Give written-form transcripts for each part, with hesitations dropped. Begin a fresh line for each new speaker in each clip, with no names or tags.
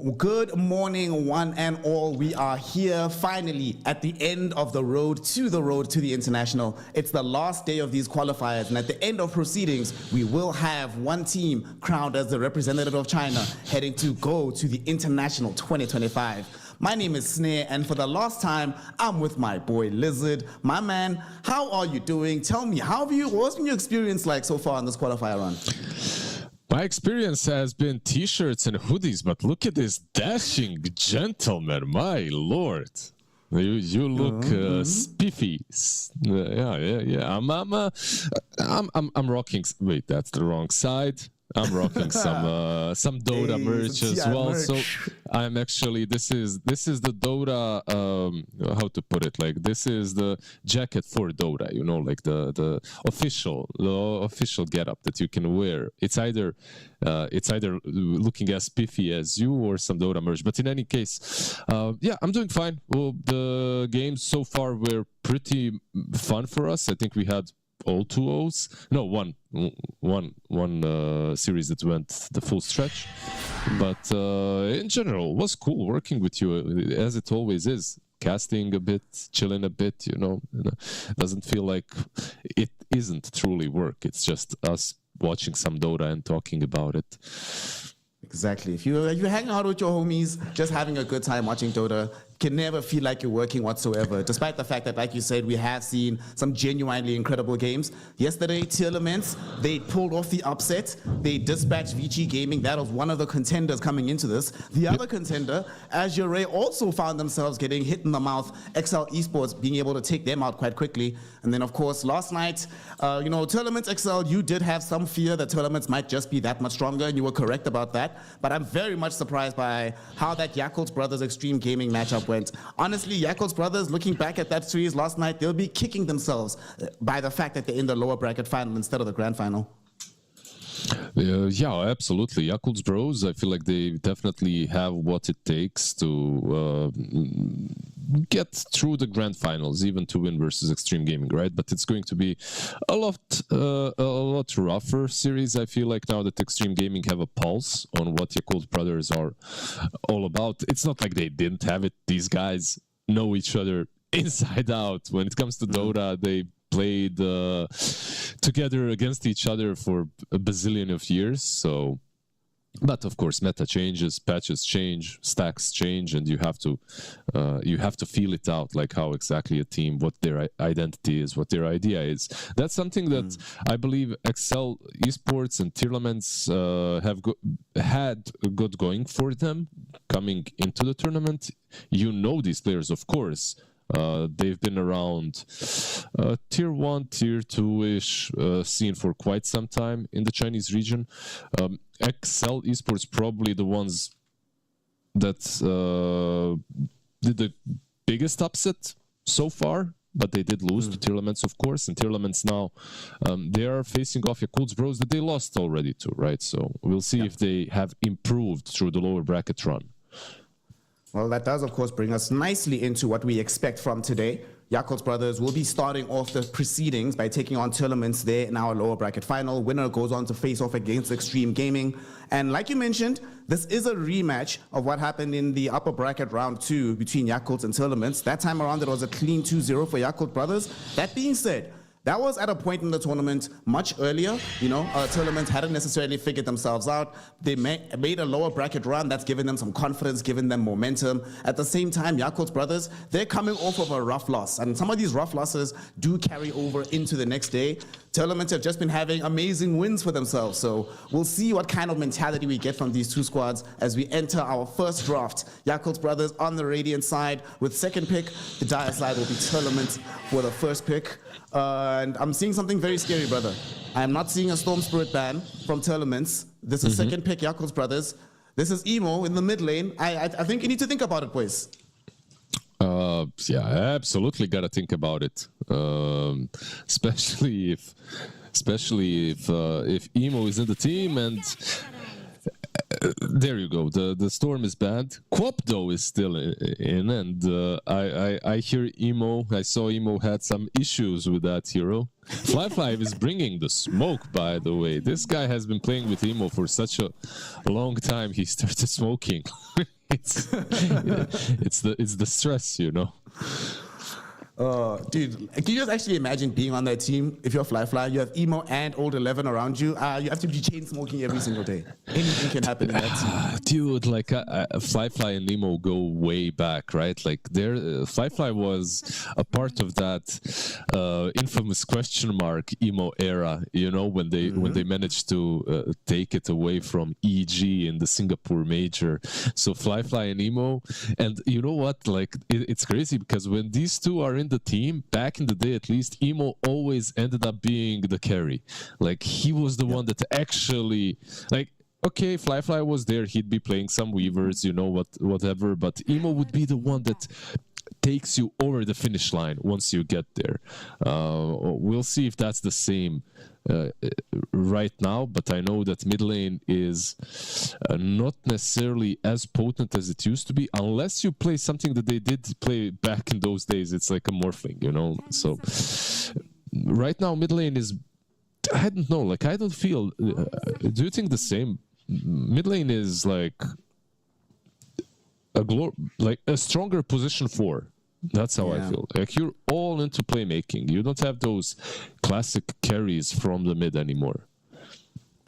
Good morning, one and all. We are here finally at the end of the road to the international. It's the last day of these qualifiers, and at the end of proceedings, we will have one team crowned as the representative of China heading to go to the international 2025. My name is Snare, and for the last time, I'm with my boy Lizard. My man, how are you doing? Tell me, what's been your experience like so far on this qualifier run?
My experience has been t-shirts and hoodies, but look at this dashing gentleman, my lord. You look spiffy. Yeah. I'm rocking. Wait, that's the wrong side. I'm rocking some Dota merch as well. Merch. So I'm actually this is the Dota how to put it, like this is the jacket for Dota, you know, like the official getup that you can wear. It's either looking as spiffy as you or some Dota merch. But in any case, yeah, I'm doing fine. Well, the games so far were pretty fun for us. I think we had all 2-0s. No, one series that went the full stretch. But in general, it was cool working with you, as it always is. Casting a bit, chilling a bit, you know. Doesn't feel like it isn't truly work. It's just us watching some Dota and talking about it.
Exactly. If you hang out with your homies, just having a good time watching Dota, can never feel like you're working whatsoever, despite the fact that, like you said, we have seen some genuinely incredible games. Yesterday, Elements, they pulled off the upset. They dispatched VG Gaming. That was one of the contenders coming into this. The other contender, Azure, also found themselves getting hit in the mouth. XL Esports being able to take them out quite quickly. And then, of course, last night, Elements XL, you did have some fear that Elements might just be that much stronger, and you were correct about that. But I'm very much surprised by how that Yakult Brothers Extreme Gaming matchup went. Honestly, Yakult Brothers, looking back at that series last night, they'll be kicking themselves by the fact that they're in the lower bracket final instead of the grand final.
Yeah, absolutely. Yakult's Bros, I feel like they definitely have what it takes to get through the grand finals, even to win versus Extreme Gaming, right? But it's going to be a lot rougher series. I feel like now that Extreme Gaming have a pulse on what Yakult Brothers are all about. It's not like they didn't have it. These guys know each other inside out. When it comes to Dota, they played together against each other for a bazillion of years. So, but of course, meta changes, patches change, stacks change, and you have to feel it out, like how exactly a team, what their identity is, what their idea is. That's something that I believe XL Esports and Elements have had good going for them coming into the tournament. You know these players, of course. They've been around tier 1, tier 2-ish scene for quite some time in the Chinese region. XL Esports probably the ones that did the biggest upset so far, but they did lose to Elements, of course. And Elements now, they are facing off Yakult's Bros that they lost already to, right? So we'll see if they have improved through the lower bracket run.
Well, that does, of course, bring us nicely into what we expect from today. Yakult Brothers will be starting off the proceedings by taking on Elements there in our lower bracket final. Winner goes on to face off against Extreme Gaming. And like you mentioned, this is a rematch of what happened in the upper bracket round 2 between Yakult and Elements. That time around, it was a clean 2-0 for Yakult Brothers. That being said, that was at a point in the tournament much earlier. You know, Elements hadn't necessarily figured themselves out. They made a lower bracket run. That's given them some confidence, given them momentum. At the same time, Yakult Brothers, they're coming off of a rough loss. And some of these rough losses do carry over into the next day. Elements have just been having amazing wins for themselves. So we'll see what kind of mentality we get from these two squads as we enter our first draft. Yakult Brothers on the Radiant side with second pick. The Dire side will be Elements for the first pick. And I'm seeing something very scary, brother. I'm not seeing a Storm Spirit ban from Elements. This is second pick, Yakult Brothers. This is Emo in the mid lane. I think you need to think about it, boys.
Yeah, absolutely gotta think about it. Especially if Emo is in the team, and There you go. The storm is banned. Quap though is still in, and I hear Emo. I saw Emo had some issues with that hero. Fly is bringing the smoke, by the way. This guy has been playing with Emo for such a long time. He started smoking. it's the stress, you know.
Dude, can you just actually imagine being on that team? If you're Fly, you have Emo and Old 11 around you. You have to be chain smoking every single day. Anything can happen in that team.
Dude, like Fly and Emo go way back, right? Like Fly was a part of that infamous question mark Emo era. You know, when they managed to take it away from EG in the Singapore Major. So Fly and Emo, and you know what? Like it's crazy because when these two are in the team, back in the day at least, Emo always ended up being the carry. Like he was the one that actually, like, okay, Fly was there, he'd be playing some weavers, you know, whatever, but Emo would be the one that takes you over the finish line once you get there. We'll see if that's the same right now, but I know that mid lane is not necessarily as potent as it used to be, unless you play something that they did play back in those days. It's like a morphling, you know. So right now mid lane is, I don't know, like I don't feel, do you think the same? Mid lane is like a stronger position 4. That's how I feel. Like you're all into playmaking. You don't have those classic carries from the mid anymore.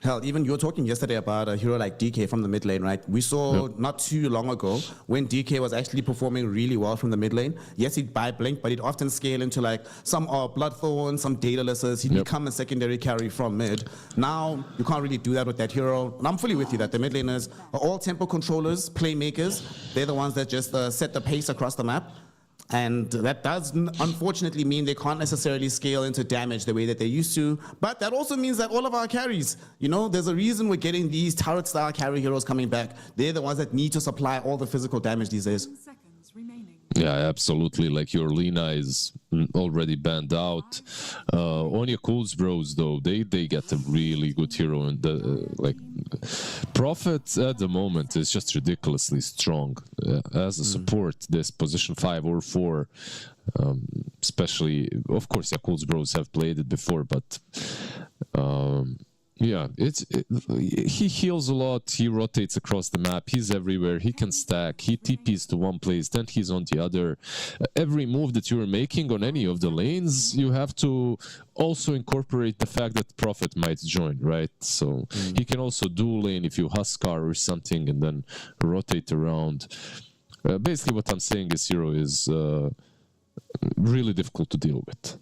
Hell, even you were talking yesterday about a hero like DK from the mid lane, right? We saw not too long ago when DK was actually performing really well from the mid lane. Yes, he'd buy Blink, but he'd often scale into like some Bloodthorn, some Daedalus. He'd become a secondary carry from mid. Now, you can't really do that with that hero. And I'm fully with you that the mid laners are all tempo controllers, playmakers. They're the ones that just set the pace across the map. And that does unfortunately mean they can't necessarily scale into damage the way that they used to. But that also means that all of our carries, you know, there's a reason we're getting these turret-style carry heroes coming back. They're the ones that need to supply all the physical damage these days.
Yeah, absolutely. Like your Lina is already banned out. Onya Cool's Bros, though, they get a really good hero. And like Prophet at the moment is just ridiculously strong. As a support, this position 5 or 4, especially, of course, Yakul's Bros have played it before, but yeah, he heals a lot, he rotates across the map, he's everywhere, he can stack, he TPs to one place, then he's on the other. Every move that you're making on any of the lanes, you have to also incorporate the fact that Prophet might join, right? So he can also dual lane if you Huskar or something and then rotate around. Basically what I'm saying is hero is really difficult to deal with.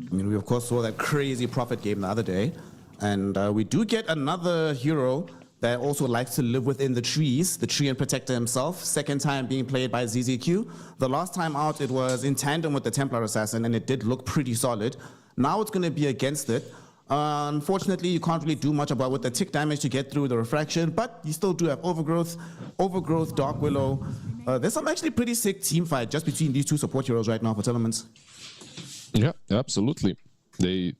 I mean, we of course saw that crazy Prophet game the other day, and we do get another hero that also likes to live within the trees, the tree and protector himself. Second time being played by ZZQ. The last time out it was in tandem with the Templar Assassin, and it did look pretty solid. Now it's going to be against it. Unfortunately, you can't really do much about with the tick damage to get through the refraction, but you still do have Overgrowth, Dark Willow. There's some actually pretty sick team fight just between these two support heroes right now for tournaments.
Yeah, absolutely. They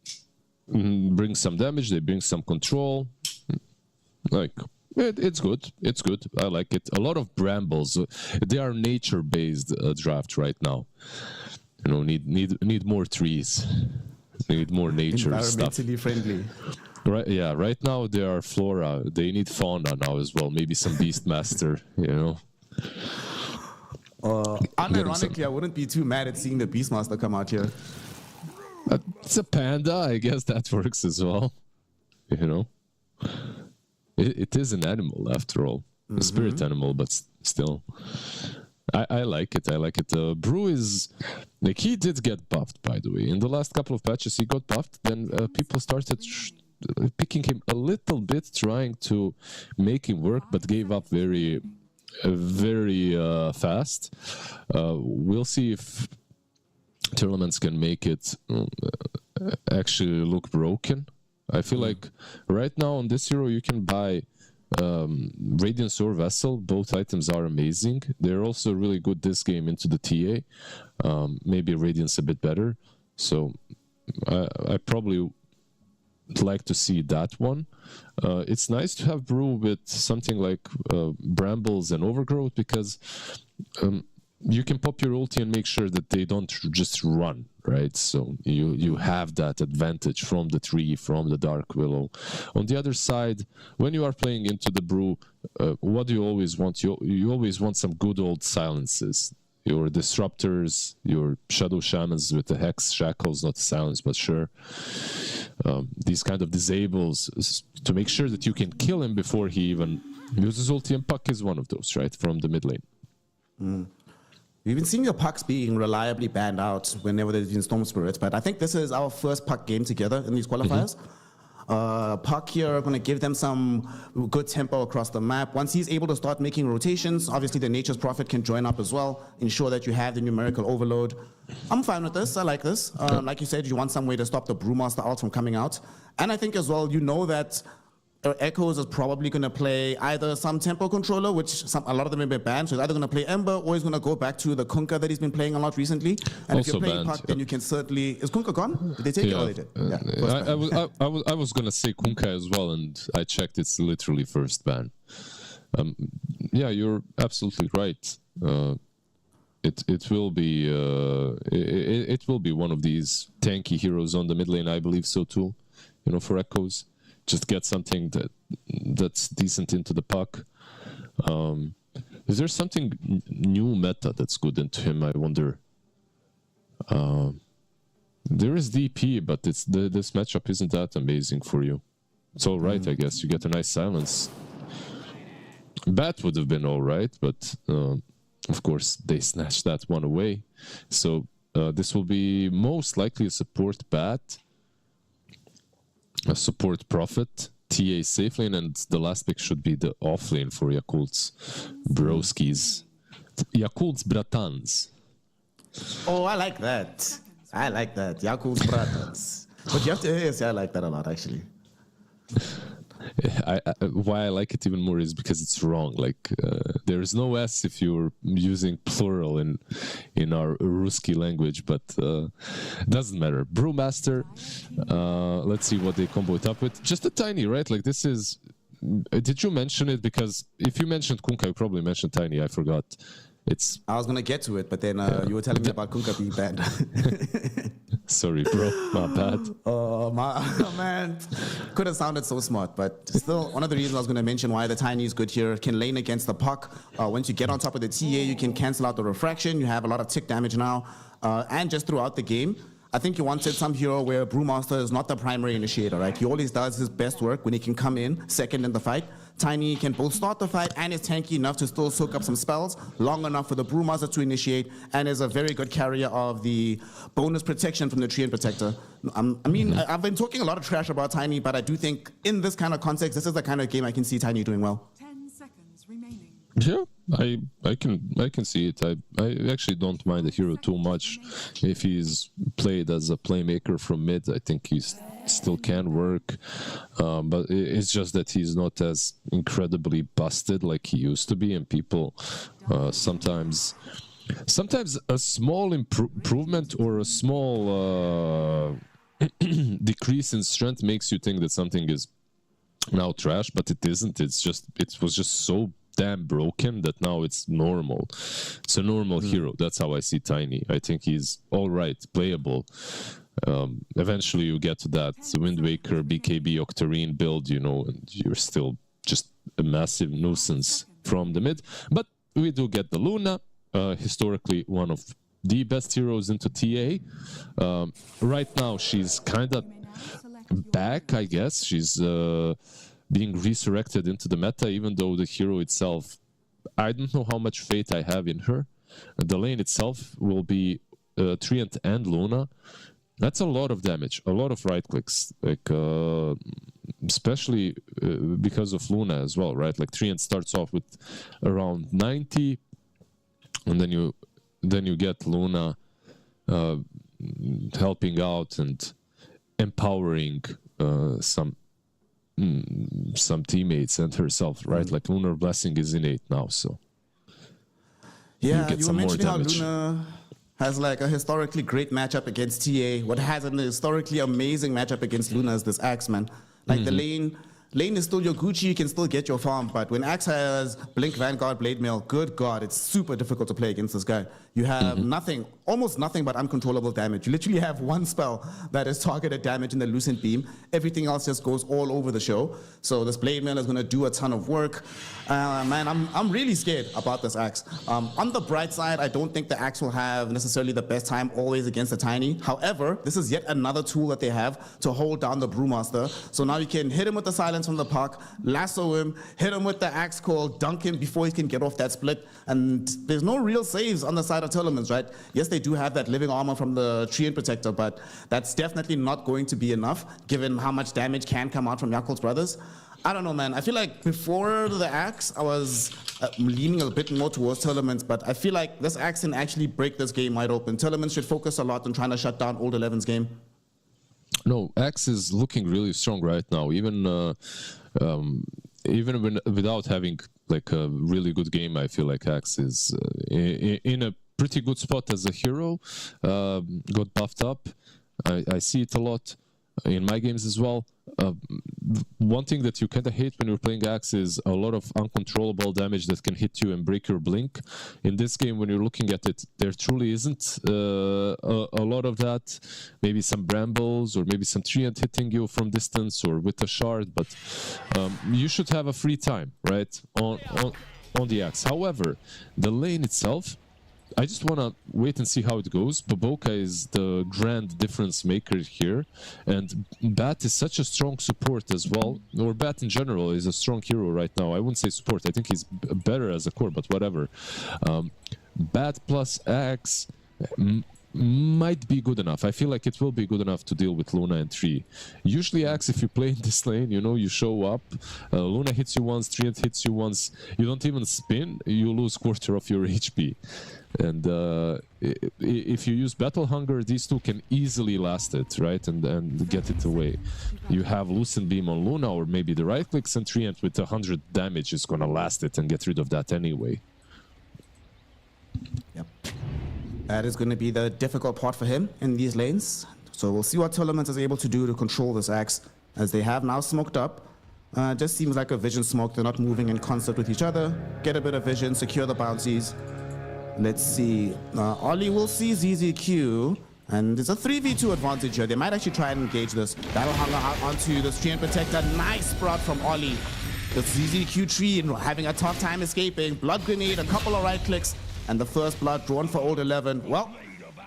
bring some damage, they bring some control. Like, it's good. It's good. I like it. A lot of brambles. They are nature-based draft right now. You know, need more trees. Need more nature stuff.
Environmentally friendly.
Right. Yeah. Right now they are flora. They need fauna now as well. Maybe some Beastmaster. You know.
Unironically, I wouldn't be too mad at seeing the Beastmaster come out here.
It's a panda. I guess that works as well. You know. It is an animal after all. A spirit animal, but still. I like it. I like it. Brew is like, he did get buffed, by the way. In the last couple of patches, he got buffed. Then people started picking him a little bit, trying to make him work, but gave up very fast. We'll see if tournaments can make it actually look broken. I feel like right now on this hero you can buy Radiance or Vessel. Both items are amazing. They're also really good this game into the TA. Maybe Radiance a bit better. So I probably like to see that one. It's nice to have brew with something like brambles and overgrowth, because you can pop your ulti and make sure that they don't just run, right? So you have that advantage from the tree, from the dark willow. On the other side, when you are playing into the brew, what do you always want? You always want some good old silences. Your disruptors, your shadow shamans with the hex shackles, not silence, but sure. These kind of disables to make sure that you can kill him before he even uses ulti, and Puck is one of those, right, from the mid lane.
We've been seeing the Pucks being reliably banned out whenever there's been Storm Spirits, but I think this is our first Puck game together in these qualifiers. Puck here going to give them some good tempo across the map. Once he's able to start making rotations, obviously the Nature's Prophet can join up as well, ensure that you have the numerical overload. I'm fine with this. I like this. Like you said, you want some way to stop the Brewmaster ult from coming out. And I think as well, you know that Echoes is probably going to play either some tempo controller, which a lot of them have been banned, so he's either going to play Ember or he's going to go back to the Kunkka that he's been playing a lot recently. And
Also
if you're playing
banned,
Puck, then you can certainly... Is Kunkka gone? Did they take it? Oh, they did. Yeah,
I was going to say Kunkka as well, and I checked, it's literally first ban. Yeah, you're absolutely right. It will be it will be one of these tanky heroes on the mid lane, I believe so too. You know, for Echoes. Just get something that's decent into the puck. Is there something new meta that's good into him? I wonder. There is DP, but this matchup isn't that amazing for you. It's all right, I guess. You get a nice silence. Bat would have been all right, but of course they snatched that one away. So this will be most likely a support Bat, a support Prophet, TA safe lane, and the last pick should be the off lane for Yakult's broskis. Yakult's bratans.
Oh, I like that. I like that. Yakult's bratans. But you have to say I like that a lot, actually.
Why I like it even more is because it's wrong. Like there is no S if you're using plural in our Ruski language, but doesn't matter. Brewmaster. Let's see what they combo it up with. Just a tiny, right? Like this is. Did you mention it? Because if you mentioned Kunkka, you probably mentioned tiny. I forgot. I
was gonna get to it, but then you were telling me about Kunkka being banned.
Sorry, bro. My bad.
Oh, man. Could have sounded so smart, but still, one of the reasons I was going to mention why the Tiny is good here, can lane against the puck. Once you get on top of the TA, you can cancel out the refraction. You have a lot of tick damage now. And just throughout the game, I think you wanted some hero where Brewmaster is not the primary initiator, right? He always does his best work when he can come in second in the fight. Tiny can both start the fight and is tanky enough to still soak up some spells, long enough for the Brewmaster to initiate, and is a very good carrier of the bonus protection from the Treant Protector. I've been talking a lot of trash about Tiny, but I do think in this kind of context, this is the kind of game I can see Tiny doing well.
10 seconds remaining.
Yeah, I can see it. I actually don't mind the hero too much. If he's played as a playmaker from mid, I think he still can work. But it's just that he's not as incredibly busted like he used to be, and people sometimes a small improvement or a small decrease in strength makes you think that something is now trash, but it isn't. It was just so damn broken that now it's normal. It's a normal hero. That's how I see Tiny. I think he's all right, playable. Eventually you get to that Wind Waker, BKB, Octarine build, you know, and you're still just a massive nuisance from the mid. But we do get the Luna, historically one of the best heroes into TA. Right now she's kind of back, I guess. She's being resurrected into the meta, even though the hero itself, I don't know how much faith I have in her. The lane itself will be Treant and Luna. That's a lot of damage, a lot of right clicks, like especially because of Luna as well, right? Like Treant starts off with around 90, and then you get Luna helping out and empowering some teammates and herself, right? Like Lunar Blessing is innate now, so
yeah,
you get
you
some
were
more
mentioning how
damage.
Luna has like a historically great matchup against TA. What has an historically amazing matchup against Luna is this Axe, man. Like the lane is still your Gucci, you can still get your farm, but when Axe has Blink, Vanguard, Blade Mail, good God, it's super difficult to play against this guy. You have nothing, almost nothing but uncontrollable damage. You literally have one spell that is targeted damage in the Lucent Beam. Everything else just goes all over the show. So this Blade Mail is going to do a ton of work. Man, I'm really scared about this Axe. On the bright side, I don't think the Axe will have necessarily the best time always against the Tiny. However, this is yet another tool that they have to hold down the Brewmaster. So now you can hit him with the silence from the park, lasso him, hit him with the Axe call, dunk him before he can get off that split. And there's no real saves on the side of tournaments, right? Yes, they do have that living armor from the Treant Protector, but that's definitely not going to be enough given how much damage can come out from Yakult's brothers. I don't know, man. I feel like before the Axe, I was leaning a bit more towards tournaments, but I feel like this Axe can actually break this game wide open. Tournaments should focus a lot on trying to shut down Old 11's game.
No, Axe is looking really strong right now. Even without having like a really good game, I feel like Axe is in a pretty good spot as a hero. Got buffed up. I see it a lot in my games as well. One thing that you kind of hate when you're playing Axe is a lot of uncontrollable damage that can hit you and break your blink. In this game, when you're looking at it, there truly isn't a lot of that. Maybe some brambles or maybe some treant hitting you from distance or with a shard, but you should have a free time, right, on the Axe. However, the lane itself, I just want to wait and see how it goes. Baboka is the grand difference maker here, and Bat is such a strong support as well, or Bat in general is a strong hero right now. I wouldn't say support, I think he's better as a core, but whatever. Bat plus Axe might be good enough. I feel like it will be good enough to deal with Luna and Tree. Usually Axe, if you play in this lane, you know, you show up, Luna hits you once, Treant hits you once, you don't even spin, you lose quarter of your HP. And if you use Battle Hunger, these two can easily last it, right? And get it away. You have Lucent Beam on Luna, or maybe the right clicks, and Treant with 100 damage is gonna last it and get rid of that anyway.
Yep. That is going to be the difficult part for him in these lanes. So we'll see what Tournament is able to do to control this Axe, as they have now smoked up. Just seems like a vision smoke. They're not moving in concert with each other. Get a bit of vision, secure the bounties. Let's see. Ollie will see ZZQ, and it's a 3v2 advantage here. They might actually try and engage this. Battle Hunger out onto the Treant Protector. Nice sprout from Ollie. The ZZQ tree having a tough time escaping. Blood Grenade, a couple of right clicks, and the first blood drawn for Old 11. Well,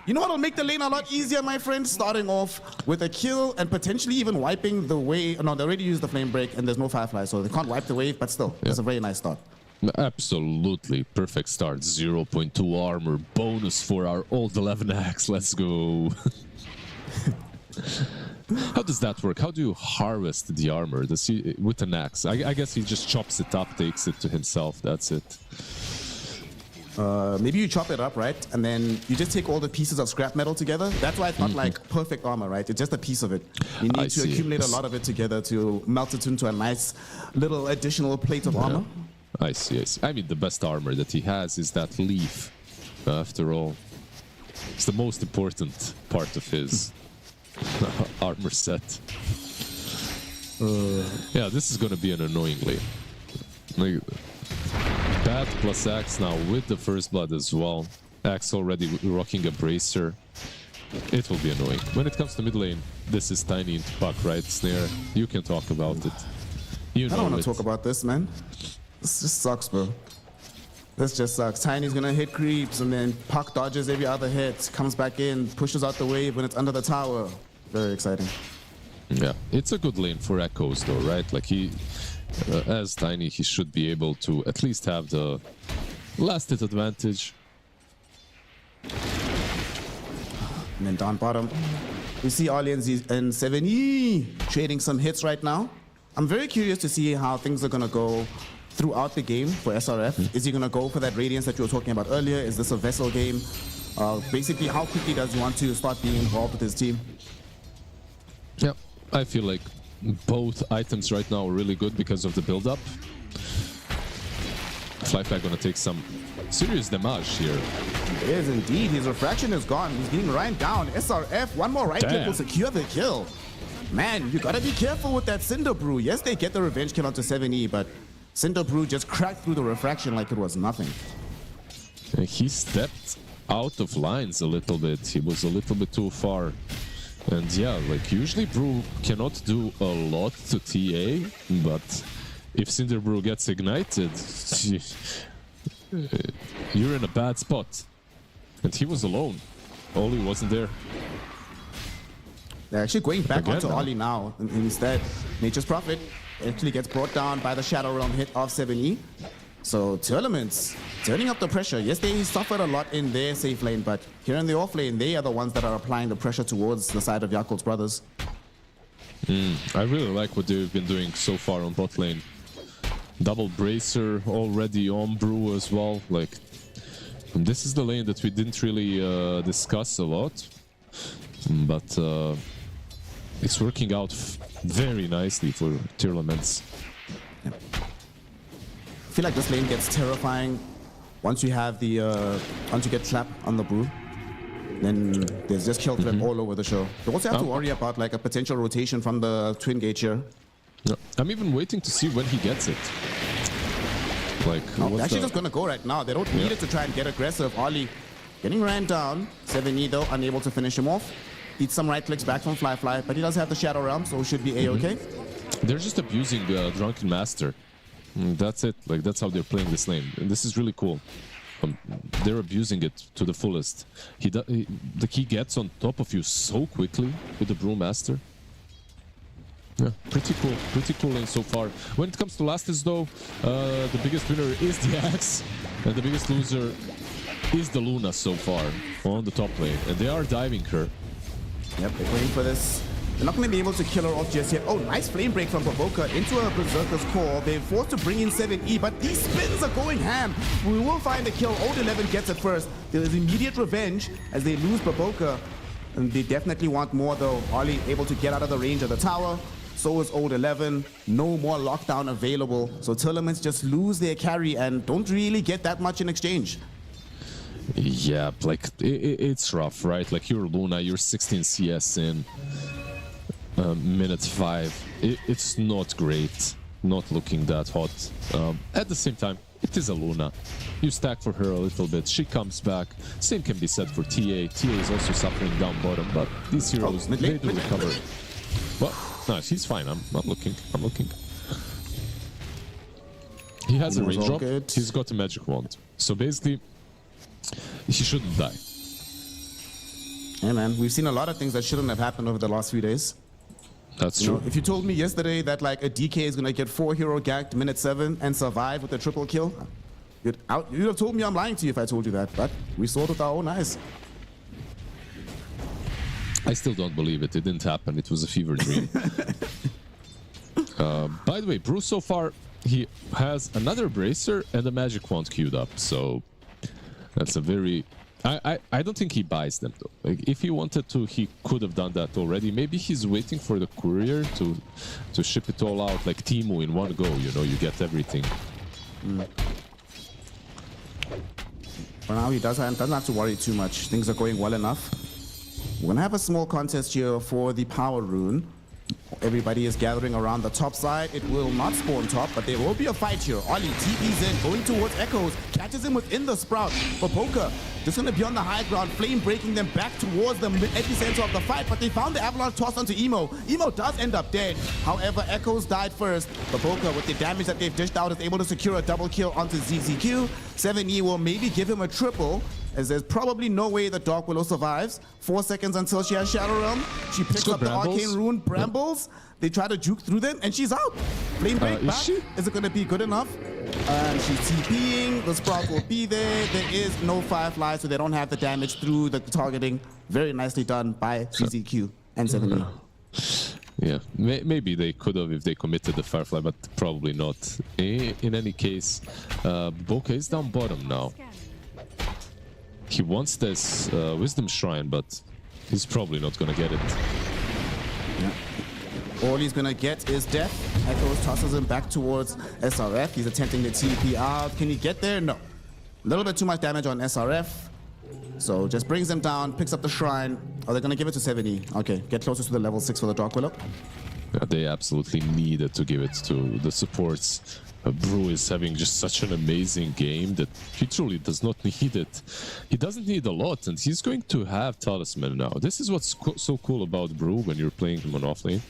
you know what will make the lane a lot easier, my friend? Starting off with a kill and potentially even wiping the wave. No, they already used the flame break and there's no Firefly, so they can't wipe the wave, but still, it's a very nice start.
Absolutely perfect start. 0.2 armor bonus for our Old 11 Axe. Let's go. How does that work? How do you harvest the armor? Does he with an axe? I guess he just chops it up, takes it to himself. That's it.
Maybe you chop it up, right? And then you just take all the pieces of scrap metal together. That's why it's not like perfect armor, right? It's just a piece of it. You need to accumulate a lot of it together to melt it into a nice little additional plate of armor.
I see. I mean, the best armor that he has is that leaf. After all, it's the most important part of his armor set. Yeah, this is gonna be an annoying lane. Like, Bat plus Axe now with the first blood as well. Axe already rocking a bracer. It will be annoying. When it comes to mid lane, this is Tiny into puck, right? Snare, you can talk about it. You know
I don't want to talk about this, man. This just sucks, bro. This just sucks. Tiny's gonna hit creeps, and then Puck dodges every other hit, comes back in, pushes out the wave when it's under the tower. Very exciting.
Yeah, it's a good lane for Echoes though, right? Like he... as Tiny, he should be able to at least have the last hit advantage.
And then down bottom, we see Ollie and 7E trading some hits right now. I'm very curious to see how things are going to go throughout the game for SRF. Is he going to go for that Radiance that you were talking about earlier? Is this a Vessel game? Basically, how quickly does he want to start being involved with his team?
Yeah, I feel like both items right now are really good because of the build-up. Flyfly gonna take some serious damage here.
It is indeed. His refraction is gone. He's getting Ryan down. SRF, one more right click
Damn.
will secure the kill. Man, you gotta be careful with that Cinder Brew. Yes, they get the revenge kill onto 7E, but Cinder Brew just cracked through the refraction like it was nothing.
He stepped out of lines a little bit. He was a little bit too far. And yeah, like usually Brew cannot do a lot to TA, but if Cinder Brew gets ignited, you're in a bad spot. And he was alone. Oli wasn't there.
They're actually going back
Again
onto
now.
Oli now. And instead, Nature's Prophet actually gets brought down by the Shadow Realm hit of 7E. So Tournaments turning up the pressure. Yes, they suffered a lot in their safe lane, but here in the off lane, they are the ones that are applying the pressure towards the side of Yakult's brothers.
I really like what they've been doing so far on bot lane. Double Bracer already on Brew as well. Like, this is the lane that we didn't really discuss a lot, but it's working out very nicely for Tournaments.
I feel like this lane gets terrifying once you have the once you get trapped on the Brew. Then there's just kill threat all over the show. You also have to worry about like a potential rotation from the Twin Gate here.
Yeah. I'm even waiting to see when he gets it. Like,
They're
what's
actually
the-
just gonna go right now. They don't need it to try and get aggressive. Oli getting ran down. 7E though, unable to finish him off. Eats some right clicks back from Fly, but he does have the Shadow Realm, so should be A-okay.
They're just abusing Drunken Master. That's it. Like, that's how they're playing this lane. And this is really cool. They're abusing it to the fullest. He gets on top of you so quickly with the Brewmaster. Yeah, pretty cool lane so far. When it comes to Lastis though, the biggest winner is the Axe, and the biggest loser is the Luna so far on the top lane. And they are diving her.
Yep, they're waiting for this. They're not going to be able to kill her off just yet. Oh, nice flame break from Baboka into a Berserker's core. They're forced to bring in 7E, but these spins are going ham. We will find a kill. Old 11 gets it first. There is immediate revenge as they lose Baboka. And they definitely want more though. Oli able to get out of the range of the tower. So is Old 11. No more lockdown available. So Tournaments just lose their carry and don't really get that much in exchange.
Yeah, like it's rough, right? Like you're Luna, you're 16 CS in minute 5. It's not great, not looking that hot. At the same time, it is a Luna. You stack for her a little bit, she comes back. Same can be said for TA. TA is also suffering down bottom, but these heroes, they do recover. Well, nice, he's fine. I'm looking. He has a range drop. He's got a magic wand. So basically, he shouldn't die.
Yeah, man, we've seen a lot of things that shouldn't have happened over the last few days.
That's
You
true.
know, if you told me yesterday that like a DK is gonna get 4 hero ganked minute 7 and survive with a triple kill, you'd have told me I'm lying to you if I told you that, but we saw it with our own eyes.
I still don't believe it. It didn't happen. It was a fever dream. By the way, Bruce so far, he has another Bracer and a Magic Wand queued up. So that's a very... I don't think he buys them though. Like, if he wanted to, he could have done that already. Maybe he's waiting for the courier to ship it all out like Teemu in one go. You know, you get everything.
For now, he doesn't have to worry too much. Things are going well enough. We're gonna have a small contest here for the power rune. Everybody is gathering around the top side. It will not spawn top, but there will be a fight here. Oli TP's in, going towards Echoes, catches him within the sprout. Baboka just gonna be on the high ground, flame breaking them back towards the epicenter of the fight, but they found the avalanche toss onto Emo. Emo does end up dead. However, Echoes died first. Baboka, with the damage that they've dished out, is able to secure a double kill onto ZZQ. 7E will maybe give him a triple, as there's probably no way the Dark Willow survives. 4 seconds until she has Shadow Realm. She picks up the Arcane Rune Brambles. They try to juke through them, and she's out. Flame break back. Is it going to be good enough? She's TPing. The Sprout will be there. There is no Firefly, so they don't have the damage through the targeting. Very nicely done by CZQ and 7E.
Yeah, maybe they could have if they committed the Firefly, but probably not. In any case, Boka is down bottom now. He wants this Wisdom Shrine, but he's probably not gonna get it.
Yeah. All he's gonna get is death. Echoes tosses him back towards SRF. He's attempting the TP out. Can he get there? No. A little bit too much damage on SRF. So just brings them down, picks up the shrine. Oh, they're going to give it to 70. Okay, get closer to the level 6 for the Dark Willow.
Yeah, they absolutely needed to give it to the supports. Brew is having just such an amazing game that he truly does not need it. He doesn't need a lot, and he's going to have Talisman now. This is what's so cool about Brew when you're playing him on offlane.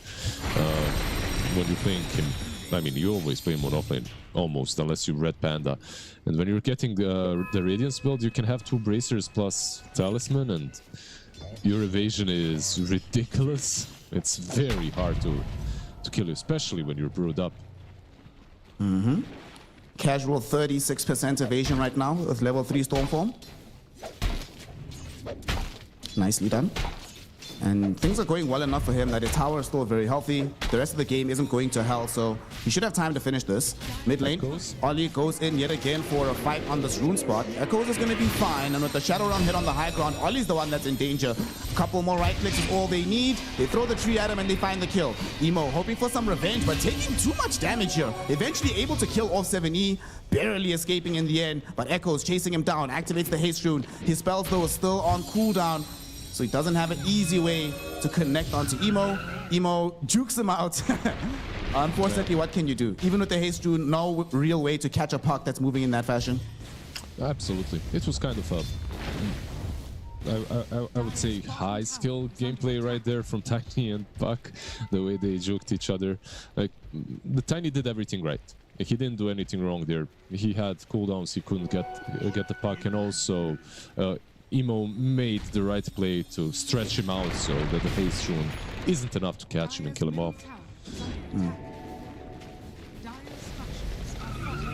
When you're playing him, I mean, you always play him on offlane, almost, unless you Red Panda. And when you're getting the Radiance build, you can have 2 Bracers plus Talisman, and your evasion is ridiculous. It's very hard to kill you, especially when you're brewed up.
Casual 36% evasion right now with level 3 Stormform. Nicely done. And things are going well enough for him that his tower is still very healthy. The rest of the game isn't going to hell, so he should have time to finish this. Mid lane, Oli goes in yet again for a fight on this rune spot. Echoes is going to be fine, and with the Shadow Realm hit on the high ground, Oli's the one that's in danger. A couple more right clicks is all they need. They throw the tree at him and they find the kill. Emo hoping for some revenge, but taking too much damage here. Eventually able to kill off 7E, barely escaping in the end, but Echoes chasing him down, activates the haste rune. His spells though are still on cooldown, so he doesn't have an easy way to connect onto Emo. Emo jukes him out. Unfortunately, what can you do? Even with the haste rune, no real way to catch a puck that's moving in that fashion.
Absolutely. It was kind of a, I would say, high skill gameplay right there from Tiny and Puck, the way they juked each other. Like, the Tiny did everything right. He didn't do anything wrong there. He had cooldowns, he couldn't get the puck, and also Emo made the right play to stretch him out so that the haste rune isn't enough to catch him and kill him off.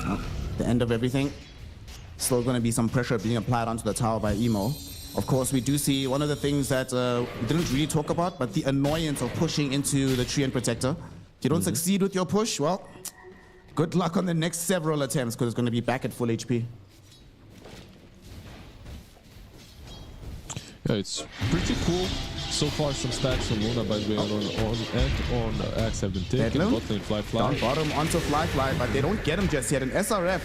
Oh, the end of everything. Still going to be some pressure being applied onto the tower by Emo. Of course, we do see one of the things that we didn't really talk about, but the annoyance of pushing into the tree and protector. If you don't succeed with your push, well, good luck on the next several attempts, because it's going to be back at full HP.
Yeah, it's pretty cool. So far, some stacks on Luna, by the way, on Axe have been taken. Bot lane Fly.
Down bottom onto Fly, but they don't get him just yet. And SRF,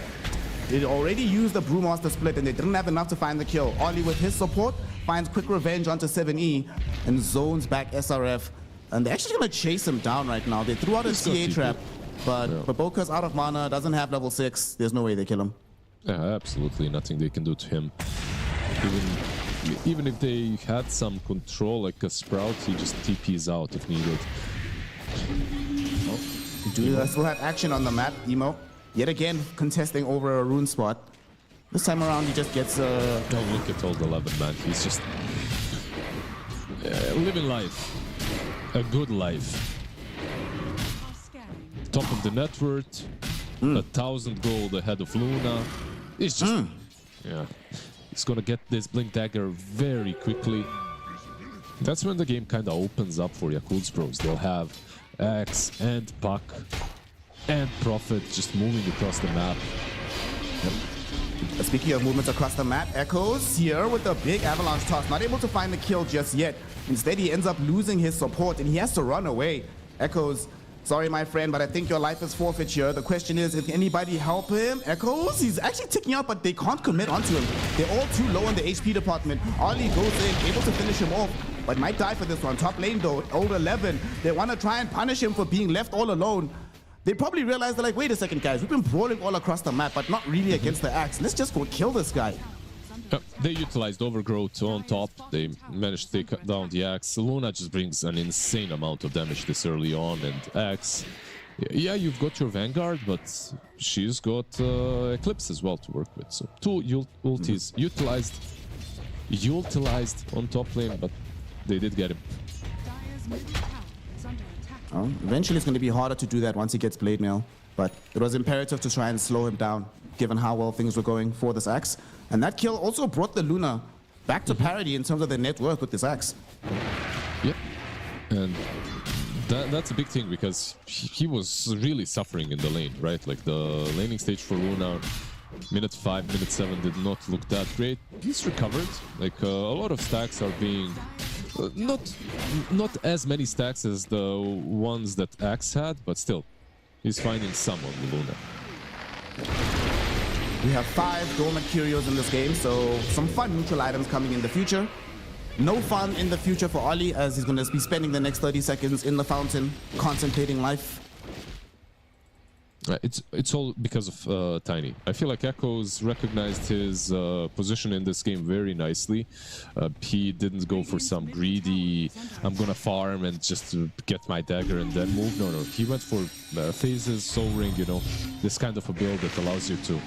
they already used the Brewmaster split, and they didn't have enough to find the kill. Oli, with his support, finds quick revenge onto 7E and zones back SRF. And they're actually going to chase him down right now. They threw out a CA trap, but Baboka's out of mana, doesn't have level 6. There's no way they kill him.
Yeah, absolutely nothing they can do to him. Even if they had some control, like a Sprout, he just TPs out if needed.
Do still have action on the map, Emo. Yet again, contesting over a rune spot. This time around, he just gets...
Oh, look at old 11, man. He's just... living life. A good life. Top of the net worth. 1,000 gold ahead of Luna. It's just... Yeah. He's gonna get this Blink Dagger very quickly. That's when the game kind of opens up for Yakult's Bros. They'll have Axe and Puck and Prophet just moving across the map.
Speaking of movements across the map, Echoes here with a big avalanche toss. Not able to find the kill just yet. Instead, he ends up losing his support and he has to run away. Echoes, sorry, my friend, but I think your life is forfeit here. The question is, if anybody help him? Echoes, he's actually ticking out, but they can't commit onto him. They're all too low in the HP department. Oli goes in, able to finish him off, but might die for this one. Top lane though, old 11. They want to try and punish him for being left all alone. They probably realize they're like, wait a second, guys, we've been brawling all across the map, but not really against the Axe. Let's just go kill this guy.
They utilized Overgrowth on top. They managed to take down the Axe. Luna just brings an insane amount of damage this early on, and Axe, yeah, you've got your Vanguard, but she's got Eclipse as well to work with. So 2 ultis utilized on top lane, but they did get him.
Eventually it's going to be harder to do that once he gets Blade Mail, but it was imperative to try and slow him down, given how well things were going for this Axe. And that kill also brought the Luna back to parity in terms of their net worth with this Axe.
Yep. And that's a big thing, because he was really suffering in the lane, right? Like the laning stage for Luna, minute 5, minute 7 did not look that great. He's recovered. Like a lot of stacks are being... not as many stacks as the ones that Axe had, but still, he's finding some on the Luna.
We have 5 dormant curios in this game, so some fun neutral items coming in the future. No fun in the future for Ollie, as he's going to be spending the next 30 seconds in the fountain, contemplating life.
It's all because of Tiny. I feel like Echoes recognized his position in this game very nicely. He didn't go for some greedy, I'm gonna farm and just get my dagger and then move. No, he went for phases, soul ring, you know, this kind of a build that allows you to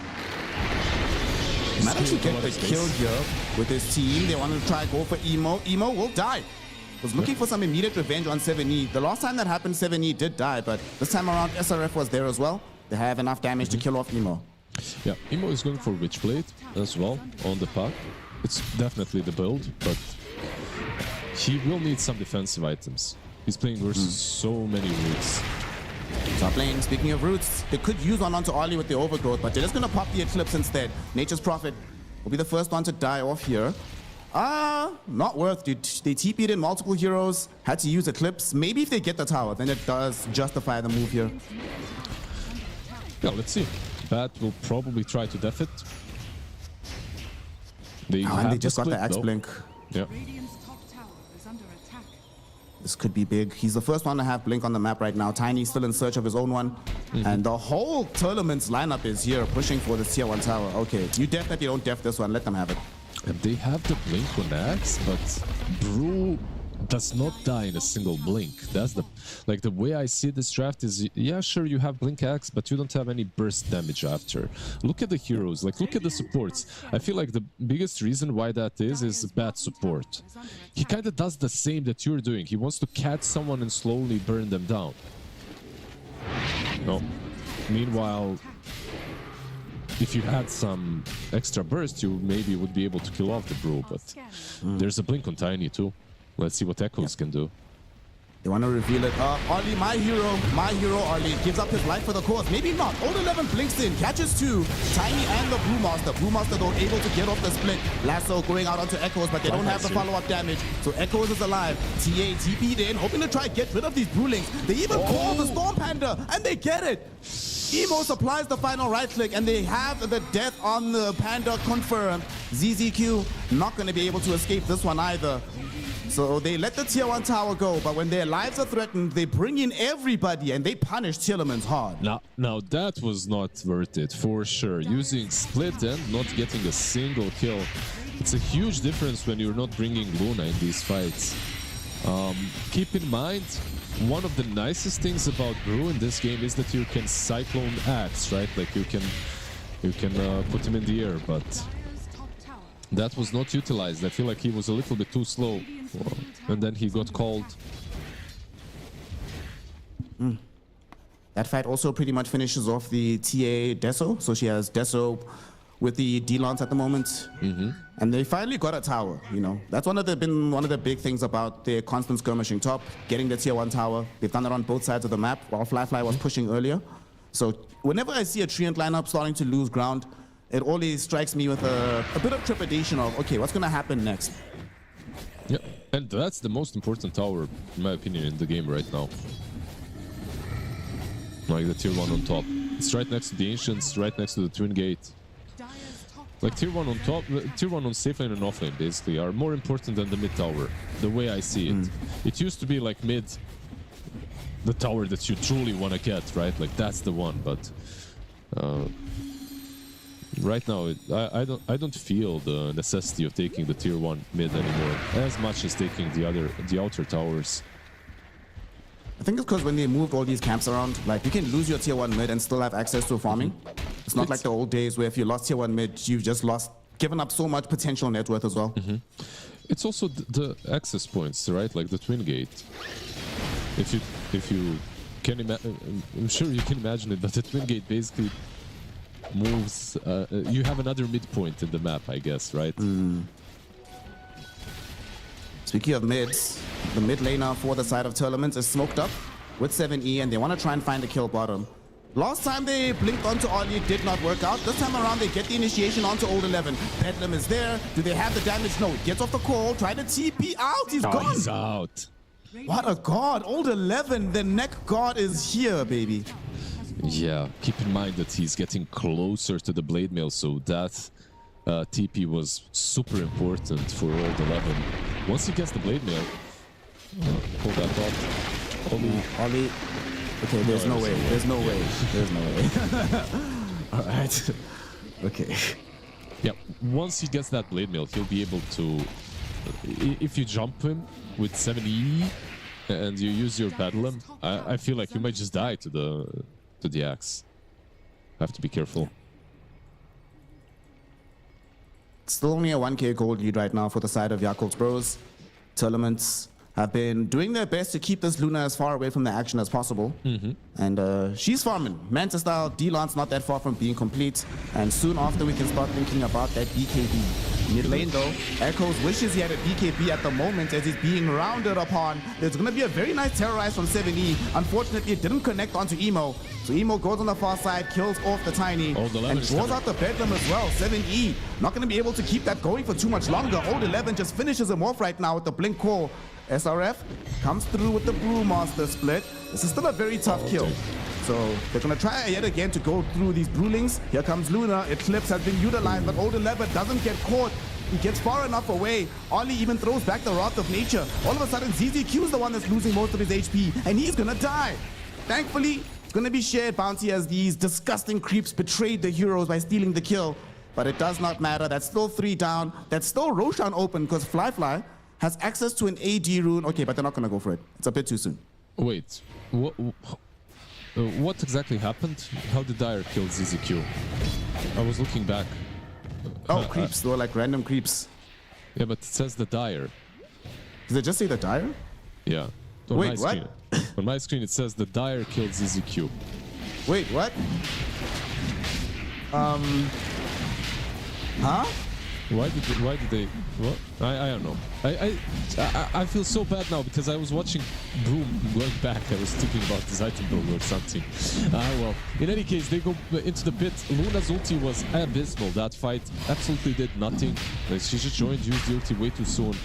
managed to get the kill here with his team. They wanted to try go for Emo. Emo will die. Was looking for some immediate revenge on 7E. The last time that happened, 7E did die, but this time around SRF was there as well. They have enough damage to kill off Emo.
Yeah, Emo is going for Witchblade as well on the pack. It's definitely the build, but he will need some defensive items. He's playing versus so many roots.
Top lane, speaking of roots, they could use one onto Ollie with the overgrowth, but they're just gonna pop the Eclipse instead. Nature's Prophet will be the first one to die off here. Not worth, dude. They TP'd in multiple heroes, had to use Eclipse. Maybe if they get the tower, then it does justify the move here.
Yeah, let's see. Bat will probably try to def it.
And they just got the Axe Blink.
Yeah.
This could be big. He's the first one to have Blink on the map right now. Tiny's still in search of his own one. And the whole tournament's lineup is here pushing for this tier 1 tower. Okay, you definitely don't def this one. Let them have it.
And they have the Blink on Axe, but Brew does not die in a single blink. That's the way I see this draft is, yeah, sure, you have Blink Axe, but you don't have any burst damage after. Look at the heroes, like look at the supports. I feel like the biggest reason why that is bad support. He kind of does the same that you're doing. He wants to catch someone and slowly burn them down. No. Meanwhile, if you had some extra burst, you maybe would be able to kill off the Brew, but there's a Blink on Tiny too. Let's see what Echoes can do.
They want to reveal it. Ollie, my hero, Ollie, gives up his life for the cause. Maybe not. Old 11 blinks in, catches 2. Tiny and the Brewmaster. Brewmaster, though, able to get off the split. Lasso going out onto Echoes, but they don't have the follow-up damage. So Echoes is alive. TA TP'd in, hoping to try get rid of these Brewlings. They even call the Storm Panda, and they get it. Emo supplies the final right click, and they have the death on the Panda confirmed. ZZQ not going to be able to escape this one either. So they let the tier 1 tower go, but when their lives are threatened, they bring in everybody and they punish Tillemans hard.
Now that was not worth it, for sure. Using split and not getting a single kill. It's a huge difference when you're not bringing Luna in these fights. Keep in mind, one of the nicest things about Brew in this game is that you can Cyclone Axe, right? Like you can put him in the air, but that was not utilized. I feel like he was a little bit too slow, and then he got called.
That fight also pretty much finishes off the TA Deso. So she has Deso with the D-Lance at the moment. And they finally got a tower, you know. That's been one of the big things about their constant skirmishing top, getting the tier 1 tower. They've done it on both sides of the map, while Fly was pushing earlier. So whenever I see a Treant lineup starting to lose ground, it always strikes me with a bit of trepidation of, okay, what's going to happen next?
Yeah, and that's the most important tower, in my opinion, in the game right now. Like the tier 1 on top. It's right next to the Ancients, right next to the Twin Gate. Like tier 1 on top, tier 1 on safe lane and off lane, basically, are more important than the mid tower, the way I see it. It used to be like mid, the tower that you truly want to get, right? Like that's the one, but right now, I don't feel the necessity of taking the tier 1 mid anymore, as much as taking the outer towers.
I think it's because when they moved all these camps around, like you can lose your tier 1 mid and still have access to farming. It's not like the old days where if you lost tier 1 mid, you've just given up so much potential net worth as well.
It's also the access points, right? Like the Twin Gate. If you can imagine, I'm sure you can imagine it, but the Twin Gate basically moves, you have another midpoint in the map, I guess, right?
Speaking of mids, the mid laner for the side of Tournaments is smoked up with 7E, and they want to try and find a kill bottom. Last time they blinked onto Ollie, it did not work out. This time around, they get the initiation onto Old 11. Bedlam is there. Do they have the damage? No. Gets off the call. Try to TP out. He's gone.
He's out.
What a god. Old 11, the neck god is here, baby.
Yeah, keep in mind that he's getting closer to the blade mail, so that TP was super important for old 11. Once he gets the blade mail, pull that off.
Ollie. Okay, there's no way. There's no way. There's no way. All right. Okay.
Yeah, once he gets that blade mail, he'll be able to... If you jump him with 7E and you use your Bedlam, I feel like you might just die to the axe. Have to be careful.
Still only a 1k gold lead right now for the side of Jakob's Bros. Tournaments have been doing their best to keep this Luna as far away from the action as possible. And she's farming. Manta style, D-Lance not that far from being complete. And soon after we can start thinking about that BKB. Mid lane though, Echoes wishes he had a BKB at the moment as he's being rounded upon. There's going to be a very nice terrorize from 7E. Unfortunately, it didn't connect onto Emo. So Emo goes on the far side, kills off the Tiny, and draws out the Bedlam as well. 7E not going to be able to keep that going for too much longer. Old 11 just finishes him off right now with the Blink Core. SRF comes through with the Brewmaster split. This is still a very tough kill. So they're going to try yet again to go through these Brewlings. Here comes Luna. Eclipse has been utilized, but Old 11 doesn't get caught. He gets far enough away. Ollie even throws back the Wrath of Nature. All of a sudden, ZZQ is the one that's losing most of his HP, and he's going to die. Thankfully, it's going to be shared bounty as these disgusting creeps betrayed the heroes by stealing the kill. But it does not matter. That's still 3 down. That's still Roshan open because Fly has access to an AD rune. Okay, but they're not going to go for it. It's a bit too soon.
Wait, what exactly happened? How did Dire kill ZZQ? I was looking back.
Oh, creeps. They were like random creeps.
Yeah, but it says the Dire.
Did they just say the Dire?
Yeah. On
Wait,
my
what?
Screen, on my screen it says the Dire killed ZZQ.
Wait, what? Huh?
Why did they what? I don't know. I feel so bad now because I was watching Broom going back. I was thinking about this item build or something. Well, in any case, they go into the pit. Luna's ulti was abysmal. That fight absolutely did nothing. She just joined, used the ulti way too soon.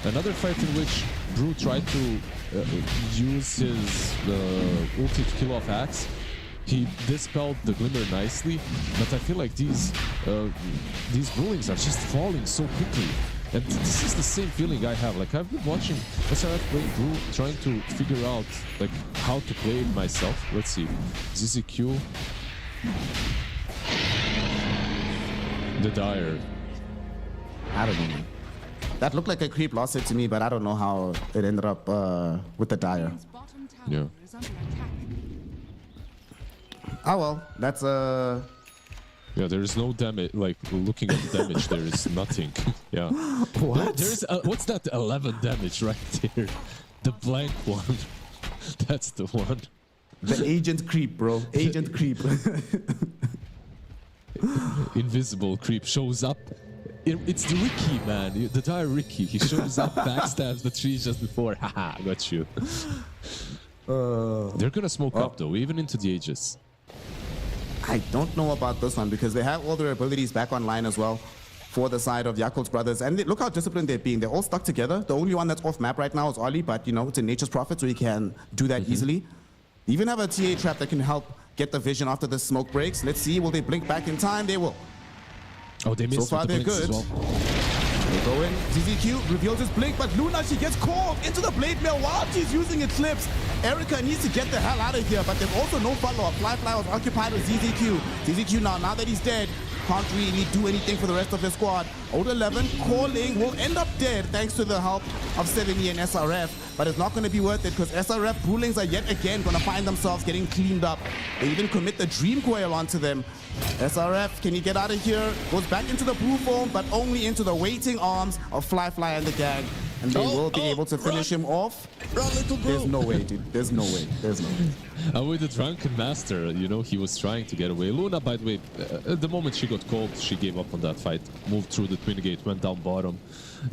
Another fight in which Brew tried to use his ulti to kill off Axe. He dispelled the Glimmer nicely, but I feel like these rulings are just falling so quickly. And this is the same feeling I have. Like, I've been watching SRF play Brew, trying to figure out like how to play it myself. Let's see. ZZQ. The Dire.
I don't know. That looked like a creep lost it to me, but I don't know how it ended up with the Dire.
Yeah.
Oh well, that's
Yeah, there is no damage. Like, looking at the damage, there is nothing. Yeah.
What?
There's what's that 11 damage right there? The blank one. That's the one.
The agent creep, bro. Agent creep.
Invisible creep shows up. It's the Ricky, man. The Dire Ricky. He shows up, backstabs the trees just before. Haha, got you. They're gonna smoke up though, even into the Aegis.
I don't know about this one because they have all their abilities back online as well for the side of Jakob's brothers. And look how disciplined they're being. They're all stuck together. The only one that's off map right now is Ollie, but you know, it's in Nature's Prophet, so he can do that easily. They even have a TA trap that can help get the vision after the smoke breaks. Let's see, will they blink back in time? They will.
Oh, they missed.
So far, they're good.
Well.
They go in. ZZQ reveals his blink, but Luna, she gets caught into the blade mail while she's using Eclipse. Erica needs to get the hell out of here, but there's also no follow-up. Fly was occupied with ZZQ. ZZQ now that he's dead, can't really do anything for the rest of his squad. Old 11 calling will end up dead thanks to the help of 7E and SRF, but it's not going to be worth it because SRF Brewlings are yet again going to find themselves getting cleaned up. They even commit the Dream Coil onto them. SRF, can you get out of here? Goes back into the Brew Foam, but only into the waiting arms of Fly and the gang. And they will be able to finish him off.
Run, little bro.
There's no way, dude. There's no way. There's no way.
With the Drunken Master, you know, he was trying to get away. Luna, by the way, at the moment she got called, she gave up on that fight. Moved through the Twin Gate, went down bottom.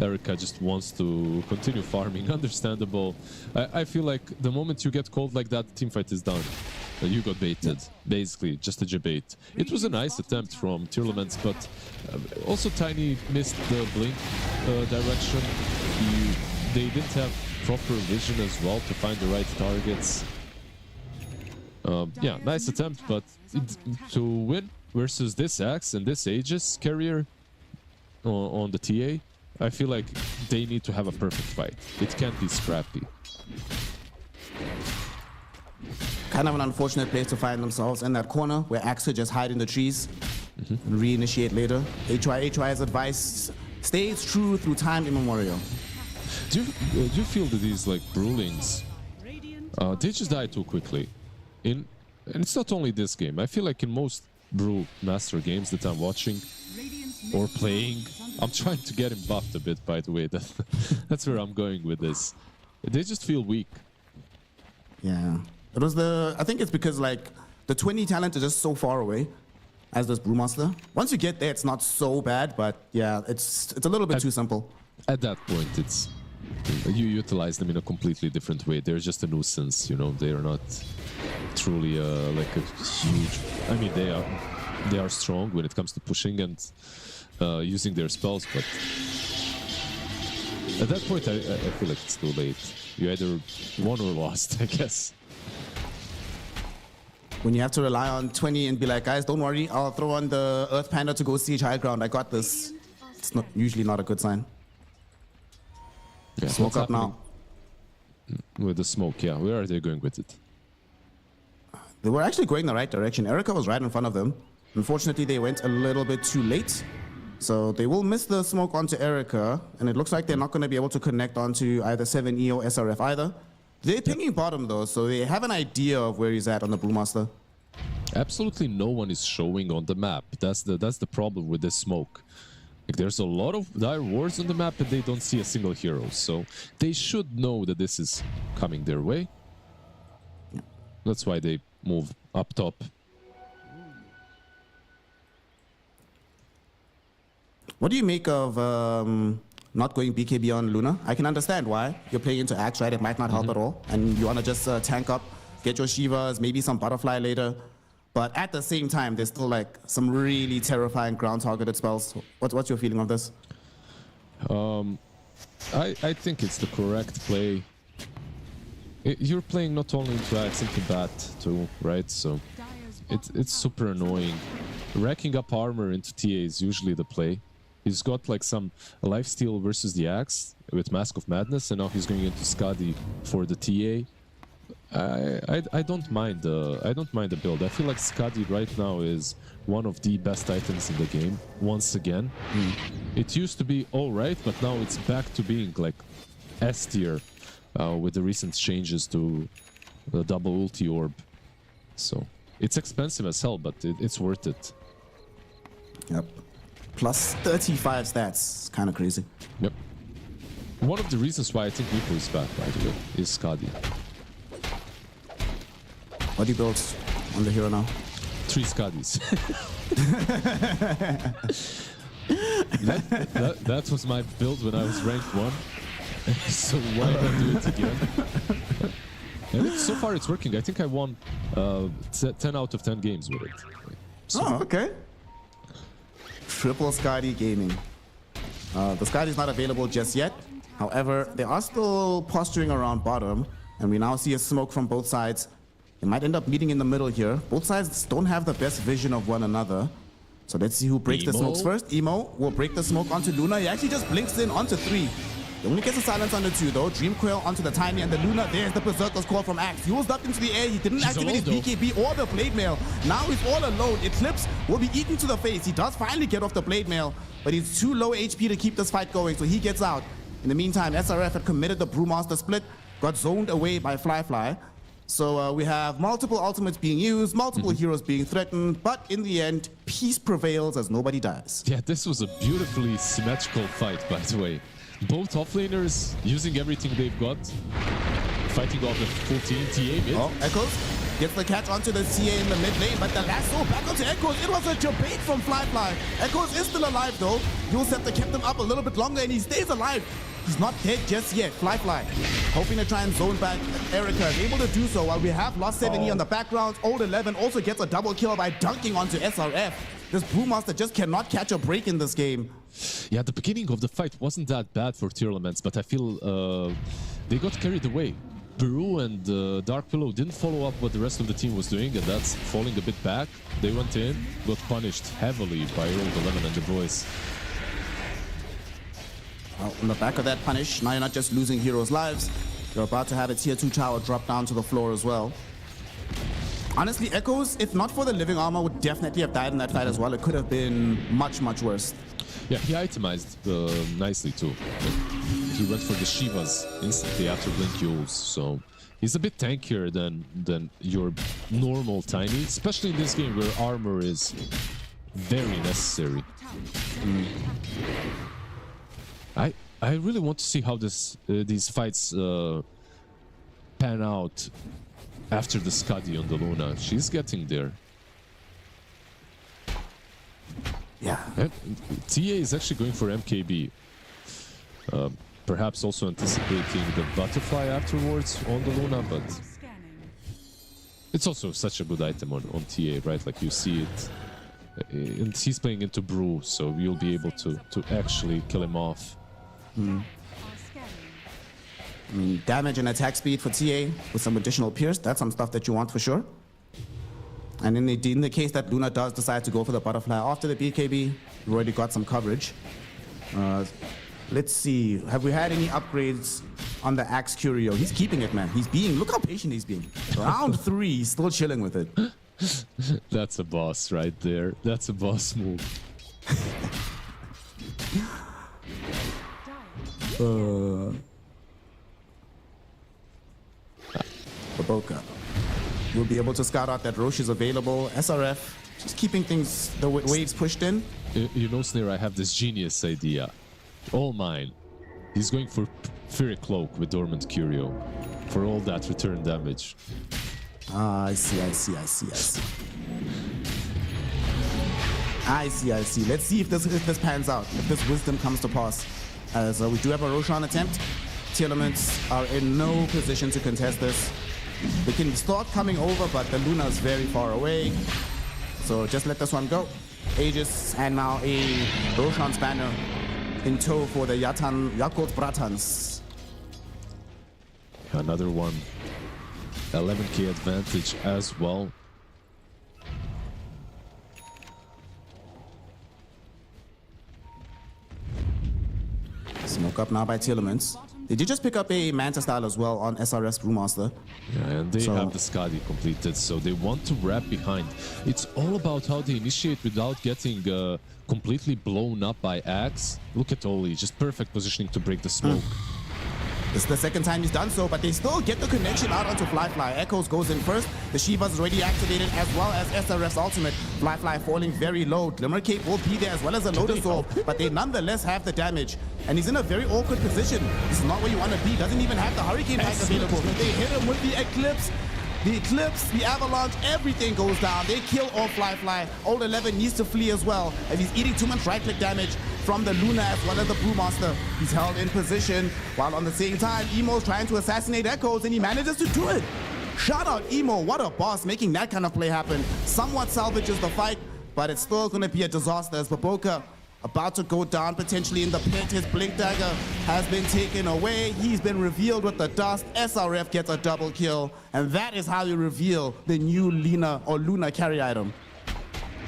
Erica just wants to continue farming. Understandable. I feel like the moment you get called like that, the teamfight is done. You got baited, basically, just a debate. It was a nice attempt from Tearlaments, but also Tiny missed the blink direction. They didn't have proper vision as well to find the right targets. Yeah, nice attempt, but to win versus this Axe and this Aegis carrier on the TA, I feel like they need to have a perfect fight. It can't be scrappy.
Kind of an unfortunate place to find themselves in that corner where Axe could just hide in the trees and reinitiate later. HY's advice stays true through time immemorial.
Do you feel that these like Brewlings, they just die too quickly? And it's not only this game. I feel like in most Brew Master games that I'm watching or playing, I'm trying to get him buffed a bit, by the way. That's where I'm going with this. They just feel weak.
Yeah. It was I think it's because like the 20 talent is just so far away as this Brewmaster. Once you get there, it's not so bad, but yeah, it's a little bit too simple.
At that point, it's you utilize them in a completely different way. They're just a nuisance, you know. They are not truly like a huge. I mean, they are strong when it comes to pushing and using their spells, but at that point, I feel like it's too late. You either won or lost, I guess.
When you have to rely on 20 and be like, guys, don't worry, I'll throw on the Earth Panda to go siege high ground. I got this. It's not usually not a good sign.
Yeah,
Smoke up now.
With the smoke, yeah. Where are they going with it?
They were actually going the right direction. Erica was right in front of them. Unfortunately, they went a little bit too late. So they will miss the smoke onto Erica, and it looks like they're not going to be able to connect onto either 7E or SRF either. They're pinging bottom though, so they have an idea of where he's at on the Brewmaster.
Absolutely no one is showing on the map. That's the problem with this smoke. Like, there's a lot of dire wards on the map and they don't see a single hero. So they should know that this is coming their way.
Yeah.
That's why they move up top.
What do you make of not going BKB on Luna? I can understand why. You're playing into Axe, right? It might not help at all. And you want to just tank up, get your Shivas, maybe some Butterfly later. But at the same time, there's still like some really terrifying ground targeted spells. What's your feeling of this?
I think it's the correct play. You're playing not only into Axe, into Bat too, right? So it's super annoying. Racking up armor into TA is usually the play. He's got like some lifesteal versus the Axe with Mask of Madness, and now he's going into Skadi for the TA. I don't mind the build. I feel like Skadi right now is one of the best items in the game once again. It used to be alright, but now it's back to being like S tier with the recent changes to the double ulti orb. So it's expensive as hell, but it's worth it.
Yep. Plus 35 stats. Kind of crazy.
Yep. One of the reasons why I think Nico is back, by the way, is Skadi.
What do you build on the hero now?
3 Skadis. that was my build when I was ranked 1. So why not do it again? And so far it's working. I think I won 10 out of 10 games with it. So
oh, okay. Triple Skadi Gaming. The Skadi is not available just yet. However, they are still posturing around bottom, and we now see a smoke from both sides. They might end up meeting in the middle here. Both sides don't have the best vision of one another. So let's see who breaks the smokes first. Emo will break the smoke onto Luna. He actually just blinks in onto 3. He only gets a silence onto 2 though. Dream Coil onto the Tiny and the Luna. There's the Berserker's call from Axe. He was up into the air. He didn't activate his BKB or the Blade Mail. Now he's all alone. Eclipse will be eaten to the face. He does finally get off the Blade Mail, but he's too low HP to keep this fight going, so he gets out. In the meantime, SRF had committed the Brewmaster split, got zoned away by Fly. So we have multiple ultimates being used, multiple heroes being threatened, but in the end, peace prevails as nobody dies.
yeah, this was a beautifully symmetrical fight, by the way. Both offlaners using everything they've got, fighting off the full team. TA mid.
Oh, Echoes gets the catch onto the CA in the mid lane, but the lasso back onto Echoes. It was a debate from Fly. Echoes is still alive though. Yulsep kept him up a little bit longer and he stays alive. He's not dead just yet. Fly. Hoping to try and zone back. Erica is able to do so while we have lost 7E on the background. Old 11 also gets a double kill by dunking onto SRF. This Brewmaster just cannot catch a break in this game.
Yeah, the beginning of the fight wasn't that bad for Tier Elements, but I feel they got carried away. Baru and Dark Pillow didn't follow up what the rest of the team was doing, and that's falling a bit back. They went in, got punished heavily by Old 11 and the boys.
Well, on the back of that punish, now you're not just losing heroes' lives, you're about to have a tier 2 tower drop down to the floor as well. Honestly, Echoes, if not for the living armor, would definitely have died in that fight as well. It could have been much, much worse.
Yeah, he itemized nicely too. He went for the Shivas instantly after Blink Yules, so he's a bit tankier than your normal Tiny, especially in this game where armor is very necessary. I really want to see how these fights pan out after the Skadi on the Luna. She's getting there.
Yeah.
And TA is actually going for MKB. Perhaps also anticipating the butterfly afterwards on the Luna, but it's also such a good item on TA, right? Like you see it. And he's playing into Brew, so you'll be able to actually kill him off.
I mean, damage and attack speed for TA with some additional pierce, that's some stuff that you want for sure. And in the case that Luna does decide to go for the butterfly after the BKB, you've already got some coverage. Let's see, have we had any upgrades on the Axe Curio? He's keeping it, man. Look how patient he's being. Round 3, he's still chilling with it.
That's a boss right there. That's a boss move.
Baboka. We'll be able to scout out that Roche is available. SRF, just keeping things, the waves pushed in.
You know, Snare, I have this genius idea. All mine. He's going for Fury Cloak with Dormant Curio for all that return damage.
Ah, I see. Let's see if this pans out, if this wisdom comes to pass. As we do have a Roshan attempt. Elements are in no position to contest this. They can start coming over, but the Luna is very far away. So just let this one go. Aegis, and now a Roshan's banner in tow for the Yakult Bratans.
Another one. 11k advantage as well.
Smoke up now by Elements. They did just pick up a Manta style as well on SRS Brewmaster.
Yeah, and they have the Skadi completed, so they want to wrap behind. It's all about how they initiate without getting completely blown up by Axe. Look at Oli, just perfect positioning to break the smoke.
This is the second time he's done so, but they still get the connection out onto Fly. Echoes goes in first. The Shivas is already activated, as well as SRF's ultimate. Fly falling very low. Glimmer Cape will be there, as well as a Lotus Orb, but they nonetheless have the damage. And he's in a very awkward position. This is not where you want to be. Doesn't even have the Hurricane Pack available. They hit him with the Eclipse. The Eclipse, the Avalanche, everything goes down. They kill off Fly. Old 11 needs to flee as well, as he's eating too much right-click damage from the Luna as well as the Brewmaster. He's held in position, while on the same time, Emo's trying to assassinate Echoes, and he manages to do it. Shout out Emo, what a boss, making that kind of play happen. Somewhat salvages the fight, but it's still going to be a disaster as Baboka about to go down potentially in the pit. His Blink Dagger has been taken away. He's been revealed with the dust. SRF gets a double kill. And that is how you reveal the new Luna carry item.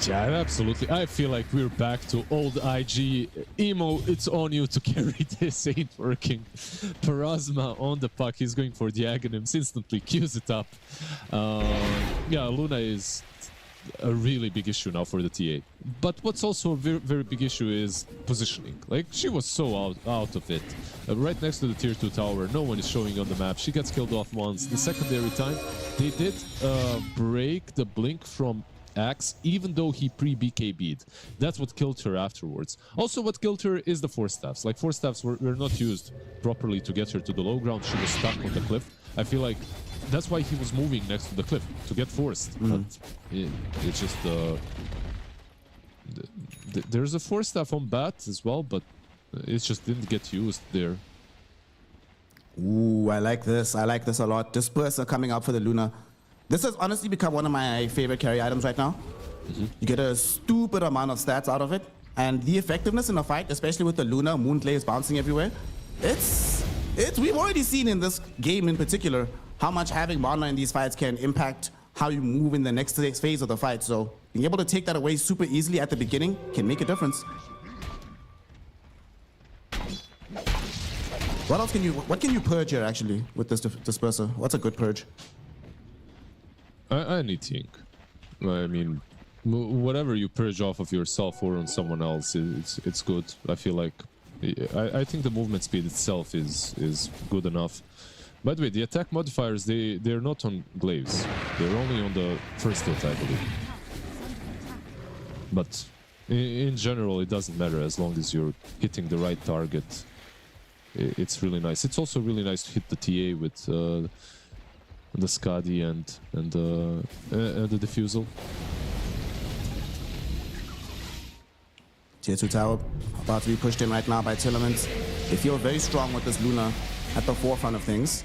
Yeah, absolutely. I feel like we're back to old IG. Emo, it's on you to carry this. Ain't working. Parasma on the puck. He's going for the Aghanims. Instantly queues it up. Yeah, Luna is a really big issue now for the TA. But what's also a very, very big issue is positioning. Like, she was so out of it. Right next to the tier 2 tower, no one is showing on the map. She gets killed off once. The secondary time, they did break the blink from Axe, even though he pre-BKB'd. That's what killed her afterwards. Also, what killed her is the Force Staffs. Like, Force Staffs were not used properly to get her to the low ground. She was stuck on the cliff. I feel like that's why he was moving next to the cliff, to get forced. But it's just there's a Force Staff on Bat as well, but it just didn't get used there.
Ooh, I like this. I like this a lot. Disperse are coming up for the Luna. This has honestly become one of my favorite carry items right now. You get a stupid amount of stats out of it, and the effectiveness in a fight, especially with the Luna, Moonglaive bouncing everywhere, it's We've already seen in this game in particular how much having mana in these fights can impact how you move in the next phase of the fight. So being able to take that away super easily at the beginning can make a difference. What can you purge here actually with this disperser? What's a good purge?
Anything. I mean, whatever you purge off of yourself or on someone else, it's good. I feel like I think the movement speed itself is good enough. By the way, the attack modifiers, they're not on glaives. They're only on the first hit, I believe. But in general, it doesn't matter as long as you're hitting the right target. It's really nice. It's also really nice to hit the TA with the Skadi and the Diffusal.
Tier 2 tower about to be pushed in right now by Tillemans. They feel very strong with this Luna at the forefront of things.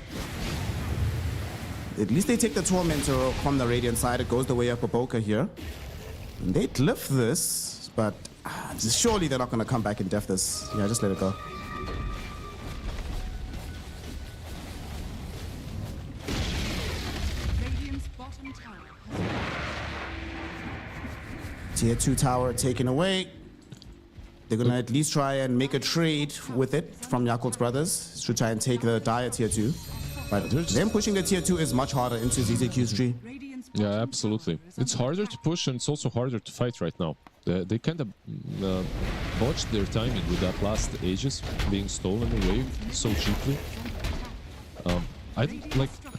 At least they take the Tormentor from the Radiant side. It goes the way of Baboka here. And they glyph this, but surely they're not going to come back and def this. Yeah, just let it go. Tier 2 tower taken away. They're going to at least try and make a trade with it from Yakult's brothers to try and take the Dire Tier 2. But them pushing the Tier 2 is much harder into ZZQ's tree.
Yeah, absolutely. It's harder to push and it's also harder to fight right now. They kind of botched their timing with that last Aegis being stolen away so cheaply.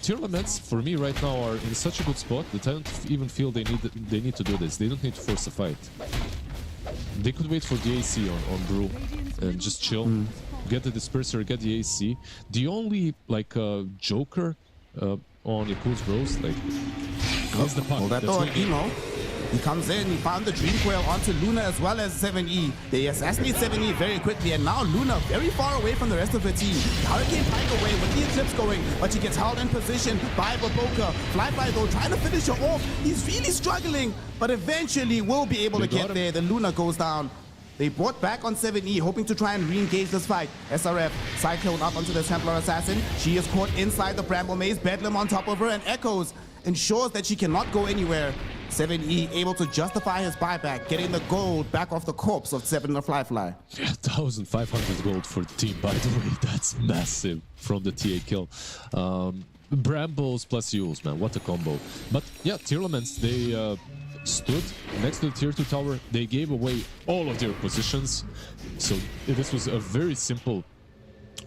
Tier laments for me right now are in such a good spot that I don't even feel they need to do this. They don't need to force a fight. They could wait for the AC on Brew and just chill, get the disperser, get the AC. The only joker on Yakult's Bros is the puck.
Well, that door, Emo. He comes in, he found the Dream Coil onto Luna as well as 7E. They assassinate 7E very quickly, and now Luna very far away from the rest of her team. Hurricane Pike away with the Eclipse going, but she gets held in position by Baboka. Flyby though, trying to finish her off. He's really struggling, but eventually will be able to get there. The Luna goes down. They brought back on 7E, hoping to try and re-engage this fight. SRF, Cyclone up onto the Templar Assassin. She is caught inside the Bramble Maze. Bedlam on top of her, and Echoes ensures that she cannot go anywhere. 7E able to justify his buyback, getting the gold back off the corpse of 7 the Fly.
1,500 gold for the team, by the way. That's massive from the TA kill. Brambles plus Yules, man, what a combo. But yeah, Tier Laments, they stood next to the Tier 2 tower. They gave away all of their positions. So this was a very simple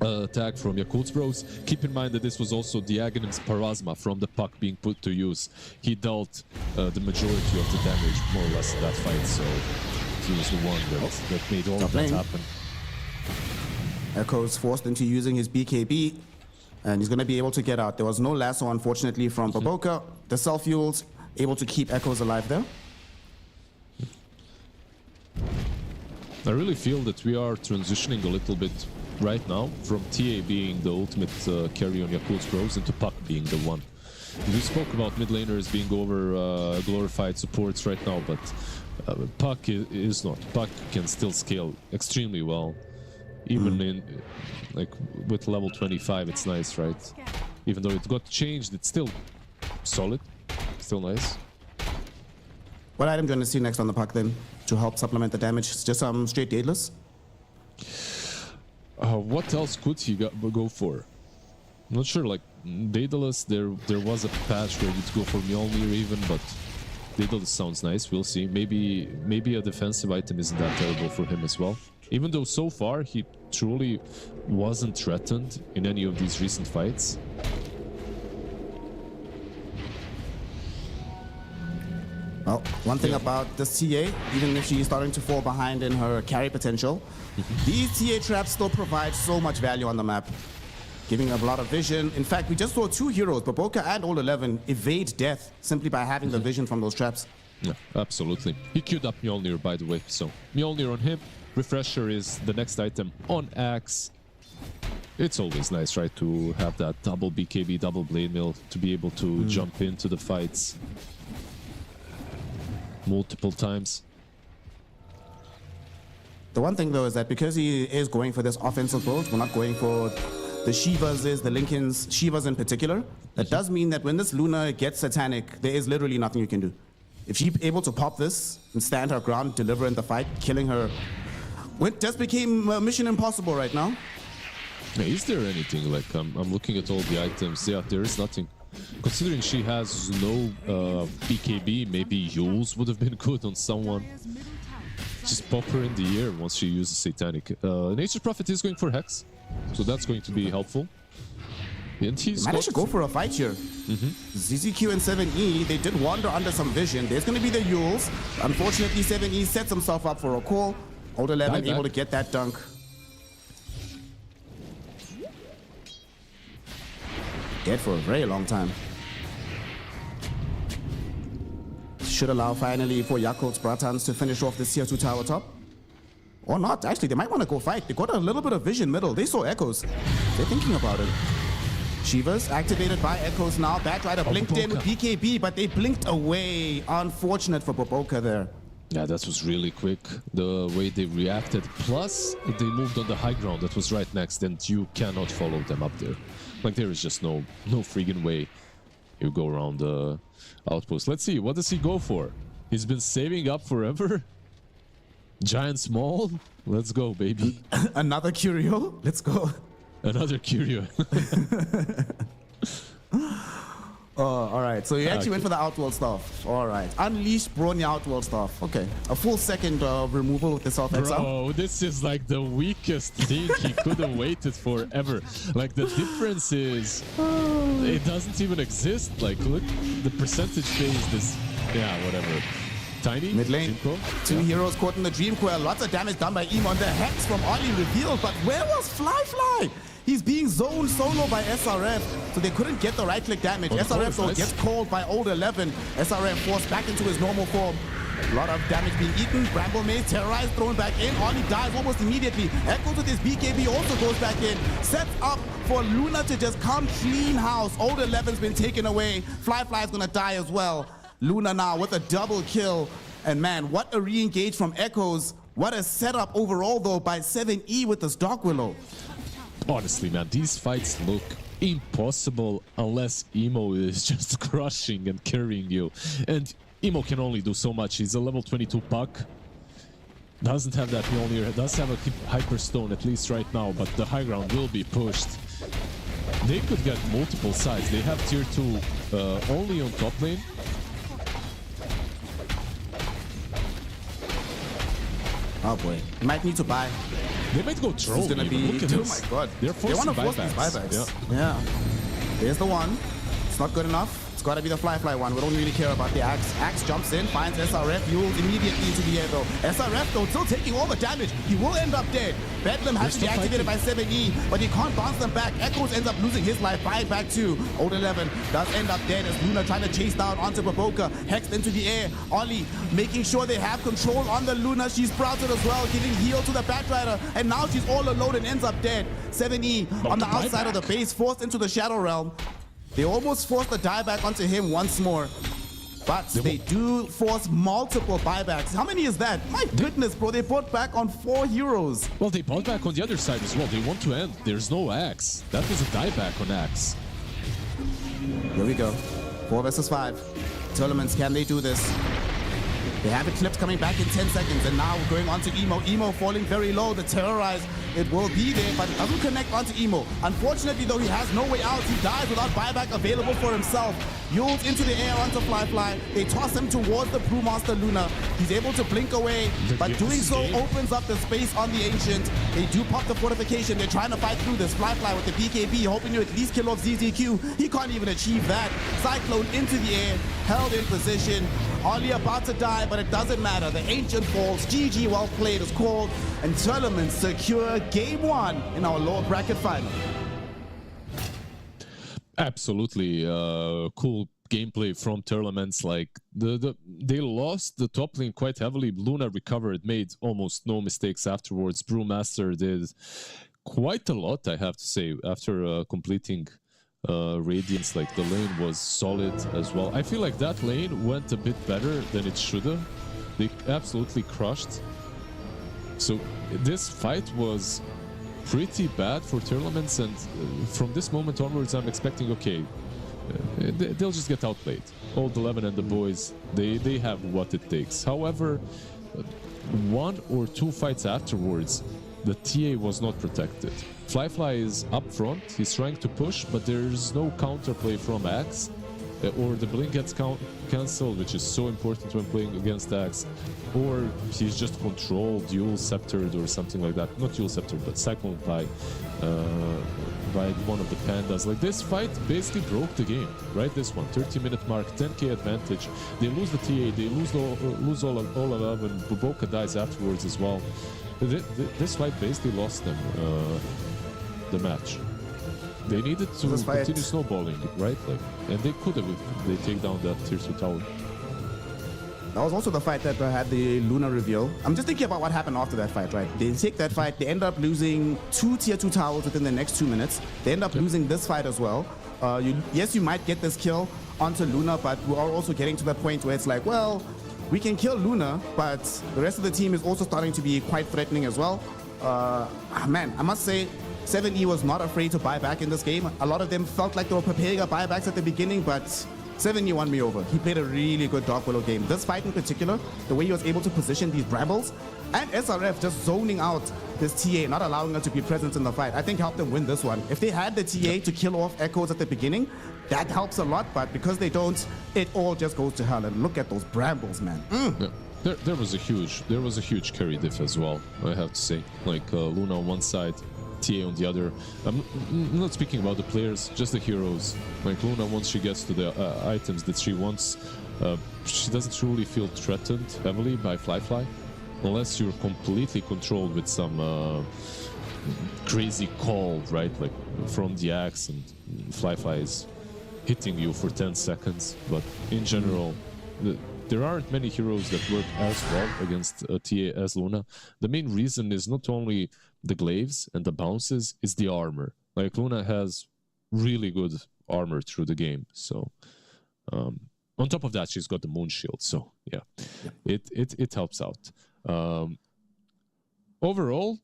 attack from Yakult's Bros. Keep in mind that this was also the Aghanim's Parasma from the puck being put to use. He dealt the majority of the damage more or less in that fight, so he was the one that made all of that happen.
Echoes forced into using his BKB, and he's going to be able to get out. There was no lasso, unfortunately, from Baboka. The self-fuels able to keep Echoes alive there.
I really feel that we are transitioning a little bit right now from TA being the ultimate carry on Yakult's Bros into Puck being the one. We spoke about mid laners being over glorified supports right now, but Puck is not. Puck can still scale extremely well. Even in with level 25, it's nice, right? Even though it got changed, it's still solid, still nice.
What item do you want to see next on the Puck then to help supplement the damage? It's just straight Daedalus?
What else could he go for? I'm not sure, like Daedalus, there was a patch where you'd go for Mjolnir even, but Daedalus sounds nice, we'll see. Maybe a defensive item isn't that terrible for him as well. Even though so far he truly wasn't threatened in any of these recent fights.
Well, one thing about this TA, even if she's starting to fall behind in her carry potential, these TA traps still provide so much value on the map, giving a lot of vision. In fact, we just saw two heroes, Baboka and All 11, evade death simply by having the vision from those traps.
Yeah, absolutely. He queued up Mjolnir, by the way, so Mjolnir on him. Refresher is the next item on Axe. It's always nice, right, to have that double BKB, double Blade Mill, to be able to jump into the fights multiple times.
The one thing though is that because he is going for this offensive build, we're not going for the Shivas is, the Lincolns, Shivas in particular, that does mean that when this Luna gets Satanic, there is literally nothing you can do. If she's able to pop this and stand her ground, deliver in the fight, killing her, it just became mission impossible right now.
Yeah, is there anything, like, I'm looking at all the items, yeah, there is nothing. Considering she has no BKB, maybe Yules would have been good on someone. Just pop her in the air once she uses Satanic. Nature's Prophet is going for Hex, so that's going to be helpful. And he's
managed to go for a fight here. ZZQ and 7E, they did wander under some vision. There's going to be the Yules. Unfortunately, 7E sets himself up for a call. Old 11 able to get that dunk. Dead for a very long time. Should allow finally for Yakult's Bratans to finish off this tier 2 tower top. Or not, actually, they might want to go fight. They got a little bit of vision middle. They saw Echoes. They're thinking about it. Shivas activated by Echoes now. Batrider blinked in with BKB, but they blinked away. Unfortunate for Boboka there.
Yeah, that was really quick, the way they reacted. Plus, they moved on the high ground that was right next, and you cannot follow them up there. Like, there is just no friggin' way you go around the outpost. Let's see, what does he go for? He's been saving up forever? Giant small? Let's go, baby.
Another Curio? Let's go.
Another Curio.
All right. So you actually went for the outworld stuff. All right. Unleash Brony outworld stuff. Okay. A full second removal with the self exile.
Bro, this is like the weakest thing he could have waited for ever. Like, the difference is it doesn't even exist. Like, look, the percentage phase, this, yeah, whatever. Tiny,
mid lane, two heroes caught in the Dream Coil. Lots of damage done by Emo, and the Hex from Ollie revealed. But where was Fly? He's being zoned solo by SRF, so they couldn't get the right-click damage. SRF though gets called by Old 11. SRF forced back into his normal form. A lot of damage being eaten. Bramble Maze terrorized, thrown back in. Ollie dies almost immediately. Echoes with his BKB also goes back in. Sets up for Luna to just come clean house. Old 11's been taken away. Fly's gonna die as well. Luna now with a double kill. And man, what a re-engage from Echoes. What a setup overall though by 7E with this Dark Willow.
Honestly, man, these fights look impossible unless Emo is just crushing and carrying you. And Emo can only do so much. He's a level 22 puck. Doesn't have that Mjolnir. Does have a Hyperstone at least right now, but the high ground will be pushed. They could get multiple sides. They have tier 2 only on top lane.
Oh boy, you might need to buy.
They might go troll.
This is gonna be. Oh my god,
they
want to force these buybacks. Yeah. There's the one. It's not good enough. It's got to be the Fly one. We don't really care about the Axe. Axe jumps in, finds SRF, Yules immediately into the air though. SRF though still taking all the damage. He will end up dead. Bedlam has to be activated by 7E, but he can't bounce them back. Echoes ends up losing his life. 5 back to Old 11 does end up dead as Luna trying to chase down onto Baboka. Hexed into the air. Ollie making sure they have control on the Luna. She's sprouted as well, giving heal to the Batrider, and now she's all alone and ends up dead. 7E on the outside of the base, forced into the Shadow Realm. They almost forced the dieback onto him once more. But they do force multiple buybacks. How many is that? My goodness, bro. They bought back on 4 heroes.
Well, they bought back on the other side as well. They want to end. There's no Axe. That was a dieback on Axe.
Here we go. 4 versus 5. Tournaments, can they do this? They have Eclipse coming back in 10 seconds, and now we're going on to Emo. Emo falling very low. The Terrorize, it will be there, but it doesn't connect onto Emo. Unfortunately, though, he has no way out. He dies without buyback available for himself. Yules into the air onto Fly. They toss him towards the Brewmaster Luna. He's able to blink away, but doing so opens up the space on the Ancient. They do pop the fortification. They're trying to fight through this. Fly with the BKB, hoping to at least kill off ZZQ. He can't even achieve that. Cyclone into the air, held in position. Ollie about to die, but it doesn't matter. The Ancient falls. GG, well played is called, and Tournament secure game 1 in our lower bracket final.
Absolutely cool gameplay from Tournaments. Like they lost the top lane quite heavily. Luna recovered, made almost no mistakes afterwards. Brewmaster did quite a lot, I have to say, after completing Radiance. Like, the lane was solid as well. I feel like that lane went a bit better than it should have. They absolutely crushed. So this fight was pretty bad for tournaments, and from this moment onwards, I'm expecting, okay, they'll just get outplayed. Old 11 and the boys, they have what it takes. However, one or two fights afterwards, the TA was not protected. Flyfly is up front, he's trying to push, but there's no counterplay from Axe, or the blink gets cancelled, which is so important when playing against Axe, or he's just controlled, dual sceptered or something like that. Not dual sceptered, but cycled by one of the pandas. Like, this fight basically broke the game, right? This one, 30-minute mark, 10k advantage. They lose the TA, they lose all 11, Buboka dies afterwards as well. This fight basically lost them the match. They needed to continue snowballing, right? Like, and they could have if they take down that tier 2 tower.
That was also the fight that had the Luna reveal. I'm just thinking about what happened after that fight, right? They take that fight, they end up losing 2 tier 2 towers within the next 2 minutes. They end up losing this fight as well. Yes, you might get this kill onto Luna, but we are also getting to the point where it's like, well, we can kill Luna, but the rest of the team is also starting to be quite threatening as well. Man, I must say, 7E was not afraid to buy back in this game. A lot of them felt like they were preparing a buybacks at the beginning, but 7E won me over. He played a really good Dark Willow game. This fight in particular, the way he was able to position these Brambles, and SRF just zoning out this TA, not allowing her to be present in the fight, I think helped them win this one. If they had the TA to kill off Echoes at the beginning, that helps a lot, but because they don't, it all just goes to hell. And look at those Brambles, man.
Yeah. There was a huge carry diff as well, I have to say. Like, Luna on one side, TA on the other. I'm not speaking about the players, just the heroes. Like, Luna, once she gets to the items that she wants, she doesn't truly feel threatened heavily by Flyfly, unless you're completely controlled with some crazy call, right? Like, from the Axe, and Flyfly is hitting you for 10 seconds. But in general, there aren't many heroes that work as well against TA as Luna. The main reason is not only the glaives and the bounces, it's the armor. Like, Luna has really good armor through the game. So on top of that, she's got the moon shield. So yeah. It helps out. Overall,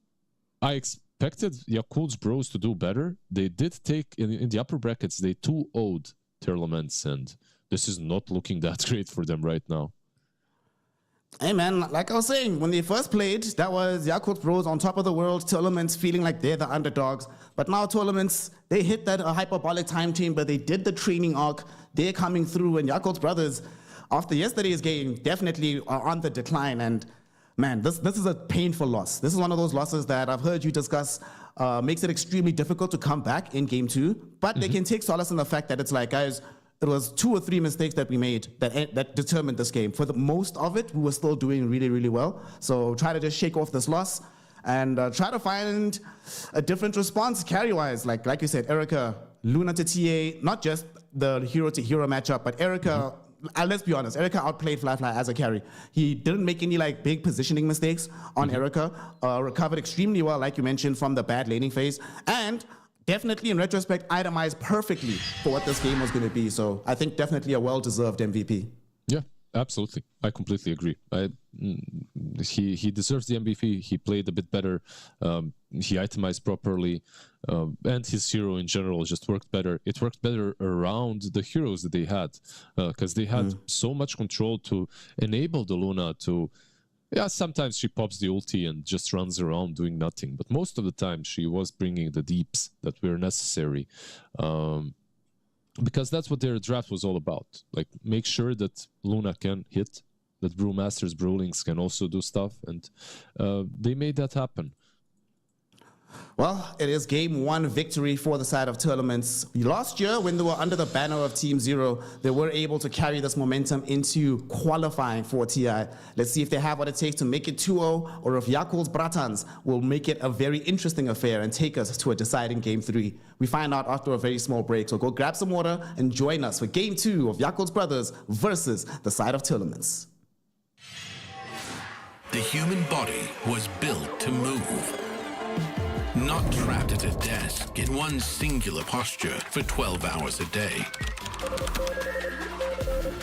I expected Yakult's Bros to do better. They did take, in the upper brackets, they 2-0'd Terlaments, and this is not looking that great for them right now.
Hey man, like I was saying, when they first played, that was Yakult Bros on top of the world, Tournaments feeling like they're the underdogs. But now Tournaments, they hit that hyperbolic time chamber, they did the training arc, they're coming through, and Yakult Brothers, after yesterday's game, definitely are on the decline. And man, this is a painful loss. This is one of those losses that I've heard you discuss, makes it extremely difficult to come back in game 2. But they can take solace in the fact that it's like, guys, it was 2 or 3 mistakes that we made that determined this game. For the most of it, we were still doing really, really well. So try to just shake off this loss and try to find a different response carry-wise. Like you said, Erica, Luna to TA, not just the hero-to-hero matchup, but Erica, let's be honest, Erica outplayed Flyfly as a carry. He didn't make any like big positioning mistakes on Erica, recovered extremely well, like you mentioned, from the bad laning phase, and definitely, in retrospect, itemized perfectly for what this game was going to be. So I think definitely a well-deserved MVP.
Yeah, absolutely. I completely agree. He deserves the MVP. He played a bit better. He itemized properly. And his hero in general just worked better. It worked better around the heroes that they had. Because they had so much control to enable the Luna to... Yeah, sometimes she pops the ulti and just runs around doing nothing. But most of the time, she was bringing the deeps that were necessary. Because that's what their draft was all about. Like, make sure that Luna can hit, that Brewmasters, Brewlings can also do stuff. And they made that happen.
Well, it is game 1 victory for the side of Tournaments. Last year, when they were under the banner of Team Zero, they were able to carry this momentum into qualifying for TI. Let's see if they have what it takes to make it 2-0, or if Yakult's Bratans will make it a very interesting affair and take us to a deciding game 3. We find out after a very small break, so go grab some water and join us for game 2 of Yakult's Brothers versus the side of Tournaments.
The human body was built to move. Not trapped at a desk in one singular posture for 12 hours a day.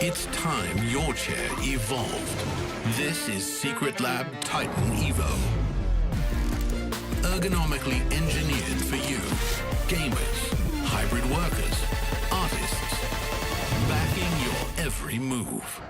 It's time your chair evolved. This is Secret Lab Titan Evo. ergonomically engineered for you. Gamers, hybrid workers, artists, backing your every move.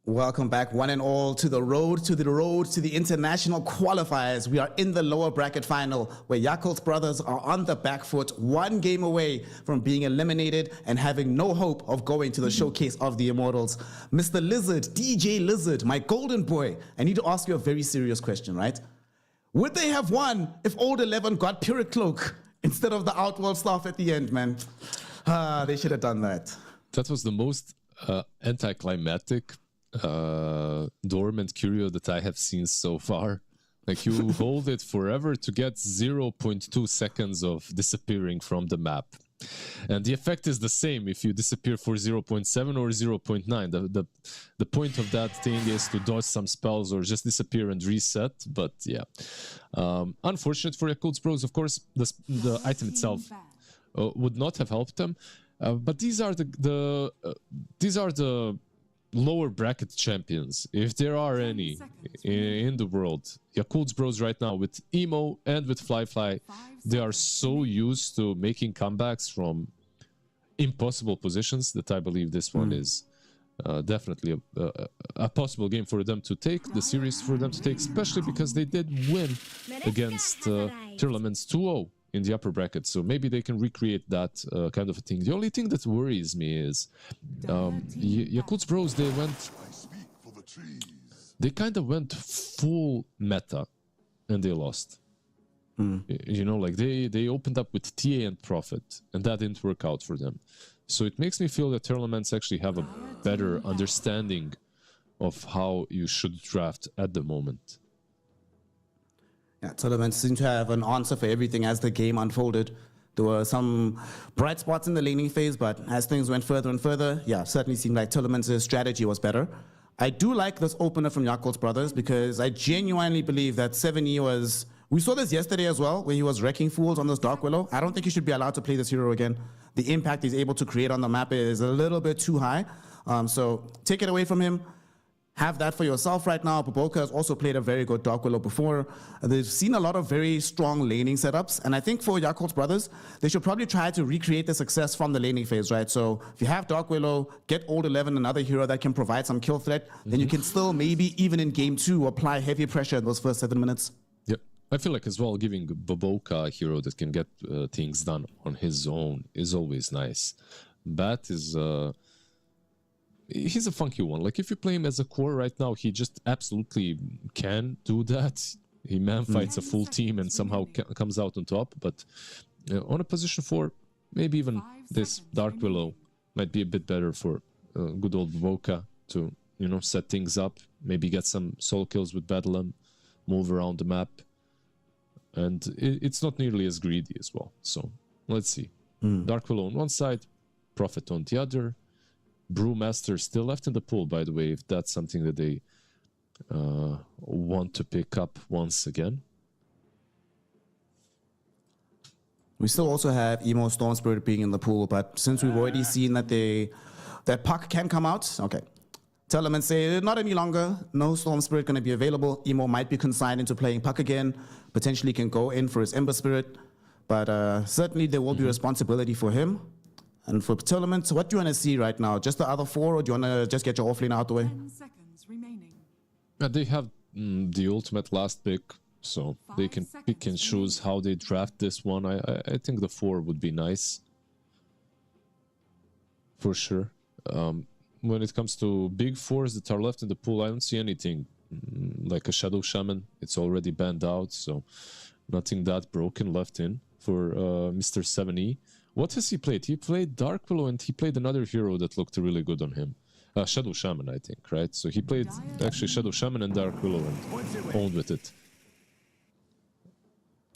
Welcome back, one and all, to the road to the international qualifiers. We are in the lower bracket final, where Yakult's brothers are on the back foot, one game away from being eliminated and having no hope of going to the showcase of the Immortals. Mr. Lizard, DJ Lizard, my golden boy, I need to ask you a very serious question, right? Would they have won if Old 11 got Pyrrhic Cloak instead of the Outworld staff at the end, man? They should have done that.
That was the most anticlimactic dormant curio that I have seen so far. Like, you hold it forever to get 0.2 seconds of disappearing from the map, and the effect is the same if you disappear for 0.7 or 0.9. The point of that thing is to dodge some spells or just disappear and reset. But yeah, unfortunate for Yakult's Bros. Of course, the item itself would not have helped them, but these are the lower bracket champions, if there are any in the world. Yakult's Bros right now with Emo and with Fly, they are so used to making comebacks from impossible positions that I believe this one is definitely a possible game for them to take, the series for them to take, especially because they did win against Tournaments 2-0 in the upper bracket, so maybe they can recreate that kind of a thing. The only thing that worries me is Yakult's Bros, they kind of went full meta and they lost. You know, like they opened up with TA and Prophet, and that didn't work out for them. So it makes me feel that tournaments actually have a better understanding of how you should draft at the moment.
Yeah, tournaments seem to have an answer for everything as the game unfolded. There were some bright spots in the laning phase, but as things went further and further, yeah, certainly seemed like tournaments' strategy was better. I do like this opener from Yakult's brothers because I genuinely believe that 7E was... We saw this yesterday as well, where he was wrecking fools on this Dark Willow. I don't think he should be allowed to play this hero again. The impact he's able to create on the map is a little bit too high. So take it away from him. Have that for yourself right now. Boboka has also played a very good Dark Willow before. They've seen a lot of very strong laning setups, and I think for Yakult's brothers, they should probably try to recreate the success from the laning phase, right? So if you have Dark Willow, get Old 11, another hero that can provide some kill threat, then you can still maybe even in game 2 apply heavy pressure in those first 7 minutes.
Yep. I feel like as well giving Boboka a hero that can get things done on his own is always nice. Bat is... he's a funky one. Like, if you play him as a core right now, he just absolutely can do that. He man-fights a full team and somehow comes out on top. But on a position 4, maybe even this Dark Willow might be a bit better for good old Boboka to, you know, set things up. Maybe get some solo kills with Bedlam, move around the map. And it's not nearly as greedy as well. So, let's see. Dark Willow on one side, Prophet on the other. Brewmaster still left in the pool, by the way, if that's something that they want to pick up once again.
We still also have Emo Storm Spirit being in the pool, but since we've already seen that that puck can come out, okay. Tell them and say, not any longer, no Storm Spirit going to be available. Emo might be consigned into playing puck again, potentially can go in for his Ember Spirit, but certainly there will be responsibility for him. And for tournaments, what do you want to see right now? Just the other 4, or do you want to just get your offlane out the way?
10 seconds remaining.
They have the ultimate last pick, so they can pick and choose how they draft this one. I think the 4 would be nice. For sure. When it comes to big 4s that are left in the pool, I don't see anything like a Shadow Shaman. It's already banned out, so nothing that broken left in for Mr. 7E. What has he played? He played Dark Willow and he played another hero that looked really good on him. Shadow Shaman, I think, right? So he played actually Shadow Shaman and Dark Willow and owned with it.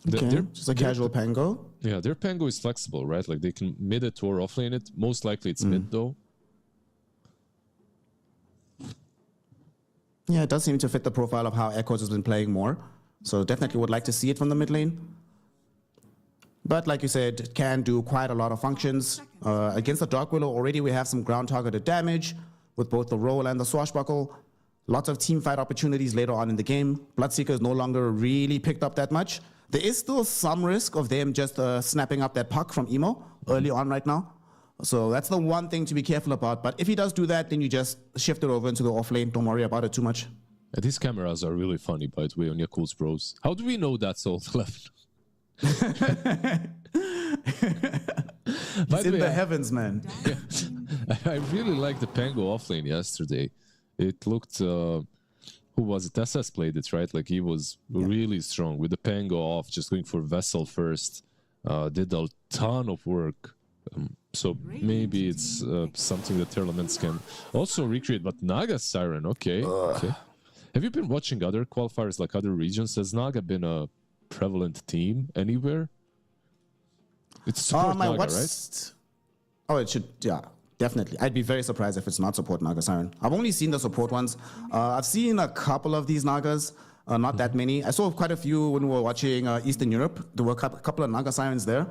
Okay, just a casual Pango.
Yeah, their Pango is flexible, right? Like they can mid it or offlane it. Most likely it's mid though.
Yeah, it does seem to fit the profile of how Echoes has been playing more. So definitely would like to see it from the mid lane. But like you said, it can do quite a lot of functions. Against the Dark Willow, already we have some ground-targeted damage with both the roll and the swashbuckle. Lots of team fight opportunities later on in the game. Bloodseeker is no longer really picked up that much. There is still some risk of them just snapping up that puck from Emo early on right now. So that's the one thing to be careful about. But if he does do that, then you just shift it over into the off lane. Don't worry about it too much.
These cameras are really funny, by the way, on Yakult's Bros. How do we know that's all left?
It's in the heavens, man.
Yeah, I really liked the Pango offlane yesterday. It looked, who was it? SS played it, right? Like he was really strong with the Pango off, just going for Vessel first. Did a ton of work. So maybe it's something that tournaments can also recreate. But Naga Siren, okay. Have you been watching other qualifiers, like other regions? Has Naga been a prevalent team anywhere? It's support Naga, right?
Oh, it should, yeah, definitely. I'd be very surprised if it's not support Naga Siren. I've only seen the support ones. I've seen a couple of these Nagas, not that many. I saw quite a few when we were watching Eastern Europe. There were a couple of Naga Sirens there.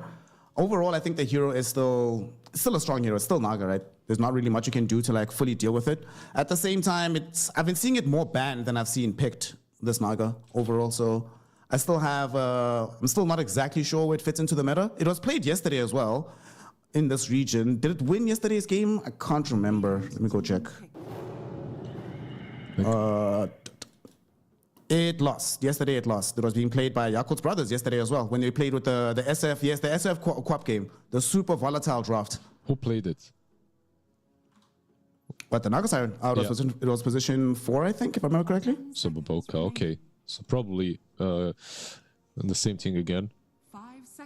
Overall, I think the hero is still a strong hero. It's still Naga, right? There's not really much you can do to like fully deal with it. At the same time, I've been seeing it more banned than I've seen picked, this Naga overall. So I still have, I'm still not exactly sure where it fits into the meta. It was played yesterday as well in this region. Did it win yesterday's game? I can't remember. Let me go check. It lost. Yesterday it lost. It was being played by Yakult's brothers yesterday as well. When they played with the SF, yes, the SF Quap game. The super volatile draft.
Who played it?
But the Naga Siren, it was position 4, I think, if I remember correctly.
So Baboka, okay. So probably the same thing again.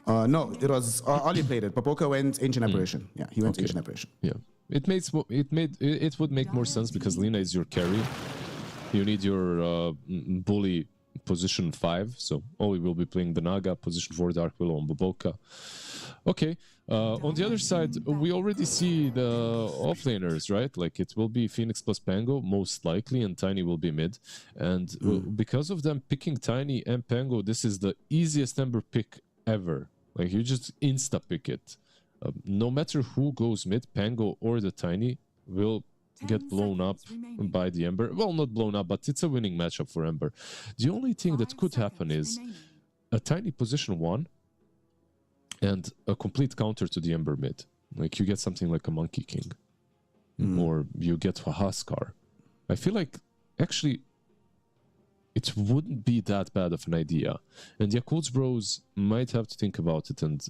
No, it was Oli played it. Baboka went Ancient Apparition. Yeah, he went Ancient Apparition.
Yeah, it would make more sense because Lina is your carry. You need your bully position 5, so Oli will be playing the Naga, position 4 Dark Willow on Baboka. Okay, on the other side, we already see the offlaners, right? Like it will be Phoenix plus Pango, most likely, and Tiny will be mid. And because of them picking Tiny and Pango, this is the easiest Ember pick ever. Like you just insta-pick it. No matter who goes mid, Pango or the Tiny will get blown up by the Ember. Well, not blown up, but it's a winning matchup for Ember. The only thing that could happen is a Tiny position 1 and a complete counter to the Ember mid. Like you get something like a Monkey King. Or you get a Huskar. I feel like actually it wouldn't be that bad of an idea. And Yakult's Bros might have to think about it and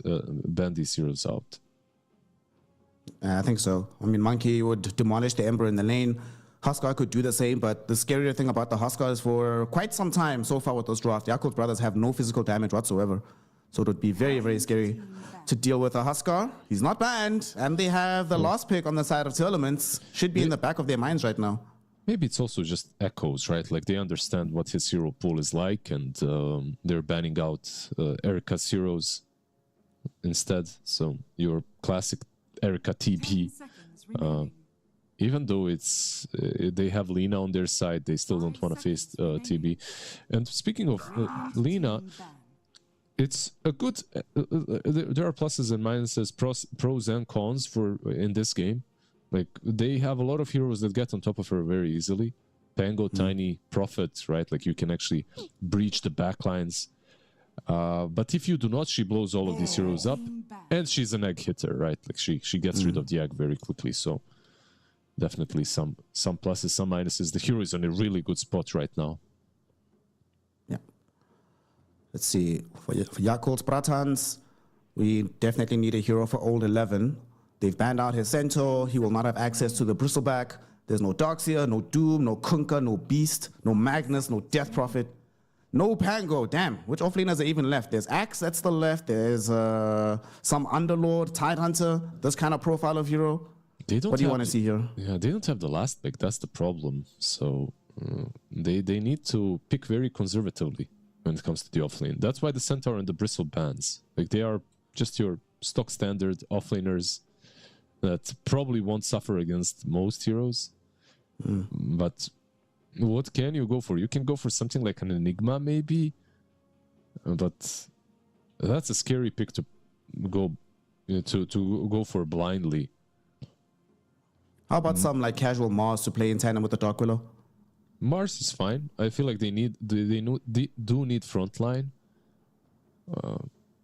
ban these heroes out.
I think so. I mean, Monkey would demolish the Ember in the lane. Huskar could do the same, but the scarier thing about the Huskar is for quite some time so far with those drafts, Yakult brothers have no physical damage whatsoever. So it would be very, very scary to deal with a Huskar. He's not banned, and they have the last pick on the side of tournaments. Should be in the back of their minds right now.
Maybe it's also just echoes, right? Like they understand what his hero pool is like, and they're banning out Erica's heroes instead. So your classic Erica TP, even though it's they have Lina on their side, they still don't want to face TB. And speaking of Lina, it's a good. There are pluses and minuses, pros and cons for in this game. Like they have a lot of heroes that get on top of her very easily. Pango, Tiny, Prophet, right? Like you can actually breach the backlines. But if you do not, she blows all of these heroes up, and she's an egg hitter, right? Like she gets rid of the egg very quickly. So definitely some pluses, some minuses. The hero is in a really good spot right now.
Yeah. Let's see. For Yakult's Bratans, we definitely need a hero for old 11. They've banned out his Centaur. He will not have access to the Bristleback. There's no Darkseer, no Doom, no Kunkka, no Beast, no Magnus, no Death Prophet. No Pango, damn. Which offlaners are even left? There's Axe that's still left. There's some Underlord, Tidehunter, this kind of profile of hero. What do you want to see here?
Yeah, they don't have the last pick. That's the problem. So they need to pick very conservatively when it comes to the offlane. That's why the Centaur and the Bristle bans. Like they are just your stock standard offlaners that probably won't suffer against most heroes. But what can you go for? You can go for something like an Enigma, maybe, but that's a scary pick to go to go for blindly.
How about some like casual Mars to play in tandem with the Dark Willow?
Mars is fine. I feel like they do need frontline.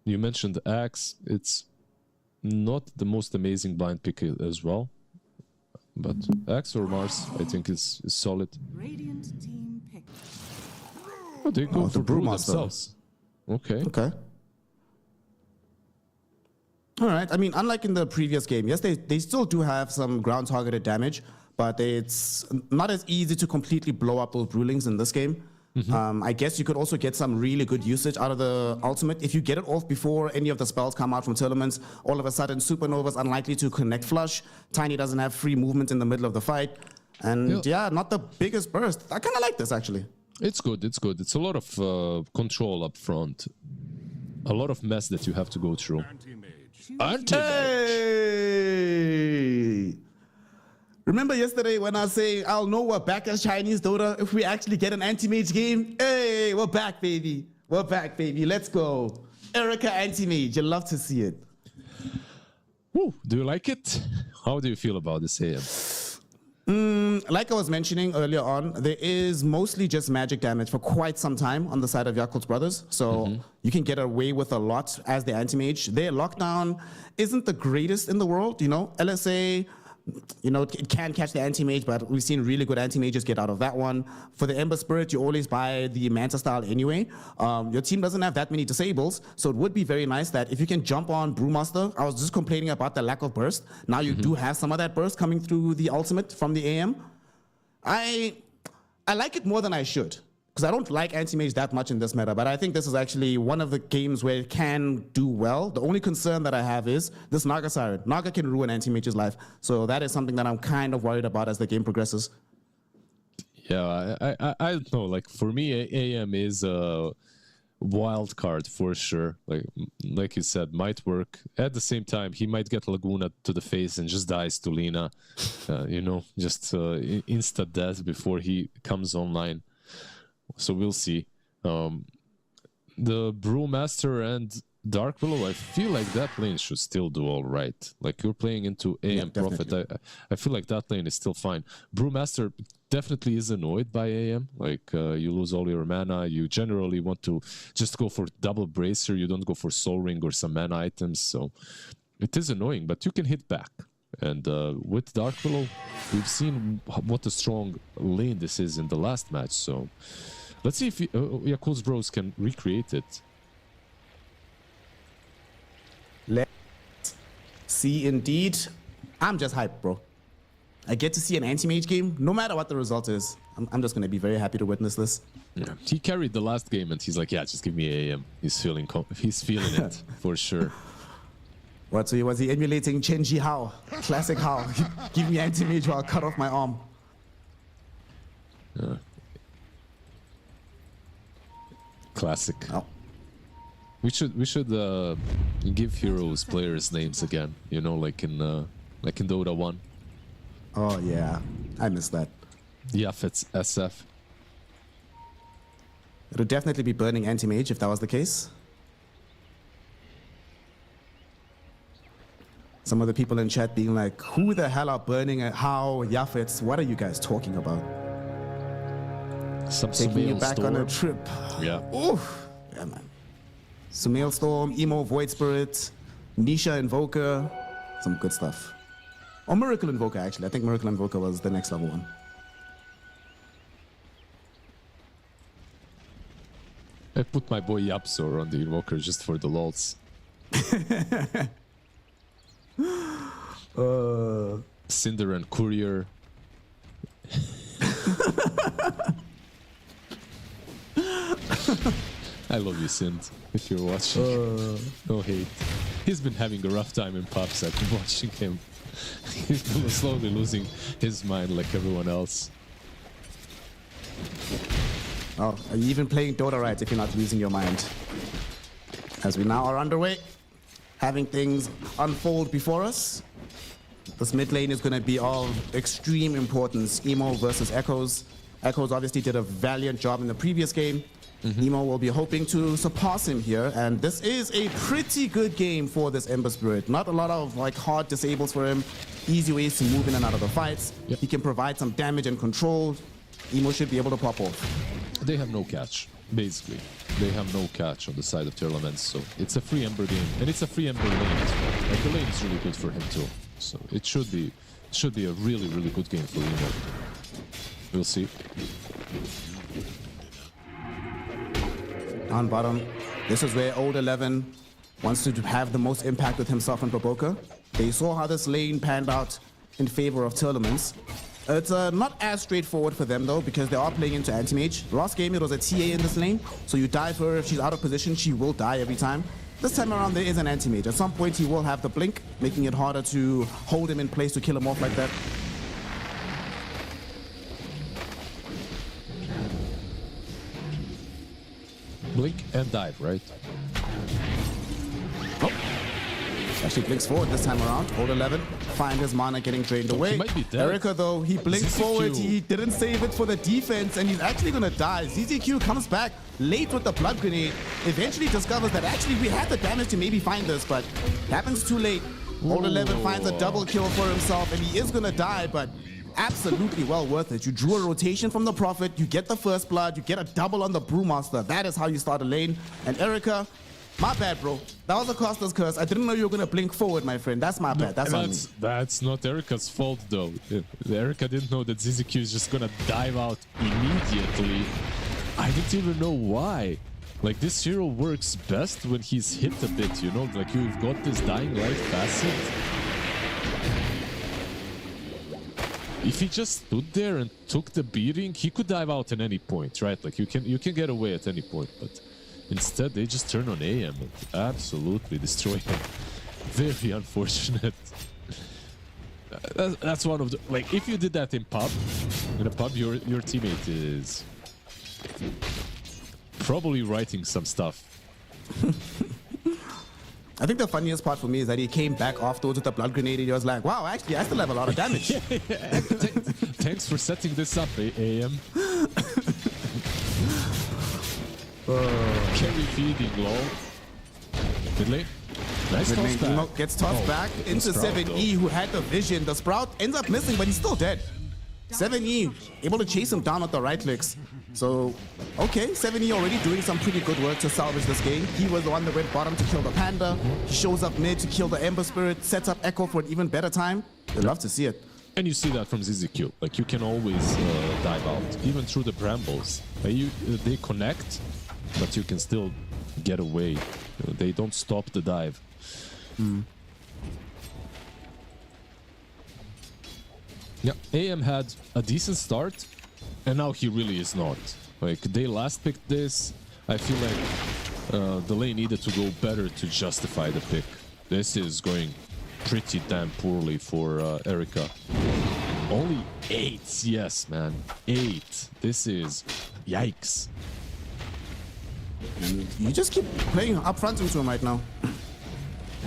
You mentioned the Axe. It's not the most amazing blind pick as well. But X or Mars, I think is solid.
Radiant team pick.
Oh, they go for
the
Brew
Brewmaster.
themselves. Okay.
Okay. All right. I mean, unlike in the previous game, yes, they still do have some ground targeted damage, but it's not as easy to completely blow up those Brewlings in this game. I guess you could also get some really good usage out of the ultimate. If you get it off before any of the spells come out from tournaments, all of a sudden Supernova's unlikely to connect flush. Tiny doesn't have free movement in the middle of the fight. And yeah, not the biggest burst. I kind of like this actually.
It's good. It's good. It's a lot of control up front. A lot of mess that you have to go through. Anti-mage.
Hey! Remember yesterday when I was saying I'll know we're back as Chinese Dota if we actually get an anti-mage game? Hey, we're back, baby. We're back, baby. Let's go. Erica anti-mage. You love to see it.
Woo, do you like it? How do you feel about this AM?
Like I was mentioning earlier on, there is mostly just magic damage for quite some time on the side of Yakult's brothers. So you can get away with a lot as the anti-mage. Their lockdown isn't the greatest in the world, you know. LSA, you know, it can catch the anti-mage, but we've seen really good anti-mages get out of that one. For the Ember Spirit, you always buy the Manta style anyway. Your team doesn't have that many disables, so it would be very nice that if you can jump on Brewmaster. I was just complaining about the lack of burst. Now you do have some of that burst coming through the ultimate from the AM. I like it more than I should, because I don't like anti-mage that much in this meta, but I think this is actually one of the games where it can do well. The only concern that I have is this Naga Siren. Naga can ruin anti-mage's life, so that is something that I'm kind of worried about as the game progresses.
Yeah, I don't know. Like for me, AM is a wild card for sure. Like you said, might work. At the same time, he might get Laguna to the face and just dies to Lina. You know, just instant death before he comes online. So we'll see. The Brewmaster and Dark Willow, I feel like that lane should still do all right. Like you're playing into AM Prophet. I feel like that lane is still fine. Brewmaster definitely is annoyed by AM. Like you lose all your mana. You generally want to just go for double bracer. You don't go for Soul Ring or some mana items. So it is annoying, but you can hit back. And with Dark Willow, we've seen what a strong lane this is in the last match. So let's see if Yakult's Bros can recreate it.
Let's see indeed. I'm just hyped, bro. I get to see an anti-mage game, no matter what the result is. I'm just going to be very happy to witness this.
Yeah. He carried the last game and he's like, yeah, just give me AM. He's feeling it for sure.
What, so was he emulating Chenji Hao? Classic Hao. Give me anti-mage or I'll cut off my arm.
Classic.
Oh.
We should give heroes players names again. You know, like in Dota 1.
Oh yeah, I miss that.
Yafet's SF.
It would definitely be burning anti-mage if that was the case. Some of the people in chat being like, who the hell are burning how Yafets? What are you guys talking about?
Some
Taking you back on a trip.
Yeah.
Oof. Yeah, man. Sumail Storm, Emo Void Spirit, Nisha Invoker. Some good stuff. Or Miracle Invoker, actually. I think Miracle Invoker was the next level one.
I put my boy Yapsor on the Invoker just for the lols. Cinder and Courier. I love you, Sind, if you're watching. No hate. He's been having a rough time in pubs. I've been watching him. He's been slowly losing his mind like everyone else.
Oh, are you even playing Dota right if you're not losing your mind? As we now are underway, having things unfold before us. This mid lane is going to be of extreme importance. Emo versus Echoes. Echoes obviously did a valiant job in the previous game. Emo will be hoping to surpass him here, and this is a pretty good game for this Ember Spirit. Not a lot of like hard disables for him, easy ways to move in and out of the fights. He can provide some damage and control. Emo should be able to pop off.
They have no catch. Basically, they have no catch on the side of Terlaments, so it's a free Ember game, and it's a free Ember lane as well. Like the lane is really good for him too, so it should be a really good game for Emo. We'll see.
On bottom, this is where Old 11 wants to have the most impact with himself and Proboka. They saw how this lane panned out in favor of Terlaments. It's not as straightforward for them though, because they are playing into anti-mage. Last game it was a TA in this lane, so you dive her. If she's out of position, she will die every time. This time around there is an anti-mage. At some point he will have the blink, making it harder to hold him in place to kill him off like that.
Blink and dive, right?
Actually blinks forward this time around. Old 11 find his mana getting drained away.
He might be dead.
Erica though, he blinks forward. He didn't save it for the defense and he's actually gonna die. ZZQ comes back late with the blood grenade. Eventually discovers that actually we had the damage to maybe find this, but happens too late. Old 11 finds a double kill for himself and he is gonna die, but absolutely well worth it. You drew a rotation from the Prophet, you get the first blood, you get a double on the Brewmaster. That is how you start a lane. And Erica, my bad, bro. That was a Costa's curse. I didn't know you were gonna blink forward, my friend. That's my bad. That's on me.
That's not Erica's fault, though. Erica didn't know that ZZQ is just gonna dive out immediately. I didn't even know why. Like, this hero works best when he's hit a bit, you know? Like, you've got this Dying Light facet. If he just stood there and took the beating, he could dive out at any point, right? Like, you can get away at any point, but instead they just turn on AM and absolutely destroy him. Very unfortunate. That's one of the, like, if you did that in a pub, your teammate is probably writing some stuff.
I think the funniest part for me is that he came back afterwards with the blood grenade and he was like, wow, actually, I still have a lot of damage.
Thanks for setting this up, AM. Carry feeding low. Mid lane. Nice toss back.
Emo gets tossed back into
Sprout,
7E, who had the vision. The Sprout ends up missing, but he's still dead. 7E able to chase him down with the right clicks. So, okay, 7E already doing some pretty good work to salvage this game. He was the one that went bottom to kill the Panda. He shows up mid to kill the Ember Spirit, sets up Echo for an even better time. I'd love to see it.
And you see that from ZZQ. Like, you can always dive out, even through the brambles. They connect, but you can still get away. They don't stop the dive. Yeah, AM had a decent start, and now he really is not. Like, they last picked this. I feel like the lane needed to go better to justify the pick. This is going pretty damn poorly for Erica. Only 8, yes, man. 8. This is yikes.
You just keep playing up front into him right now.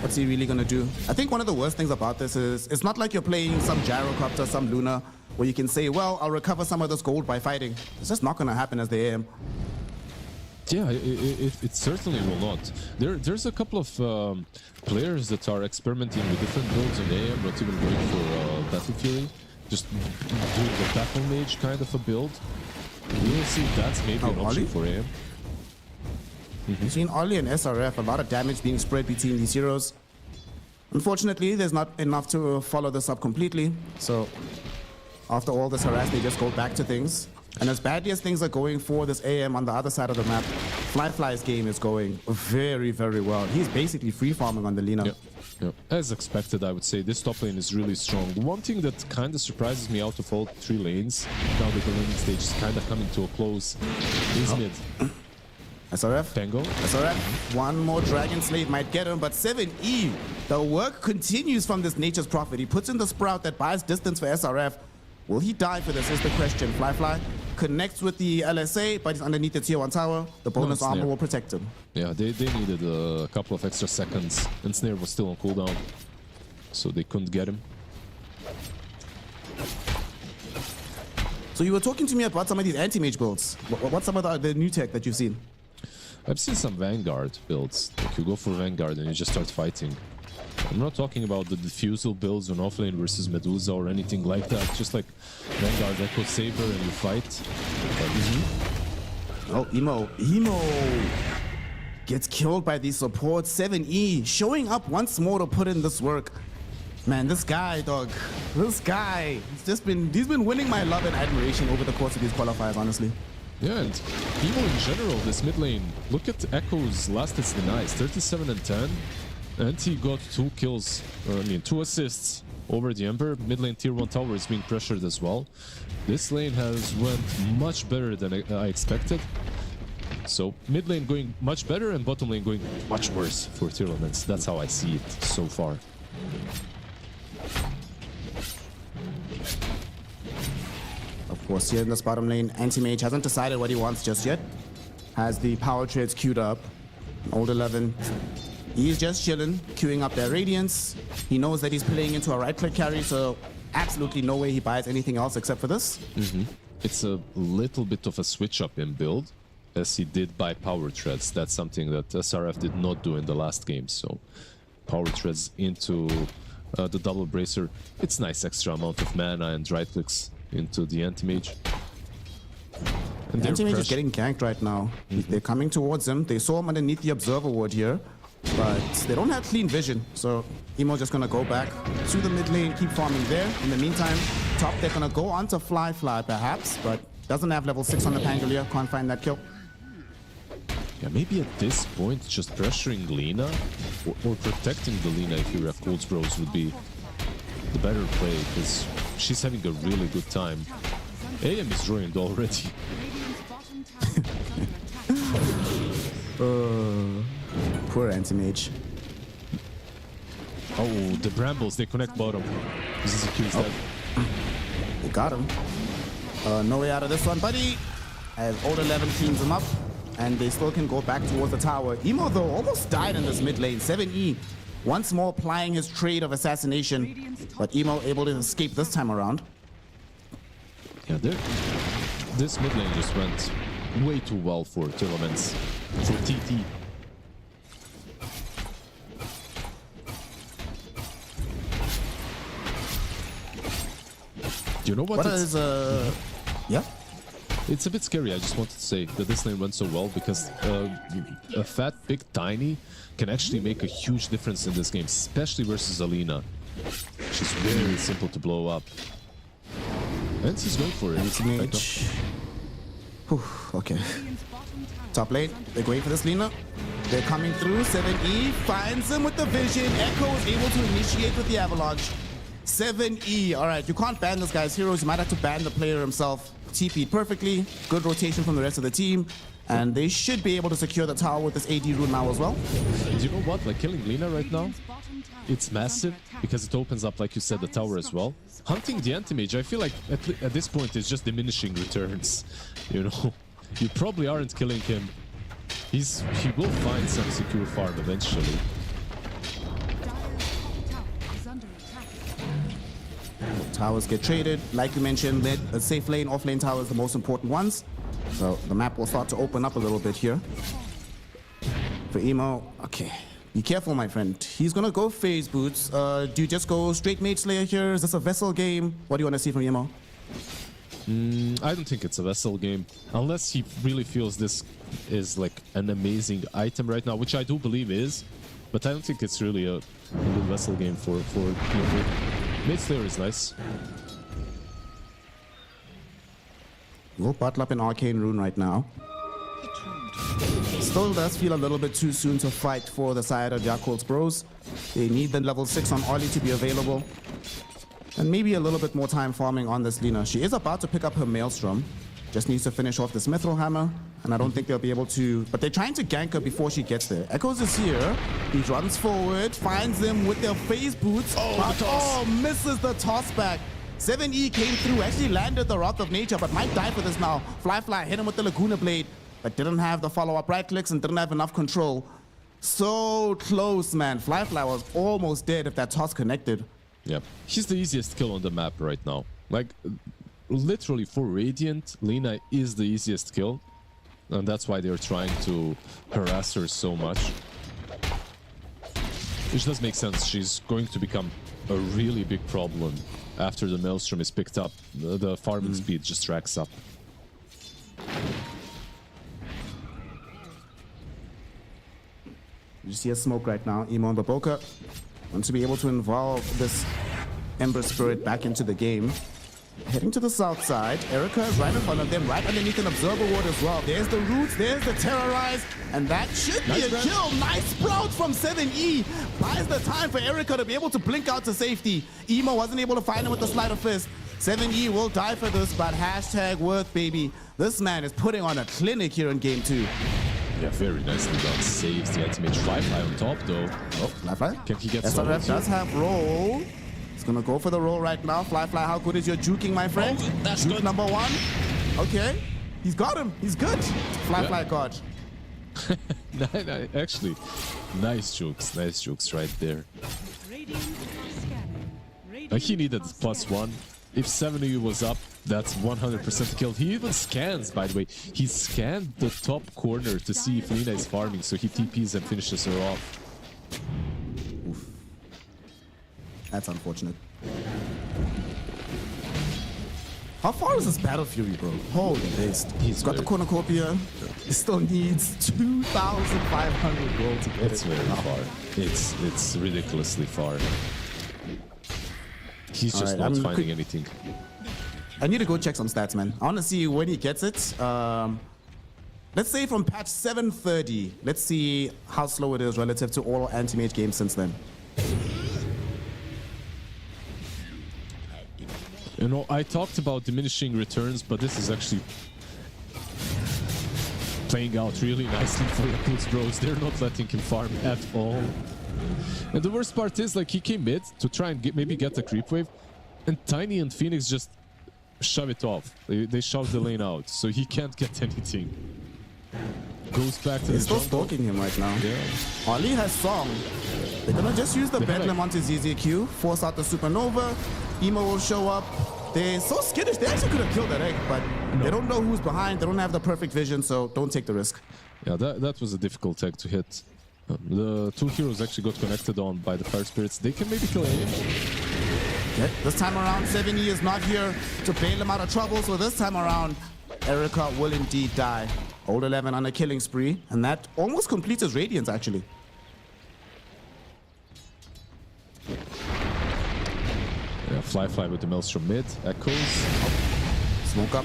What's he really gonna do? I think one of the worst things about this is it's not like you're playing some Gyrocopter, some Luna, where you can say, well, I'll recover some of this gold by fighting. It's just not gonna happen as the AM.
Yeah, it certainly will not. There's a couple of players that are experimenting with different builds on AM, not even going for Battle Fury, just doing the Battle Mage kind of a build. We'll see if that's maybe an option for AM.
Between Ollie and SRF, a lot of damage being spread between these heroes. Unfortunately, there's not enough to follow this up completely. So after all this harass, they just go back to things. And as badly as things are going for this AM on the other side of the map, Fly's game is going very, very well. He's basically free farming on the Lina.
Yep. As expected, I would say this top lane is really strong. One thing that kind of surprises me out of all 3 lanes, now that the laning stage is kind of coming to a close, is mid.
SRF.
Tango.
SRF. One more Dragon Slave might get him, but 7E, the work continues from this Nature's Prophet. He puts in the Sprout that buys distance for SRF. Will he die for this is the question. Fly connects with the LSA, but he's underneath the tier 1 tower. The bonus armor will protect him.
Yeah, they needed a couple of extra seconds, and Snare was still on cooldown, so they couldn't get him.
So you were talking to me about some of these anti-mage builds. What's some of the new tech that you've seen?
I've seen some Vanguard builds. Like, you go for Vanguard and you just start fighting. I'm not talking about the diffusal builds on offlane versus Medusa or anything like that. Just like Vanguard Echo Saber and you fight.
Oh, Emo gets killed by these supports. 7E showing up once more to put in this work. Man, this guy, dog, he's been winning my love and admiration over the course of these qualifiers, honestly.
Yeah, and Emo in general, this mid lane, look at Echo's last hits denies, 37 and 10. And he got 2 kills, 2 assists over the Ember. Mid lane tier 1 tower is being pressured as well. This lane has went much better than I expected. So mid lane going much better and bottom lane going much worse for tier elements. That's how I see it so far.
Of course, here in this bottom lane, Anti-Mage hasn't decided what he wants just yet. Has the power treads queued up. Old 11. He's just chilling, queuing up their Radiance. He knows that he's playing into a right-click carry, so absolutely no way he buys anything else except for this.
It's a little bit of a switch-up in build, as he did buy power treads. That's something that SRF did not do in the last game, so power treads into the double bracer. It's nice extra amount of mana and right-clicks into the Anti-Mage. And
Anti-Mage is getting ganked right now. They're coming towards him. They saw him underneath the Observer Ward here, but they don't have clean vision. So Emo just gonna go back to the mid lane, keep farming there. In the meantime, top they're gonna go on to Fly perhaps, but doesn't have level 6 on the Pangolier. Can't find that kill.
Yeah, maybe at this point, just pressuring Lina or protecting the Lina if you're a Cold Bros would be the better play, because she's having a really good time. AM is ruined already.
Poor Anti-Mage.
Oh, the Brambles, they connect bottom. This is a Q's dead.
They got him. No way out of this one, buddy. As Old 11 cleans him up, and they still can go back towards the tower. Emo, though, almost died in this mid lane. 7E once more plying his trade of assassination, but Emo able to escape this time around.
Yeah, this mid lane just went way too well for Tournaments, for TT. Do you know what
Yeah?
It's a bit scary. I just wanted to say that this lane went so well because a fat, big, tiny can actually make a huge difference in this game, especially versus Alina. She's very simple to blow up. And he's going for it.
Anti-Mage. Okay. Top lane, they're going for this Lina. They're coming through. 7E finds him with the vision. Echo is able to initiate with the avalanche. 7E. All right, you can't ban this guy's heroes. You might have to ban the player himself. TP'd perfectly. Good rotation from the rest of the team. And they should be able to secure the tower with this AD rune now as well.
Do you know what? Like killing Lina right now, it's massive because it opens up, like you said, the tower as well. Hunting the Anti-Mage, I feel like at this point it's just diminishing returns. You know, you probably aren't killing him. He will find some secure farm eventually.
Towers get traded. Like you mentioned, a safe lane, off lane towers, the most important ones. So the map will start to open up a little bit here. For Emo, okay. Be careful, my friend. He's gonna go phase boots. Do you just go straight Mage Slayer here? Is this a Vessel game? What do you want to see from Emo?
I don't think it's a Vessel game. Unless he really feels this is like an amazing item right now, which I do believe is. But I don't think it's really a good Vessel game for Emo. Mage Slayer is nice.
We'll bottle up an Arcane Rune right now. Still does feel a little bit too soon to fight for the side of Yakult's Bros. They need the level 6 on Ollie to be available. And maybe a little bit more time farming on this Lina. She is about to pick up her Maelstrom. Just needs to finish off this Mithril Hammer. And I don't think they'll be able to... But they're trying to gank her before she gets there. Echoes is here. He runs forward, finds them with their phase boots. Oh, misses the toss back. 7E came through, actually landed the Wrath of Nature, but might die for this now. Fly hit him with the Laguna Blade, but didn't have the follow-up right clicks and didn't have enough control. So close, man. Fly was almost dead if that toss connected.
Yeah, he's the easiest kill on the map right now. Like, literally for Radiant, Lina is the easiest kill. And that's why they're trying to harass her so much. Which does make sense. She's going to become a really big problem after the Maelstrom is picked up. The farming speed just racks up.
You see a smoke right now. Emo and Baboka want to be able to involve this Ember Spirit back into the game. Heading to the south side. Erica is right in front of them, right underneath an Observer Ward as well. There's the Roots, there's the Terrorize, and that should be a kill. Nice Sprout from 7E. Buys the time for Erica to be able to blink out to safety. Emo wasn't able to find him with the Sleight of Fist. 7E will die for this, but hashtag worth, baby. This man is putting on a clinic here in game 2.
Yeah, very nicely done. Saves the ultimate. Fly on top, though.
Oh, Fly.
Can he get
SRF does have roll. He's gonna go for the roll right now. Fly, how good is your juking, my friend?
Oh, that's
Juke
good.
number 1. Okay. He's got him. He's good. Fly, God.
Actually, nice jokes right there. He needed +1. If 70 was up, that's 100% kill. He even scans, by the way. He scanned the top corner to see if Lina is farming, so he TPs and finishes her off.
Oof. That's unfortunate. How far is this Battle Fury, bro? Holy beast. He's got the cornucopia. He still needs 2,500 gold to get
It's
it.
very far. It's ridiculously far. He's just
Alright,
not
I'm
finding
quick-
anything.
I need to go check some stats, man. I want to see when he gets it. Let's say from patch 730. Let's see how slow it is relative to all anti-mage games since then.
You know, I talked about diminishing returns, but this is actually playing out really nicely for Yakult's bros. They're not letting him farm at all. And the worst part is, like, he came mid to try and maybe get a creep wave, and Tiny and Phoenix just shove it off. They shove the lane out, so he can't get anything. Goes back to
They're
the
still
jungle.
stalking him right now.
Yeah.
Ali has Song. They're gonna just use the Bedlam onto ZZQ, force out the Supernova. Emo will show up. They're so skittish. They actually could have killed that egg, but they don't know who's behind. They don't have the perfect vision, so don't take the risk.
Yeah, that was a difficult tag to hit. The two heroes actually got connected on by the Fire Spirits. They can maybe kill him.
Okay, this time around, 7E is not here to bail him out of trouble, so this time around, Erica will indeed die. Old 11 on a killing spree, and that almost completes his Radiance, actually.
Yeah, Fly with the Maelstrom mid. Echoes.
Smoke up.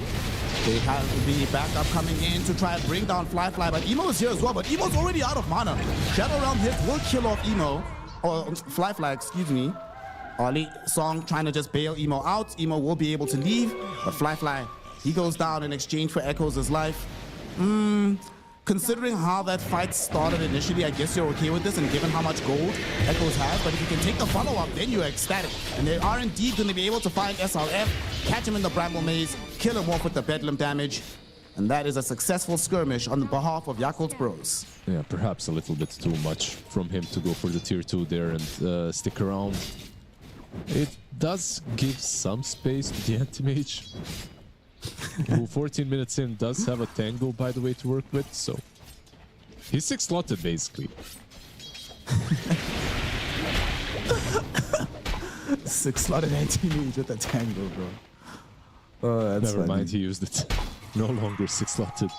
They have the backup coming in to try and bring down Fly, but Emo is here as well, but Emo's already out of mana. Shadow Realm hit will kill off Emo, or Fly, excuse me. Ali Song trying to just bail Emo out. Emo will be able to leave, but Fly, he goes down in exchange for Echoes' life. Considering how that fight started initially, I guess you're okay with this, and given how much gold Echoes has, but if you can take the follow-up, then you're ecstatic. And they are indeed going to be able to find SRF, catch him in the Bramble Maze, kill him off with the Bedlam damage, and that is a successful skirmish on behalf of Yakult's bros.
Yeah, perhaps a little bit too much from him to go for the tier 2 there and stick around. It does give some space to the anti-mage, who 14 minutes in does have a tango, by the way, to work with, so he's 6-slotted basically.
6-slotted anti-mage with a tango, bro. Oh, that's
Never
funny.
mind, he used it. No longer 6-slotted.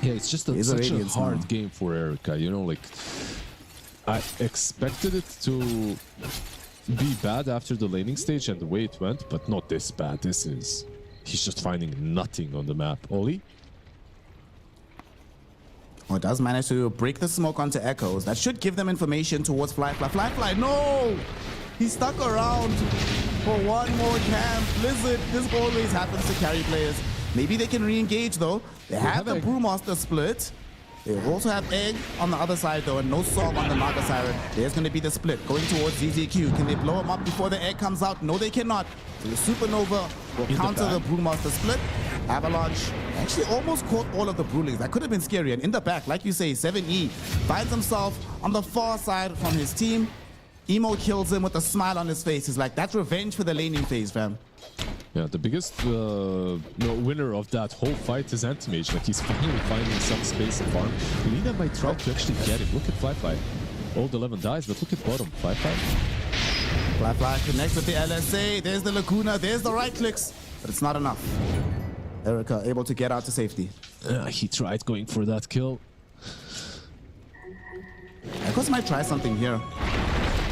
Yeah, it's just
He's a
such a
Radiance
hard
now.
game for Erica, you know, like I expected it to be bad after the laning stage and the way it went, but not this bad. He's just finding nothing on the map. Oli?
Oh, it does manage to break the smoke onto Echoes. That should give them information towards Fly. No! He's stuck around for one more camp. Blizzard, this always happens to carry players. Maybe they can re-engage though. They have the
Egg.
Brewmaster split. They also have Egg on the other side though, and no Song on the Naga Siren. There's going to be the split going towards ZZQ. Can they blow him up before the Egg comes out? No, they cannot. So the Supernova will counter the Brewmaster split. Avalanche actually almost caught all of the Brewlings. That could have been scary. And in the back, like you say, 7E finds himself on the far side from his team. Emo kills him with a smile on his face. He's like, that's revenge for the laning phase, fam.
Yeah, the biggest winner of that whole fight is Anti-Mage. Like, he's finally finding some space to farm. Lina might try to actually get him. Look at Fly. Old 11 dies, but look at bottom. Fly.
Fly connects with the LSA. There's the Laguna. There's the right clicks. But it's not enough. Erica able to get out to safety.
He tried going for that kill.
Echoes might try something here.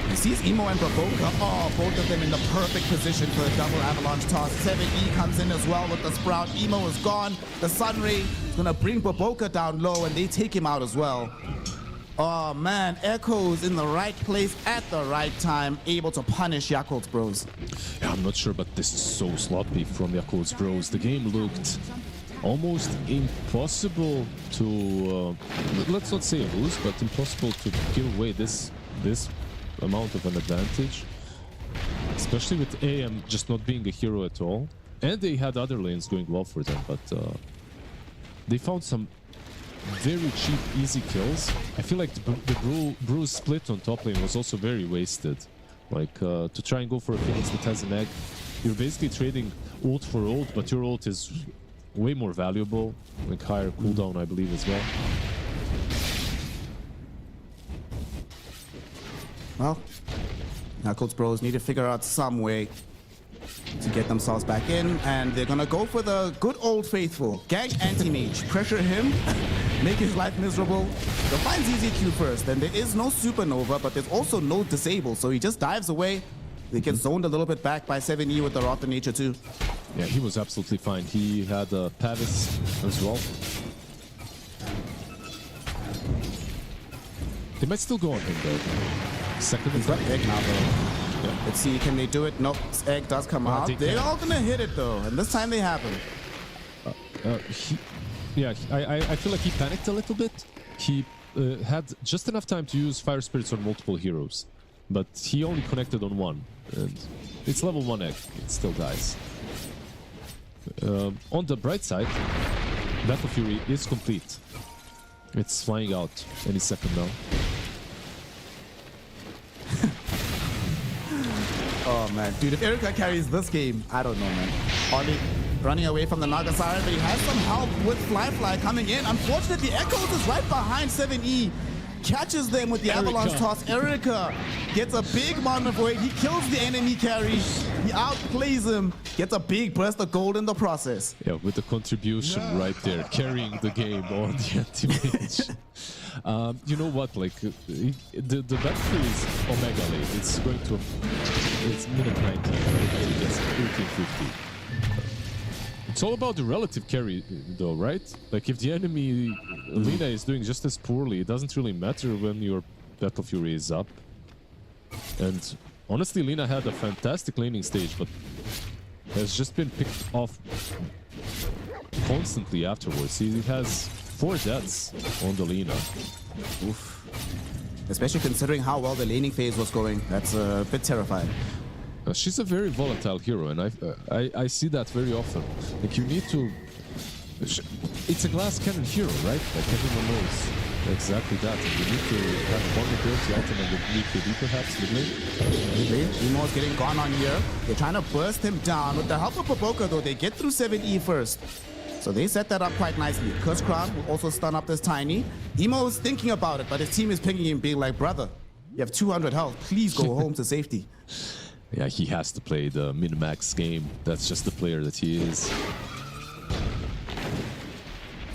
He sees Emo and Baboka. Oh, both of them in the perfect position for the double avalanche toss. 7E comes in as well with the Sprout. Emo is gone. The Sunray is going to bring Baboka down low, and they take him out as well. Oh, man. Echoes in the right place at the right time, able to punish Yakult's Bros.
Yeah, I'm not sure, but this is so sloppy from Yakult's Bros. The game looked almost impossible to, let's not say lose, but impossible to give away this amount of an advantage, especially with AM just not being a hero at all. And they had other lanes going well for them, but they found some very cheap, easy kills. I feel like the Bruce split on top lane was also very wasted. Like, to try and go for a Phoenix that has an egg, you're basically trading ult for ult, but your ult is way more valuable, like higher cooldown, I believe, as well.
Well, Yakult's Bros need to figure out some way to get themselves back in, and they're gonna go for the good old faithful gank anti-mage. Pressure him, make his life miserable. They'll find ZZQ first, and there is no supernova, but there's also no disable, so he just dives away. They get zoned a little bit back by 7E with the Wrath of Nature too.
Yeah, he was absolutely fine. He had Pavis as well. They might still go on him though. Second
He's got egg now though. Yeah. Let's see, can they do it? Nope, egg does come out. They're all gonna hit it though, and this time they happen.
I feel like he panicked a little bit. He had just enough time to use Fire Spirits on multiple heroes, but he only connected on one, and it's level 1 egg. It still dies. On the bright side, Battle Fury is complete. It's flying out any second now.
Oh man, dude, if Erika carries this game, I don't know, man. Ollie running away from the Nagasara, but he has some help with Fly coming in. Unfortunately, Echoes is right behind 7E. Catches them with the avalanche toss. Erika gets a big amount of weight. He kills the enemy carry. He outplays him. Gets a big burst of gold in the process.
Yeah, with the contribution right there, carrying the game on the anti-mage. You know what? Like the battle is Omega lane. It's going to it's minute 19. I guess 1850. It's all about the relative carry, though, right? Like, if the enemy Lina is doing just as poorly, it doesn't really matter when your Battle Fury is up. And honestly, Lina had a fantastic laning stage, but has just been picked off constantly afterwards. He has 4 deaths on the Lina.
Oof. Especially considering how well the laning phase was going. That's a bit terrifying.
She's a very volatile hero, and I see that very often. Like, you need to... It's a glass cannon hero, right? Like, everyone knows exactly that. And you need to have vulnerability item and the BKB perhaps, mid-lane.
Emo's getting gone on here. They're trying to burst him down. With the help of Baboka, though, they get through 7E first. So they set that up quite nicely. Curse Crown will also stun up this Tiny. Emo is thinking about it, but his team is pinging him, being like, brother, you have 200 health. Please go home to safety.
Yeah, he has to play the min-max game. That's just the player that he is.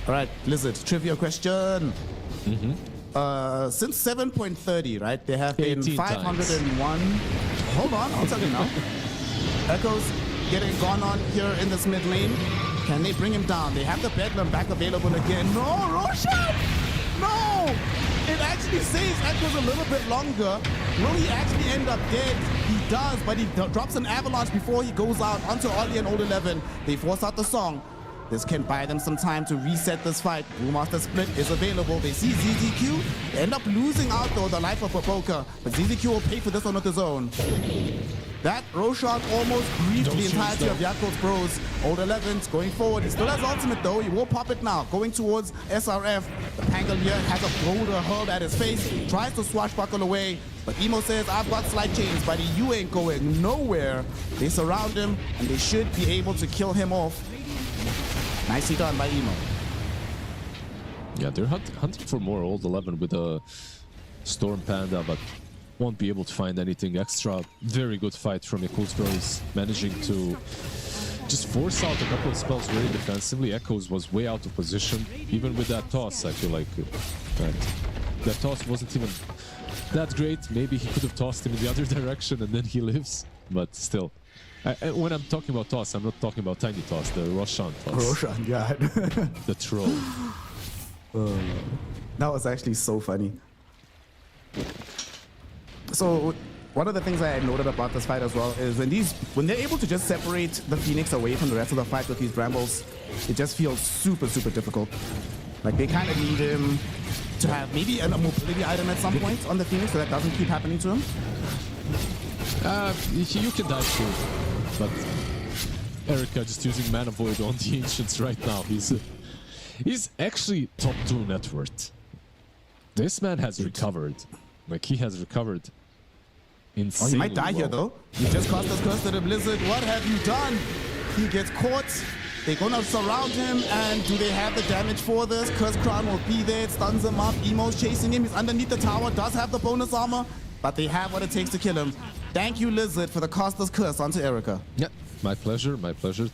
All right, Blizzard, trivia question. Since 7.30, right, there have been 501... Hold on, I'll tell you now. Echoes getting gone on here in this mid lane. Can they bring him down? They have the Bedlam back available again. No, Roshan! No! It actually saves Echoes a little bit longer. Will he actually end up dead? He does, but he drops an avalanche before he goes out onto Ollie and Old 11. They force out the song. This can buy them some time to reset this fight. Brewmaster Split is available. They see ZZQ. They end up losing out, though, the life of Baboka. But ZZQ will pay for this one with his own. That Roshan almost breathed the entirety of Yakult's Bros. Old 11's going forward. He still has ultimate, though. He will pop it now. Going towards SRF. The Pangolier has a boulder hurled at his face. Tries to swashbuckle away. But Emo says, I've got slight chains, buddy. You ain't going nowhere. They surround him, and they should be able to kill him off. Nicely done by Emo.
Yeah, they're hunting for more Old 11 with a Storm Panda, but won't be able to find anything extra. Very good fight from Yakult's Bros, managing to just force out a couple of spells very defensively. Echoes was way out of position. Even with that toss, I feel like... Right. That toss wasn't even that great. Maybe he could have tossed him in the other direction and then he lives. But still. When I'm talking about toss, I'm not talking about tiny toss, the Roshan toss.
Roshan, yeah.
The troll.
That was actually so funny. So one of the things I noted about this fight as well is when they're able to just separate the Phoenix away from the rest of the fight with these brambles, it just feels super, super difficult. Like they kind of need him to have maybe a mobility item at some point on the Phoenix so that doesn't keep happening to him.
You can dive through, but Erica just using Mana Void on the Ancients right now. He's actually top 2 net worth. This man has recovered. Like he has recovered insanely.
Oh, he might die here though. You just cast this curse to the Blizzard. What have you done? He gets caught. They're gonna surround him, and do they have the damage for this? Curse Crown will be there, it stuns him up. Emo's chasing him, he's underneath the tower, does have the bonus armor, but they have what it takes to kill him. Thank you, Lizard, for the caster's curse onto Erica.
Yeah, my pleasure, my pleasure.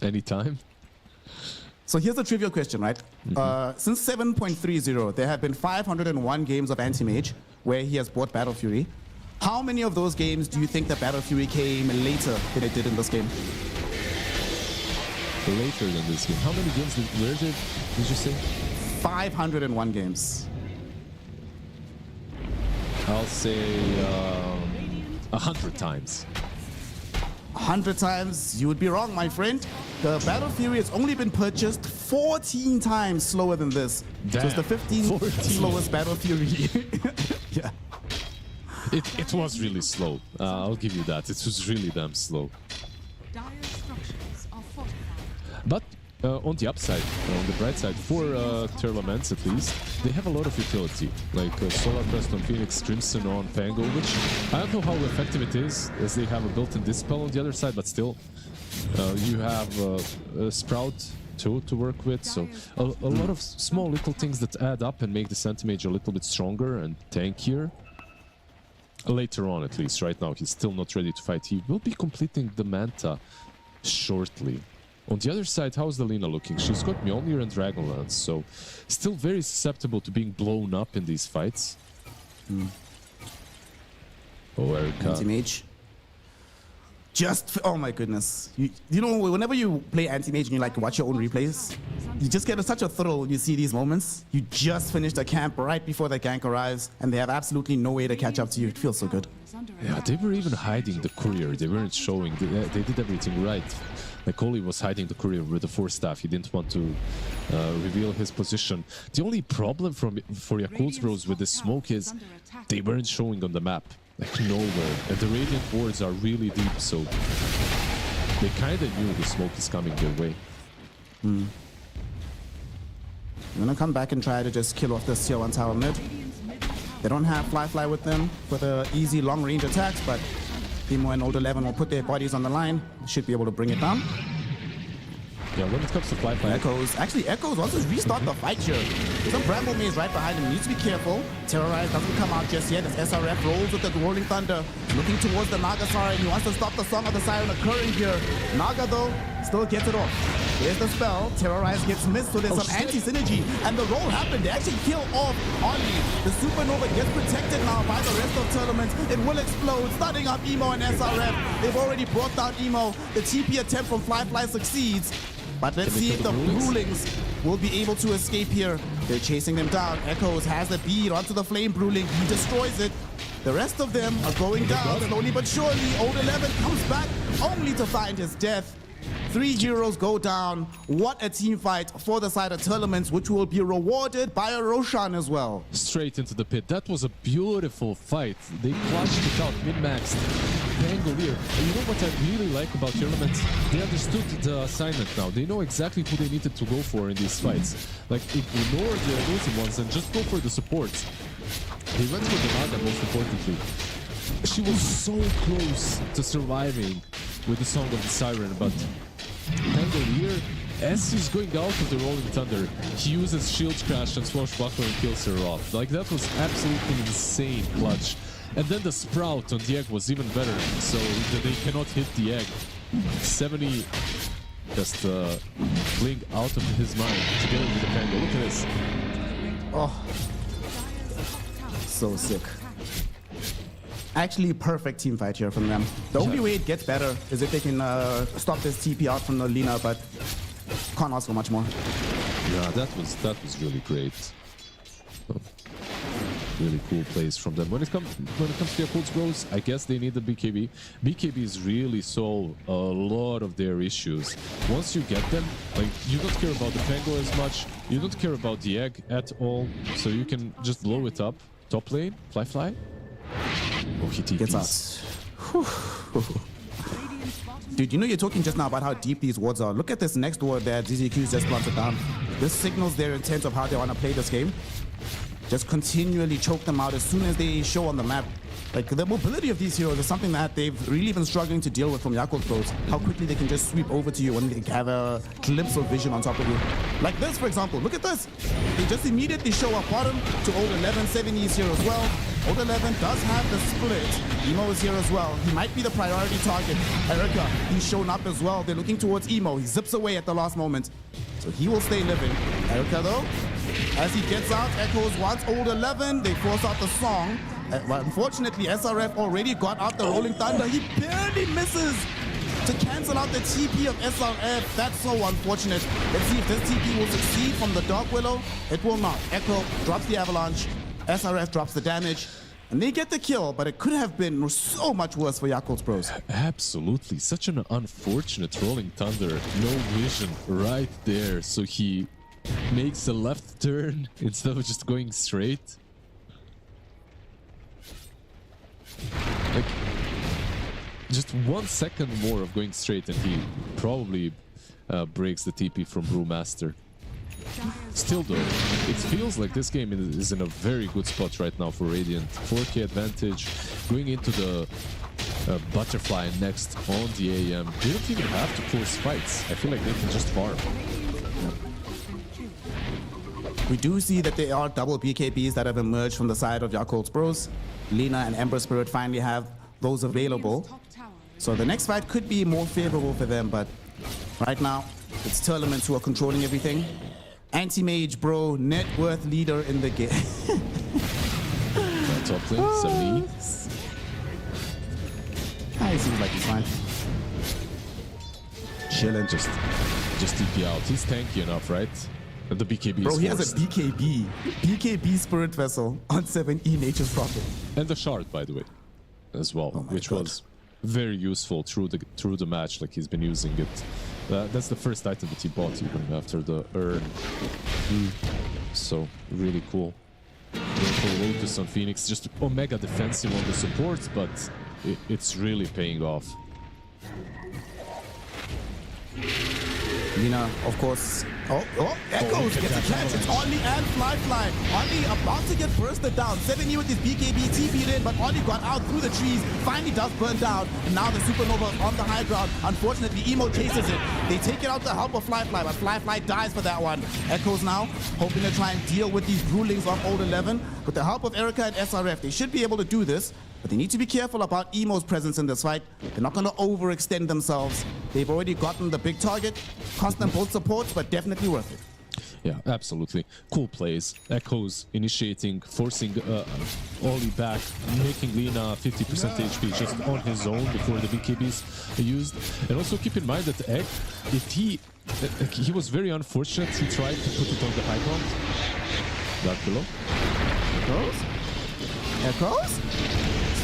Anytime.
So here's a trivial question, right? Since 7.30, there have been 501 games of Anti-Mage where he has bought Battle Fury. How many of those games do you think that Battle Fury came later than it did in this game?
Later than this game. How many games did you say?
501 games.
I'll say 100 times.
100 times? You would be wrong, my friend. The Battle Fury has only been purchased 14 times slower than this.
Damn,
so it's the 15th slowest Battle Fury. Yeah.
It was really slow. I'll give you that. It was really damn slow.
Dire structures are fortified.
But on the upside, on the bright side, for Terlaments at least, they have a lot of utility. Like Solar Crest on Phoenix, Crimson on Fango, which I don't know how effective it is, as they have a built-in Dispel on the other side, but still, you have a Sprout too to work with, so a lot of small little things that add up and make the Anti-Mage a little bit stronger and tankier. Later on, at least. Right now, he's still not ready to fight. He will be completing the Manta shortly. On the other side, how's the Lina looking? She's got Mjolnir and Dragonlance, so still very susceptible to being blown up in these fights. Oh, Erica.
Anti-Mage. Oh my goodness. You know, whenever you play Anti-Mage and you like to watch your own replays, you just get such a thrill when you see these moments. You just finished a camp right before the gank arrives, and they have absolutely no way to catch up to you. It feels so good.
Yeah, they were even hiding the courier. They weren't showing. They did everything right. Like Oli was hiding the courier with the Force Staff. He didn't want to reveal his position. The only problem for Yakult's Bros with the smoke is they weren't showing on the map. Like nowhere. And the Radiant wards are really deep, so they kind of knew the smoke is coming their way.
I'm gonna come back and try to just kill off this tier 1 tower mid. They don't have Fly with them for the easy long range attacks, but Emo and Old 11 will put their bodies on the line. Should be able to bring it down.
Yeah, when it comes to Fly,
Echoes. Actually, Echoes wants to restart the fight here. Some Bramble maze right behind him. Needs to be careful. Terrorize doesn't come out just yet as SRF rolls with the Rolling Thunder. Looking towards the Naga Siren. He wants to stop the Song of the Siren occurring here. Naga, though, still gets it off. There's the spell. Terrorize gets missed, so there's some anti-synergy. And the roll happened. They actually kill off Oli. The Supernova gets protected now by the rest of Tournament. It will explode, starting up Emo and SRF. They've already brought down Emo. The TP attempt from Fly succeeds. But let's see if the Brewlings will be able to escape here. They're chasing them down. Echoes has the bead onto the Flame Brewling. He destroys it. The rest of them are going down slowly but surely. Old 11 comes back only to find his death. 3 heroes go down. What a team fight for the side of Tournaments, which will be rewarded by a Roshan as well.
Straight into the pit. That was a beautiful fight. They clutched it out, min-maxed. Pangolier. And you know what I really like about Tournaments? They understood the assignment now. They know exactly who they needed to go for in these fights. Like, ignore the losing ones and just go for the supports. They went for the Naga, most importantly. She was so close to surviving with the Song of the Siren, but Pangolier, as he's going out of the Rolling Thunder, he uses Shield Crash and Swashbuckler and kills her off. Like, that was absolutely insane clutch. And then the Sprout on the egg was even better, so that they cannot hit the egg. 70 just blink out of his mind together with the Pango. Look at this.
So sick. Actually, perfect team fight here from them. The only way it gets better is if they can stop this TP out from the Lina, but can't ask for much more.
Yeah, that was really great. Really cool plays from them. When it comes to their Colts Bros, I guess they need the BKB. BKBs really solve a lot of their issues. Once you get them, like, you don't care about the Pango as much, you don't care about the egg at all, so you can just blow it up. Top lane, fly. Oh, he TPs.
Gets us. Dude, you know you're talking just now about how deep these wards are. Look at this next ward that ZZQ's just planted down. This signals their intent of how they want to play this game. Just continually choke them out as soon as they show on the map. Like, the mobility of these heroes is something that they've really been struggling to deal with from Yakult Pros. How quickly they can just sweep over to you when they have a glimpse of vision on top of you. Like this, for example. Look at this. They just immediately show up bottom to old 11. 70 is here as well. Old 11 does have the split. Emo is here as well. He might be the priority target. Erica, he's shown up as well. They're looking towards Emo. He zips away at the last moment. So he will stay living. Erica, though, as he gets out, echoes once old 11. They force out the song. But unfortunately, SRF already got out the Rolling Thunder. He barely misses to cancel out the TP of SRF. That's so unfortunate. Let's see if this TP will succeed from the Dark Willow. It will not. Echo drops the Avalanche. SRF drops the damage. And they get the kill, but it could have been so much worse for Yakult's Bros.
Absolutely. Such an unfortunate Rolling Thunder. No vision right there. So he makes a left turn instead of just going straight. Like, just 1 second more of going straight and he probably breaks the TP from Brewmaster. Still though, it feels like this game is in a very good spot right now for Radiant. 4K advantage, going into the Butterfly next on the AM. They don't even have to force fights. I feel like they can just farm.
We do see that there are double BKBs that have emerged from the side of Yakult's Bros. Lina and Ember Spirit finally have those available. So the next fight could be more favorable for them, but right now it's Tournaments who are controlling everything. Anti-Mage, bro, net worth leader in the game.
Top lane, 70.
He seems like he's fine.
Chilling, just TP out. He's tanky enough, right? The BKB
bro,
is
he
forced.
has a BKB. BKB Spirit Vessel on 7E Nature's Prophet.
And the shard, by the way, as well, which was very useful through the match. Like, he's been using it. That's the first item that he bought even after the urn. So really cool. Lotus on Phoenix, just Omega defensive on the supports, but it's really paying off.
Lina, of course. Echoes gets a catch. It's Ollie and Fly. Ollie about to get bursted down. 7E with his BKB TP'd in, but Ollie got out through the trees. Finally does burn down. And now the Supernova is on the high ground. Unfortunately, Emo chases it. They take it out to help of Fly, but Fly dies for that one. Echoes now hoping to try and deal with these rulings of old 11. With the help of Erica and SRF, they should be able to do this. But they need to be careful about Emo's presence in this fight. They're not going to overextend themselves. They've already gotten the big target. Cost them both supports, but definitely worth it.
Yeah, absolutely. Cool plays. Echoes initiating, forcing Ollie back, making Lina 50% HP just on his own before the BKBs are used. And also keep in mind that Egg, if he was very unfortunate, he tried to put it on the high ground. Dark below.
Echoes?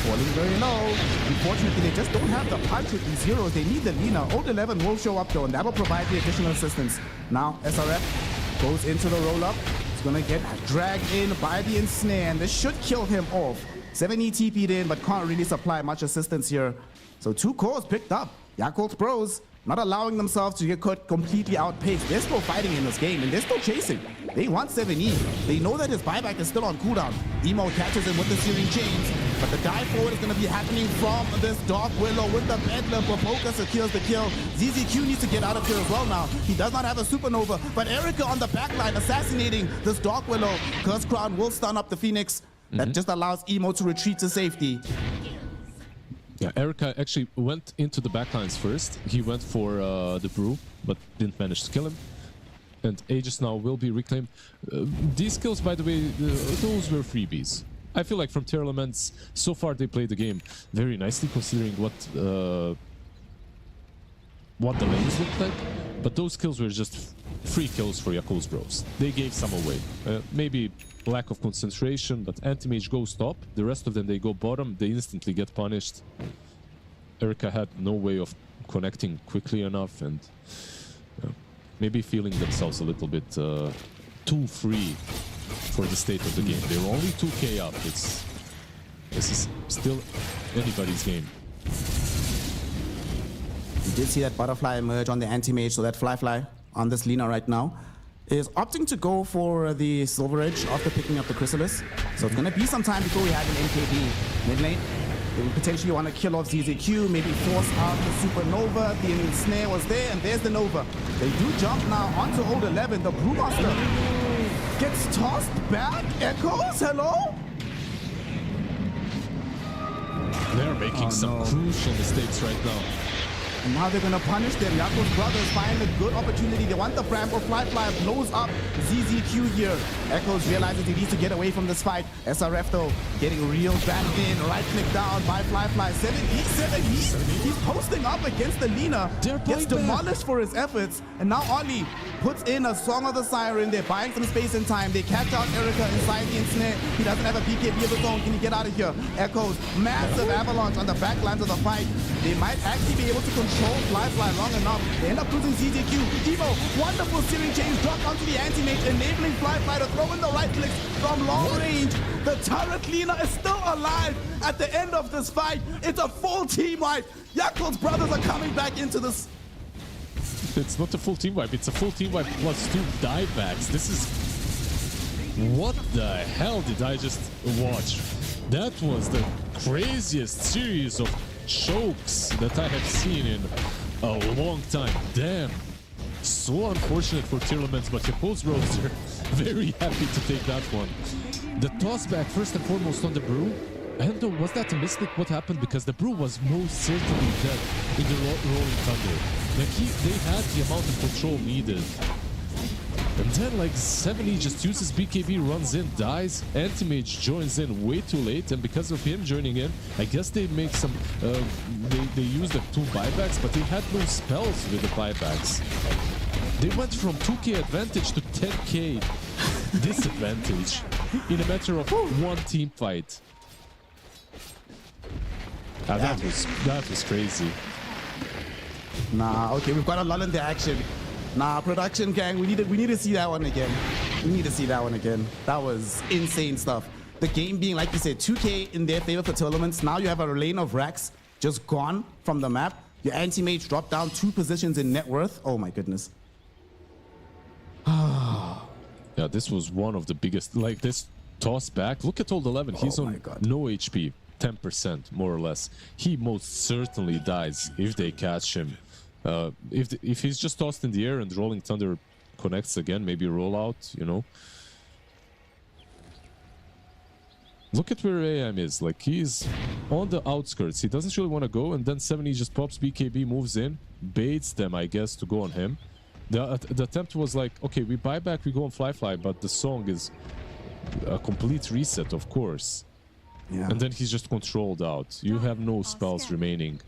Falling very low. Unfortunately, they just don't have the punch with these heroes. They need the Lina. Old 11 will show up though, and that will provide the additional assistance. Now, SRF goes into the roll-up. He's gonna get dragged in by the ensnare, and this should kill him off. 7E TP'd in, but can't really supply much assistance here. So 2 cores picked up. Yakult's Bros not allowing themselves to get completely outpaced. They're still fighting in this game, and they're still chasing. They want 7E. They know that his buyback is still on cooldown. Emo catches him with the searing chains, but the dive forward is going to be happening from this Dark Willow with the Bedlam. Popoka secures the kill. ZZQ needs to get out of here as well now. He does not have a Supernova, but Erica on the backline assassinating this Dark Willow. Curse Crown will stun up the Phoenix. That just allows Emo to retreat to safety.
Yeah, Erica actually went into the backlines first. He went for the Brew, but didn't manage to kill him. and Aegis now will be reclaimed. These kills, by the way, those were freebies. I feel like from Tier Elements, so far they played the game very nicely, considering what the lanes looked like. But those kills were just free kills for Yakul's Bros. They gave some away. Maybe lack of concentration, but Anti-Mage goes top. The rest of them, they go bottom. They instantly get punished. Erica had no way of connecting quickly enough, and maybe feeling themselves a little bit too free for the state of the game. They were only 2k up. This is still anybody's game.
You did see that butterfly emerge on the anti-mage, so that fly on this Lina right now is opting to go for the Silver Edge after picking up the Chrysalis. So it's going to be some time before we have an NKD mid lane. They will potentially want to kill off ZZQ, maybe force out the Supernova. The snare was there, and there's the Nova. They do jump now onto Old 11. The Brewmaster gets tossed back. Echoes, hello?
They're making some crucial mistakes right now.
And now they're going to punish them. Yakul's brothers find a good opportunity. They want the Fram or Fly blows up ZZQ here. Echoes realizes he needs to get away from this fight. SRF though getting reeled back in. Right click down by Fly. 7 he's posting up against the Lina. Gets demolished for his efforts. And now Ollie puts in a Song of the Siren. They're buying some space and time. They catch out Erica inside the ensnare. He doesn't have a BKB of his own. Can he get out of here? Echoes massive avalanche on the back lines of the fight. They might actually be able to control Fly long enough. They end up losing ZZQ. Evo, wonderful searing change drop onto the anti-mage, enabling Fly to throw in the right clicks from long range. The turret Lina is still alive at the end of this fight. It's a full team wipe. Yakul's brothers are coming back into this.
It's not a full team wipe, it's a full team wipe plus 2 diebacks. This is... What the hell did I just watch? That was the craziest series of chokes that I have seen in a long time. Damn. So unfortunate for Tier Elements, but Yakul's Bros are very happy to take that one. The toss back first and foremost on the Brew. I don't know, was that a mistake? What happened? Because the Brew was most certainly dead in the Rolling Thunder. Like they had the amount of control needed. And then like 70 just uses BKB, runs in, dies. Anti-Mage joins in way too late, and because of him joining in, I guess they make some, they used the 2 buybacks, but they had no spells with the buybacks. They went from 2k advantage to 10k disadvantage in a matter of one team fight. That was crazy.
Nah, okay, we've got a lot in the action. Nah, production gang, we need to see that one again. We need to see that one again. That was insane stuff. The game being, like you said, 2k in their favor for tournaments. Now you have a lane of racks just gone from the map. Your anti-mage dropped down 2 positions in net worth. Oh my goodness.
Yeah, this was one of the biggest, like this toss back. Look at Old 11, he's on no HP, 10% more or less. He most certainly dies if they catch him. If he's just tossed in the air and Rolling Thunder connects again, maybe roll out, you know. Look at where AM is, like he's on the outskirts. He doesn't really want to go, and then 70 just pops BKB, moves in, baits them, I guess, to go on him. The attempt was like, okay, we buy back, we go on Fly, but the song is a complete reset, of course.
Yeah.
And then he's just controlled out. You have no spells remaining.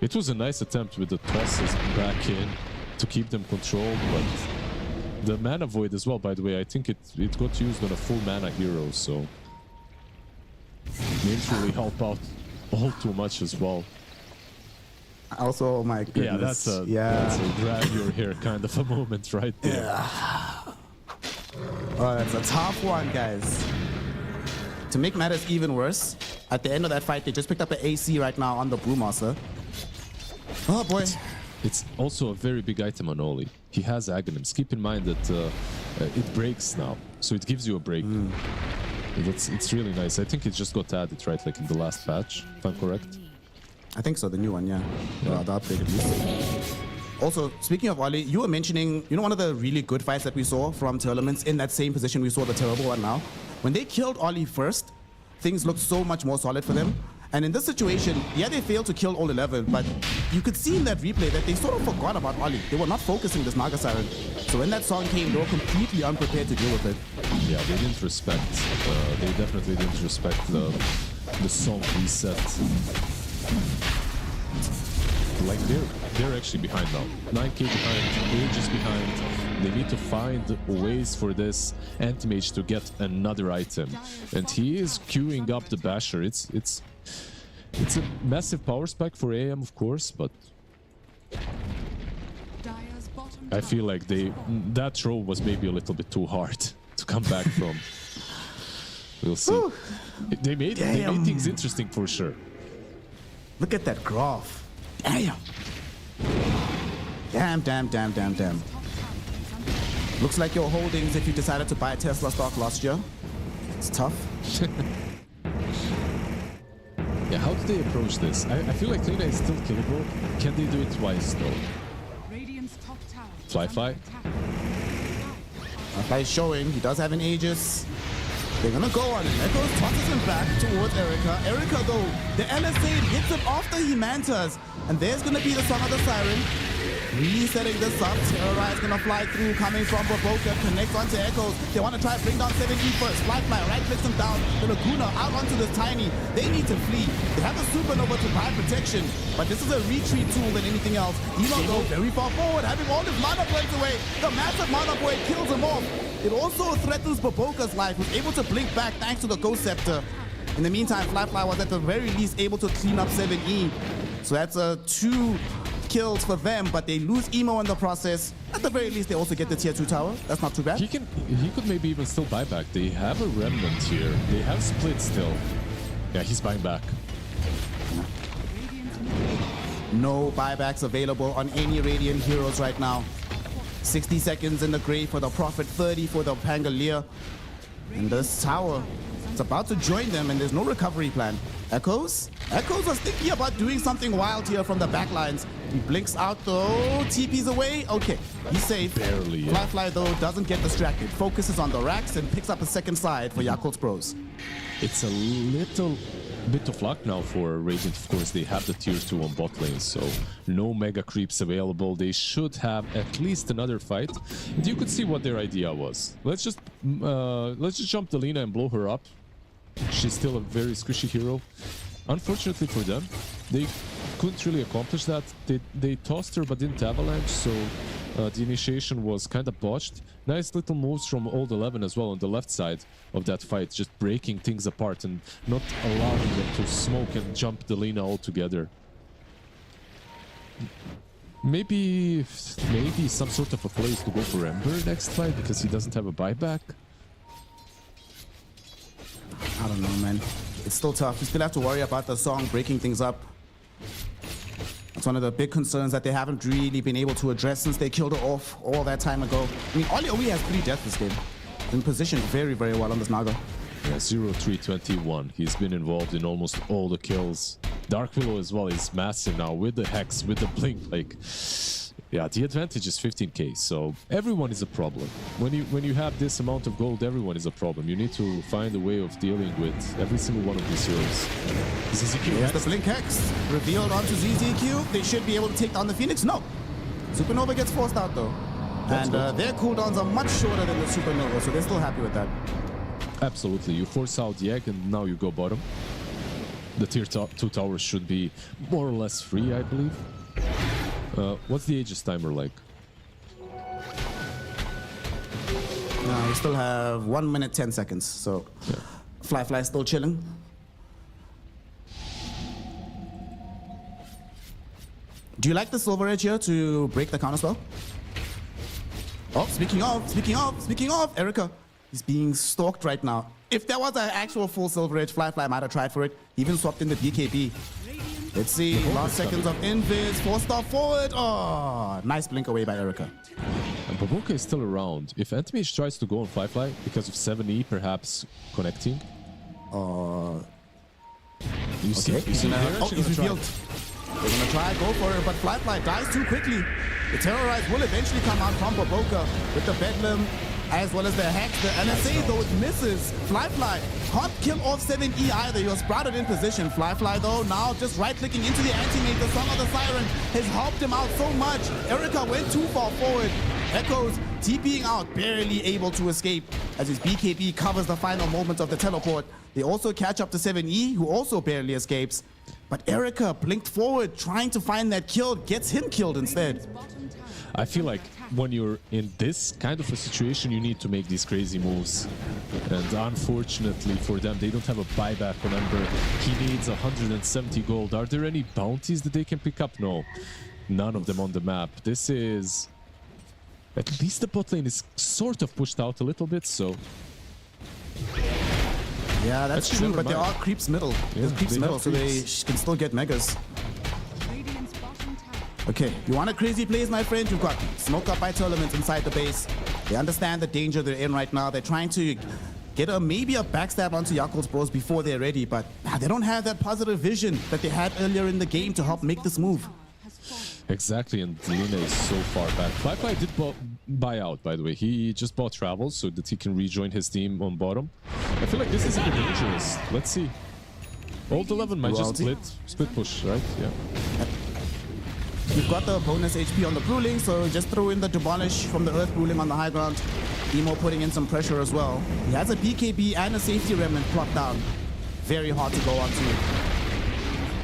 It was a nice attempt with the tosses back in to keep them controlled, but the mana void as well, by the way, I think it got used on a full mana hero, so didn't really help out all too much as well.
Also, oh my goodness.
That's a grab your hair kind of a moment right there.
Yeah. Oh, that's a tough one, guys. To make matters even worse, at the end of that fight, they just picked up an AC right now on the Brewmaster. Oh boy.
It's also a very big item on Oli. He has Aghanims. Keep in mind that it breaks now, so it gives you a break. It's really nice. I think it just got added, right, like in the last patch, if I'm correct.
I think so, the new one, yeah. The update at least. Also, speaking of Oli, you were mentioning, you know, one of the really good fights that we saw from tournaments in that same position we saw the terrible one now. When they killed Oli first, things looked so much more solid for them. And in this situation, yeah, they failed to kill all 11, but you could see in that replay that they sort of forgot about Oli. They were not focusing this Naga Siren. So when that song came, they were completely unprepared to deal with it.
Yeah, they didn't respect. They definitely didn't respect the song reset. Like they're actually behind now. 9k behind, ages behind. They need to find ways for this anti-mage to get another item, and he is queuing up the basher. It's a massive power spike for AM, of course, but
Dire's bottom
I feel
tower
like
has fallen.
that throw was maybe a little bit too hard to come back from. We'll see. They made things interesting for sure.
Look at that graph. Damn. Damn.
Top tower is under
Looks like your holdings if you decided to buy Tesla stock last year. It's tough.
Yeah, how do they approach this? I feel like Lina is still killable. Can they do it twice though?
Radiant's top tower is
Fly.
under attack.
Fly is showing. He does have an Aegis. They're gonna go on him. Echoes tosses him back towards Erica. Erica though, the LSA hits him after he mantas. And there's gonna be the Song of the Siren. Resetting this up. Terrorize gonna fly through, coming from Baboka, connects onto Echoes. They wanna try to bring down 7E first. Fly, right clicks him down. The Laguna out onto this Tiny. They need to flee. They have a Supernova to buy protection, but this is a retreat tool than anything else. He don't go very far forward, having all his mana points away. The massive mana point kills him off. It also threatens Baboka's life, who's able to blink back thanks to the Ghost Scepter. In the meantime, Fly was at the very least able to clean up 7E. So that's 2 kills for them, but they lose Emo in the process. At the very least, they also get the tier 2 tower. That's not too bad.
He could maybe even still buy back. They have a remnant here. They have split still. Yeah, he's buying back.
No buybacks available on any Radiant heroes right now. 60 seconds in the grave for the Prophet, 30 for the Pangolier. And this tower, it's about to join them, and there's no recovery plan. Echoes was thinking about doing something wild here from the back lines. He blinks out though, TP's away. Okay, he's safe.
Barely, yeah.
Fly though doesn't get distracted, focuses on the racks and picks up a second side for Yakult's Bros.
It's a little bit of luck now for Radiant. Of course, they have the tier 2 on bot lane, so no mega creeps available. They should have at least another fight. And you could see what their idea was. Let's just jump the Lina and blow her up. She's still a very squishy hero. Unfortunately for them, they couldn't really accomplish that. They tossed her but didn't avalanche, so the initiation was kind of botched. Nice little moves from Old 11 as well on the left side of that fight, just breaking things apart and not allowing them to smoke and jump the Lina altogether. Maybe some sort of a place to go for Ember next fight because he doesn't have a buyback.
I don't know, man. It's still tough. You still have to worry about the song breaking things up. It's one of the big concerns that they haven't really been able to address since they killed her off all that time ago. I mean, Oli only has 3 deaths this game. In position very, very well on this Naga.
Yeah, 0-3-21. He's been involved in almost all the kills. Dark Willow as well is massive now with the Hex, with the Blink. Like, yeah, the advantage is 15k, so everyone is a problem. When you have this amount of gold, everyone is a problem. You need to find a way of dealing with every single one of these heroes. ZZQ
Here's the Blink Hex revealed onto ZZQ. They should be able to take down the Phoenix. No. Supernova gets forced out though. And their cooldowns are much shorter than the Supernova, so they're still happy with that.
Absolutely. You force out the egg and now you go bottom. The tier 2 towers should be more or less free, I believe. What's the Aegis timer like?
You still have 1 minute 10 seconds, so yeah. Fly still chilling. Do you like the Silver Edge here to break the counterspell? Oh, speaking of, Erica. He's being stalked right now. If there was an actual full Silver Edge, Fly might have tried for it. He even swapped in the BKB. Let's see, last seconds of Invis, 4-star forward. Oh, nice blink away by Erica.
And Babuka is still around. If Antimage tries to go on Fly because of 7E perhaps connecting. You see,
he's revealed. They're gonna try, go for it, but Fly dies too quickly. The Terrorize will eventually come out from Baboka with the Bedlam. as well as the hack. The LSA, though, it misses. Flyfly can't kill off 7E either. He was sprouted in position. Flyfly, though, now just right-clicking into the anti-mate. The Song of the Siren has helped him out so much. Erica went too far forward. Echoes TPing out, barely able to escape as his BKB covers the final moment of the teleport. They also catch up to 7E, who also barely escapes. But Erica blinked forward, trying to find that kill, gets him killed instead.
I feel like when you're in this kind of a situation, you need to make these crazy moves. And unfortunately for them, they don't have a buyback on Ember. He needs 170 gold. Are there any bounties that they can pick up? No, none of them on the map. This is... At least the bot lane is sort of pushed out a little bit, so...
Yeah, that's
Actually,
true,
never
but there
mind.
are creeps middle. There's creeps
they
middle,
have
so they
creeps.
can still get megas.
Radiant's bottom tower.
Okay, you want a crazy plays, my friend? You've got smoke up by tournaments inside the base. They understand the danger they're in right now. They're trying to get maybe a backstab onto Yakult's Bros before they're ready, but they don't have that positive vision that they had earlier in the game to help make this move.
Has fallen.
Exactly, and Lina is so far back. Qualifier did buy out, by the way. He just bought travels so that he can rejoin his team on bottom. I feel like this is a bit dangerous. Let's see. Old 11 might just split push, right? Yeah.
You've got the bonus HP on the Bruling, so just throw in the Demolish from the Earth Bruling on the high ground. Emo putting in some pressure as well. He has a BKB and a safety remnant plopped down. Very hard to go onto.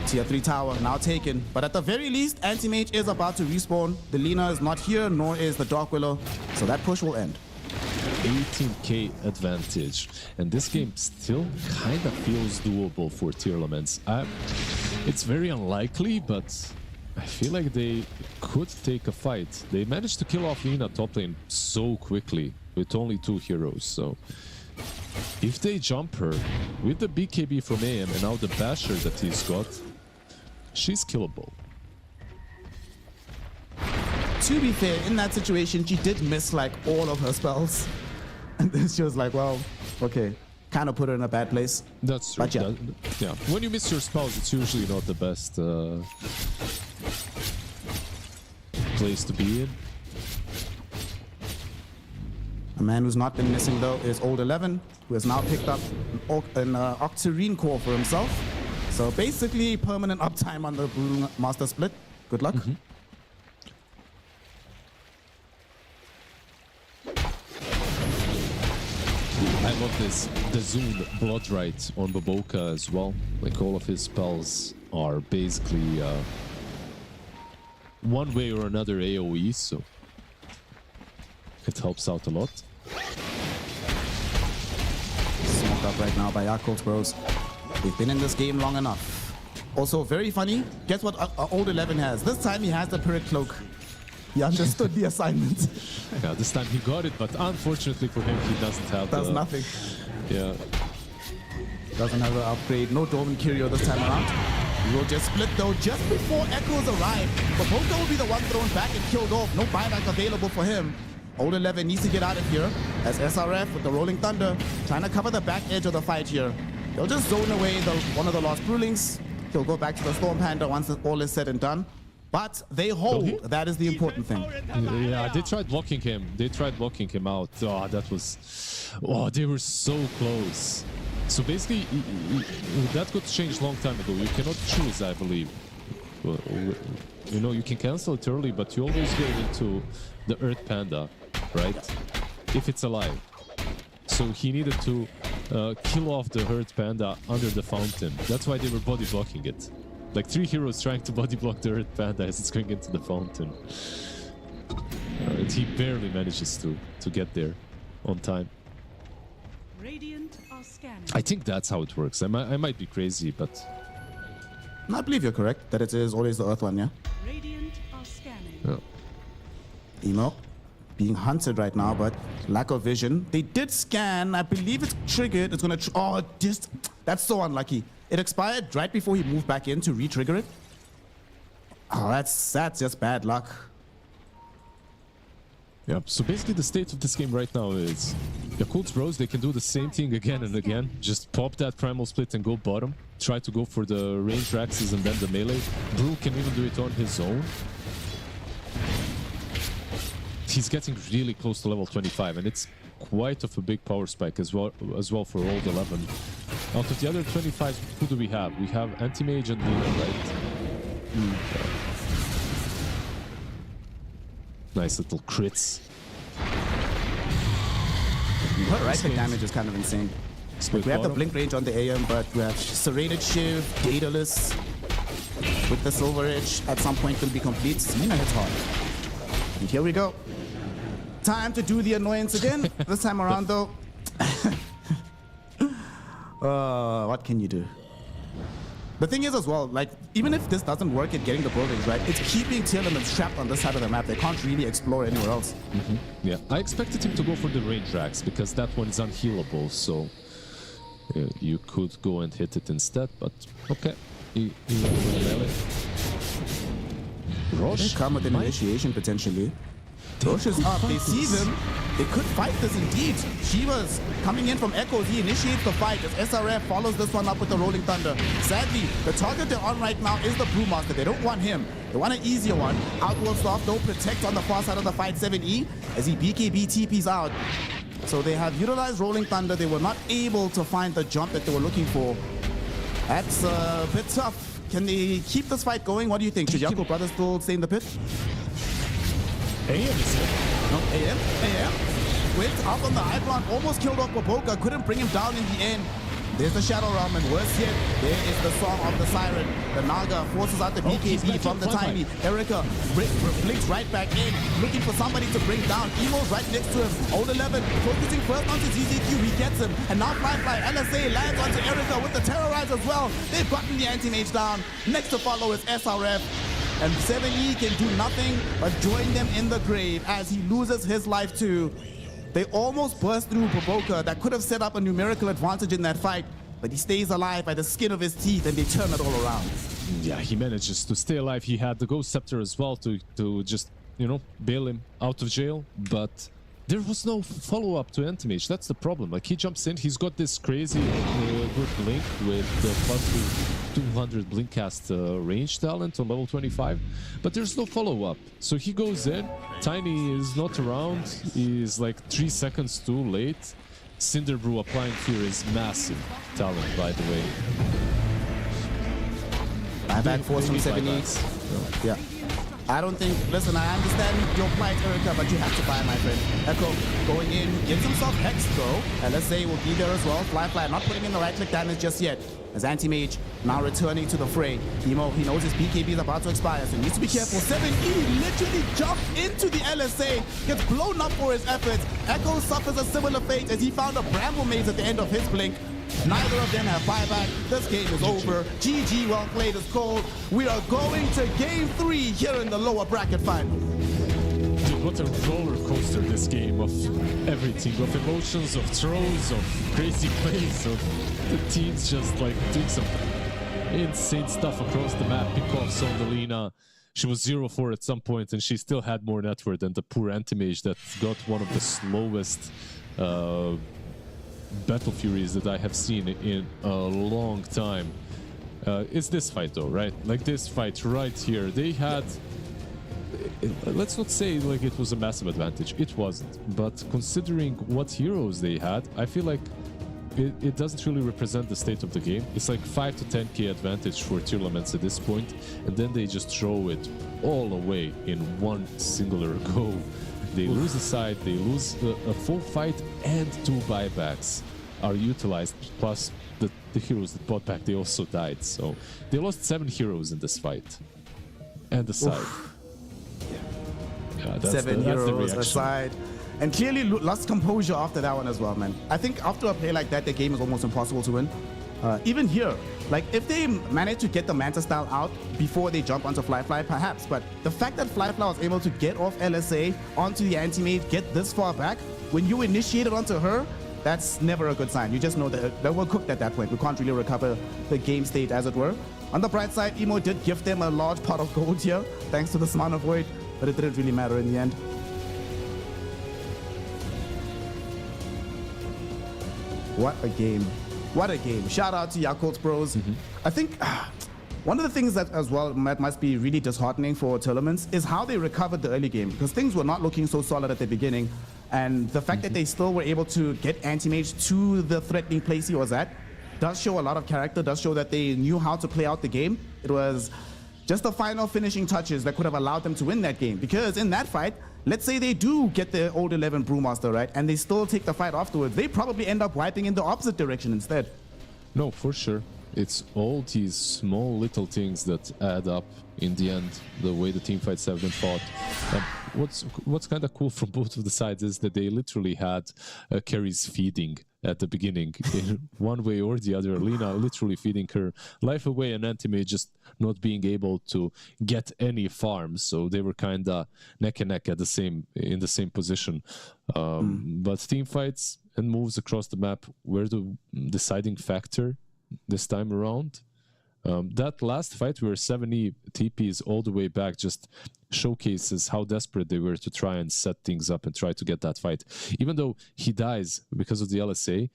Tier 3 tower now taken, but at the very least, Anti-Mage is about to respawn. The Lina is not here, nor is the Dark Willow, so that push will end.
18k advantage, and this game still kind of feels doable for tier elements. It's very unlikely, but I feel like they could take a fight. They managed to kill off Lina top lane so quickly with only 2 heroes, so if they jump her with the BKB from AM and now the basher that he's got, she's killable.
To be fair, in that situation, she did miss like all of her spells. And then she was like, well, okay, kind of put her in a bad place.
That's true.
But yeah.
Yeah. When you miss your spells, it's usually not the best place to be in.
A man who's not been missing though is Old 11, who has now picked up an Octarine core for himself. So basically permanent uptime on the Blue Master Split. Good luck.
I love this. The Zoom Blood Right on Baboka as well. Like all of his spells are basically one way or another AoE, so it helps out a lot.
Smoked up right now by Yakult's Bros. They've been in this game long enough. Also, very funny. Guess what Old 11 has? This time he has the Pirate Cloak. He understood the assignment.
Yeah, this time he got it, but unfortunately for him, he doesn't have
Does nothing.
Yeah.
Doesn't have an upgrade. No Dorman Curio this time around. He will just split though just before Echoes arrive. Baboka will be the one thrown back and killed off. No buyback available for him. Old 11 needs to get out of here as SRF with the Rolling Thunder trying to cover the back edge of the fight here. They'll just zone away one of the Lost Brewlings. He'll go back to the Storm Panda once all is said and done. But they hold. That is the important thing.
Yeah, they tried blocking him. They tried blocking him out. Oh, that was... Oh, they were so close. So basically, that got changed long time ago. You cannot choose, I believe. You know, you can cancel it early, but you always get into the Earth Panda, right? If it's alive. So he needed to kill off the Earth Panda under the fountain. That's why they were body blocking it. Like 3 heroes trying to body block the Earth Panda as it's going into the fountain. And he barely manages to get there on time.
Radiant are scanning.
I think that's how it works. I might be crazy, but...
I believe you're correct, that it is always the Earth one, yeah?
Radiant are scanning.
Yeah.
Emo being hunted right now, but lack of vision. They did scan. I believe it's triggered. It's gonna... that's so unlucky. It expired right before he moved back in to re-trigger it. Oh, that's just bad luck.
Yeah, so basically the state of this game right now is Yakult's Bros, they can do the same thing again and again. Just pop that Primal Split and go bottom. Try to go for the range axes and then the melee. Brew can even do it on his own. He's getting really close to level 25 and it's quite of a big power spike as well for all 11. Out of the other 25, who do we have? We have Anti-Mage and Lina, right? Nice little crits.
Her right click damage is kind of insane.
Split
We have the
bottom.
blink range on the AM, but we have Serrated Shiv, Daedalus with the Silver Edge. At some point will be complete. Selena hits hard. And here we go. Time to do the annoyance again. This time around though. What can you do? The thing is as well, like, even if this doesn't work at getting the buildings, right, it's keeping tier limits trapped on this side of the map. They can't really explore anywhere else.
Yeah, I expected him to go for the range racks because that one is unhealable, so you could go and hit it instead, but okay. He went for the melee.
They
Roche
come with an
might-
initiation potentially. Roche is up. They see them. They could fight this indeed. Shiva's coming in from Echoes. He initiates the fight as SRF follows this one up with the Rolling Thunder. Sadly, the target they're on right now is the Brewmaster. They don't want him. They want an easier one. Outworld Soft, no protect on the far side of the fight. 7E as he BKB TPs out. So they have utilized Rolling Thunder. They were not able to find the jump that they were looking for. That's a bit tough. Can they keep this fight going? What do you think? Should Yaku Brothers still stay in the pit?
AM is here.
No, AM. Went up on the high ground, almost killed off Baboka, couldn't bring him down in the end. There's the Shadow Realm, and worse yet, there is the Song of the Siren. The Naga forces out the
he's
BKB
back
from
in
the
front
Tiny.
line.
Erica blinks right back in, looking for somebody to bring down. Emo's right next to him. Old 11, focusing first onto ZZQ, he gets him. And now Fly LSA lands onto Erica with the Terrorize as well. They've gotten the Anti-Mage down. Next to follow is SRF. And 7E can do nothing but join them in the grave as he loses his life too. They almost burst through Baboka that could have set up a numerical advantage in that fight, but he stays alive by the skin of his teeth and they turn it all around.
Yeah, he manages to stay alive. He had the Ghost Scepter as well to just, you know, bail him out of jail, but there was no follow-up to Anti-Mage. That's the problem. Like, he jumps in, he's got this crazy good blink with the plus 200 blink cast range talent on level 25, but there's no follow-up. So he goes in, Tiny is not around, he's like 3 seconds too late. Cinderbrew applying fear is massive talent, by the way.
Buyback force from 7E.
buybacks.
Yeah. I don't think, listen, I understand your plight, Erica, but you have to buy, my friend. Echo going in, gets himself hexed though. And let's say will be there as well. Fly not putting in the right click damage just yet. As Anti-Mage now returning to the fray. He knows his BKB is about to expire, so he needs to be careful. 7E literally jumped into the LSA, gets blown up for his efforts. Echo suffers a similar fate as he found a Bramble Maze at the end of his blink. Neither of them have buyback. This game is over. GG, well played is called. We are going to game 3 here in the lower bracket final.
Dude, what a roller coaster this game of everything, of emotions, of throws, of crazy plays, of the teams just like doing some insane stuff across the map. Pickoffs on the Lina. She was 0-4 at some point and she still had more network than the poor Anti-Mage that got one of the slowest Battle Furies that I have seen in a long time. It's this fight though, right? Like this fight right here, they had, let's not say like it was a massive advantage, it wasn't, but considering what heroes they had, I feel like it doesn't really represent the state of the game. It's like 5 to 10k advantage for tier laments at this point, and then they just throw it all away in one singular go. They lose a side, they lose a full fight, and 2 buybacks are utilized, plus the heroes that bought back, they also died. So they lost 7 heroes in this fight. And the side. Yeah, that's
7
the
heroes
reaction.
aside. And clearly lost composure after that one as well, man. I think after a play like that, the game is almost impossible to win. Even here, like if they manage to get the Manta style out before they jump onto Fly, perhaps. But the fact that Fly was able to get off LSA onto the Anti-Mage, get this far back, when you initiate it onto her, that's never a good sign. You just know that they were cooked at that point. We can't really recover the game state, as it were. On the bright side, Emo did give them a large pot of gold here, thanks to the Smana Void, but it didn't really matter in the end. What a game. What a game. Shout out to Yakult Bros. I think one of the things that as well must be really disheartening for tournaments is how they recovered the early game, because things were not looking so solid at the beginning. And the fact that they still were able to get Anti-Mage to the threatening place he was at does show a lot of character, does show that they knew how to play out the game. It was just the final finishing touches that could have allowed them to win that game. Because in that fight, let's say they do get the old 11 Brewmaster, right? And they still take the fight afterwards. They probably end up wiping in the opposite direction instead.
No, for sure. It's all these small little things that add up in the end, the way the team fights have been fought. What's kind of cool from both of the sides is that they literally had carries feeding at the beginning in one way or the other. Lina literally feeding her life away and Anti-Mage just not being able to get any farms. So they were kind of neck and neck in the same position. But team fights and moves across the map were the deciding factor this time around. That last fight where 70 TPs all the way back just showcases how desperate they were to try and set things up and try to get that fight. Even though he dies because of the LSA,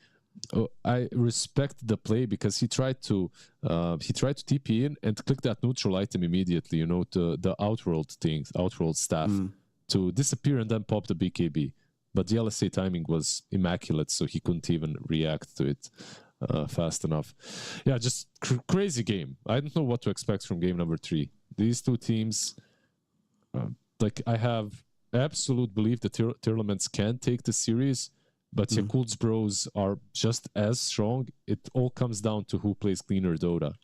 I respect the play because he tried to TP in and click that neutral item immediately, you know, to the Outworld staff to disappear and then pop the BKB. But the LSA timing was immaculate, so he couldn't even react to it fast enough. Yeah, just crazy game. I don't know what to expect from game number 3. These two teams, I have absolute belief that Tournaments can take the series, but Yakult's bros are just as strong. It all comes down to who plays cleaner Dota.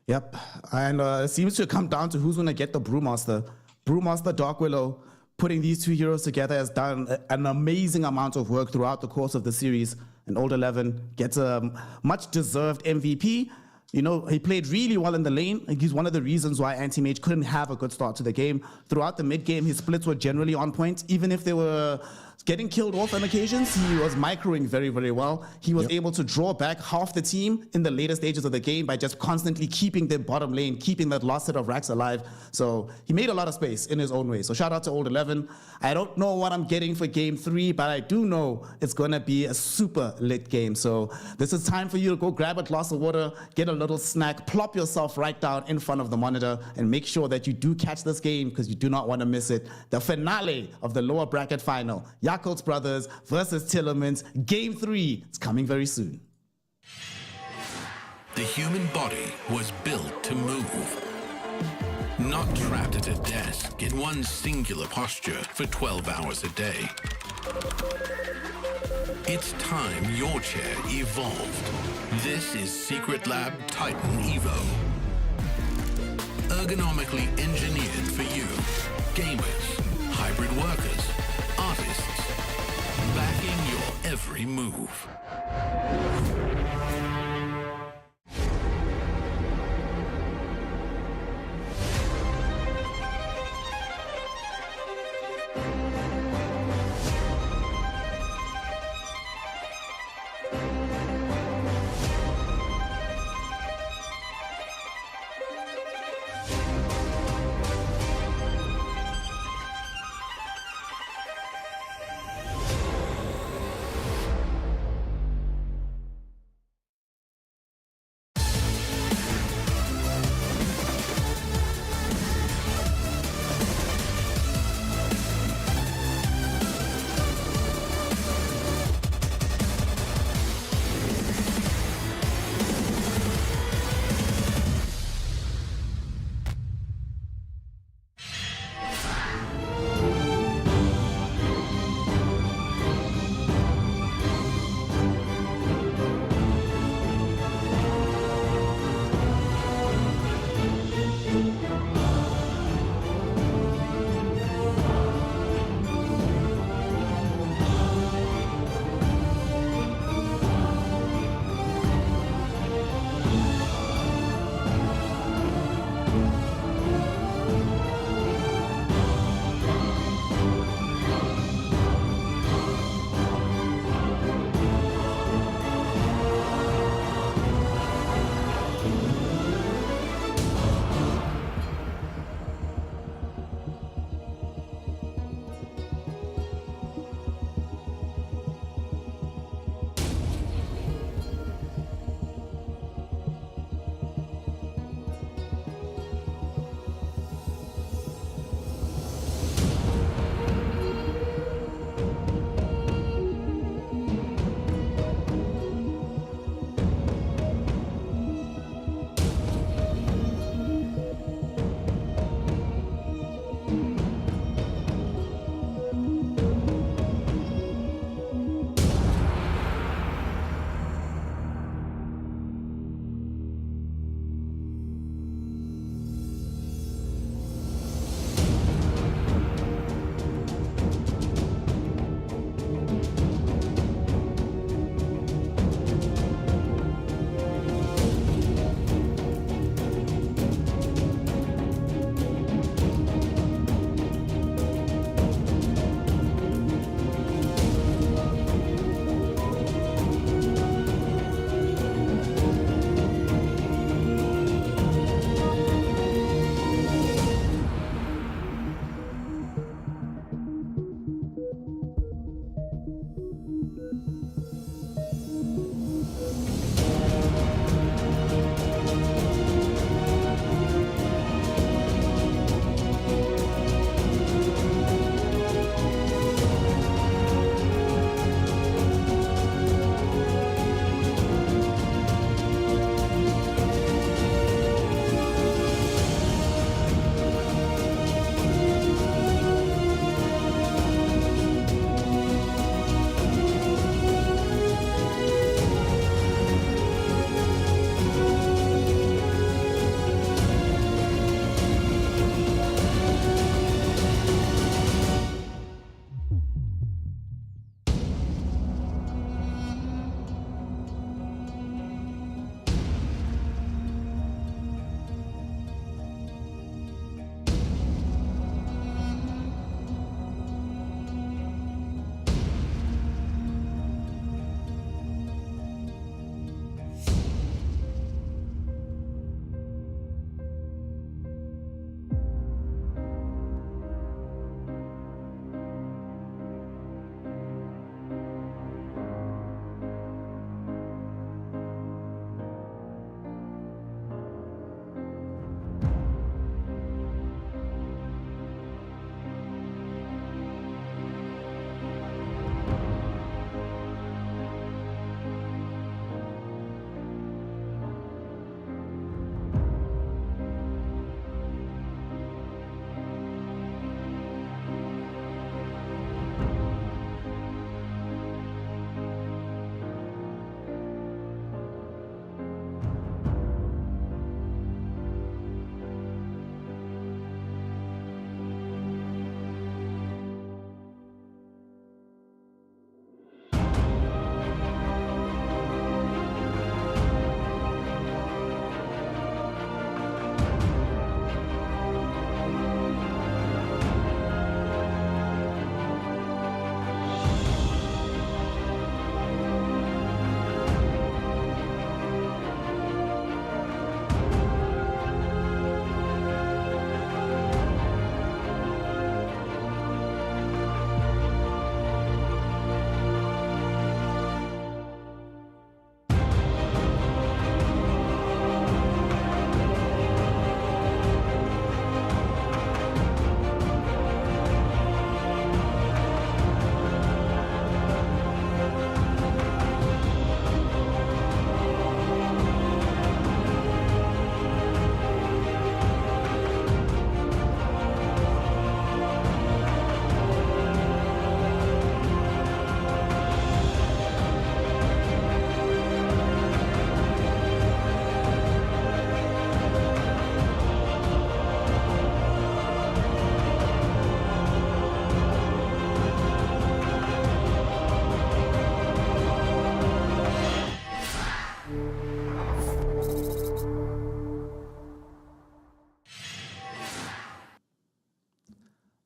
Yep, and it seems to come down to who's going to get the Brewmaster. Brewmaster, Dark Willow, putting these two heroes together has done an amazing amount of work throughout the course of the series. And Old 11 gets a much-deserved MVP. You know, he played really well in the lane. He's one of the reasons why Anti-Mage couldn't have a good start to the game. Throughout the mid-game, his splits were generally on point. Even if they were getting killed off on occasions, he was microing very, very well. He was able to draw back half the team in the later stages of the game by just constantly keeping the bottom lane, keeping that last set of racks alive. So he made a lot of space in his own way. So shout out to Old 11. I don't know what I'm getting for game 3, but I do know it's going to be a super lit game. So this is time for you to go grab a glass of water, get a little snack, plop yourself right down in front of the monitor, and make sure that you do catch this game because you do not want to miss it. The finale of the lower bracket final. Yakult's brothers versus Tillermans. Game 3. It's coming very soon.
The human body was built to move. Not trapped at a desk in one singular posture for 12 hours a day. It's time your chair evolved. This is Secret Lab Titan Evo. Ergonomically engineered for you. Gamers, hybrid workers, artists. Backing your every move.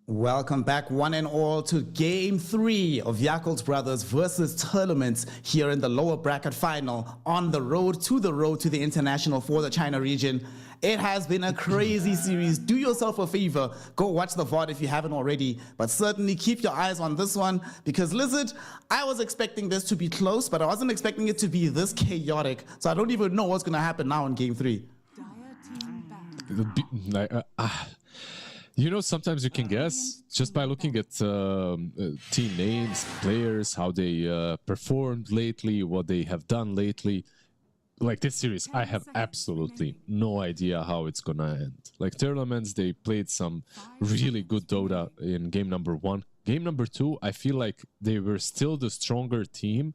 Welcome back, one and all, to Game 3 of Yakult Brothers versus Tournaments here in the lower bracket final on the road to the international for the China region. It has been a crazy series. Do yourself a favor, go watch the VOD if you haven't already, but certainly keep your eyes on this one because Lizard, I was expecting this to be close, but I wasn't expecting it to be this chaotic, so I don't even know what's going to happen now in Game 3.
Dire team banned.
You know, sometimes you can guess just by looking at team names, players, how they performed lately, what they have done lately. Like this series, I have absolutely no idea how it's gonna end. Like tournaments, they played some really good Dota in game number 1. Game number 2, I feel like they were still the stronger team,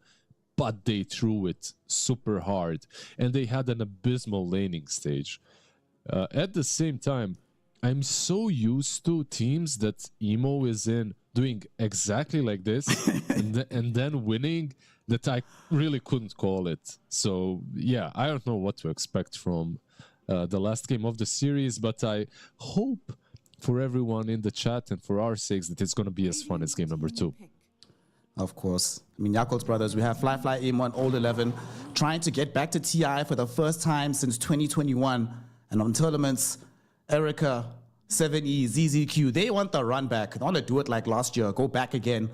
but they threw it super hard. And they had an abysmal laning stage. At the same time, I'm so used to teams that Emo is in doing exactly like this and then winning that I really couldn't call it. So yeah, I don't know what to expect from the last game of the series, but I hope for everyone in the chat and for our sakes that it's going to be as fun as game number 2.
Of course. I mean, Yakult Brothers, we have Fly, Emo, and Old 11 trying to get back to TI for the first time since 2021. And on tournaments, Erica, 7E, ZZQ, they want the run back. They want to do it like last year, go back again.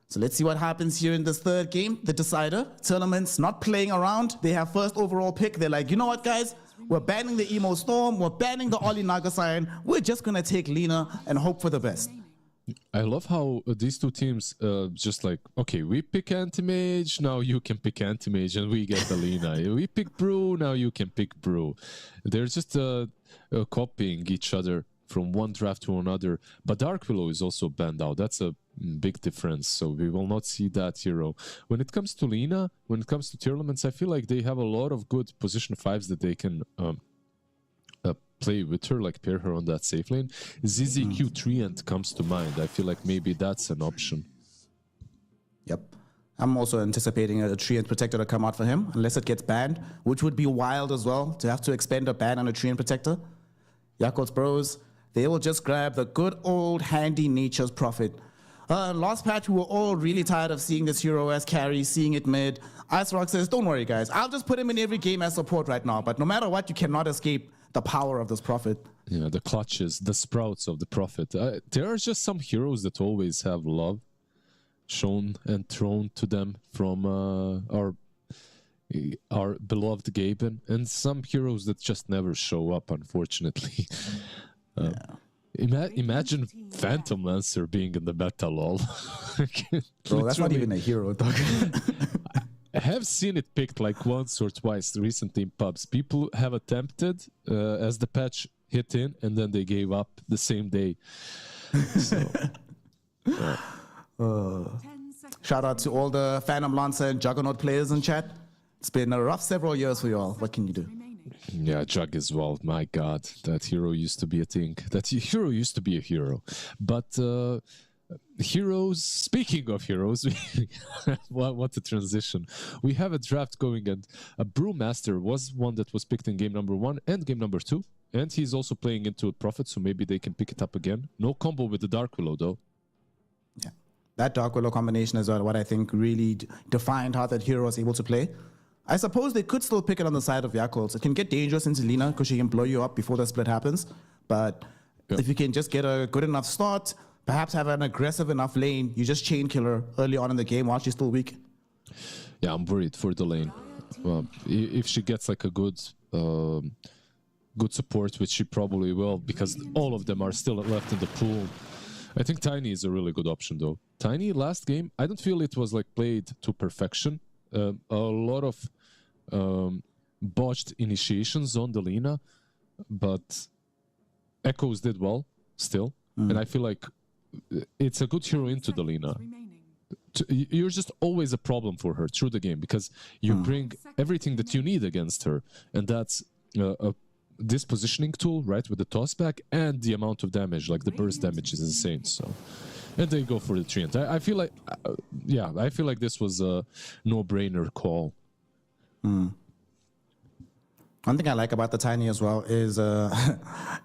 So let's see what happens here in this third game, the decider. Tournaments not playing around. They have first overall pick. They're like, you know what, guys? We're banning the Emo Storm. We're banning the Oli Nagasign. We're just going to take Lina and hope for the best.
I love how these two teams just like, okay, we pick Anti-Mage, now you can pick Anti-Mage and we get the Lina. We pick Brew, now you can pick Brew. They're just copying each other from one draft to another. But Dark Willow is also banned out. That's a big difference. So we will not see that hero. When it comes to Lina, when it comes to tournaments, I feel like they have a lot of good position 5s that they can play with her, like pair her on that safe lane. ZZQ Treant comes to mind. I feel like maybe that's an option.
Yep. I'm also anticipating a Treant Protector to come out for him, unless it gets banned, which would be wild as well, to have to expend a ban on a Treant Protector. Yakult's Bros, they will just grab the good old handy Nature's Prophet. Last patch, we were all really tired of seeing this hero as carry, seeing it mid. Ice Rock says, don't worry, guys. I'll just put him in every game as support right now. But no matter what, you cannot escape the power of this Prophet.
Yeah, the clutches, the sprouts of the Prophet. There are just some heroes that always have love shown and thrown to them from our beloved Gaben, and some heroes that just never show up, unfortunately. Imagine Phantom Lancer being in the meta, lol.
Bro, that's not even a hero, dog.
I have seen it picked like once or twice recently in pubs. People have attempted as the patch hit in, and then they gave up the same day. So,
Shout out to all the Phantom Lancer and Juggernaut players in chat. It's been a rough several years for y'all. What can you do?
yeah, Jug as well. My God, that hero used to be a thing. That hero used to be a hero. But heroes, speaking of heroes, what a transition. We have a draft going, and a Brewmaster was one that was picked in game number 1 and game number 2. And he's also playing into a Prophet, so maybe they can pick it up again. No combo with the Dark Willow, though.
Yeah, that Dark Willow combination is what I think really defined how that hero was able to play. I suppose they could still pick it on the side of Yakult. It can get dangerous into Lina because she can blow you up before the split happens. But if you can just get a good enough start, perhaps have an aggressive enough lane, you just chain kill her early on in the game while she's still weak.
Yeah, I'm worried for the lane. If she gets like a good support, which she probably will, because all of them are still left in the pool. I think Tiny is a really good option, though. Tiny, last game, I don't feel it was like played to perfection. A lot of botched initiations on the Lina, but Echoes did well still. And I feel like it's a good hero into the Lina. You're just always a problem for her through the game because you bring everything that you need against her, and that's this positioning tool, right, with the tossback and the amount of damage, like the burst damage is insane. So, and they go for the Treant. I feel like, yeah, I feel like this was a no-brainer call.
One thing I like about the Tiny as well is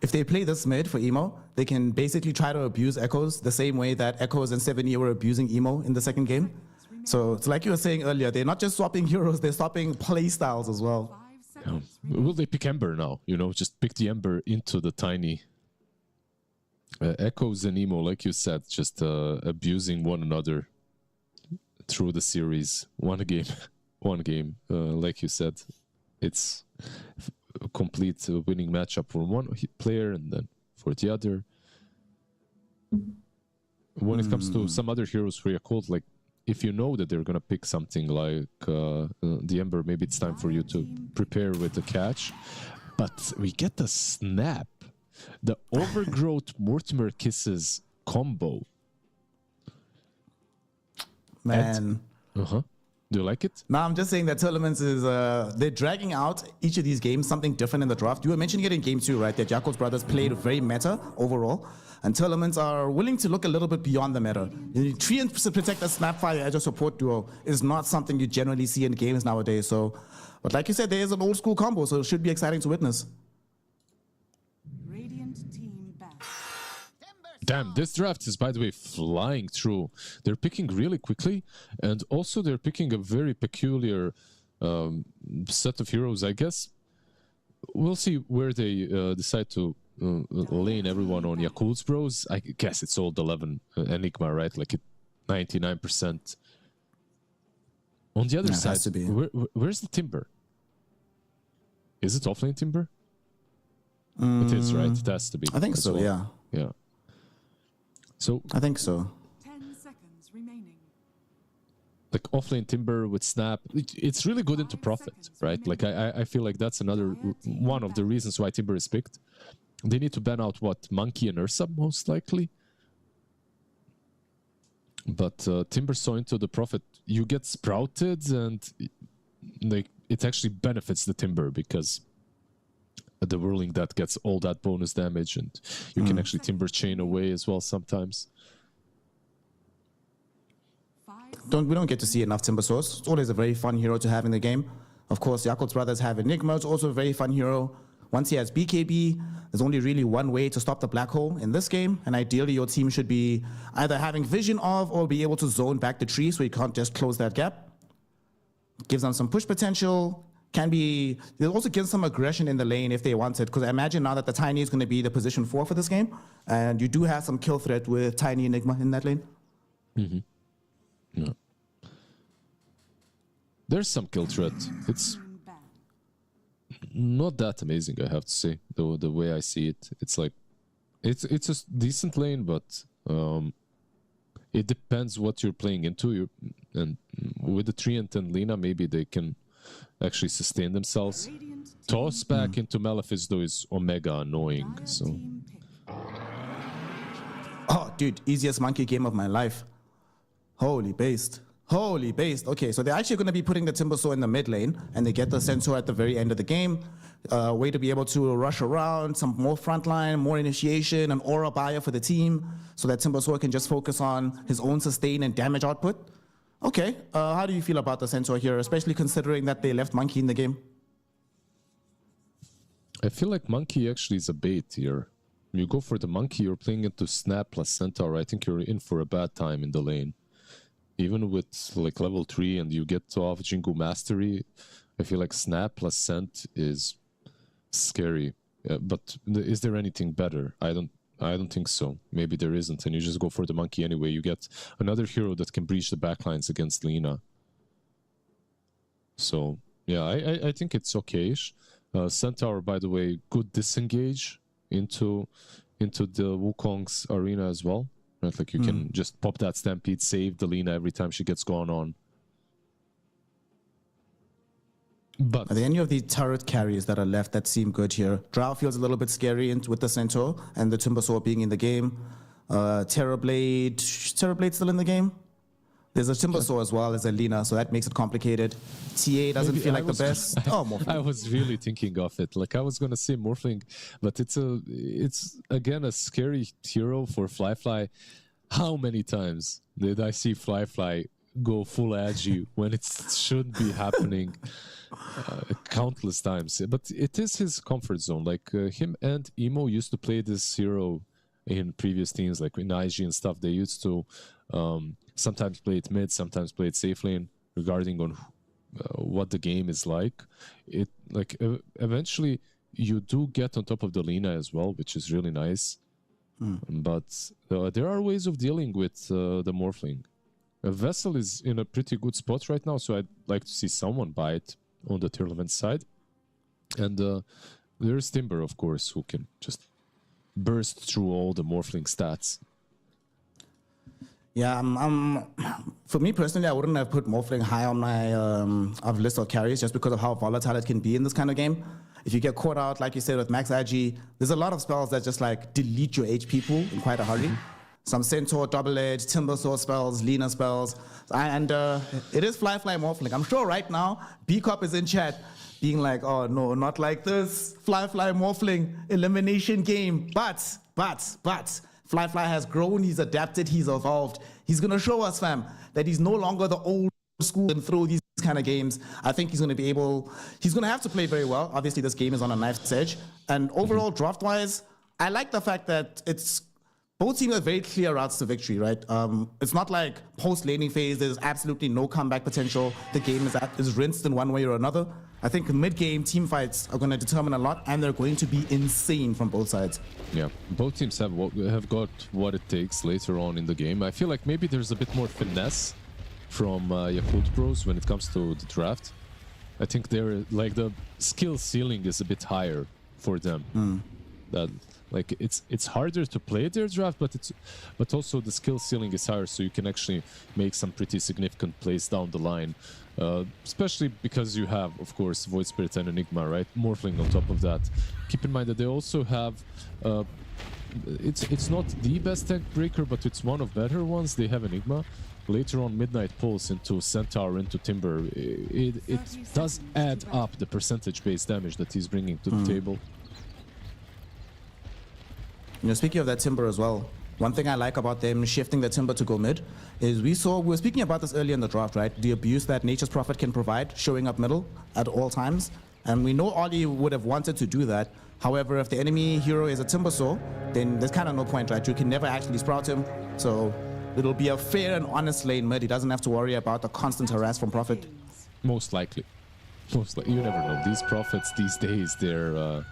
if they play this mid for Emo, they can basically try to abuse Echoes the same way that Echoes and 7E were abusing Emo in the second game. So it's like you were saying earlier, they're not just swapping heroes, they're swapping playstyles as well.
Yeah. Will they pick Ember now? You know, just pick the Ember into the Tiny. Echoes and Emo, like you said, just abusing one another through the series. One game, like you said. It's a complete winning matchup for one player and then for the other. When it comes to some other heroes for Yakult, like if you know that they're gonna pick something like the Ember, maybe it's time for you to prepare with the catch. But we get the snap, the Overgrowth Mortimer Kisses combo.
Man.
Do you like it?
No, I'm just saying that tournaments is, they're dragging out each of these games something different in the draft. You were mentioning it in game 2, right? That Yakult's brothers played very meta overall. And tournaments are willing to look a little bit beyond the meta. Treant to protect a Snapfire as a support duo is not something you generally see in games nowadays. So, but like you said, there is an old school combo, so it should be exciting to witness.
Damn, this draft is, by the way, flying through. They're picking really quickly, and also they're picking a very peculiar set of heroes, I guess. We'll see where they decide to lane everyone on Yakult's Bros. I guess it's old 11 Enigma, right? Like 99%. On the other side, where's the Timber? Is it offlane Timber? It is, right? It has to be.
I think so,
well.
yeah.
Yeah. So
I think so.
10 seconds remaining.
Like offlane Timber with Snap, it's really good into Profit, right? Like I feel like that's another one of the reasons why Timber is picked. They need to ban out what, Monkey and Ursa most likely. But Timber so into the Profit, you get sprouted, and like it actually benefits the Timber because the whirling that gets all that bonus damage, and you can actually Timber chain away as well sometimes.
We don't get to see enough Timber Source. It's always a very fun hero to have in the game. Of course, Yakult's brothers have Enigma. It's also a very fun hero. Once he has BKB, there's only really one way to stop the black hole in this game, and ideally your team should be either having vision of or be able to zone back the tree so you can't just close that gap. Gives them some push potential. It also gives some aggression in the lane if they want it, because I imagine now that the Tiny is going to be the position 4 for this game, and you do have some kill threat with Tiny Enigma in that lane.
Yeah. There's some kill threat. It's not that amazing, I have to say, the way I see it. It's like, it's a decent lane, but it depends what you're playing into. And with the Treant and Lina, maybe they can actually sustain themselves. Toss back into Malefice, though, is Omega annoying. So.
Oh, dude, easiest monkey game of my life. Holy based. Holy based. Okay, so they're actually going to be putting the Timbersaw in the mid lane, and they get the Centaur at the very end of the game. Way to be able to rush around, some more frontline, more initiation, an aura buyer for the team, so that Timbersaw can just focus on his own sustain and damage output. Okay, how do you feel about the Centaur here, especially considering that they left Monkey in the game?
I feel like Monkey actually is a bait here. You go for the Monkey, you're playing into Snap plus Centaur. I think you're in for a bad time in the lane. Even with like level 3 and you get off Jingu Mastery, I feel like Snap plus Cent is scary. But is there anything better? I don't think so. Maybe there isn't, and you just go for the Monkey anyway. You get another hero that can breach the backlines against Lina. So yeah, I think it's okay-ish. Centaur, by the way, good disengage into the Wukong's arena as well. Right? Like you can just pop that Stampede, save the Lina every time she gets gone on. But
are there any of the turret carries that are left that seem good here? Drow feels a little bit scary with the Centaur and the Timbersaw being in the game. Terrorblade still in the game? There's a Timbersaw as well as a Lina, so that makes it complicated. TA doesn't feel like the best. Oh, Morphling.
I was really thinking of it. Like I was gonna say Morphling, but it's again a scary hero for Fly. How many times did I see Fly go full agi when it shouldn't be happening? countless times. But it is his comfort zone. Like him and Emo used to play this hero in previous teams, like in IG and stuff. They used to sometimes play it mid, sometimes play it safe lane, regarding on what the game is like. It like eventually you do get on top of the Lina as well, which is really nice. But there are ways of dealing with the Morphling. Vessel is in a pretty good spot right now, so I'd like to see someone buy it on the tournament side. And there's Timber, of course, who can just burst through all the Morphling stats.
Yeah, for me personally, I wouldn't have put Morphling high on my list of carries just because of how volatile it can be in this kind of game. If you get caught out, like you said, with Max IG, there's a lot of spells that just like delete your HP pool in quite a hurry. Some Centaur, Double Edge, Timber Sword spells, Lina spells, and it is Fly Morphling. I'm sure right now, B-Cop is in chat being like, oh no, not like this, Fly Morphling elimination game. But, Fly has grown, he's adapted, he's evolved. He's gonna show us, fam, that he's no longer the old school and throw these kind of games. I think he's gonna be able, he's gonna have to play very well. Obviously, this game is on a knife's edge. And overall, draft-wise, I like the fact that both teams have very clear routes to victory, right? It's not like post-laning phase, there's absolutely no comeback potential. The game is rinsed in one way or another. I think mid-game team fights are going to determine a lot, and they're going to be insane from both sides.
Yeah, both teams have got what it takes later on in the game. I feel like maybe there's a bit more finesse from Yakult Bros when it comes to the draft. I think they're like the skill ceiling is a bit higher for them. That like it's harder to play their draft, but also the skill ceiling is higher, so you can actually make some pretty significant plays down the line. Especially because you have, of course, Void Spirit and Enigma, right? Morphling on top of that. Keep in mind that they also have it's not the best tank breaker, but it's one of better ones. They have Enigma. Later on, Midnight Pulse into Centaur, into Timber. It does add up the percentage-based damage that he's bringing to the table.
You know, speaking of that Timber as well, one thing I like about them shifting the Timber to go mid is we were speaking about this earlier in the draft, right? The abuse that Nature's Prophet can provide, showing up middle at all times. And we know Ollie would have wanted to do that. However, if the enemy hero is a Timbersaw, then there's kind of no point, right? You can never actually sprout him. So it'll be a fair and honest lane mid. He doesn't have to worry about the constant harass from Prophet.
Most likely. You never know. These Prophets these days, they're...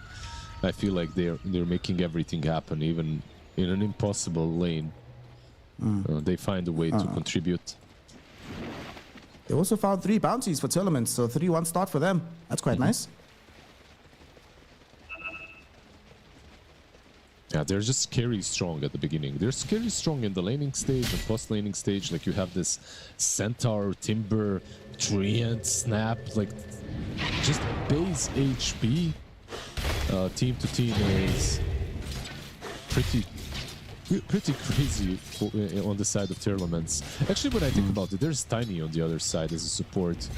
I feel like they're making everything happen, even in an impossible lane. They find a way to contribute.
They also found 3 bounties for tournaments, so 3-1 start for them. That's quite nice.
Yeah, they're just scary strong at the beginning. They're scary strong in the laning stage and post-laning stage. Like you have this Centaur, Timber, Treant, Snap, like just base HP. Team to team is pretty crazy on the side of tournaments. Actually, when I think about it, there's Tiny on the other side as a support,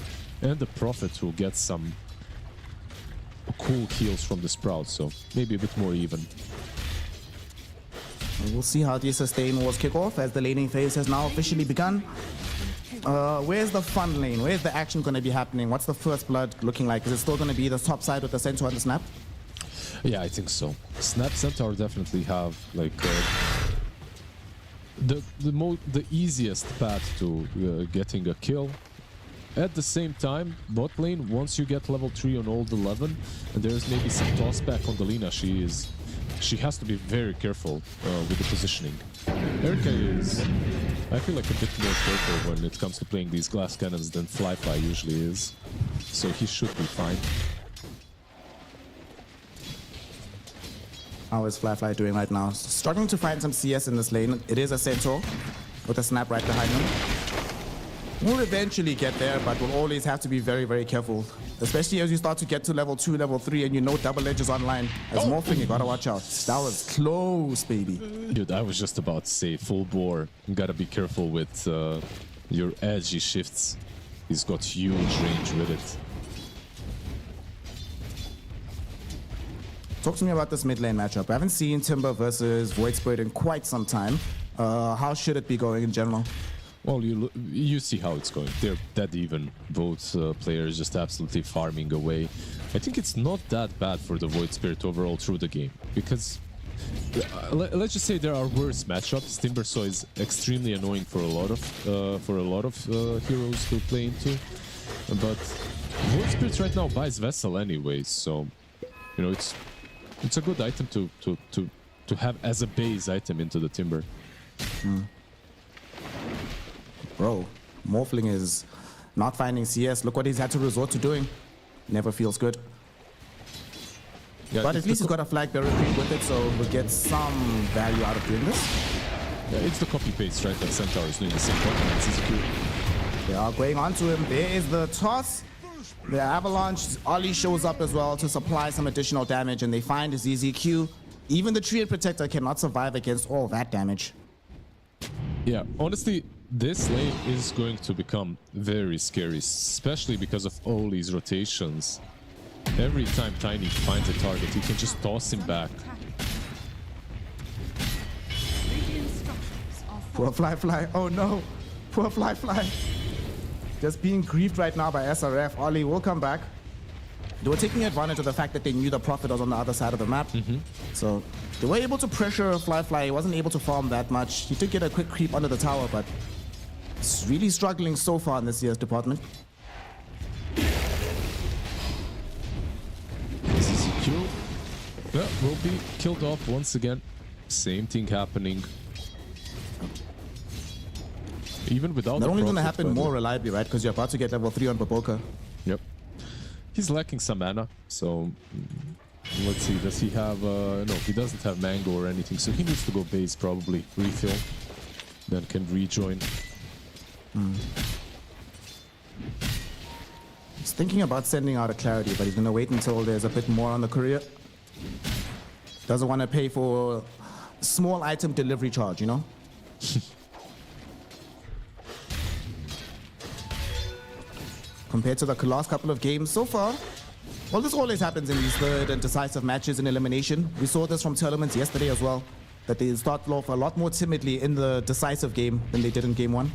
and the Prophet who gets some cool kills from the Sprout, so maybe a bit more even.
We'll see how these sustain wars kick off as the laning phase has now officially begun. Where's the fun lane? Where's the action going to be happening? What's the first blood looking like? Is it still going to be the top side with the Centaur and the Snap?
Yeah, I think so. Snap Centaur definitely have like the easiest path to getting a kill. At the same time, bot lane, once you get level 3 on old 11, and there's maybe some toss back on the Lina, she has to be very careful with the positioning. Erika is, I feel like, a bit more careful when it comes to playing these glass cannons than Fly usually is, so he should be fine.
How is Fly doing right now? Struggling to find some CS in this lane. It is a Centaur with a Snap right behind him. We'll eventually get there, but we'll always have to be very, very careful. Especially as you start to get to level 2, level 3, and you know Double Edge is online. As Morphling, you gotta watch out. That was close, baby.
Dude, I was just about to say full bore. You gotta be careful with your edgy shifts. He's got huge range with it.
Talk to me about this mid lane matchup. I haven't seen Timber versus Void Spirit in quite some time. How should it be going in general?
Well, you see how it's going. They're dead even. Both players just absolutely farming away. I think it's not that bad for the Void Spirit overall through the game, because let's just say there are worse matchups. Timbersaw is extremely annoying for a lot of heroes to play into, but Void Spirit right now buys Vessel anyways, so you know it's a good item to have as a base item into the Timber.
Bro, Morphling is not finding CS. Look what he's had to resort to doing. Never feels good.
Yeah,
But at least he's got a flag barrier creep with it, so we'll get some value out of doing this.
yeah, it's the copy paste, right? That Centaur is doing the same thing.
They are going onto him. There is the toss. The Avalanche. Ollie shows up as well to supply some additional damage, and they find ZZQ. Even the Triad Protector cannot survive against all that damage.
Yeah, honestly, this lane is going to become very scary, especially because of all these rotations. Every time Tiny finds a target, he can just toss him back.
Radiant structures are
Poor Fly. Oh no. Poor Fly. Just being griefed right now by SRF. Ollie will come back. They were taking advantage of the fact that they knew the Prophet was on the other side of the map. So they were able to pressure Fly. He wasn't able to farm that much. He did get a quick creep under the tower, but it's really struggling so far in this CS department.
ZZQ will be killed off once again. Same thing happening. Even without
Not
the
only going to
Prophet,
happen
by the
more
way.
reliably, right? Because you're about to get level 3 on Baboka.
Yep. He's lacking some mana, so let's see. Does he have... no, he doesn't have Mango or anything, so he needs to go base probably, refill, then can rejoin.
He's thinking about sending out a Clarity, but he's going to wait until there's a bit more on the courier. Doesn't want to pay for small item delivery charge, you know? Compared to the last couple of games so far, well, this always happens in these third and decisive matches in Elimination. We saw this from tournaments yesterday as well, that they start off a lot more timidly in the decisive game than they did in game 1.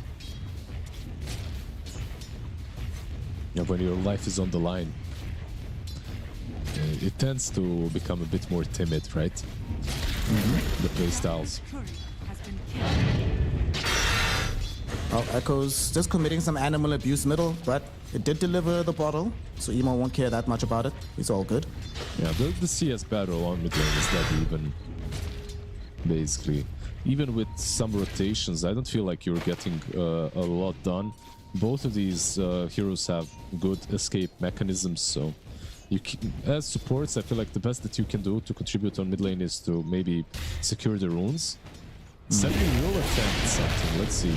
Yeah, when your life is on the line, it tends to become a bit more timid, right? The playstyles.
courier has been killed.
Well, Echo's just committing some animal abuse middle, but it did deliver the bottle, so Emo won't care that much about it. It's all good.
Yeah, the CS battle on mid lane is not even, basically. Even with some rotations, I don't feel like you're getting a lot done. Both of these heroes have good escape mechanisms, so as supports, I feel like the best that you can do to contribute on mid lane is to maybe secure the runes. Suddenly will attempt something, let's see.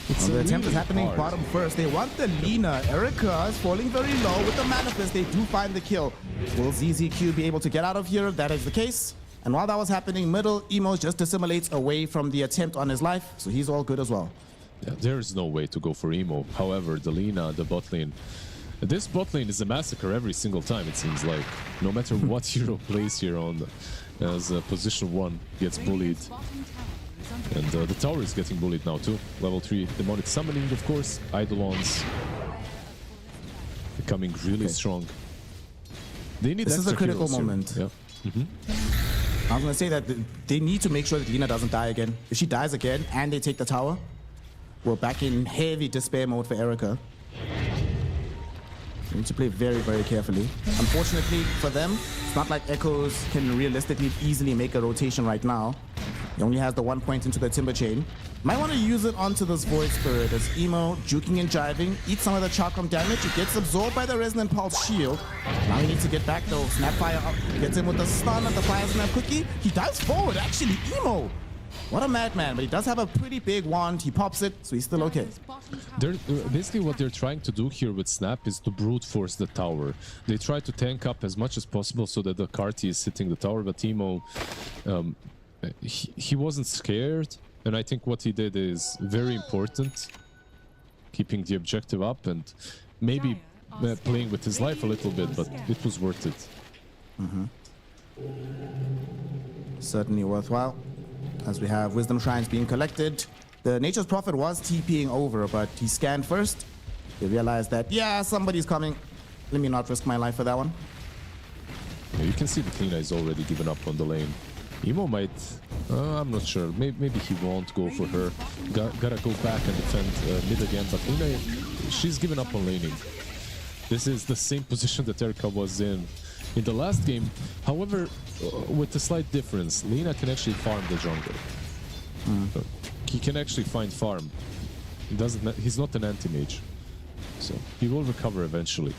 It's
The attempt is
really
happening
hard.
bottom first. They want the Lina. Erica is falling very low with the Manifest. They do find the kill. Will ZZQ be able to get out of here? That is the case. And while that was happening, middle, Emo just assimilates away from the attempt on his life, so he's all good as well.
Yeah, there's no way to go for Emo. However, the Lina, the bot lane, this bot lane is a massacre every single time, it seems like. No matter what hero plays here on as position 1 gets bullied. And the tower is getting bullied now too. Level 3 demonic summoning, of course. Eidolons becoming really strong. They need
This is a
extra
critical
heroes here.
moment.
Yeah.
I was going to say that they need to make sure that Lina doesn't die again. If she dies again and they take the tower, we're back in heavy despair mode for Erica. They need to play very, very carefully. Unfortunately for them, it's not like Echoes can realistically easily make a rotation right now. He only has the 1 point into the Timber Chain. Might want to use it onto this Void Spirit as Emo, juking and jiving, eats some of the Chakram damage. It gets absorbed by the Resonant Pulse shield. Now he needs to get back though. Snapfire up, gets him with the stun of the Fire Snap Cookie. He dives forward, actually, Emo. What a madman, but he does have a pretty big wand. He pops it, so he's still okay.
They're, basically what they're trying to do here with Snap is to brute force the tower. They try to tank up as much as possible so that the Carti is hitting the tower, but Emo, he wasn't scared, and I think what he did is very important, keeping the objective up and maybe playing with his life a little bit, but it was worth it.
Certainly worthwhile. As we have Wisdom Shrines being collected, The Nature's Prophet was TPing over, but he scanned first. He realized that, yeah, somebody's coming. Let me not risk my life for that one.
Yeah, you can see that Lina is already given up on the lane. Emo might, I'm not sure. Maybe he won't go for her. Gotta go back and defend mid again. But Lina, she's given up on laning. This is the same position that Erika was in the last game. However, with a slight difference, Lina can actually farm the jungle. So he can actually find farm. He's not an anti-mage, so he will recover eventually.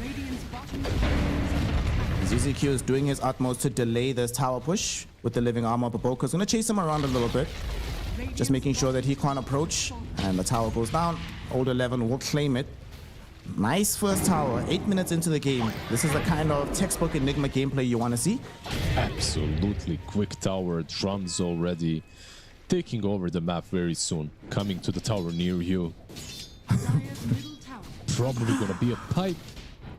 Radiant's bottom tower is under attack.
ZZQ is doing his utmost to delay this tower push with the living armor. Baboka's gonna chase him around a little bit, just making sure that he can't approach. And the tower goes down. Old 11 will claim it. Nice first tower, 8 minutes into the game. This is the kind of textbook Enigma gameplay you want to see.
Absolutely quick tower, drums already taking over the map very soon, coming to the tower near you.
Dire's middle tower
Probably gonna be a pipe,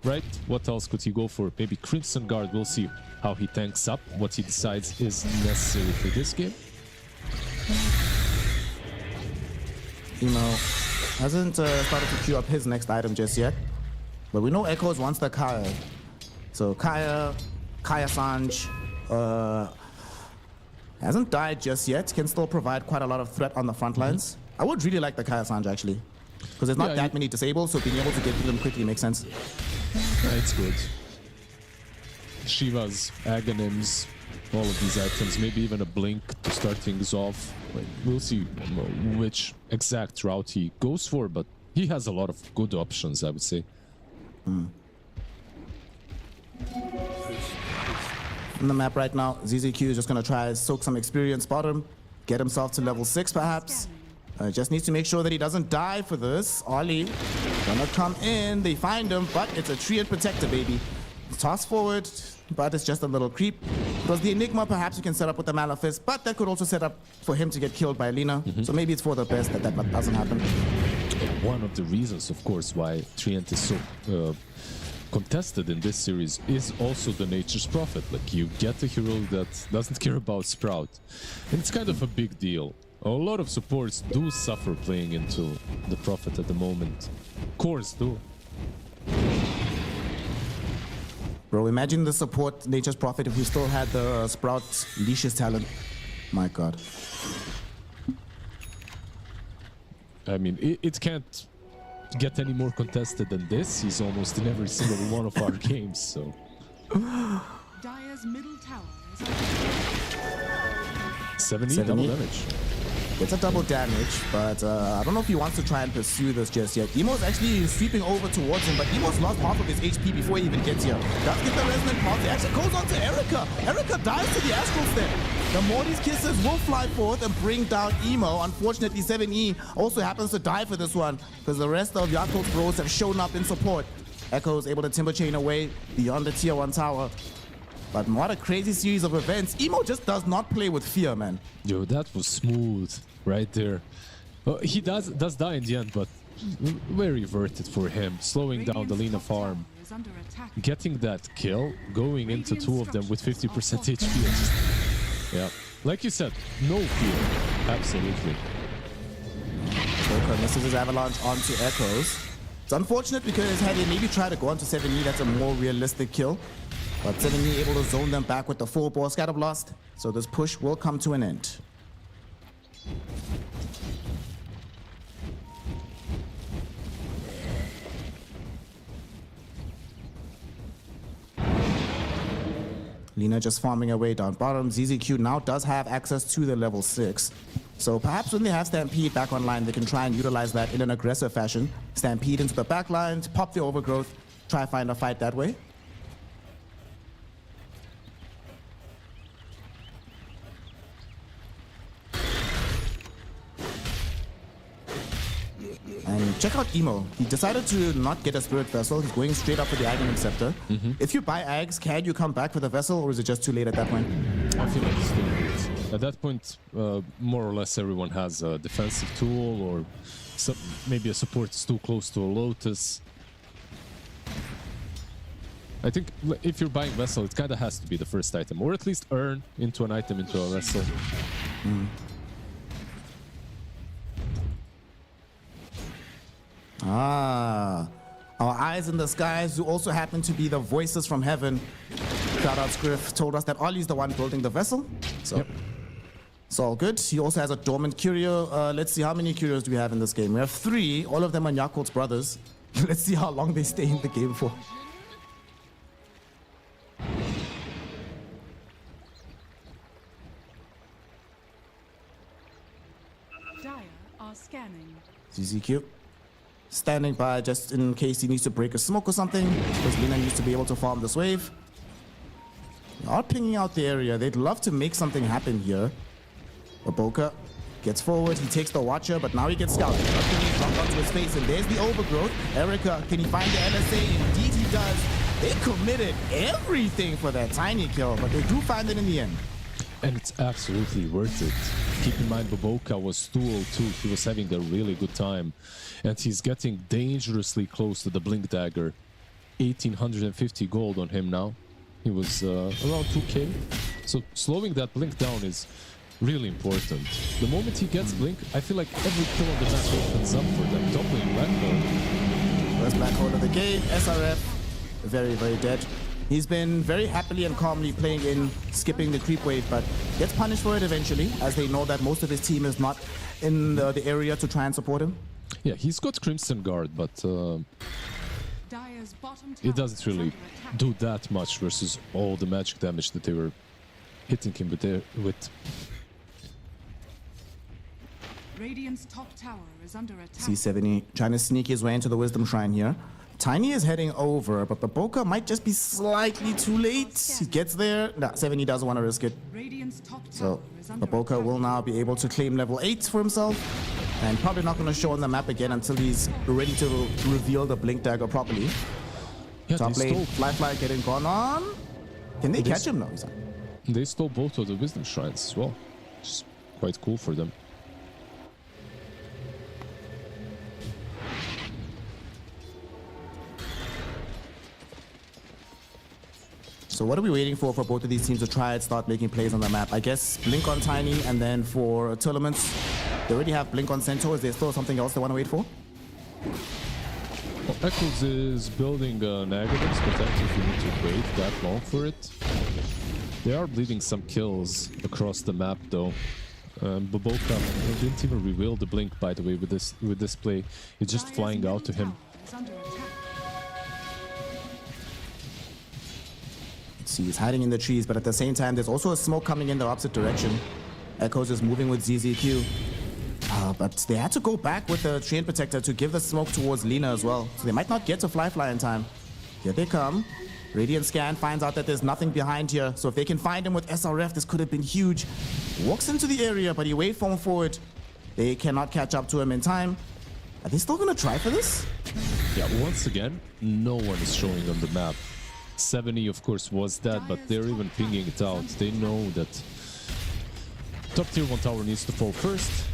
right? What else could he go for? Maybe Crimson Guard. We'll see how he tanks up, what he decides is necessary for this game.
Emo hasn't started to queue up his next item just yet, but we know Echoes wants the Kaya. So Kaya Sanj hasn't died just yet, can still provide quite a lot of threat on the front lines. I would really like the Kaya Sanj actually, because there's not that many disabled, so being able to get through them quickly makes sense.
It's good. Shivas, Aghanims, all of these items, maybe even a Blink to start things off. We'll see which exact route he goes for, but he has a lot of good options, I would say.
On the map right now, ZZQ is just going to try to soak some experience bottom, get himself to level 6 perhaps. Just needs to make sure that he doesn't die for this. Ollie gonna come in, they find him, but it's a tree and protector, baby. Toss forward, but it's just a little creep. It was the Enigma, perhaps you can set up with the Malefice, but that could also set up for him to get killed by Lina. So maybe it's for the best that that doesn't happen.
One of the reasons, of course, why Treant is so contested in this series is also the Nature's Prophet. Like, you get a hero that doesn't care about Sprout, and it's kind of a big deal. A lot of supports do suffer playing into the Prophet at the moment. Cores do.
Bro, imagine the support Nature's Prophet if we still had the Sprout Leash's talent. My god.
I mean, it can't get any more contested than this. He's almost in every single one of our games, so...
Dire's middle tower is under
70
70?
double damage.
It's a double damage, but I don't know if he wants to try and pursue this just yet. Emo's actually sweeping over towards him, but Emo's lost half of his HP before he even gets here. Does get the resonant pulse. It actually goes on to Erika. Erika dies to the Astrals there. The Morty's kisses will fly forth and bring down Emo. Unfortunately, 7E also happens to die for this one, because the rest of Yakult's bros have shown up in support. Echo is able to timber chain away beyond the tier 1 tower. But what a crazy series of events. Emo just does not play with fear, man.
Yo, that was smooth right there. He does die in the end, but very worth it for him. Slowing down the Lina farm.
is under attack.
Getting that kill, going into two of them with 50% HP. Yeah, like you said, no fear. Absolutely.
Joker misses his avalanche onto Echoes. It's unfortunate because had he maybe tried to go onto 7E, that's a more realistic kill. But 7E able to zone them back with the full ball scatter blast. So this push will come to an end. Lina just farming away down bottom. ZZQ now does have access to the level 6. So perhaps when they have Stampede back online, they can try and utilize that in an aggressive fashion. Stampede into the back line, pop the overgrowth, try and find a fight that way. And check out Emo. He decided to not get a Spirit Vessel. He's going straight up for the Aghanim Scepter. If you buy Ags, can you come back for the Vessel, or is it just too late at that point?
I feel like it's too late. At that point, more or less everyone has a defensive tool, or maybe a support is too close to a Lotus. I think if you're buying Vessel, it kind of has to be the first item, or at least earn into an item into a Vessel.
Ah, our eyes in the skies, who also happen to be the voices from heaven. Shoutouts Griff told us that Ollie's the one building the vessel. So it's all good. He also has a dormant curio. Let's see, how many curios do we have in this game? We have 3. All of them are Yakult's brothers. Let's see how long they stay in the game for.
Dire are scanning.
ZZQ. Standing by just in case he needs to break a smoke or something, because Lina needs to be able to farm this wave. They are pinging out the area. They'd love to make something happen here. Aboka gets forward. He takes the Watcher, but now he gets scouted. He's locked onto his face, and there's the overgrowth. Erica, can he find the LSA? Indeed he does. They committed everything for that tiny kill, but they do find it in the end.
And it's absolutely worth it. Keep in mind, Boboka was 202. He was having a really good time. And he's getting dangerously close to the Blink Dagger. 1850 gold on him now. He was around 2k. So slowing that Blink down is really important. The moment he gets Blink, I feel like every kill on the map opens up for them. Doubling Black Hole.
First Black Hole of the game. SRF, very, very dead. He's been very happily and calmly playing in, skipping the creep wave, but gets punished for it eventually, as they know that most of his team is not in the area to try and support him.
Yeah, he's got Crimson Guard, but
Dire's bottom tower
it doesn't
is
really
under attack.
do that much versus all the magic damage that they were hitting him with.
Radiant's top tower is under attack.
C70 trying to sneak his way into the Wisdom Shrine here. Tiny is heading over, but Boboka might just be slightly too late. He gets there. Nah, 70 doesn't want to risk it.
Radiant's top tower
So
is under
Boboka
attack.
will now be able to claim level 8 for himself. And probably not going to show on the map again until he's ready to reveal the Blink Dagger properly.
Yeah,
Top
they
lane,
stole,
Fly getting gone on. Can they catch him? No, he's not.
they stole both of the Wisdom Shrines as well. Which is quite cool for them.
So what are we waiting for both of these teams to try and start making plays on the map? I guess Blink on Tiny, and then for tournaments, they already have Blink on Centaur. Is there still something else they want to wait for?
Well, Echoes is building negatives, but actually if you need to wait that long for it. They are bleeding some kills across the map though. Boboka didn't even reveal the Blink, by the way, with this play. It's just
Dire's
flying out to
middle
him.
tower is under attack.
See, he's hiding in the trees, but at the same time, there's also a smoke coming in the opposite direction. Echoes is moving with ZZQ. But they had to go back with the Treant Protector to give the smoke towards Lina as well. So they might not get to Fly in time. Here they come. Radiant Scan finds out that there's nothing behind here. So if they can find him with SRF, this could have been huge. Walks into the area, but he wave form forward. They cannot catch up to him in time. Are they still going to try for this?
Yeah, once again, no one is showing on the map. 70 of course was dead, but they're even pinging it out. They know that top tier 1 tower needs to fall first.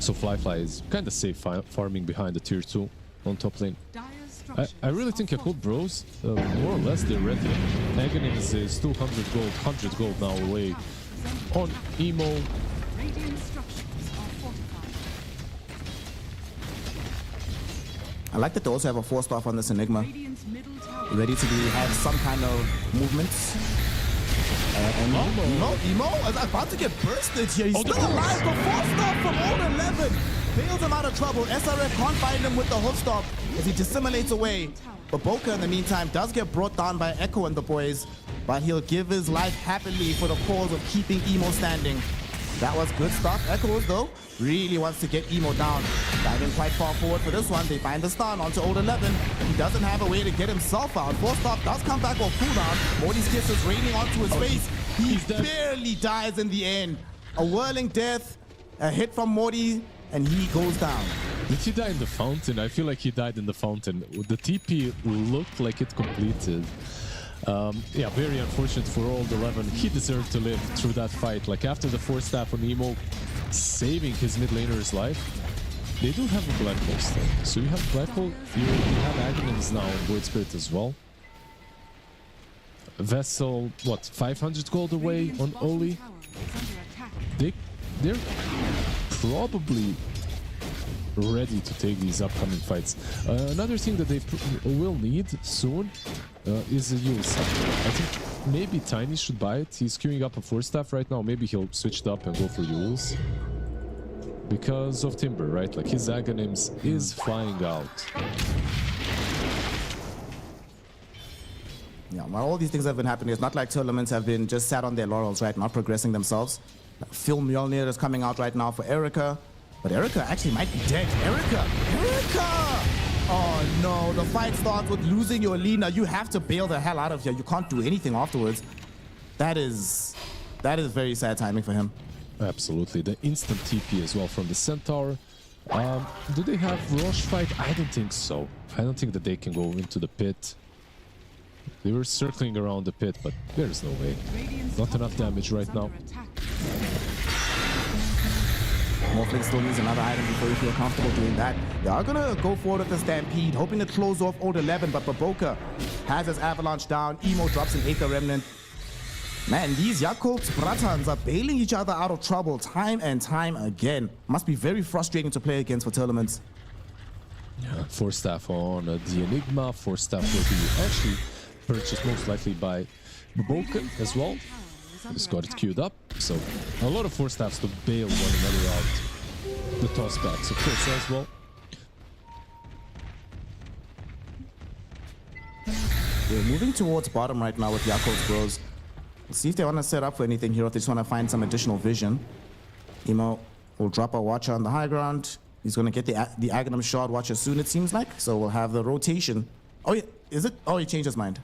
So Fly is kind of safe farming behind the tier 2 on top lane.
Dire's structures
I really think
are
Yakult Bros, more or less they're ready. Aghanim is 200 gold, 100 gold now away on Emo.
Radiant structures are fortified.
I like that they also have a 4-star on this Enigma.
Radiant's middle tower
Ready to have some kind of movements. And Emo is about to get bursted here. He's still alive, but 4-star from Old 11 bails him out of trouble. SRF can't find him with the hoof stop as he dissimulates away. But Boka, in the meantime, does get brought down by Echo and the boys, but he'll give his life happily for the cause of keeping Emo standing. That was good stuff. Echoes, though, really wants to get Emo down. Diving quite far forward for this one. They find the stun onto Old 11. He doesn't have a way to get himself out. 4-star does come back off cooldown. Morty's kiss is raining onto his face. He barely dies in the end. A whirling death, a hit from Morty, and he goes down.
Did he die in the fountain? I feel like he died in the fountain. The TP looked like it completed. Yeah, very unfortunate for Old 11. He deserved to live through that fight. Like after the 4-staff on Emo, saving his mid laner's life. They do have a Black Hole still. So you have Black Hole, you have Aghanims now on Void Spirit as well. Vessel, what, 500 gold away
Radiant's
on
bottom
Oli?
tower is under attack.
They're probably ready to take these upcoming fights. Another thing that they will need soon is a Yule Sap. I think maybe Tiny should buy it. He's queuing up a 4-staff right now. Maybe he'll switch it up and go for Yules. Because of Timber, right? Like his Aghanims is flying out.
Yeah, well, all these things have been happening. It's not like tournaments have been just sat on their laurels, right? Not progressing themselves. Phil Mjolnir is coming out right now for Erica. But Erica actually might be dead. Erica! Oh no, the fight starts with losing your lead. Now you have to bail the hell out of here. You can't do anything afterwards. That is very sad timing for him.
Absolutely. The instant TP as well from the Centaur. Do they have Roche fight? I don't think so. I don't think that they can go into the pit. They were circling around the pit, but there's no way. Not enough damage right now.
Morphling still needs another item before you feel comfortable doing that. They are gonna go forward with the Stampede, hoping to close off Old 11, but Baboka has his Avalanche down. Emo drops an Aether Remnant. Man, these Yakult's Bratans are bailing each other out of trouble time and time again. Must be very frustrating to play against for tournaments.
Yeah, 4-staff on the Enigma. 4-staff will be actually purchased most likely by Baboka as well. He's got it queued up, so a lot of 4-staffs to bail one another out. The toss backs, of course, as well.
We're moving towards bottom right now with Yakult's Bros. Let's see if they want to set up for anything here, or if they just want to find some additional vision. Emo will drop a Watcher on the high ground. He's going to get the Aghanim Shard Watcher soon, it seems like. So we'll have the rotation. Oh, yeah, is it? Oh, he changed his mind.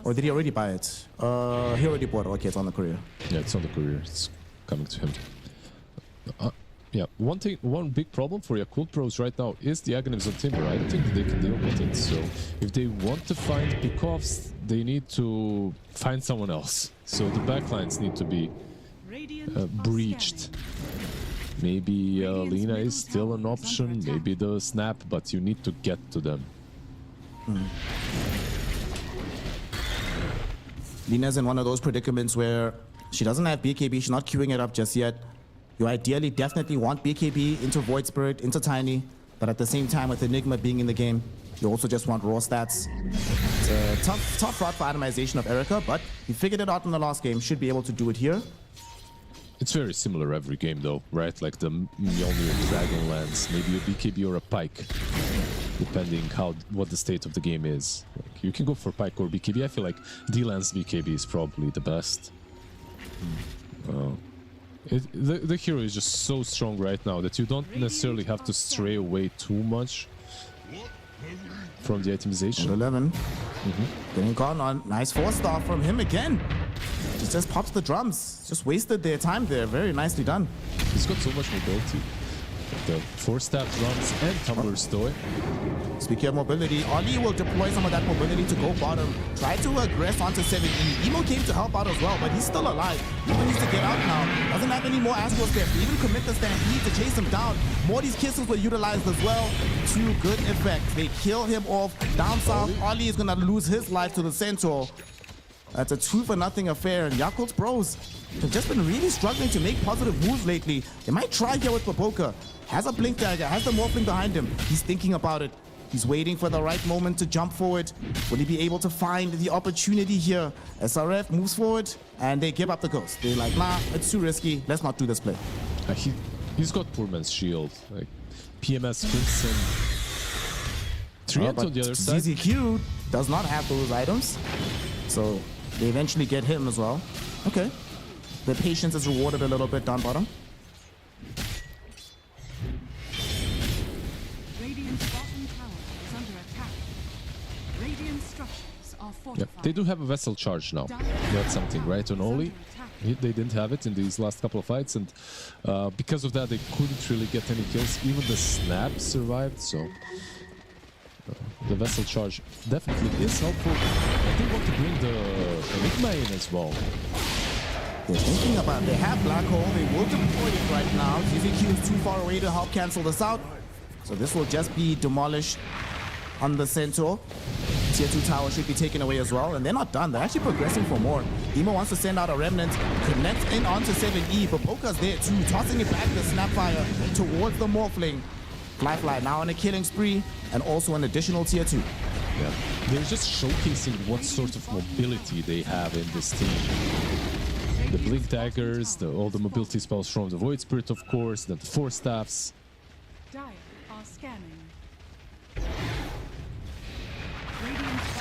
Or did he already buy it? He already bought it. Okay, it's on the courier.
Yeah, it's on the courier. It's coming to him. Yeah, one big problem for Yakult Pros right now is the Aghanims on Timber. I don't think that they can deal with it. So if they want to find pickoffs, they need to find someone else. So the backlines need to be breached. Maybe Lina is still an option. Maybe the Snap, but you need to get to them.
Lina's in one of those predicaments where she doesn't have BKB, she's not queuing it up just yet. You ideally definitely want BKB into Void Spirit, into Tiny, but at the same time with Enigma being in the game, you also just want raw stats. It's a tough route for itemization of Erica, but he figured it out in the last game, should be able to do it here.
It's very similar every game though, right? Like the Mjolnir Dragonlance, maybe a BKB or a Pike, depending what the state of the game is. Like you can go for Pike or BKB. I feel like D-Lance BKB is probably the best. The hero is just so strong right now that you don't necessarily have to stray away too much from the itemization.
11. Getting gone on. Nice 4-star from him again. Just pops the drums. Just wasted their time there. Very nicely done.
He's got so much mobility. The 4-staff drums and Tumblr's Toy.
Speaking of mobility, Oli will deploy some of that mobility to go bottom. Try to aggress onto 7E. Emo came to help out as well, but he's still alive. Emo needs to get out now. Doesn't have any more Astral Steps. Even commit the Stampede to chase him down. Morty's Kisses were utilized as well to good effect. They kill him off. Down south, Oli is going to lose his life to the Centaur. That's a 2-0 affair, and Yakult's Bros have just been really struggling to make positive moves lately. They might try here with Baboka. Has a Blink Dagger, has the Morphling behind him. He's thinking about it. He's waiting for the right moment to jump forward. Will he be able to find the opportunity here? SRF moves forward, and they give up the ghost. They're like, nah, it's too risky. Let's not do this play.
He's got poor man's shield. Like PMS Crimson. Treant on the other side.
ZZQ does not have those items. So they eventually get him as well. Okay. The patience is rewarded a little bit down bottom.
Radiant's bottom tower is under attack. Radiant structures are fortified.
Yeah, they do have a vessel charge now. That's something, right? On Oli, they didn't have it in these last couple of fights, and because of that, they couldn't really get any kills. Even the Snap survived, so the vessel charge definitely is helpful. And they want to bring the Enigma in as well.
They're thinking about it. They have Black Hole. They will deploy it right now. ZZQ is too far away to help cancel this out. So this will just be demolished on the Centaur. Tier 2 tower should be taken away as well. And they're not done. They're actually progressing for more. Emo wants to send out a Remnant. Connect in onto 7E. Baboka's there too. Tossing it back the Snapfire towards the Morphling. Fly now on a killing spree and also an additional tier 2.
Yeah. They're just showcasing what sort of mobility they have in this team. The blink daggers, all the mobility spells from the Void Spirit, of course, then the Force Staffs.
Dire are scanning.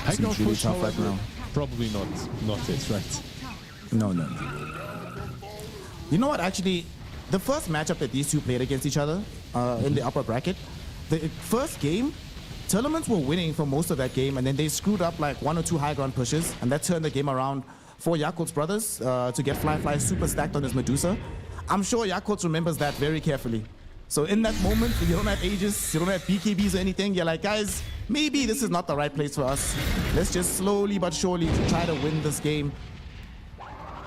High ground
really
push,
tough right
however,
now.
probably not it, right?
No. You know what, actually, the first matchup that these two played against each other in the upper bracket, the first game, Tournaments were winning for most of that game, and then they screwed up like 1 or 2 high ground pushes, and that turned the game around for Yakult's brothers to get Fly super stacked on his Medusa. I'm sure Yakult remembers that very carefully. So in that moment, you don't have Aegis, you don't have BKBs or anything, you're like, guys, maybe this is not the right place for us. Let's just slowly but surely try to win this game.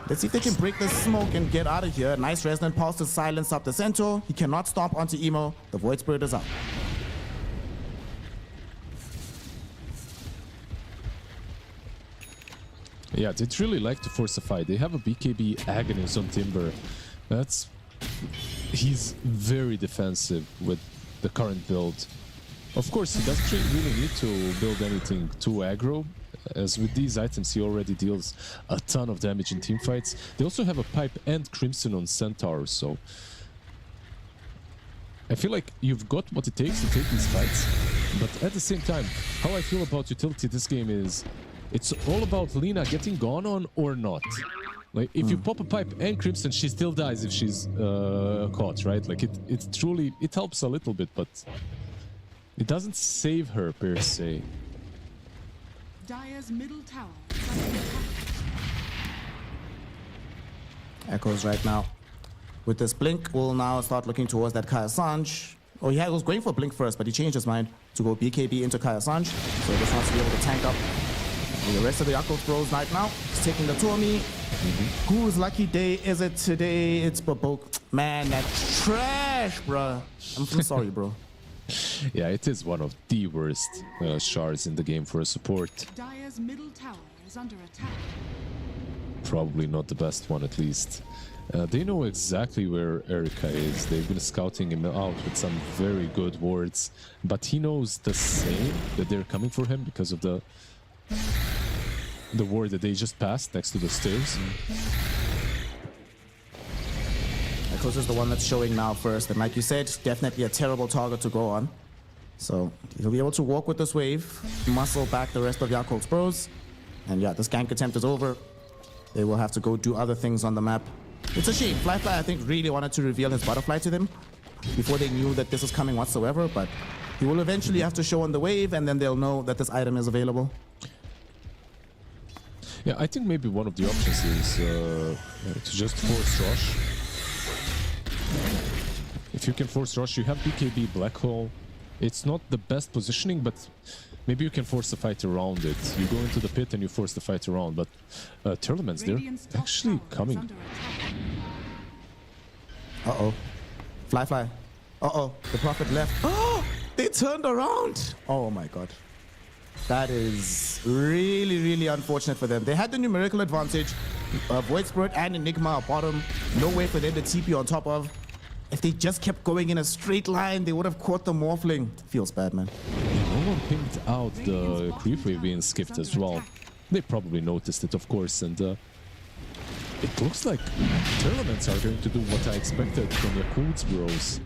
Let's see if they can break the smoke and get out of here. Nice resonant pulse to silence up the Centaur. He cannot stomp onto Emo. The Void Spirit is up.
Yeah, they'd really like to force a fight. They have a BKB Agonist on Timber. He's very defensive with the current build. Of course, he doesn't really need to build anything too aggro, as with these items he already deals a ton of damage in teamfights. They also have a Pipe and Crimson on Centaur, so I feel like you've got what it takes to take these fights, but at the same time, how I feel about utility this game is it's all about Lina getting gone on or not. Like, if you pop a Pipe and Crimson, she still dies if she's caught, right? Like, it truly, it helps a little bit, but it doesn't save her, per se.
Dire's middle tower is under attack.
Echoes right now. With this Blink, we'll now start looking towards that Kaya Sanj. Oh, he was going for Blink first, but he changed his mind to go BKB into Kaya Sanj. So he just wants to be able to tank up the rest of the Yakult Bros right now. He's taking the Tormi. Whose lucky day is it today? It's Babok. Man, that's trash, bruh. I'm sorry, bro.
Yeah, it is one of the worst shards in the game for a support.
Dire's middle tower is under attack.
Probably not the best one, at least. They know exactly where Erika is. They've been scouting him out with some very good wards, but he knows the same, that they're coming for him because of the ward that they just passed next to the stairs.
Echoes is the one that's showing now first, and like you said, definitely a terrible target to go on. So he'll be able to walk with this wave, muscle back the rest of Yakult's Bros, and yeah, this gank attempt is over. They will have to go do other things on the map. It's a shame. Fly, I think, really wanted to reveal his butterfly to them before they knew that this was coming whatsoever, but he will eventually have to show on the wave, and then they'll know that this item is available.
Yeah, I think maybe one of the options is to just force rush. If you can force rush, you have BKB Black Hole. It's not the best positioning, but maybe you can force the fight around it. You go into the pit and you force the fight around, but Tournaments, they're
Radiant's top
actually
tower is
coming.
under attack.
Uh-oh. Fly. Uh-oh. The Prophet left. Oh! They turned around! Oh my god. That is really, really unfortunate for them. They had the numerical advantage. Void Spirit and Enigma are bottom. No way for them to TP on top of. If they just kept going in a straight line, they would have caught the Morphling. Feels bad, man.
No one pinged out the creep wave being skipped as well. They probably noticed it, of course, and it looks like Tournaments are going to do what I expected from the Yakult's Bros.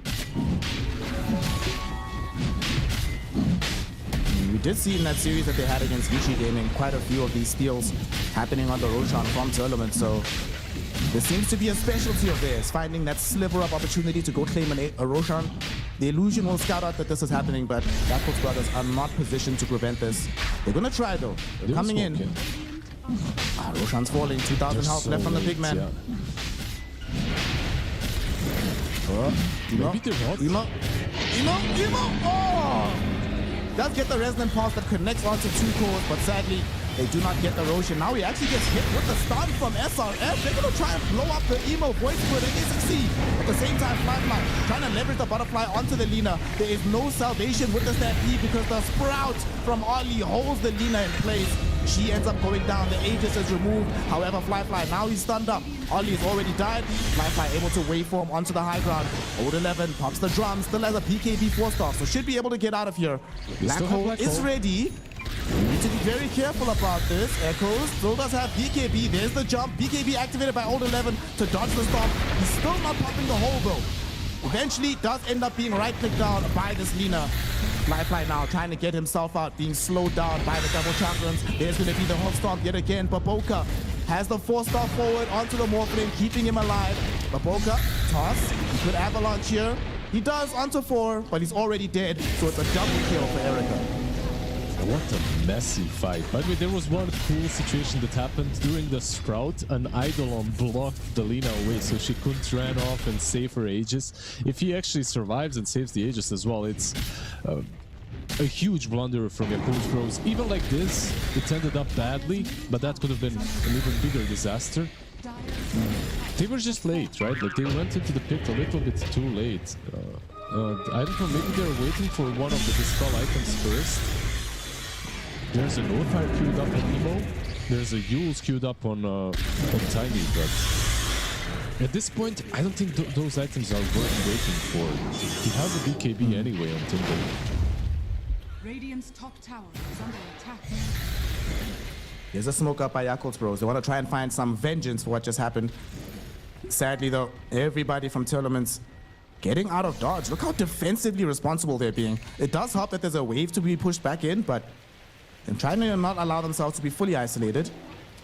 We did see in that series that they had against Vichy Gaming quite a few of these steals happening on the Roshan from Tournament, so there seems to be a specialty of theirs, finding that sliver of opportunity to go claim a Roshan. The illusion will scout out that this is happening, but Yakult's brothers are not positioned to prevent this. They're gonna try though. They're coming in. Roshan's falling, 2,000 health left on the big man.
Yeah.
Emo.
Maybe they're not.
Emo! Oh! Does get the resonant pulse that connects onto 2 cores, but sadly, they do not get the Roshan. Now he actually gets hit with the stun from SRF. They're going to try and blow up the Emo Void Spirit, and they succeed. At the same time, Fly trying to leverage the butterfly onto the Lina. There is no salvation with the Stampede because the Sprout from Ollie holds the Lina in place. She ends up going down. The Aegis is removed. However, Fly now he's stunned up. Ollie is already died. Qualifier able to waveform onto the high ground. Old 11 pops the drum, still has a BKB 4-star, so should be able to get out of here. Black
still have
Hole
Black
is
Hole.
ready. We need to be very careful about this. Echoes still does have BKB. There's the jump. BKB activated by Old 11 to dodge the storm. He's still not popping the hole though. Eventually does end up being right-clicked down by this Lina. Lifeline now trying to get himself out, being slowed down by the double chakrams. There's going to be the hook stomp yet again. Baboka has the 4-star forward onto the Morphling, keeping him alive. Baboka, toss. He could avalanche here. He does onto 4, but he's already dead, so it's a double kill for Erica.
What a messy fight. By the way, there was one cool situation that happened during the Sprout. An Eidolon blocked the Lina away, so she couldn't run off and save her Aegis. If he actually survives and saves the Aegis as well, it's a huge blunder from Yakult Bros. Even like this, it ended up badly, but that could have been an even bigger disaster. They were just late, right? Like, they went into the pit a little bit too late. I don't know, maybe they're waiting for one of the dispel items first. There's a Nullifier queued up on Emo. There's a Yules queued up on Tiny, but at this point, I don't think those items are worth waiting for. He has a BKB anyway on Timber.
Radiant's top tower is under attack.
There's a smoke up by Yakult Bros. They want to try and find some vengeance for what just happened. Sadly though, everybody from Tournaments getting out of dodge. Look how defensively responsible they're being. It does help that there's a wave to be pushed back in, but they're trying to not allow themselves to be fully isolated.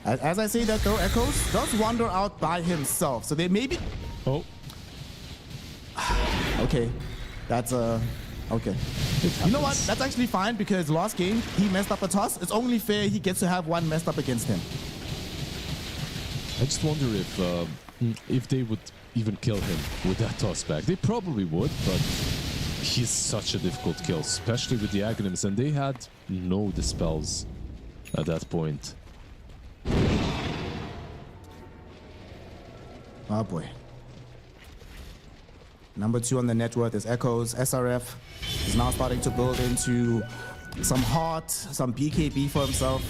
As I say that though, Echoes does wander out by himself. So they may be...
Oh,
Okay, that's okay. You know what? That's actually fine because last game he messed up a toss. It's only fair he gets to have one messed up against him.
I just wonder if they would even kill him with that toss back. They probably would, but he's such a difficult kill, especially with the Aghanims, and they had no dispels at that point.
Oh boy. Number 2 on the net worth is Echoes. SRF is now starting to build into some heart, some BKB for himself.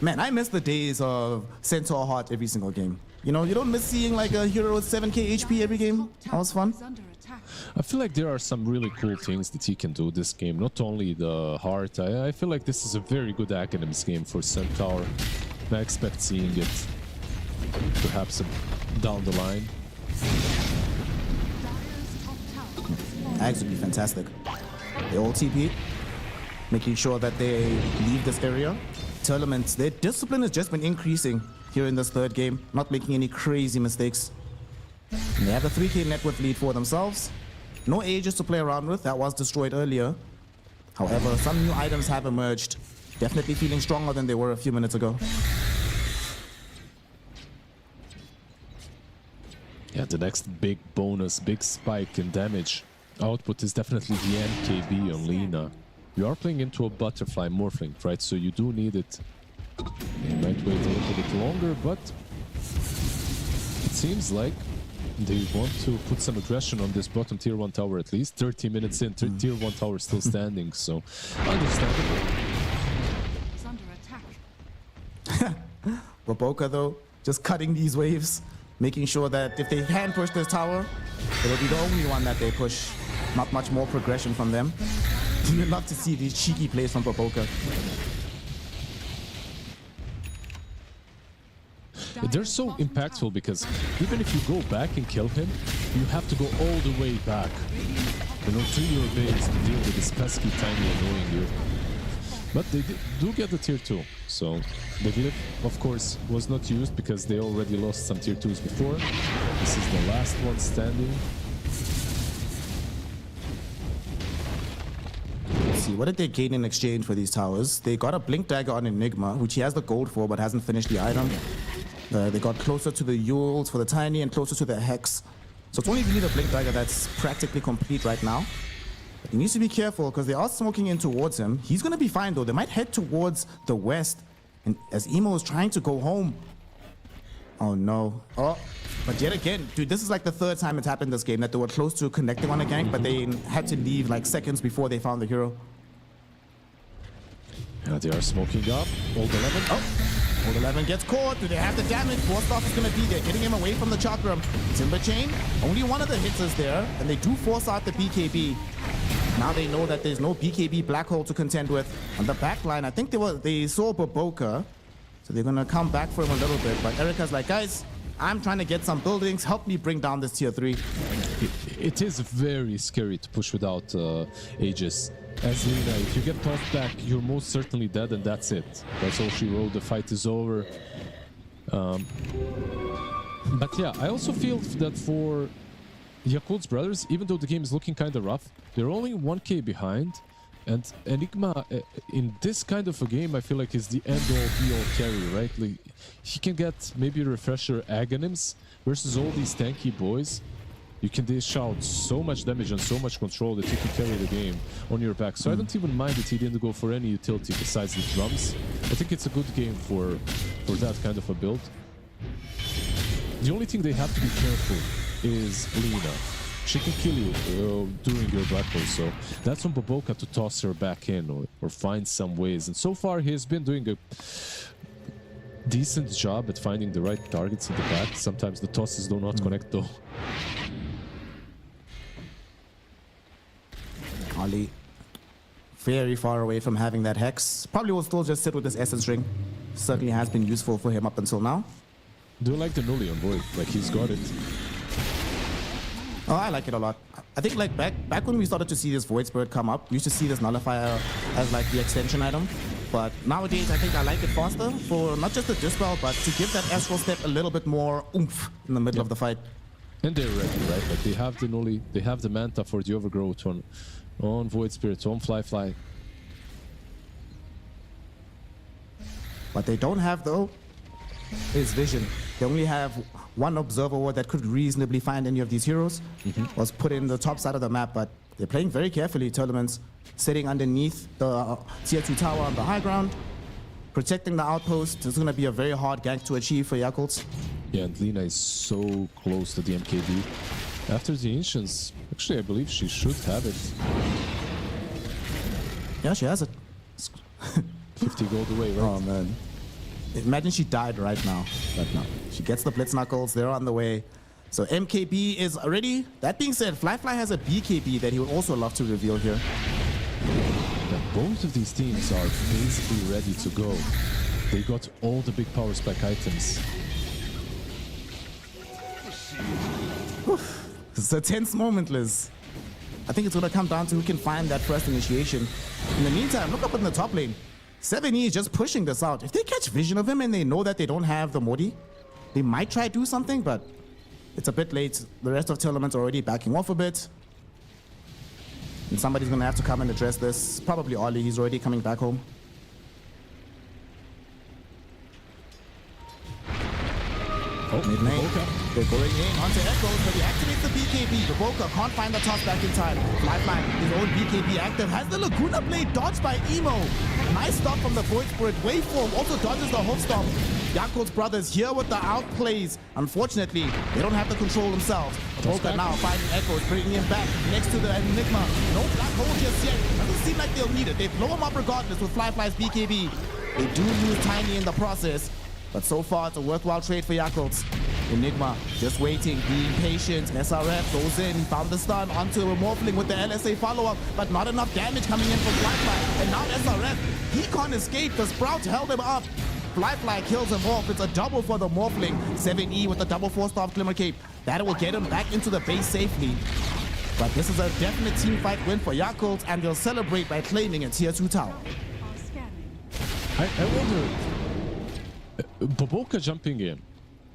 Man, I miss the days of Centaur Heart every single game. You know, you don't miss seeing like a hero with 7k HP every game. That was fun.
Is under attack.
I feel like there are some really cool things that he can do this game. Not only the heart, I feel like this is a very good Aghanims game for Centaur. I expect seeing it perhaps down the line.
Dire's top tower is falling.
Ags would be fantastic. They all TP, making sure that they leave this area. Tournaments, their discipline has just been increasing here in this third game, not making any crazy mistakes. And they have the 3k net worth lead for themselves. No Aegis to play around with, that was destroyed earlier. However, some new items have emerged, definitely feeling stronger than they were a few minutes ago.
Yeah, the next big bonus, big spike in damage output is definitely the NKB on Lina. You are playing into a butterfly morphling, right? So you do need it. You might wait a little bit longer, but it seems like they want to put some aggression on this bottom tier 1 tower at least. 30 minutes in, tier 1 tower still standing, so understandable.
Is under attack.
Baboka though, just cutting these waves, making sure that if they can push this tower, it'll be the only one that they push. Not much more progression from them. You'd love to see these cheeky plays from Baboka.
They're so impactful because even if you go back and kill him, you have to go all the way back, you know, to your base and deal with this pesky Tiny annoying you. But they do get the tier 2, so the glyph, of course, was not used because they already lost some tier 2s before. This is the last one standing.
Let's see, what did they gain in exchange for these towers? They got a Blink Dagger on Enigma, which he has the gold for but hasn't finished the item. They got closer to the Yules for the Tiny and closer to the Hex. So it's only really the Blink Dagger that's practically complete right now. But he needs to be careful because they are smoking in towards him. He's going to be fine though. They might head towards the west. And as Emo is trying to go home. Oh no. Oh, but yet again, dude, this is like the third time it's happened this game that they were close to connecting on a gank, but they had to leave like seconds before they found the hero.
Yeah, they are smoking up. Old 11.
Oh, Old 11 gets caught. Do they have the damage? Forced off is going to be there, getting him away from the chakram. Timber chain, only one of the hits is there, and they do force out the BKB. Now they know that there's no BKB black hole to contend with. On the back line, I think they saw Baboka, so they're going to come back for him a little bit. But Erica's like, guys, I'm trying to get some buildings. Help me bring down this tier 3.
It is very scary to push without Aegis. As Lina, if you get tossed back, you're most certainly dead, and that's it. That's all she wrote. The fight is over. But yeah, I also feel that for Yakult's brothers, even though the game is looking kind of rough, they're only 1k behind. And Enigma, in this kind of a game, I feel like is the end-all, be-all carry, right? Like, he can get maybe a refresher Aghanims versus all these tanky boys. You can dish out so much damage and so much control that you can carry the game on your back. So I don't even mind that he didn't go for any utility besides the drums. I think it's a good game for that kind of a build. The only thing they have to be careful is Lina. She can kill you during your black hole, so that's on Baboka to toss her back in or find some ways. And so far he's been doing a decent job at finding the right targets in the back. Sometimes the tosses do not connect though.
Ali, very far away from having that Hex. Probably will still just sit with this Essence Ring. Certainly has been useful for him up until now.
Do you like the Nully on Void? Like, he's got it.
Oh, I like it a lot. I think like back when we started to see this Void Spirit come up, we used to see this Nullifier as like the extension item. But nowadays, I think I like it faster for not just the Dispel, but to give that Astral Step a little bit more oomph in the middle of the fight.
And they're ready, right? Like, they have the Nully, they have the Manta for the Overgrowth on Void Spirit, on Fly.
What they don't have though is vision. They only have one Observer Ward that could reasonably find any of these heroes. Was put in the top side of the map, but they're playing very carefully. Tournaments sitting underneath the tier 2 tower on the high ground, protecting the outpost. This is going to be a very hard gank to achieve for Yakult.
Yeah, and Lina is so close to the MKB. After the Ancients, actually I believe she should have it.
Yeah, she has it.
50 gold away, right?
Oh man. Imagine she died right now. But no. She gets the Blitz Knuckles, they're on the way. So MKB is ready. That being said, Fly has a BKB that he would also love to reveal here.
Yeah, both of these teams are basically ready to go. They got all the big power spec items.
It's a tense moment, Liz. I think it's going to come down to who can find that first initiation. In the meantime, look up in the top lane. 7E is just pushing this out. If they catch vision of him and they know that they don't have the Modi, they might try to do something, but it's a bit late. The rest of Tournament's already backing off a bit. And somebody's going to have to come and address this. Probably Ollie, he's already coming back home.
Oh,
Mid lane. They're going in onto Echoes, but he activates the BKB. Baboka can't find the toss back in time. Lifeline, his own BKB active, has the Laguna Blade dodged by Emo. Nice stop from the Void Spirit. Waveform also dodges the Hoof Stomp. Yakult's brothers here with the outplays. Unfortunately, they don't have the control themselves. Baboka now finding Echoes, bringing him back next to the Enigma. No black hole just yet. Doesn't seem like they'll need it. They blow him up regardless with Fly's BKB. They do lose Tiny in the process. But so far, it's a worthwhile trade for Yakult. Enigma just waiting, being patient. SRF goes in, found the stun onto a Morphling with the LSA follow-up, but not enough damage coming in from Flyfly. And now SRF, he can't escape. The Sprout held him up. Flyfly kills him off. It's a double for the Morphling. 7E with the double 4-star Glimmer Cape. That will get him back into the base safely. But this is a definite team fight win for Yakult, and they'll celebrate by claiming a tier 2 tower.
I wonder, Baboka jumping in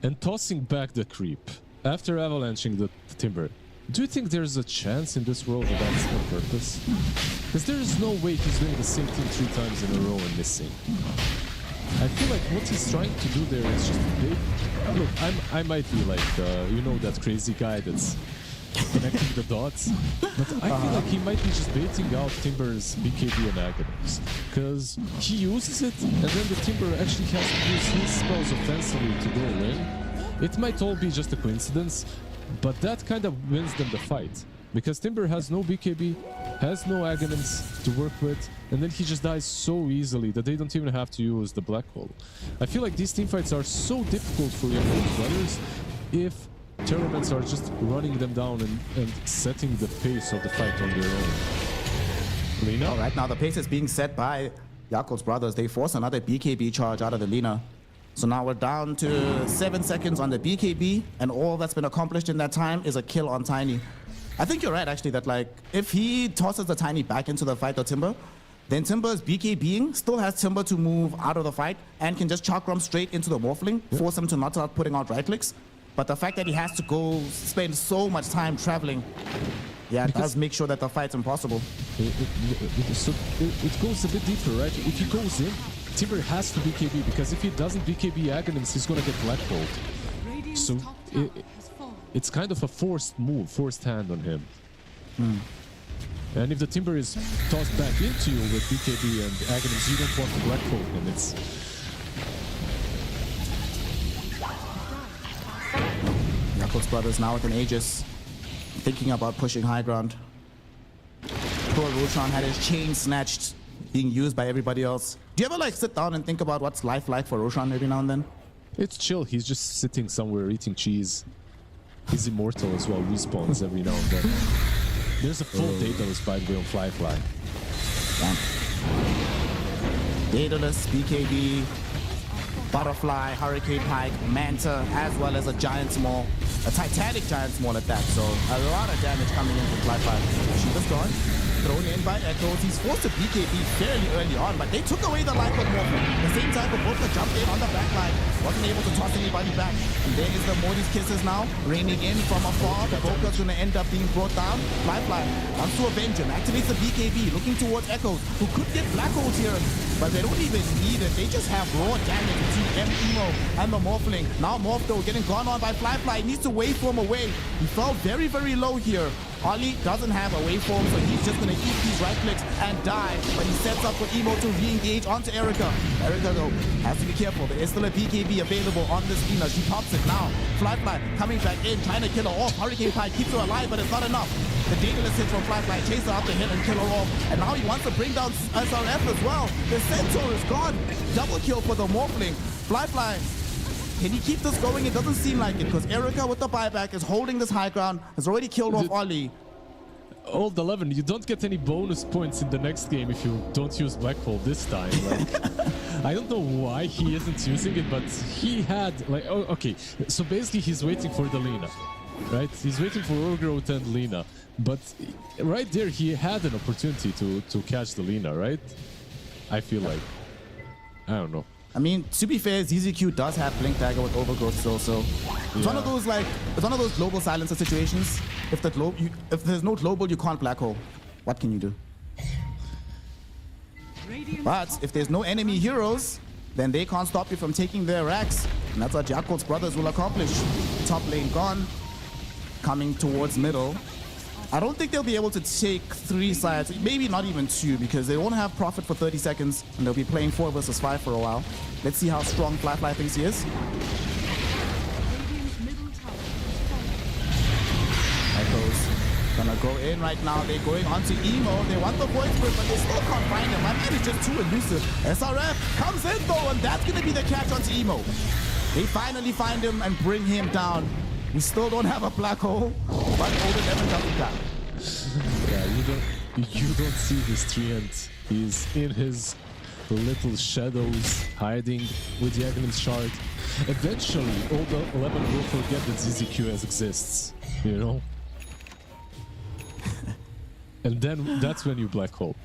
and tossing back the creep after avalanching the Timber. Do you think there's a chance in this world that that's on purpose? Because there is no way he's doing the same thing 3 times in a row and missing. I feel like what he's trying to do there is just big. Look, I might be like, you know, that crazy guy that's connecting the dots, but I feel like he might be just baiting out Timber's BKB and Aghanims, because he uses it and then the Timber actually has to use his spells offensively to go in. It might all be just a coincidence, but that kind of wins them the fight. Because Timber has no BKB, has no Aghanim's to work with, and then he just dies so easily that they don't even have to use the Black Hole. I feel like these teamfights are so difficult for your brothers if tournaments are just running them down and setting the pace of the fight on their own. Lina?
All right, now the pace is being set by Yakult's brothers. They force another BKB charge out of the Lina. So now we're down to 7 seconds on the BKB, and all that's been accomplished in that time is a kill on Tiny. I think you're right, actually, that like if he tosses the Tiny back into the fight or Timber, then Timber's BKBing still has Timber to move out of the fight and can just chakram straight into the Morphling, force him to not start putting out right clicks. But the fact that he has to go spend so much time traveling, yeah, it does make sure that the fight's impossible.
It goes a bit deeper, right? If he goes in, Timber has to BKB, because if he doesn't BKB Aghanims, he's gonna get Black Holed.
Radiant's
So
top tower has fallen.
it's kind of a forced move, forced hand on him. And if the Timber is tossed back into you with BKB and Aghanims, you don't want to Black Hole him. It's
Yakult's brothers now with an Aegis, thinking about pushing high ground. Poor Roshan had his chain snatched, being used by everybody else. Do you ever like sit down and think about what's life like for Roshan every now and then?
It's chill. He's just sitting somewhere eating cheese. He's immortal as well. Respawns every now and then. There's a full Daedalus, by the way, on Fly.
Damn. Daedalus, BKB, Butterfly, Hurricane Pike, Manta, as well as a Giant Small. A Titanic Giant Small at that, so a lot of damage coming in from Fly. Shiva's gone. Thrown in by Echoes. He's forced to BKB fairly early on, but they took away the life of Morphin. At the same time, Babota jumped in on the back line. Wasn't able to toss anybody back. And there is the Morty's Kisses now, raining in from afar. Babota's going to end up being brought down. Fly wants to avenge him. Activates the BKB, looking towards Echoes, who could get Black Holes here, but they don't even need it. They just have raw damage between Emo and the Morphling. Now Morpho getting gone on by Fly. He needs to waveform away. He fell very, very low here. Ollie doesn't have a waveform, so he's just going to eat these right clicks and die. But he sets up for Emo to re-engage onto Erica. Erica, though, has to be careful. There is still a BKB available on this Lina. She pops it now. Fly coming back in, trying to kill her off. Hurricane Pie keeps her alive, but it's not enough. The Daedalus hits from Fly, chase her up the hill and kill her off. And now he wants to bring down SRF as well. The Centaur is gone. Double kill for the Morphling. Fly. Can he keep this going? It doesn't seem like it, because Erica with the buyback is holding this high ground, has already killed off Ollie.
Old 11, you don't get any bonus points in the next game if you don't use Black Hole this time. Like, I don't know why he isn't using it, but he had, like, oh, okay. So basically he's waiting for the Lina, right? He's waiting for Overgrowth and Lina. But right there, he had an opportunity to catch the Lina, right? I feel like. I don't know.
I mean, to be fair, ZZQ does have Blink Dagger with Overgrowth still, so it's one of those global silencer situations. If there's no global, you can't Black Hole. What can you do? But if there's no enemy heroes, then they can't stop you from taking their racks, and that's what Yakult's brothers will accomplish. Top lane gone, coming towards middle. I don't think they'll be able to take 3 sides, maybe not even 2, because they won't have Prophet for 30 seconds, and they'll be playing 4 versus 5 for a while. Let's see how strong Fly thinks he is.
Radiant's middle tower has fallen.
Echoes gonna go in right now. They're going on to Emo. They want the voice break, but they still can't find him. My man is just too elusive. SRF comes in though, and that's gonna be the catch onto Emo. They finally find him and bring him down. We still don't have a Black Hole, but Older Devon doesn't count.
Yeah, you don't see his treant. He's in his little shadows, hiding with the Aghanim's shard. Eventually, Older 11 will forget that ZZQS exists, you know? And then that's when you Black Hole.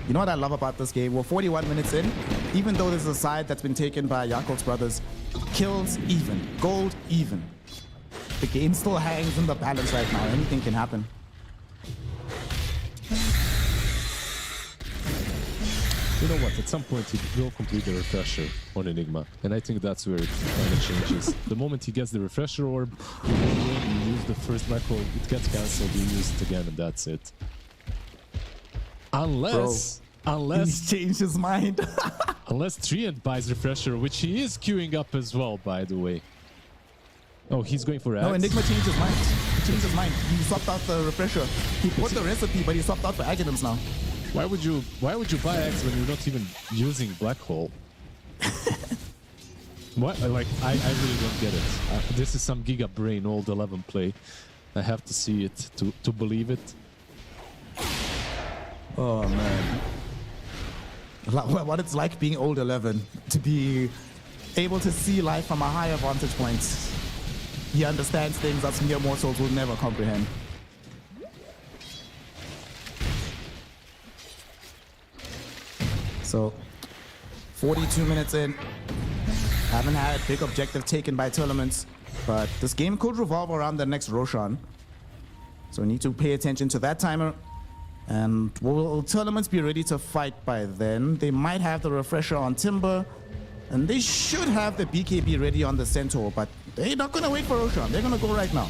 You know what I love about this game? We're 41 minutes in. Even though this is a side that's been taken by Yakult's brothers, kills even, gold even. The game still hangs in the balance right now. Anything can happen.
You know what? At some point, he will complete the refresher on Enigma. And I think that's where it kind of changes. The moment he gets the refresher orb, you go in, you use the first Black Hole, it gets cancelled, you use it again, and that's it. Unless
He's changed his mind.
unless Treant buys refresher, which he is queuing up as well, by the way. Oh, he's going for Axe?
No, Enigma changed his mind. He changed his mind. He swapped out the refresher. He put the recipe, but he swapped out for Aghanims now.
Why would you buy Axe when you're not even using Black Hole? What? Like, I really don't get it. This is some Giga Brain old 11 play. I have to see it to believe it.
Oh, man. What it's like being old 11, to be able to see life from a higher vantage point. He understands things that mere mortals will never comprehend. So, 42 minutes in. Haven't had a big objective taken by tournaments, but this game could revolve around the next Roshan. So we need to pay attention to that timer. And will tournaments be ready to fight by then? They might have the refresher on Timber, and they should have the BKB ready on the Centaur, but they're not going to wait for Roshan. They're going to go right now.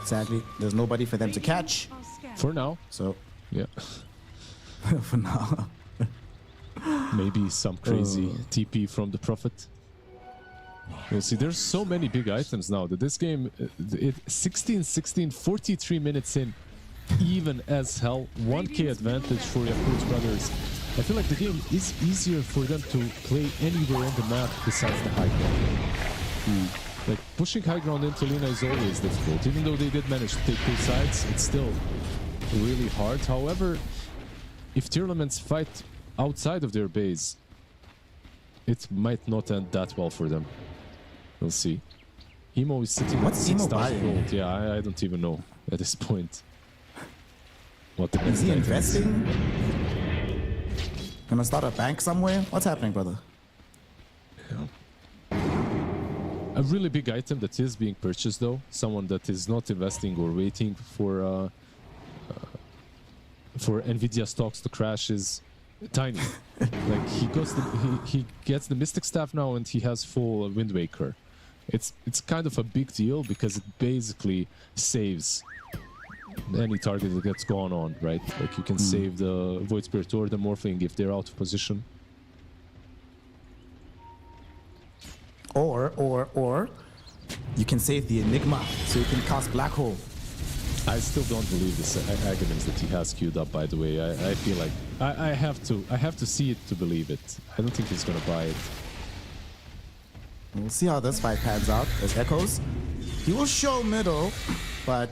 Sadly, there's nobody for them to catch.
For now.
So,
Yeah.
for now.
Maybe some crazy TP from the Prophet. We'll see. There's so many big items now that this game, 16-16, 43 minutes in, even as hell. 1k advantage for Yakult Brothers. I feel like the game is easier for them to play anywhere on the map besides the high ground. Like, pushing high ground into Lina is always difficult. Even though they did manage to take two sides, it's still really hard. However, if tournaments fight outside of their base, it might not end that well for them. We'll see. Emo is sitting
What's
at
Emo
6,000
buying?
gold. Yeah, I don't even know at this point. What the
Is
next
he
item is.
investing? Gonna start a bank somewhere? What's happening, brother?
A really big item that is being purchased, though. Someone that is not investing or waiting for Nvidia stocks to crash is Tiny. Like, he gets the Mystic Staff now, and he has full Wind Waker. It's kind of a big deal because it basically saves any target that gets gone on, right? Like, you can save the Void Spirit or the Morphling if they're out of position.
Or you can save the Enigma so you can cast Black Hole.
I still don't believe this Aghanims that he has queued up, by the way. I feel like I have to see it to believe it. I don't think he's gonna buy it.
We'll see how this fight pans out. There's Echoes. He will show middle, but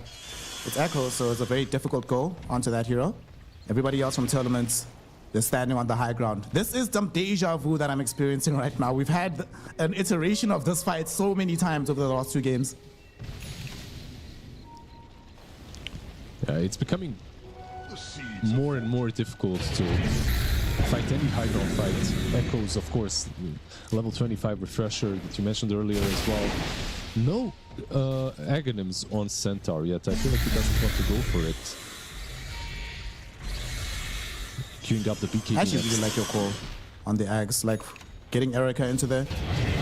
it's Echoes, so it's a very difficult go onto that hero. Everybody else from tournaments, they're standing on the high ground. This is some deja vu that I'm experiencing right now. We've had an iteration of this fight so many times over the last 2 games.
Yeah, it's becoming more and more difficult to fight any high ground fight. Echoes, of course, level 25 refresher that you mentioned earlier as well. No Aghanims on Centaur yet. I feel like he doesn't want to go for it. Queuing up the BKB.
I actually really like your call on the Ags, like getting Erica into there.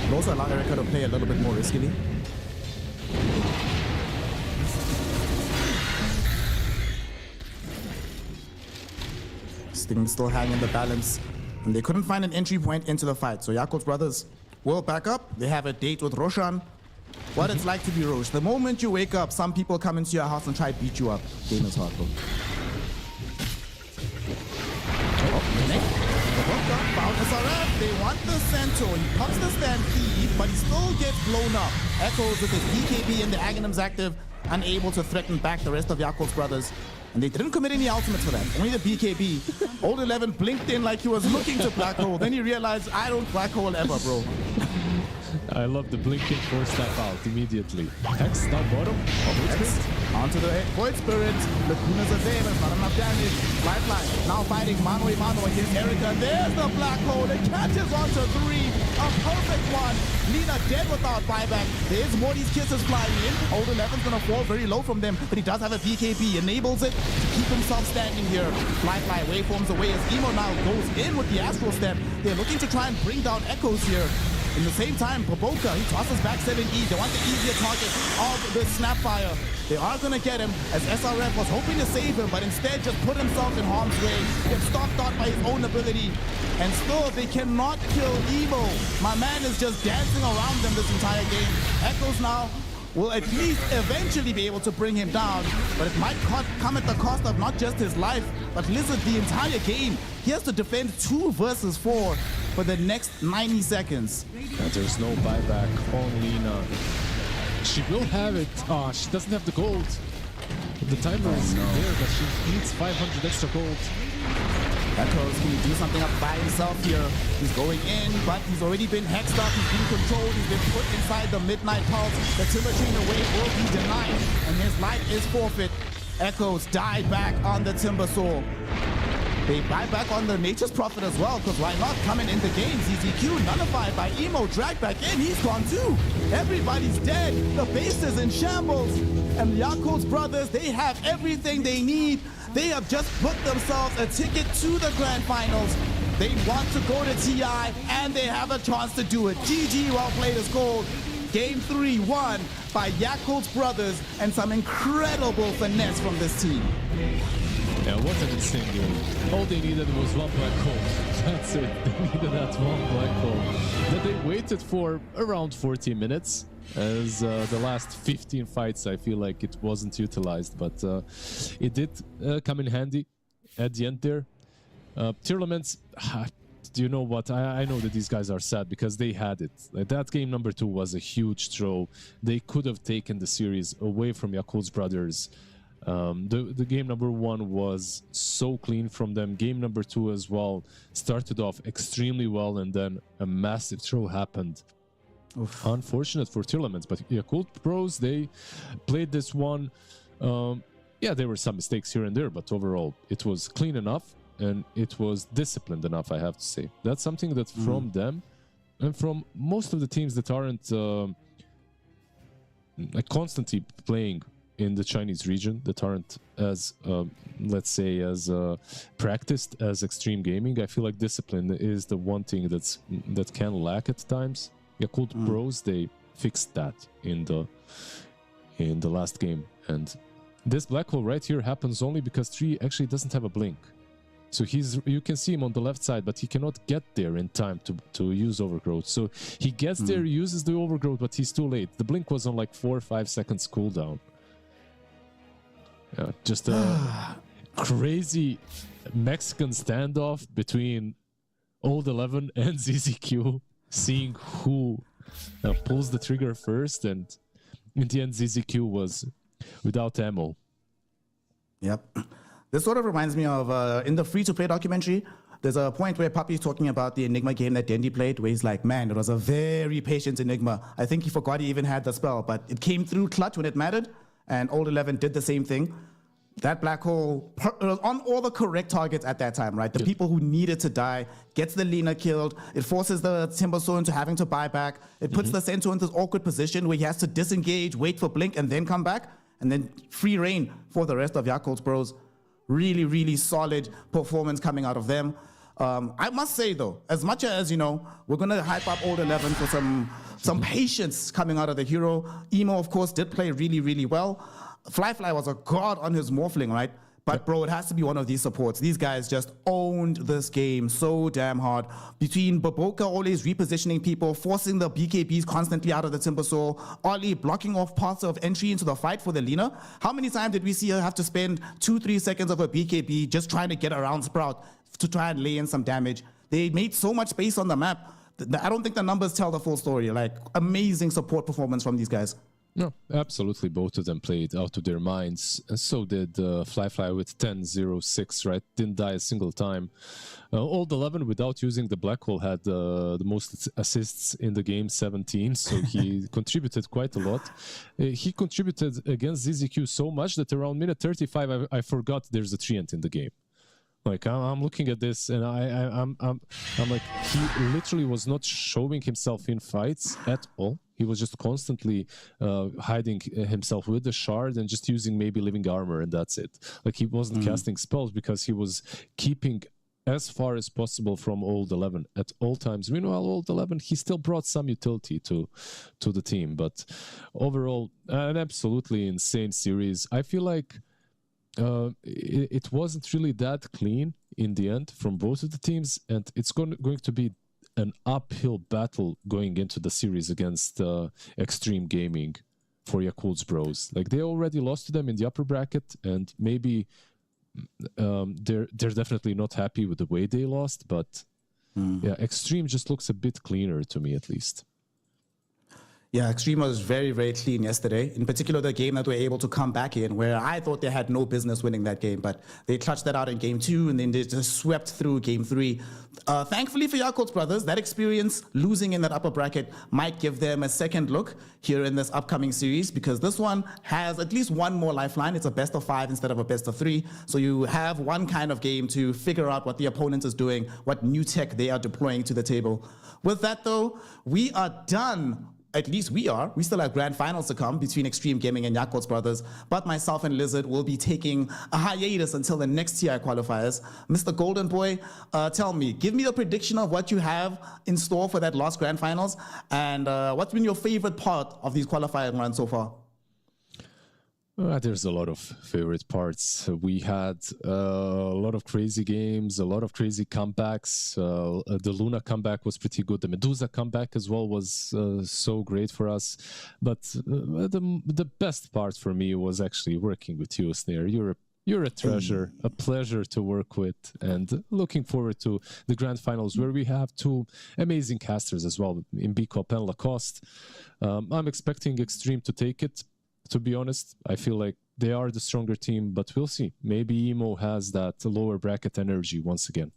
But also allow Erica to play a little bit more riskily. Things still hang in the balance, and they couldn't find an entry point into the fight. So Yakult's brothers will back up. They have a date with Roshan. What it's like to be Rosh. The moment you wake up, some people come into your house and try to beat you up. Game is hard, bro. Found SRF. They want the Centaur. He pops the Stampede, but he still gets blown up. Echoes with his BKB and the Aghanims active, unable to threaten back the rest of Yakult's brothers. And they didn't commit any ultimates for that. Only the BKB. Old 11 blinked in like he was looking to Black Hole. Then he realized, I don't Black Hole ever, bro.
I love the blinking 4-step out immediately. Hex down bottom.
Onto the Void Spirit. Lacuna's are there, but not enough damage. Lifeline. Now fighting mano a mano against Erica. There's the Black Hole. It catches onto 3. A perfect one. Lina dead without buyback. There's Morty's kisses flying in. Old 11's gonna fall very low from them, but he does have a BKB. Enables it to keep himself standing here. Fly waveforms away as Emo now goes in with the Astral Step. They're looking to try and bring down Echoes here. In the same time, Baboka, he tosses back 7E. They want the easier target of the Snapfire. They are going to get him, as SRF was hoping to save him, but instead just put himself in harm's way. Gets stopped out by his own ability. And still, they cannot kill Emo. My man is just dancing around them this entire game. Echoes now will at least eventually be able to bring him down, but it might come at the cost of not just his life, but Lizard the entire game. He has to defend 2 versus 4 for the next 90 seconds.
And there's no buyback on Lina. She will have it. Ah, she doesn't have the gold. The timer is there, but she needs 500 extra gold.
Echoes, can he do something up by himself here? He's going in, but he's already been hexed up. He's being controlled. He's been put inside the Midnight Pulse. The Timber Chain away will be denied, and his life is forfeit. Echoes died back on the Timber Saw. They buy back on the Nature's Prophet as well, because why not? Coming in the game, ZZQ nullified by Emo, dragged back in, he's gone too. Everybody's dead, the base is in shambles. And the Yakult's brothers, they have everything they need. They have just put themselves a ticket to the grand finals. They want to go to TI, and they have a chance to do it. GG, well played is gold. Game 3 won by Yakult's brothers, and some incredible finesse from this team.
Yeah, what an insane game. All they needed was one black hole. That's it. They needed that one black hole. But they waited for around 40 minutes. As the last 15 fights, I feel like it wasn't utilized. But it did come in handy at the end there. Tournaments, do you know what? I know that these guys are sad because they had it. Like, that game number 2 was a huge throw. They could have taken the series away from Yakult's brothers. The game number 1 was so clean from them. Game number 2 as well started off extremely well, and then a massive throw happened. Oof. Unfortunate for tournaments, but Yakult Pros, they played this one. Yeah, there were some mistakes here and there, but overall it was clean enough and it was disciplined enough, I have to say. That's something that from them and from most of the teams that aren't like constantly playing in the Chinese region, that aren't as, let's say, as practiced as extreme gaming, I feel like discipline is the one thing that can lack at times. Yakult Bros, they fixed that in the last game, and this black hole right here happens only because 3 actually doesn't have a blink. So you can see him on the left side, but he cannot get there in time to use overgrowth. So he gets there, uses the overgrowth, but he's too late. The blink was on like 4 or 5 seconds cooldown. Yeah, just a crazy Mexican standoff between Old 11 and ZZQ, seeing who pulls the trigger first, and in the end ZZQ was without ammo.
Yep. This sort of reminds me of in the free-to-play documentary, there's a point where Puppy's talking about the Enigma game that Dendi played, where he's like, man, it was a very patient Enigma. I think he forgot he even had the spell, but it came through clutch when it mattered, and Old 11 did the same thing. That black hole was on all the correct targets at that time, right? The people who needed to die, gets the Lina killed. It forces the Timbersaw into having to buy back. It puts the Centaur into this awkward position where he has to disengage, wait for blink, and then come back. And then free reign for the rest of Yakult's Bros. Really, really solid performance coming out of them. I must say, though, as much as, you know, we're going to hype up Old 11 for some patience coming out of the hero. Emo, of course, did play really, really well. Fly was a god on his Morphling, right? But, bro, it has to be one of these supports. These guys just owned this game so damn hard. Between Baboka always repositioning people, forcing the BKBs constantly out of the Timbersaw, Ollie blocking off parts of entry into the fight for the Lina. How many times did we see her have to spend 2-3 seconds of a BKB just trying to get around Sprout to try and lay in some damage? They made so much space on the map. I don't think the numbers tell the full story. Like, amazing support performance from these guys.
No, absolutely. Both of them played out of their minds. And so did Fly with 10-0-6, right? Didn't die a single time. Old 11, without using the black hole, had the most assists in the game, 17. So he contributed quite a lot. He contributed against ZZQ so much that around minute 35, I forgot there's a treant in the game. Like, I'm looking at this, and I'm like, he literally was not showing himself in fights at all. He was just constantly hiding himself with the shard and just using maybe living armor, and that's it. Like, he wasn't casting spells because he was keeping as far as possible from old 11 at all times. Meanwhile, old 11, he still brought some utility to the team, but overall, an absolutely insane series. I feel like it wasn't really that clean in the end from both of the teams, and it's going to be an uphill battle going into the series against Extreme Gaming for Yakult's Bros. Like, they already lost to them in the upper bracket, and maybe they're definitely not happy with the way they lost, but yeah, Extreme just looks a bit cleaner to me, at least.
Yeah, Extreme was very, very clean yesterday. In particular, the game that we're able to come back in, where I thought they had no business winning that game, but they clutched that out in game 2, and then they just swept through game 3. Thankfully for Yakult's brothers, that experience losing in that upper bracket might give them a second look here in this upcoming series, because this one has at least one more lifeline. It's a best of 5 instead of a best of 3. So you have one kind of game to figure out what the opponent is doing, what new tech they are deploying to the table. With that, though, we are done. At least we are. We still have grand finals to come between Extreme Gaming and Yakult's brothers, but myself and Lizard will be taking a hiatus until the next TI qualifiers. Mr. Golden Boy, tell me, give me a prediction of what you have in store for that last grand finals, and what's been your favorite part of these qualifying runs so far?
There's a lot of favorite parts. We had a lot of crazy games, a lot of crazy comebacks. The Luna comeback was pretty good. The Medusa comeback as well was so great for us. But the best part for me was actually working with you, Snare. You're a treasure, a pleasure to work with, and looking forward to the grand finals, where we have 2 amazing casters as well, in Bicop and Lacoste. I'm expecting Extreme to take it. To be honest, I feel like they are the stronger team, but we'll see. Maybe Emo has that lower bracket energy once again.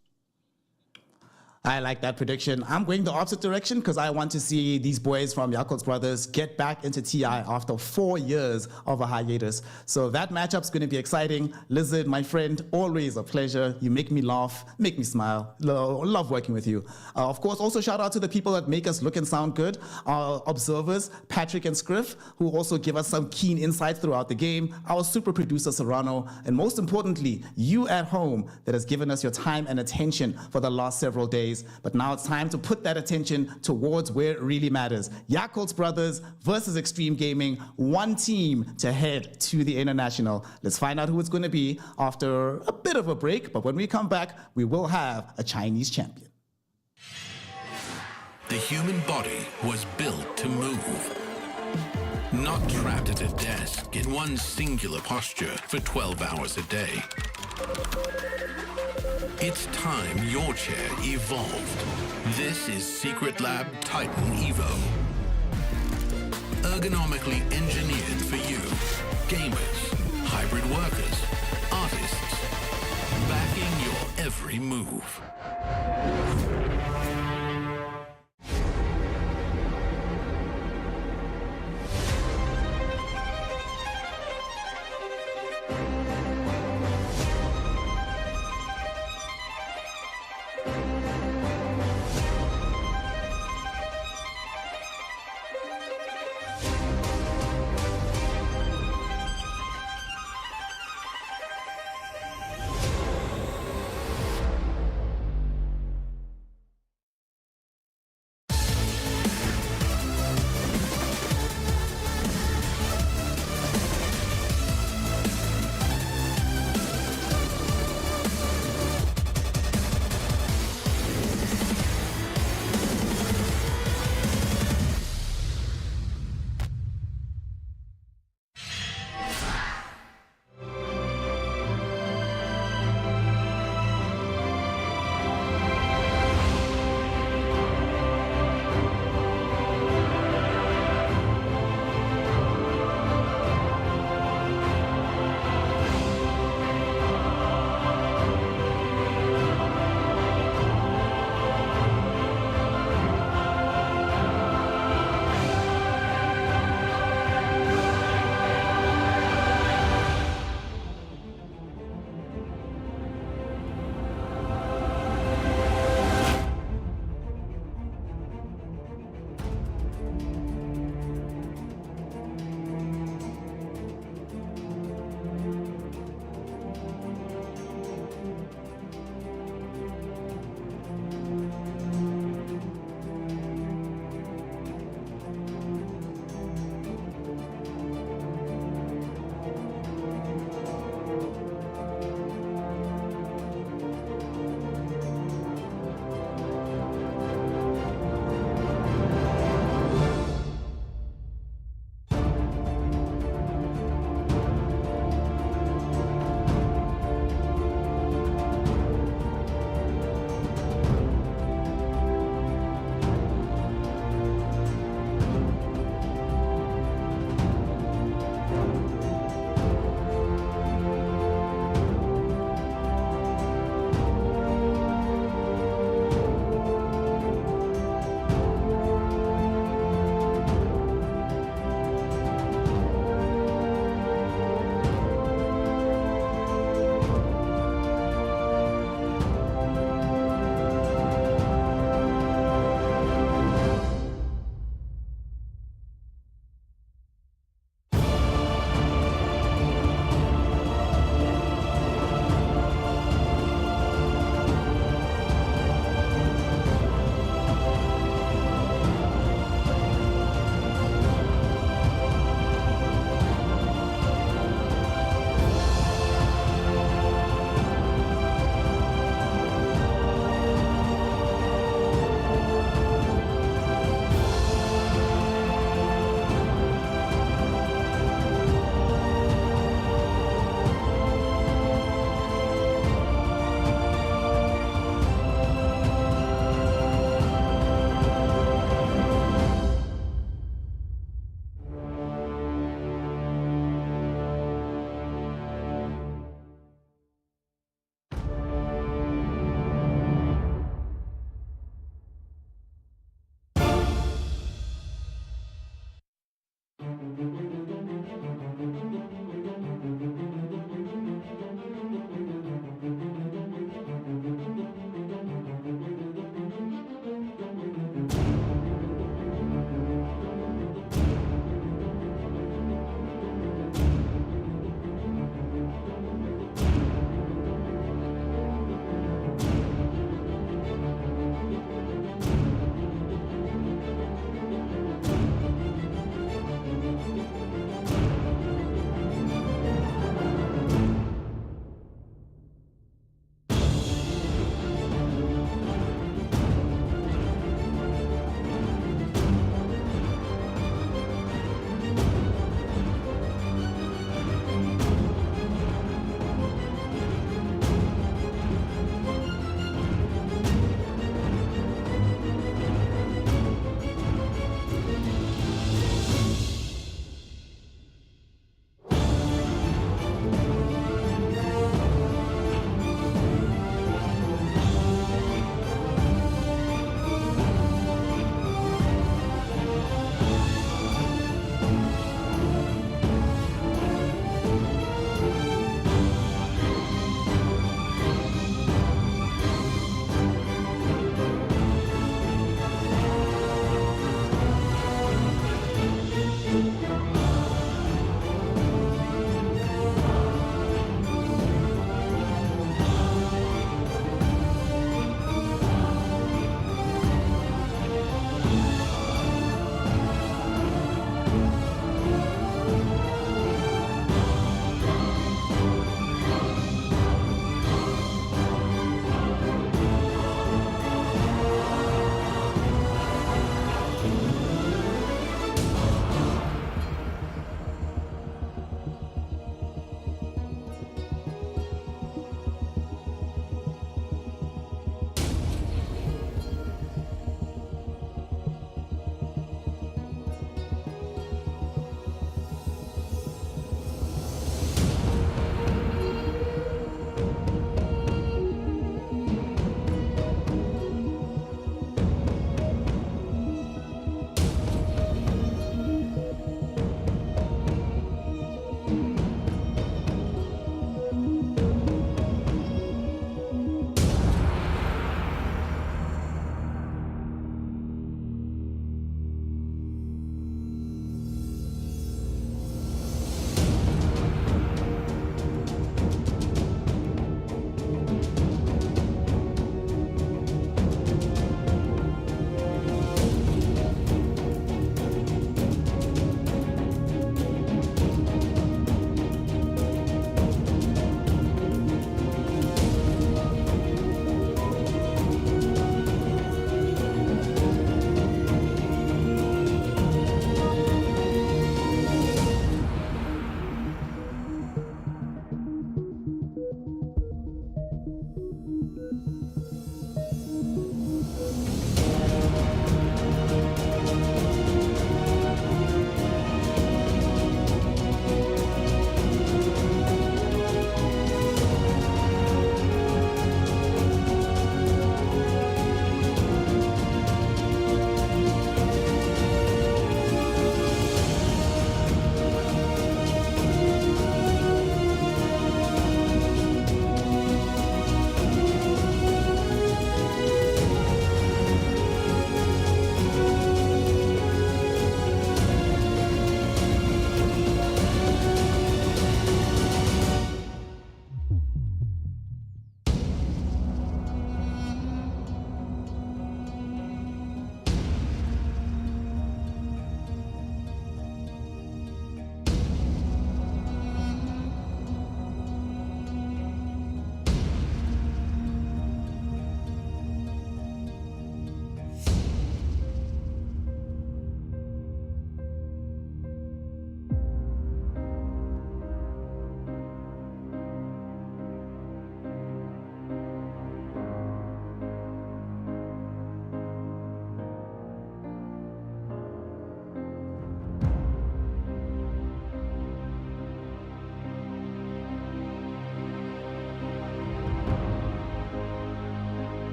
I like that prediction. I'm going the opposite direction because I want to see these boys from Yakult's brothers get back into TI after 4 years of a hiatus. So that matchup's going to be exciting. Lizard, my friend, always a pleasure. You make me laugh, make me smile. Love working with you. Of course, also shout out to the people that make us look and sound good. Our observers, Patrick and Scriff, who also give us some keen insights throughout the game. Our super producer, Serrano. And most importantly, you at home that has given us your time and attention for the last several days. But now it's time to put that attention towards where it really matters. Yakult's brothers versus Extreme Gaming, one team to head to the International. Let's find out who it's going to be after a bit of a break. But when we come back, we will have a Chinese champion.
The human body was built to move. Not trapped at a desk in one singular posture for 12 hours a day. It's time your chair evolved. This is Secret Lab Titan Evo. Ergonomically engineered for you, gamers, hybrid workers, artists, backing your every move.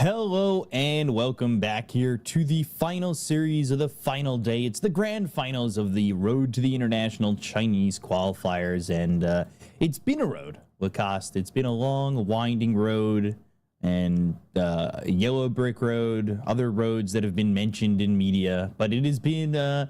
Hello and welcome back here to the final series of the final day. It's the grand finals of the Road to the International Chinese Qualifiers, and it's been a road, Lacoste. It's been a long, winding road, and yellow brick road, other roads that have been mentioned in media, but it has been a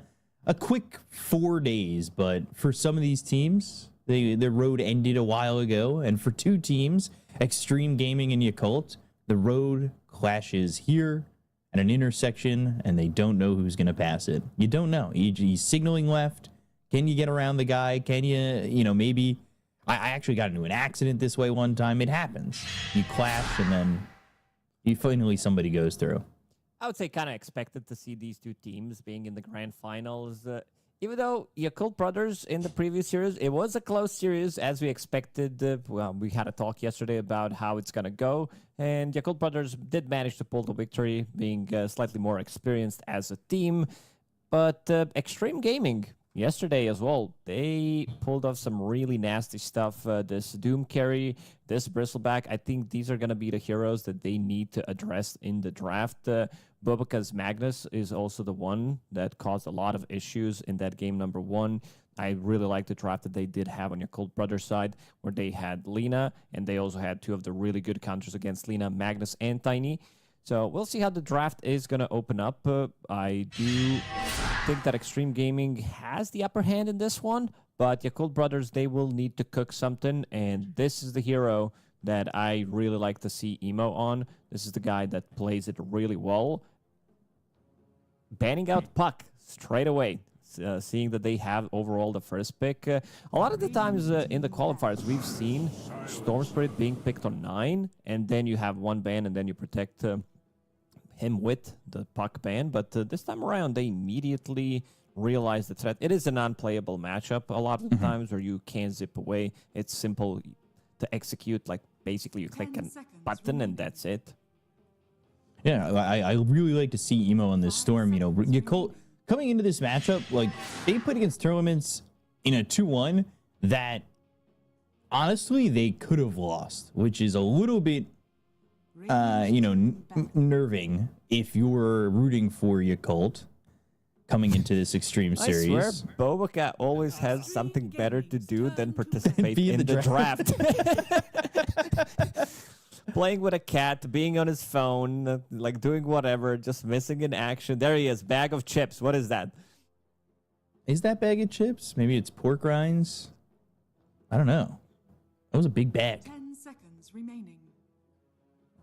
quick 4 days. But for some of these teams, the road ended a while ago, and for two teams, Extreme Gaming and Yakult, the road clashes here at an intersection, and they don't know who's going to pass it. You don't know. He's signaling left. Can you get around the guy? Can you, maybe... I actually got into an accident this way one time. It happens. You clash, and then finally somebody goes through.
I would say kind of expected to see these two teams being in the grand finals. Even though Yakult Brothers in the previous series, it was a close series as we expected. Well, we had a talk yesterday about how it's going to go. And Yakult Brothers did manage to pull the victory, being slightly more experienced as a team. But Extreme Gaming, yesterday as well, they pulled off some really nasty stuff. This Doom carry, this Bristleback, I think these are going to be the heroes that they need to address in the draft. Bobaca's Magnus is also the one that caused a lot of issues in that game number 1. I really like the draft that they did have on your Cold Brothers side, where they had Lena, and they also had two of the really good counters against Lena, Magnus and Tiny. So we'll see how the draft is going to open up. I do think that Extreme Gaming has the upper hand in this one, but Yakult Brothers, they will need to cook something, and this is the hero that I really like to see Emo on. This is the guy that plays it really well. Banning out Puck straight away, seeing that they have overall the first pick. A lot of the times in the qualifiers, we've seen Storm Spirit being picked on 9, and then you have one ban, and then you protect him with the Puck ban. But this time around, they immediately realize the threat. It is a non-playable matchup a lot of the times where you can't zip away. It's simple to execute, like basically you click a button and that's it.
Yeah, I really like to see Emo on this Storm. Yakult coming into this matchup, like they put against tournaments in a 2-1 that honestly they could have lost, which is a little bit nerving if you're rooting for Yakult coming into this Extreme series.
I swear, Bobaca always has something better to do than participate in the draft. Playing with a cat, being on his phone, like doing whatever, just missing in action. There he is, bag of chips. What is that?
Is that bag of chips? Maybe it's pork rinds? I don't know. That was a big bag.
10 seconds remaining.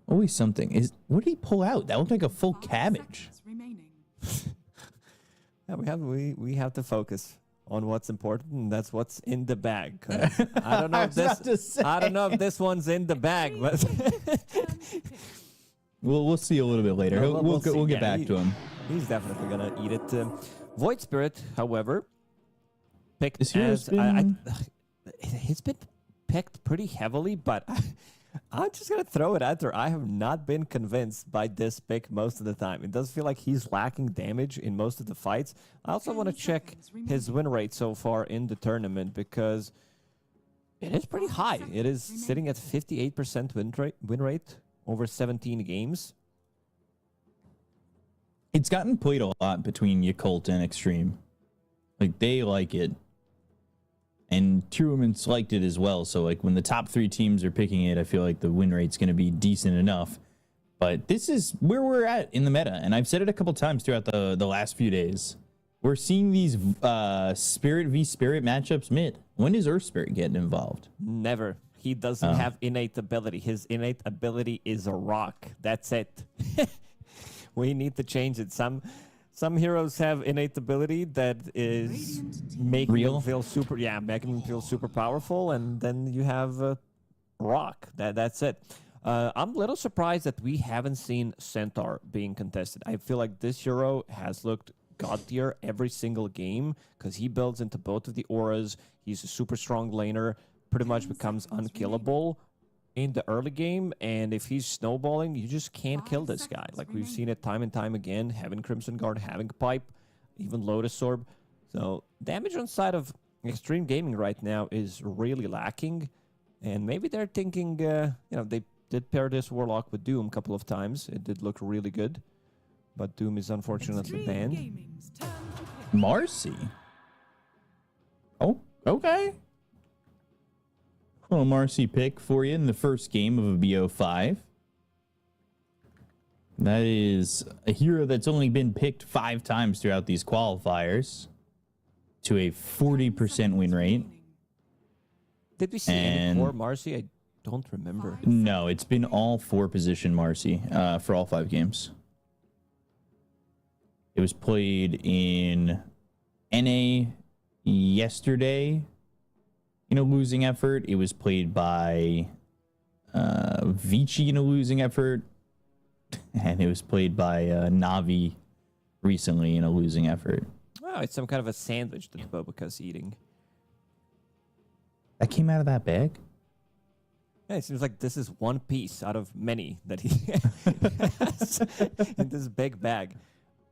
Always something. What did he pull out? That looked like a full cabbage.
Remaining.
Yeah, we have to focus on what's important, and that's what's in the bag. I don't know if this one's in the bag, but
we'll see a little bit later. We'll get back to him.
He's definitely gonna eat it. Void Spirit, however, picked
he's
been picked pretty heavily, but I'm just going to throw it out there. I have not been convinced by this pick most of the time. It does feel like he's lacking damage in most of the fights. I also want to check his win rate so far in the tournament because it is pretty high. It is sitting at 58% win rate over 17 games.
It's gotten played a lot between Yakult and Extreme. Like, they like it. And tournaments liked it as well. So, like, when the top 3 teams are picking it, I feel like the win rate's going to be decent enough. But this is where we're at in the meta. And I've said it a couple times throughout the last few days. We're seeing these Spirit v Spirit matchups mid. When is Earth Spirit getting involved?
Never. He doesn't have innate ability. His innate ability is a rock. That's it. We need to change it. Some heroes have innate ability that is making them feel super powerful, and then you have rock. That's it. I'm a little surprised that we haven't seen Centaur being contested. I feel like this hero has looked god tier every single game because he builds into both of the auras. He's a super strong laner, pretty much becomes unkillable in the early game, and if he's snowballing, you just can't kill this guy. Like, we've seen it time and time again, having Crimson Guard, having Pipe, even Lotus Orb. So damage on side of Extreme Gaming right now is really lacking, and maybe they're thinking, they did pair this Warlock with Doom a couple of times. It did look really good. But Doom is unfortunately banned.
Marcy. Oh, okay. Little Marcy pick for you in the first game of a BO5. That is a hero that's only been picked 5 times throughout these qualifiers to a 40% win rate.
Did we see any core Marcy? I don't remember.
No, it's been all 4-position Marcy for all 5 games. It was played in NA yesterday in a losing effort. It was played by Vici in a losing effort. And it was played by Navi recently in a losing effort.
Oh, it's some kind of a sandwich that Bobaca's eating.
That came out of that bag?
Yeah, it seems like this is one piece out of many that he has in this big bag.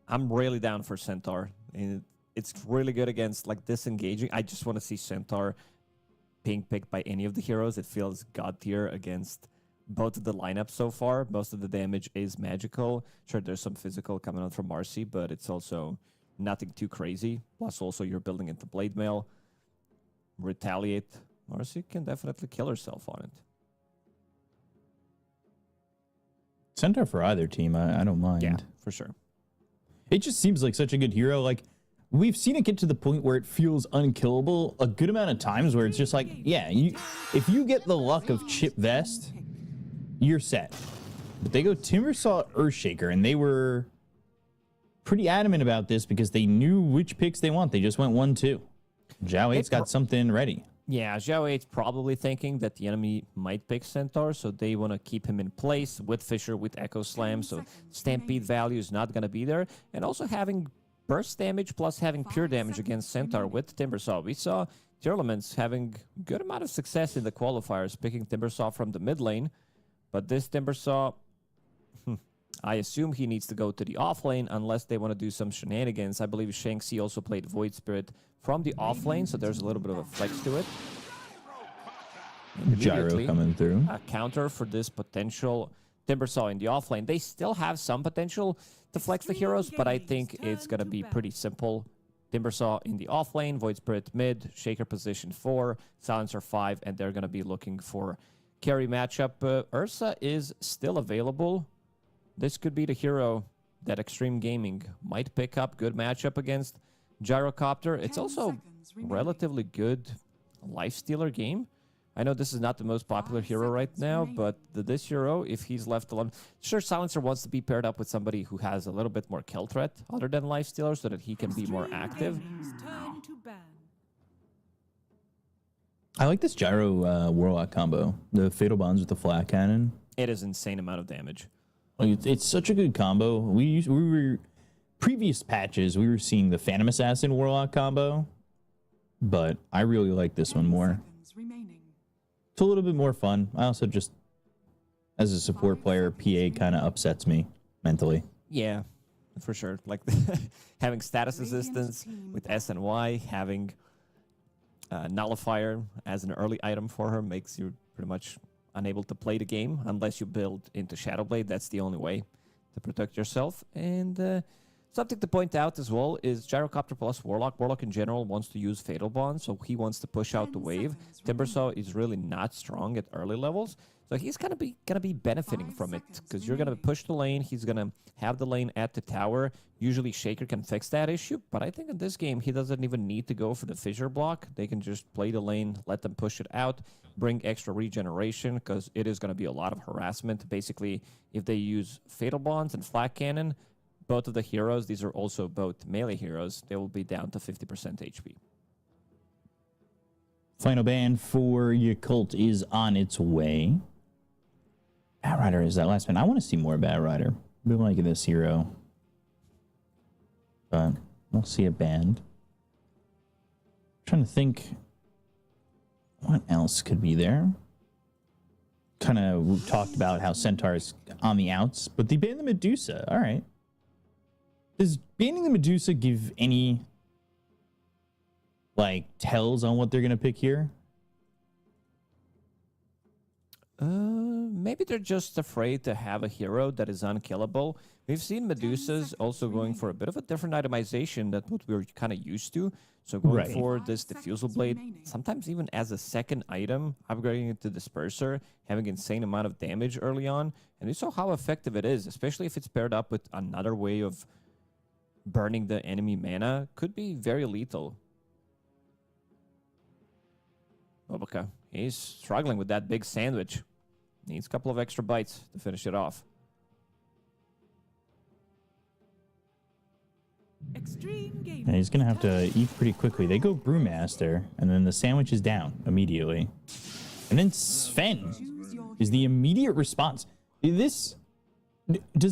I'm really down for Centaur. And it's really good against like disengaging. I just want to see Centaur being picked by any of the heroes. It feels god tier against both of the lineups so far. Most of the damage is magical. Sure, there's some physical coming out from Marcy, but it's also nothing too crazy. Plus, also you're building into Blade Mail. Retaliate. Marcy can definitely kill herself on it.
Centaur for either team, I don't mind.
Yeah, for sure.
It just seems like such a good hero. Like, we've seen it get to the point where it feels unkillable a good amount of times where it's just like, yeah, if you get the luck of Chip Vest, you're set. But they go Timbersaw Earthshaker, and they were pretty adamant about this because they knew which picks they want. They just went 1-2. Zhao 8's got something ready.
Yeah, Zhao 8's probably thinking that the enemy might pick Centaur, so they want to keep him in place with Fissure, with Echo Slam, so Stampede value is not going to be there. And also having burst damage plus having pure damage against Centaur with Timbersaw. We saw Tearlaments having good amount of success in the qualifiers, picking Timbersaw from the mid lane. But this Timbersaw, I assume he needs to go to the off lane unless they want to do some shenanigans. I believe Shanxi also played Void Spirit from the off lane, so there's a little bit of a flex to it.
Gyro coming through.
A counter for this potential Timbersaw in the off lane. They still have some potential to flex the heroes, but I think it's going to be pretty simple. Timbersaw in the off lane, Void Spirit mid, Shaker position 4, Silencer 5, and they're going to be looking for carry matchup. Ursa is still available. This could be the hero that Extreme Gaming might pick up. Good matchup against Gyrocopter. It's also relatively good lifestealer game. I know this is not the most popular hero right now, but this hero, if he's left alone... Sure, Silencer wants to be paired up with somebody who has a little bit more kill threat other than lifestealer so that he can be more active.
I like this Gyro Warlock combo. The Fatal Bonds with the Flat Cannon.
It is insane amount of damage.
It's such a good combo. We were... Previous patches, we were seeing the Phantom Assassin Warlock combo, but I really like this one more. It's a little bit more fun. I also just, as a support player, PA kind of upsets me mentally.
Yeah, for sure. Like having status assistance with S and Y, having Nullifier as an early item for her makes you pretty much unable to play the game unless you build into Shadowblade. That's the only way to protect yourself. And something to point out as well is Gyrocopter plus Warlock. Warlock in general wants to use Fatal Bond, so he wants to push out the wave. Timbersaw is really not strong at early levels, so he's gonna be benefiting from it because you're gonna push the lane. He's gonna have the lane at the tower. Usually Shaker can fix that issue, but I think in this game he doesn't even need to go for the fissure block. They can just play the lane, let them push it out, bring extra regeneration because it is gonna be a lot of harassment. Basically, if they use Fatal Bonds and Flat Cannon, both of the heroes, these are also both melee heroes, they will be down to 50% HP.
Final ban for Yakult is on its way. Bat Rider is that last ban. I want to see more Bat Rider. I've been liking this hero. But we'll see it banned. I'm trying to think what else could be there. Kind of talked about how Centaur's on the outs, but they banned the Medusa. All right. Does banning the Medusa give any, like, tells on what they're going to pick here?
Maybe they're just afraid to have a hero that is unkillable. We've seen Medusas also going for a bit of a different itemization than what we're kind of used to. So going
Right.
for this Diffusal Blade, sometimes even as a second item, upgrading it to Disperser, having insane amount of damage early on. And we saw how effective it is, especially if it's paired up with another way of burning the enemy mana. Could be very lethal. Obaka, he's struggling with that big sandwich. Needs a couple of extra bites to finish it off.
Extreme game.
And he's going to have to eat pretty quickly. They go Brewmaster, and then the sandwich is down immediately. And then Sven is the immediate response. Does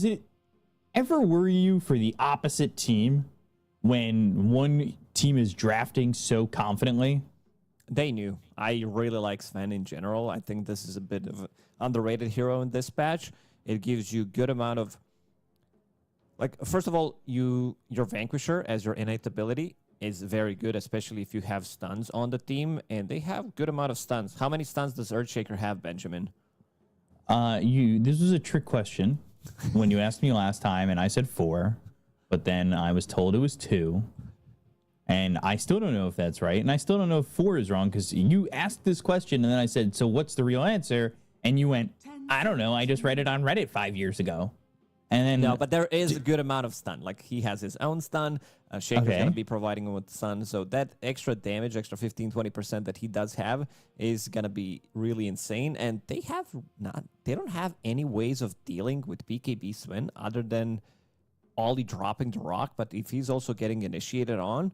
it ever worry you for the opposite team when one team is drafting so confidently?
They knew. I really like Sven in general. I think this is a bit of an underrated hero in this patch. It gives you good amount of... Like, first of all, your Vanquisher as your innate ability is very good, especially if you have stuns on the team, and they have good amount of stuns. How many stuns does Earthshaker have, Benjamin?
This was a trick question when you asked me last time, and I said 4, but then I was told it was 2. And I still don't know if that's right. And I still don't know if 4 is wrong because you asked this question and then I said, so what's the real answer? And you went, I don't know. I just read it on Reddit 5 years ago. And then
No, but there is a good amount of stun. Like, he has his own stun. Shaker's
Okay.
going to be providing him with stun. So that extra damage, extra 15-20% that he does have is going to be really insane. And they don't have any ways of dealing with BKB Sven other than Ollie dropping the rock. But if he's also getting initiated on,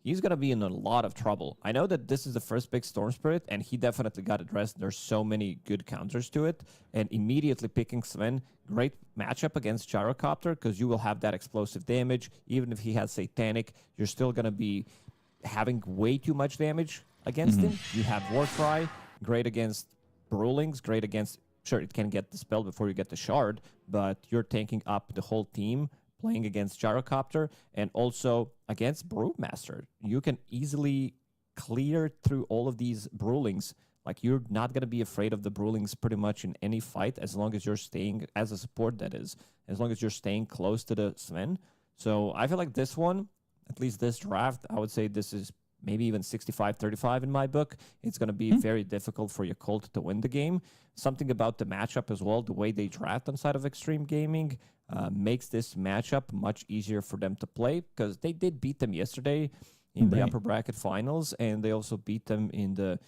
he's going to be in a lot of trouble. I know that this is the first big Storm Spirit, and he definitely got addressed. There's so many good counters to it. And immediately picking Sven, great matchup against Gyrocopter, because you will have that explosive damage. Even if he has Satanic, you're still going to be having way too much damage against him. You have Warcry, great against Brewlings, great against... Sure, it can get dispelled before you get the Shard, but you're tanking up the whole team, playing against Gyrocopter, and also against Brewmaster. You can easily clear through all of these Brewlings. Like, you're not going to be afraid of the Brewlings pretty much in any fight, as long as you're staying, as a support that is, as long as you're staying close to the Sven. So I feel like this one, at least this draft, I would say this is maybe even 65-35 in my book. It's going to be very difficult for your cult to win the game. Something about the matchup as well, the way they draft on side of Extreme Gaming, makes this matchup much easier for them to play, because they did beat them yesterday in the upper bracket finals, and they also beat them in the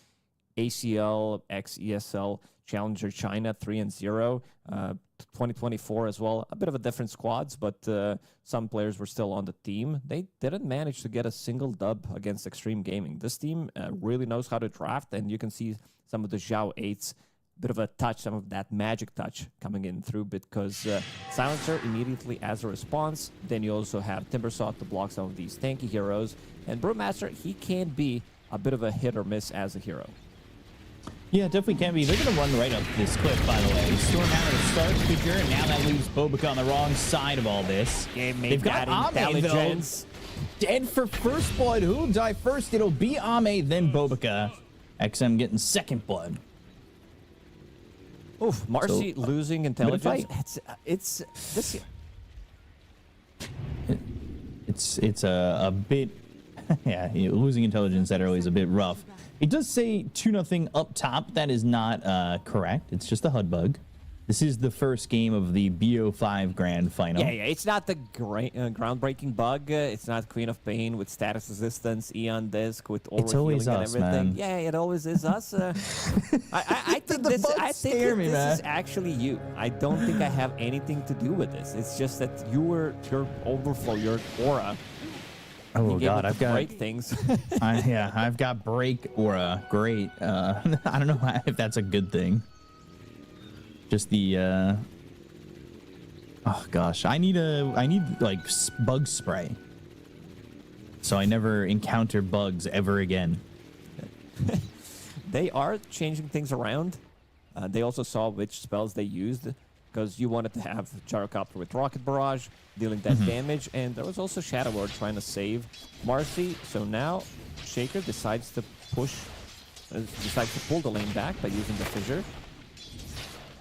ACL x ESL Challenger China 3-0, 2024 as well. A bit of a different squads, but some players were still on the team. They didn't manage to get a single dub against Extreme Gaming. This team really knows how to draft, and you can see some of the Zhao 8s, bit of a touch, some of that magic touch coming in through, because Silencer immediately as a response. Then you also have Timbersaw to block some of these tanky heroes. And Brewmaster, he can be a bit of a hit or miss as a hero.
Yeah, definitely can be. They're going to run right up this cliff, by the way. Stormhammer to start figure, and now that leaves Bobica on the wrong side of all this. They've got Ame, though. Dead for first blood. Who'll die first? It'll be Ame, then Bobica. XM getting second blood.
Oof, Marcy
So,
losing intelligence.
fight.
It's this.
It's a bit, yeah, losing intelligence that early is a bit rough. It does say 2-0 up top. That is not correct. It's just a HUD bug. This is the first game of the BO5 Grand Final.
Yeah, it's not the groundbreaking bug. It's not Queen of Pain with status resistance, Eon Disc with aura
It's always
healing
us,
and everything.
man.
Yeah, it always is us. I think
The
this,
bugs
I think
scare me,
this
man.
is actually you. I don't think I have anything to do with this. It's just that your overflow, your aura.
Oh
you
God, I've got
great things.
I've got break aura. Great. I don't know if that's a good thing. Just the oh gosh, I need like bug spray, so I never encounter bugs ever again.
They are changing things around. They also saw which spells they used, because you wanted to have Gyrocopter with Rocket Barrage, dealing that damage, and there was also Shadow Lord trying to save Marcy. So now Shaker decides to pull the lane back by using the Fissure.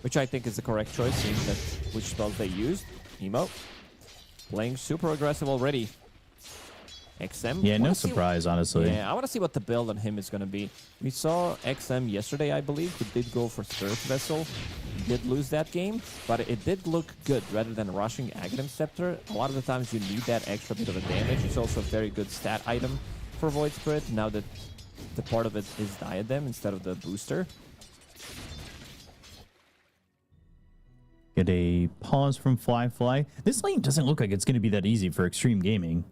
which I think is the correct choice, seeing that which spells they used. Emo playing super aggressive already. XM.
Yeah, no
wanna see-
surprise, honestly.
Yeah, I want to see what the build on him is going to be. We saw XM yesterday, I believe, who did go for Thirst Vessel. Did lose that game, but it did look good rather than rushing Aghanim Scepter. A lot of the times you need that extra bit of a damage. It's also a very good stat item for Void Spirit, now that the part of it is Diadem instead of the booster.
Get a pause from Fly. This lane doesn't look like it's going to be that easy for Extreme Gaming.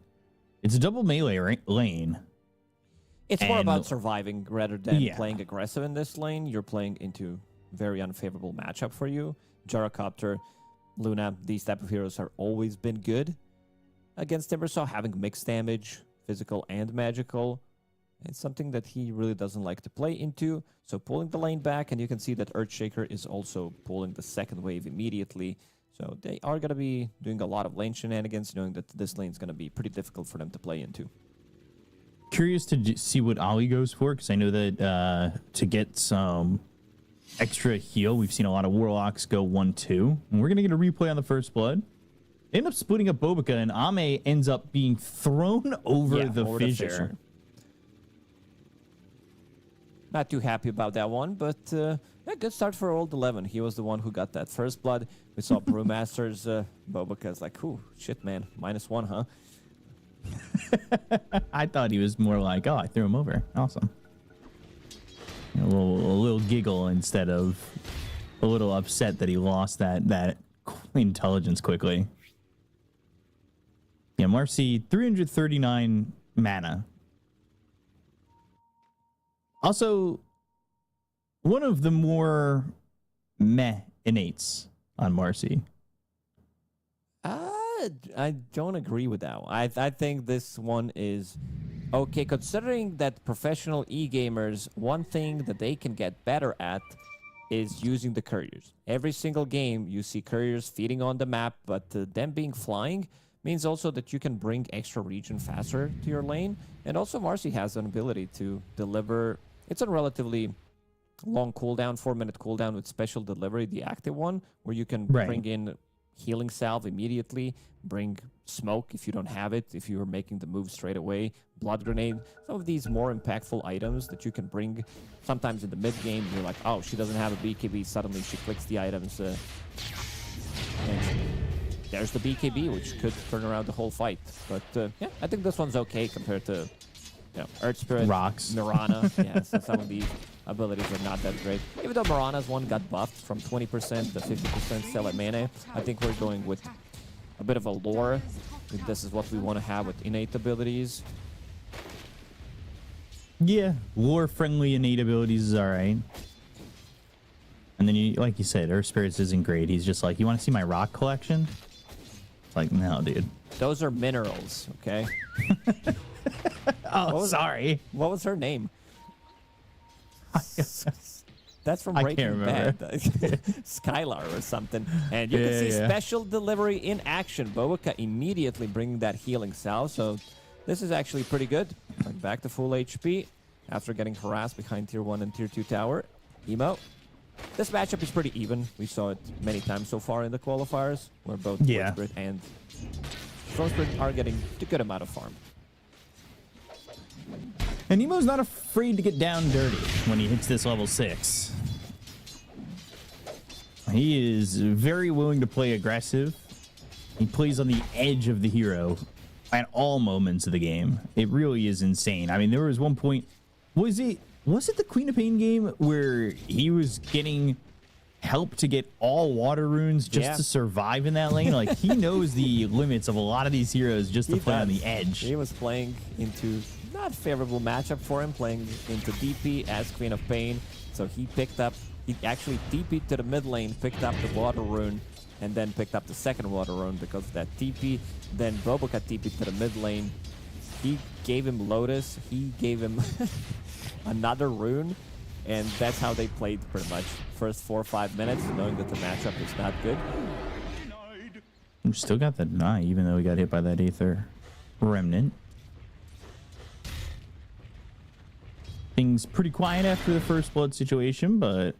It's a double melee lane.
It's more
And-
about surviving rather than
Yeah.
playing aggressive in this lane. You're playing into very unfavorable matchup for you. Gyrocopter, Luna, these type of heroes are always been good against Timbersaw, having mixed damage, physical and magical. It's something that he really doesn't like to play into. So pulling the lane back, and you can see that Earthshaker is also pulling the second wave immediately. So they are going to be doing a lot of lane shenanigans, knowing that this lane is going to be pretty difficult for them to play into.
Curious to see what Ali goes for, because I know that to get some extra heal, we've seen a lot of Warlocks go 1-2. And we're going to get a replay on the First Blood. End up splitting up Bobica, and Ame ends up being thrown over the
over
fissure.
Not too happy about that one, but yeah, good start for Old 11. He was the one who got that First Blood. We saw Brewmaster's Bobica's like, ooh, shit, man. -1, huh?
I thought he was more like, oh, I threw him over. Awesome. A little giggle instead of a little upset that he lost that intelligence quickly. Yeah, Marcy, 339 mana. Also, one of the more meh innates on Marcy.
I don't agree with that one. I think this one is okay, considering that professional e-gamers, one thing that they can get better at is using the couriers. Every single game, you see couriers feeding on the map, but them being flying means also that you can bring extra region faster to your lane. And also Marcy has an ability to deliver. It's a relatively long cooldown, 4-minute cooldown with special delivery, the active one, where you can bring in healing salve immediately, bring smoke if you don't have it, if you're making the move straight away, blood grenade, some of these more impactful items that you can bring sometimes in the mid game. You're like, oh, she doesn't have a BKB, suddenly she clicks the items and there's the BKB, which could turn around the whole fight. But yeah, I think this one's okay compared to Earth Spirit,
Rocks,
Mirana. Yeah, so some of these abilities are not that great. Even though Mirana's one got buffed from 20% to 50% sell at mana, I think we're going with a bit of a lore. This is what we want to have with innate abilities.
Yeah, lore-friendly innate abilities is all right. And then, you, like you said, Earth Spirits isn't great. He's just like, you want to see my rock collection? It's like, no, dude.
Those are minerals, okay?
Oh, sorry.
What was her name? That's from
I
Breaking
can't remember.
Bad. Skylar or something. And you can see special delivery in action. Bobica immediately bringing that healing salve. So this is actually pretty good. Like back to full HP after getting harassed behind tier 1 and tier 2 tower. Emo. This matchup is pretty even. We saw it many times so far in the qualifiers, where both Void Spirit and Storm Spirit are getting a good amount of farm.
And Nemo's not afraid to get down dirty when he hits this level 6. He is very willing to play aggressive. He plays on the edge of the hero at all moments of the game. It really is insane. I mean, there was one point, was it the Queen of Pain game where he was getting help to get all water runes just to survive in that lane? Like, he knows the limits of a lot of these heroes just to play on the edge.
He was playing into not favorable matchup for him, playing into DP as Queen of Pain. So he actually DP'd to the mid lane, picked up the water rune, and then picked up the second water rune because of that TP. Then Bobica TP'd to the mid lane. He gave him Lotus. He gave him another rune. And that's how they played pretty much first 4 or 5 minutes, knowing that the matchup is not good.
We still got the deny, even though we got hit by that Aether Remnant. Things pretty quiet after the first blood situation, but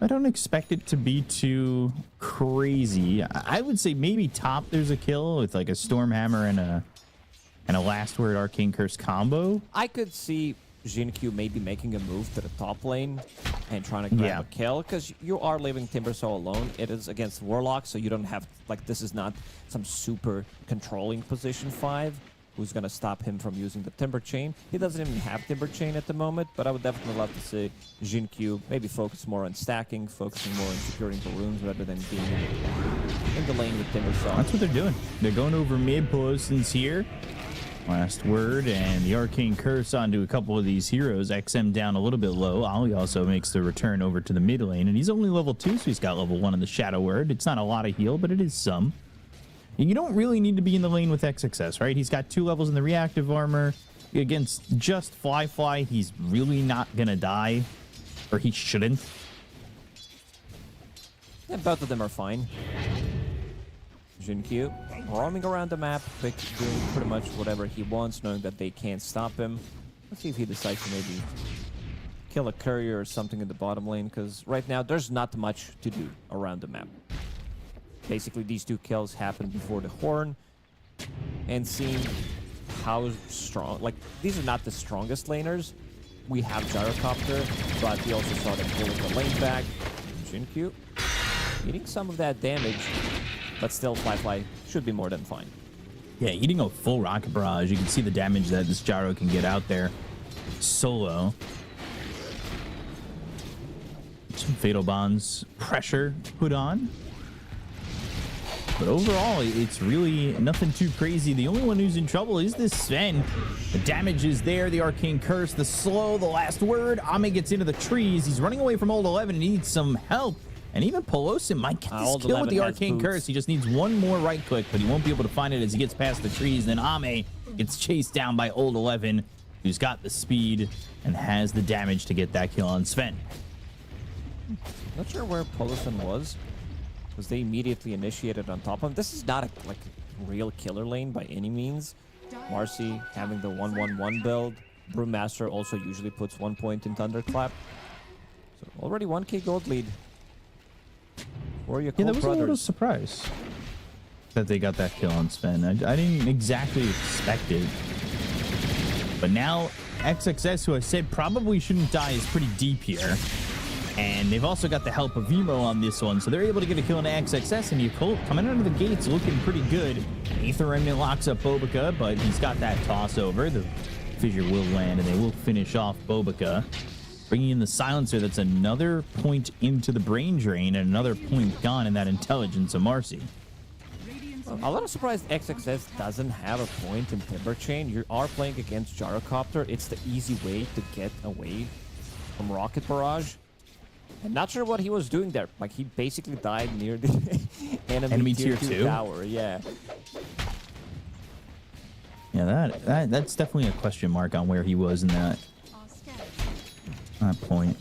I don't expect it to be too crazy. I would say maybe top there's a kill with like a Stormhammer and a Last Word Arcane Curse combo.
I could see Jinkyu maybe making a move to the top lane and trying to grab a kill, because you are leaving Timbersaw alone. It is against Warlock, so you don't have, like, this is not some super controlling position 5 who's going to stop him from using the Timber Chain. He doesn't even have Timber Chain at the moment, but I would definitely love to see Jinkyu maybe focus more on stacking, focusing more on securing the runes rather than being in the lane with Timbersaw.
That's what they're doing. They're going over mid. Poloson's here. Last Word and the Arcane Curse onto a couple of these heroes. XM down a little bit low. Ali also makes the return over to the mid lane, and he's only level 2, so he's got level 1 in the Shadow Word. It's not a lot of heal, but it is some. And you don't really need to be in the lane with XXS, right? He's got 2 levels in the reactive armor. Against just Fly, he's really not gonna die, or he shouldn't.
Yeah, both of them are fine. Jinkyu roaming around the map, doing pretty much whatever he wants, knowing that they can't stop him. Let's see if he decides to maybe kill a courier or something in the bottom lane, because right now there's not much to do around the map. Basically, these 2 kills happened before the Horn, and seeing how strong, like, these are not the strongest laners. We have Gyrocopter, but we also saw them pulling the lane back. Jinkyu eating some of that damage, but still Fly should be more than fine.
Yeah, eating a full Rocket Barrage, you can see the damage that this Gyro can get out there solo. Some Fatal Bonds pressure put on. But overall, it's really nothing too crazy. The only one who's in trouble is this Sven. The damage is there, the Arcane Curse, the slow, the Last Word. Ame gets into the trees. He's running away from Old 11 and needs some help. And even Polosin might get this kill with the Arcane Curse. He just needs one more right click, but he won't be able to find it as he gets past the trees. Then Ame gets chased down by Old 11, who's got the speed and has the damage to get that kill on Sven.
Not sure where Polosin was, because they immediately initiated on top of him. This is not a real killer lane by any means. Marcy having the 1-1-1 build. Brewmaster also usually puts 1 point in Thunderclap. So already 1k gold lead.
Yeah, that was a little surprise that they got that kill on Sven. I didn't exactly expect it. But now XXS, who I said probably shouldn't die, is pretty deep here. And they've also got the help of Emo on this one, so they're able to get a kill on XXS, and Yakult coming out of the gates looking pretty good. Aether Remnant locks up Bobica, but he's got that toss over. The fissure will land, and they will finish off Bobica. Bringing in the Silencer, that's another point into the brain drain, and another point gone in that intelligence of Marcy.
A little surprised XXS doesn't have a point in Timber Chain. You are playing against Gyrocopter. It's the easy way to get away from Rocket Barrage. I'm not sure what he was doing there. Like, he basically died near the enemy tier 2 tower. Yeah.
Yeah, that's definitely a question mark on where he was in that point.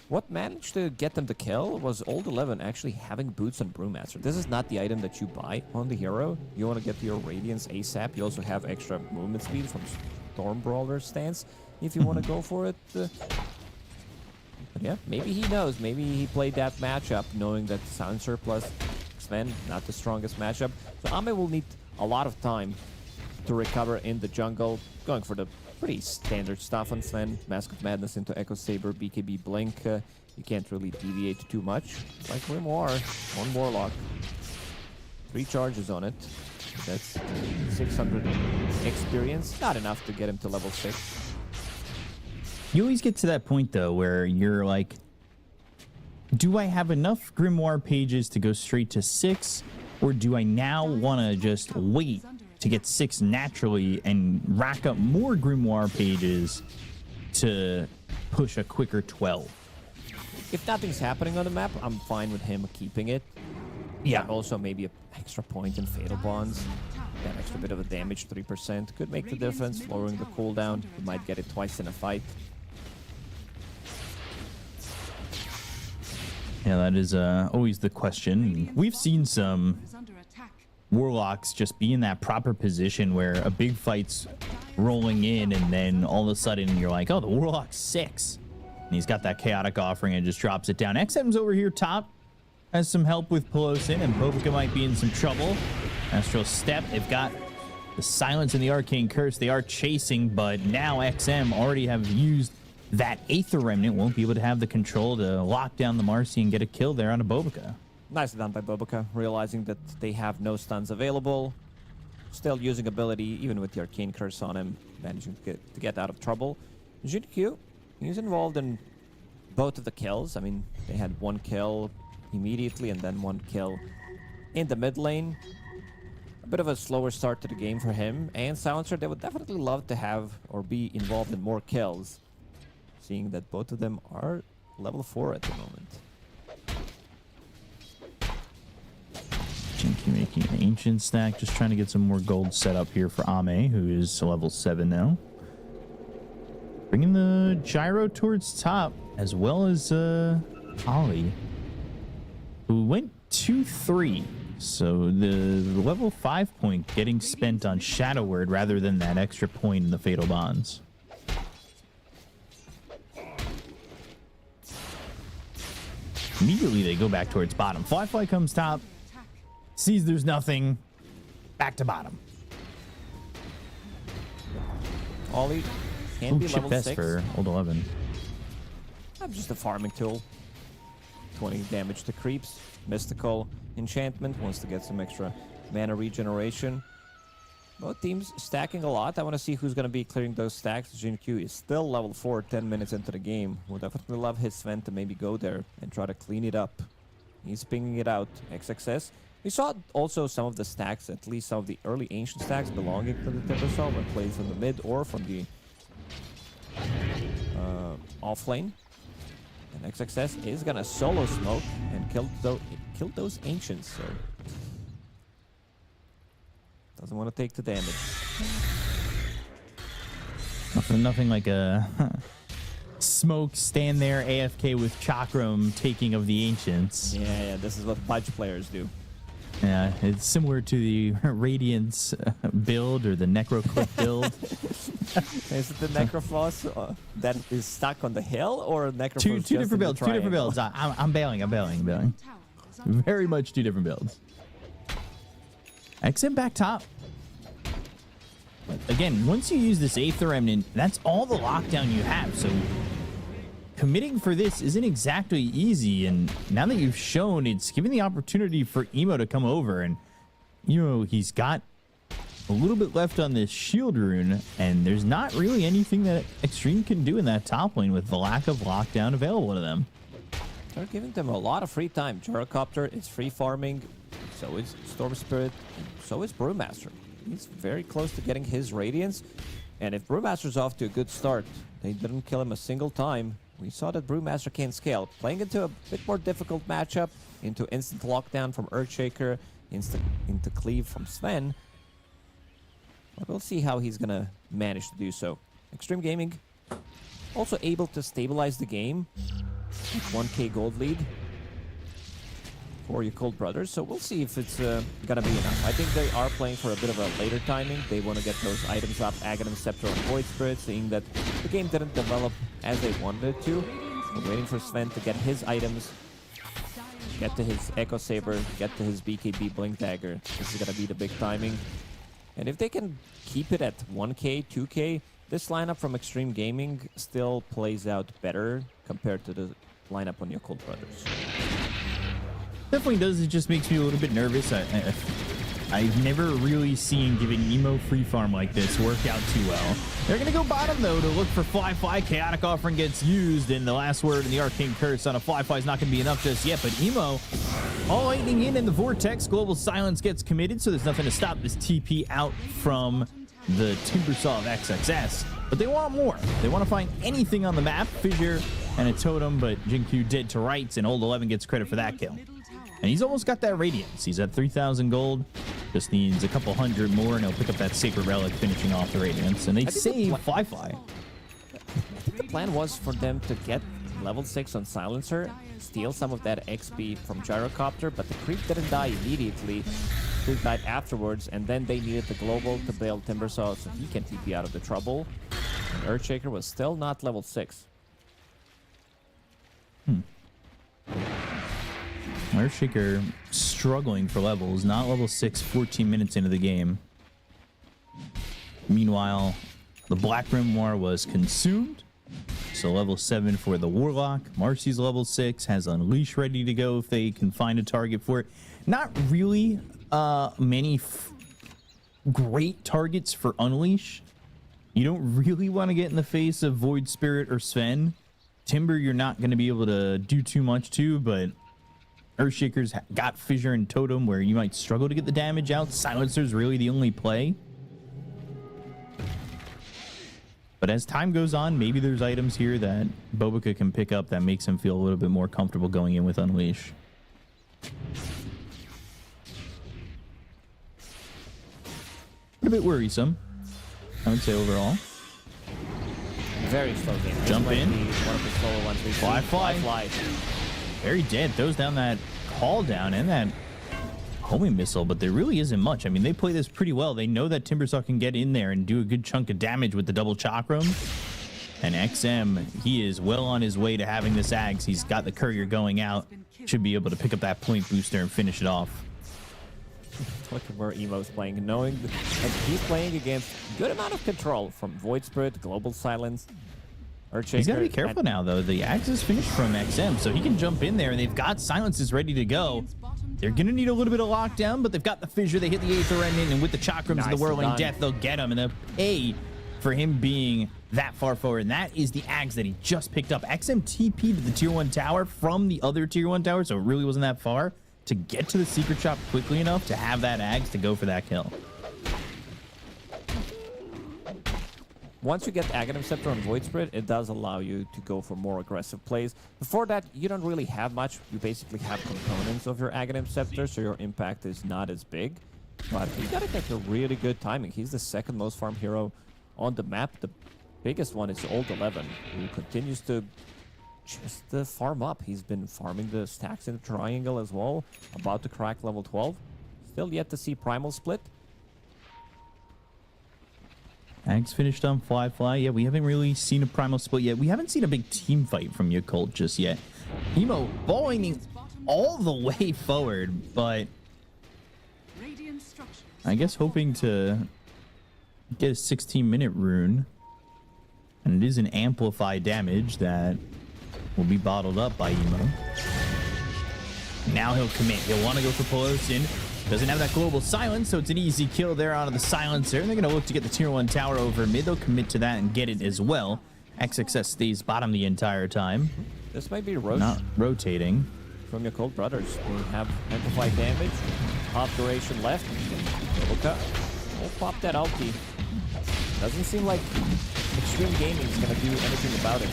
What managed to get them to kill was Old 11 actually having boots on Brewmaster. This is not the item that you buy on the hero. You want to get your Radiance ASAP. You also have extra movement speed from Storm Brawler stance if you want to go for it. But yeah, maybe he knows. Maybe he played that matchup knowing that Silencer plus Sven, not the strongest matchup. So Ame will need a lot of time to recover in the jungle, going for the pretty standard stuff on Sven. Mask of Madness into Echo Saber, BKB Blink. You can't really deviate too much. Like Grimoire, 1 Warlock. 3 charges on it. That's 600 experience. Not enough to get him to level 6.
You always get to that point, though, where you're like, do I have enough Grimoire pages to go straight to 6? Or do I now want to just wait to get 6 naturally and rack up more Grimoire pages to push a quicker 12?
If nothing's happening on the map, I'm fine with him keeping it.
Yeah.
Also, maybe an extra point in Fatal Bonds. That extra bit of a damage, 3%. Could make the difference, lowering the cooldown. You might get it twice in a fight.
Yeah, that is always the question. We've seen some Warlocks just be in that proper position where a big fight's rolling in, and then all of a sudden you're like, oh, the Warlock's 6. And he's got that chaotic offering and just drops it down. XM's over here top. Has some help with Pelosin, and Bobica might be in some trouble. Astral Step, they've got the Silence and the Arcane Curse. They are chasing, but now XM already have used that Aether Remnant. Won't be able to have the control to lock down the Marcy and get a kill there on a Bobica.
Nicely done by Bobica, realizing that they have no stuns available. Still using ability, even with the Arcane Curse on him, managing to get out of trouble. Jinq, he's involved in both of the kills. I mean, they had one kill immediately and then one kill in the mid lane. A bit of a slower start to the game for him. And Silencer, they would definitely love to have or be involved in more kills, seeing that both of them are level 4 at the moment.
Jinq making an Ancient stack, just trying to get some more gold set up here for Ame, who is level 7 now. Bringing the Gyro towards top, as well as Ollie, who went 2-3. So the level 5 point getting spent on Shadow Word rather than that extra point in the Fatal Bonds. Immediately they go back towards bottom. Fly comes top, sees there's nothing, back to bottom.
Ollie can be
chip
level
best
6.
for Old 11.
Just a farming tool. 20 damage to creeps. Mystical enchantment, wants to get some extra mana regeneration. Both teams stacking a lot. I want to see who's going to be clearing those stacks. Jinq is still level 4, 10 minutes into the game. Would definitely love his Sven to maybe go there and try to clean it up. He's pinging it out. XXS. We saw also some of the stacks, at least some of the early ancient stacks belonging to the Timbersaw were played from the mid or from the off lane. And XXS is gonna solo smoke and kill those ancients, so doesn't want to take the damage.
Nothing like a smoke, stand there, AFK with Chakram taking of the ancients.
Yeah, this is what budge players do.
Yeah, it's similar to the Radiance build or the Necroclip build.
Is it the Necrophos that is stuck on the hill, or Necrophos
Two different builds. Two different builds. I'm bailing. Very much two different builds. XM back top. But again, once you use this Aether Remnant, that's all the lockdown you have. So committing for this isn't exactly easy. And now that you've shown, it's given the opportunity for Emo to come over. And, you know, he's got a little bit left on this shield rune, and there's not really anything that Extreme can do in that top lane with the lack of lockdown available to them.
They're giving them a lot of free time. Gyrocopter is free farming, so is Storm Spirit, and so is Brewmaster. He's very close to getting his Radiance, and if Brewmaster's off to a good start, they didn't kill him a single time. We saw that Brewmaster can scale, playing into a bit more difficult matchup, into instant lockdown from Earthshaker, into cleave from Sven. But we'll see how he's gonna manage to do so. Extreme Gaming also able to stabilize the game with 1k gold lead for your Cold Brothers, so we'll see if it's gonna be enough. I think they are playing for a bit of a later timing. They want to get those items up, Aghanim Scepter and Void Spirit, seeing that the game didn't develop as they wanted it to. So waiting for Sven to get his items, get to his Echo Saber, get to his BKB Blink Dagger. This is gonna be the big timing. And if they can keep it at 1k, 2k, this lineup from Extreme Gaming still plays out better compared to the lineup on your Cold Brothers.
Definitely does. It just makes me a little bit nervous. I've never really seen giving Emo free farm like this work out too well. They're going to go bottom, though, to look for Fly. Chaotic Offering gets used, and the last word in the Arcane Curse on a Fly is not going to be enough just yet. But Emo, all lightning in the Vortex. Global Silence gets committed, so there's nothing to stop this TP out from the Timbersaw of XXS. But they want more. They want to find anything on the map. Fissure and a totem, but Jinq dead to rights, and Old 11 gets credit for that kill. And he's almost got that Radiance. He's at 3,000 gold. Just needs a couple hundred more, and he'll pick up that Sacred Relic, finishing off the Radiance. And they save Fly.
I think the plan was for them to get level 6 on Silencer, steal some of that XP from Gyrocopter, but the creep didn't die immediately. Creep died afterwards, and then they needed the global to bail Timbersaw so he can TP out of the trouble. And Earthshaker was still not level 6.
Earthshaker struggling for levels, not level 6, 14 minutes into the game. Meanwhile, the Black Grimoire was consumed. So level 7 for the Warlock. Marcy's level 6, has Unleash ready to go if they can find a target for it. Not really many great targets for Unleash. You don't really want to get in the face of Void Spirit or Sven. Timber you're not going to be able to do too much to, but Earthshaker's got Fissure and Totem where you might struggle to get the damage out. Silencer's really the only play. But as time goes on, maybe there's items here that Bobica can pick up that makes him feel a little bit more comfortable going in with Unleash. A bit worrisome, I would say, overall.
Very slow game. This
Jump
might
in.
be one of the slower ones we've
Fly,
seen.
fly. Very dead. Throws down that call down and that homing missile, but there really isn't much. I mean, they play this pretty well. They know that Timbersaw can get in there and do a good chunk of damage with the double chakram. And XM, he is well on his way to having this Ags. He's got the courier going out. Should be able to pick up that point booster and finish it off.
Look at where Emo's playing, knowing that he's playing against good amount of control from Void Spirit, Global Silence, Earthshaker.
He's got to be careful now, though. The Axe is finished from XM, so he can jump in there, and they've got Silences ready to go. They're going to need a little bit of lockdown, but they've got the Fissure. They hit the Aether Remnant, and with the Chakrams and the Whirling Death, they'll get him, and they'll pay for him being that far forward. And that is the Axe that he just picked up. XM TP'd to the Tier 1 tower from the other Tier 1 tower, so it really wasn't that far to get to the secret shop quickly enough to have that Axe to go for that kill.
Once you get Aghanim Scepter on Void Spirit, it does allow you to go for more aggressive plays. Before that, you don't really have much. You basically have components of your Aghanim Scepter, so your impact is not as big. But you gotta get the really good timing. He's the second most farmed hero on the map. The biggest one is Old 11, who continues to just farm up. He's been farming the stacks in the triangle as well, about to crack level 12. Still yet to see Primal Split.
Ags finished on Fly. Yeah, we haven't really seen a Primal Split yet. We haven't seen a big team fight from Yakult just yet. Emo bowling all the way forward, but I guess hoping to get a 16-minute rune. And it is an amplify damage that will be bottled up by Emo. Now he'll commit. He'll want to go for Pelosin. Doesn't have that global silence, so it's an easy kill there out of the silencer. And they're going to look to get the tier 1 tower over mid. They'll commit to that and get it as well. XXS stays bottom the entire time.
This might be Roche.
Not rotating.
From Yakult Brothers. We have amplified damage. Half duration left. Bobica will pop that ulti. Doesn't seem like Extreme Gaming is going to do anything about it.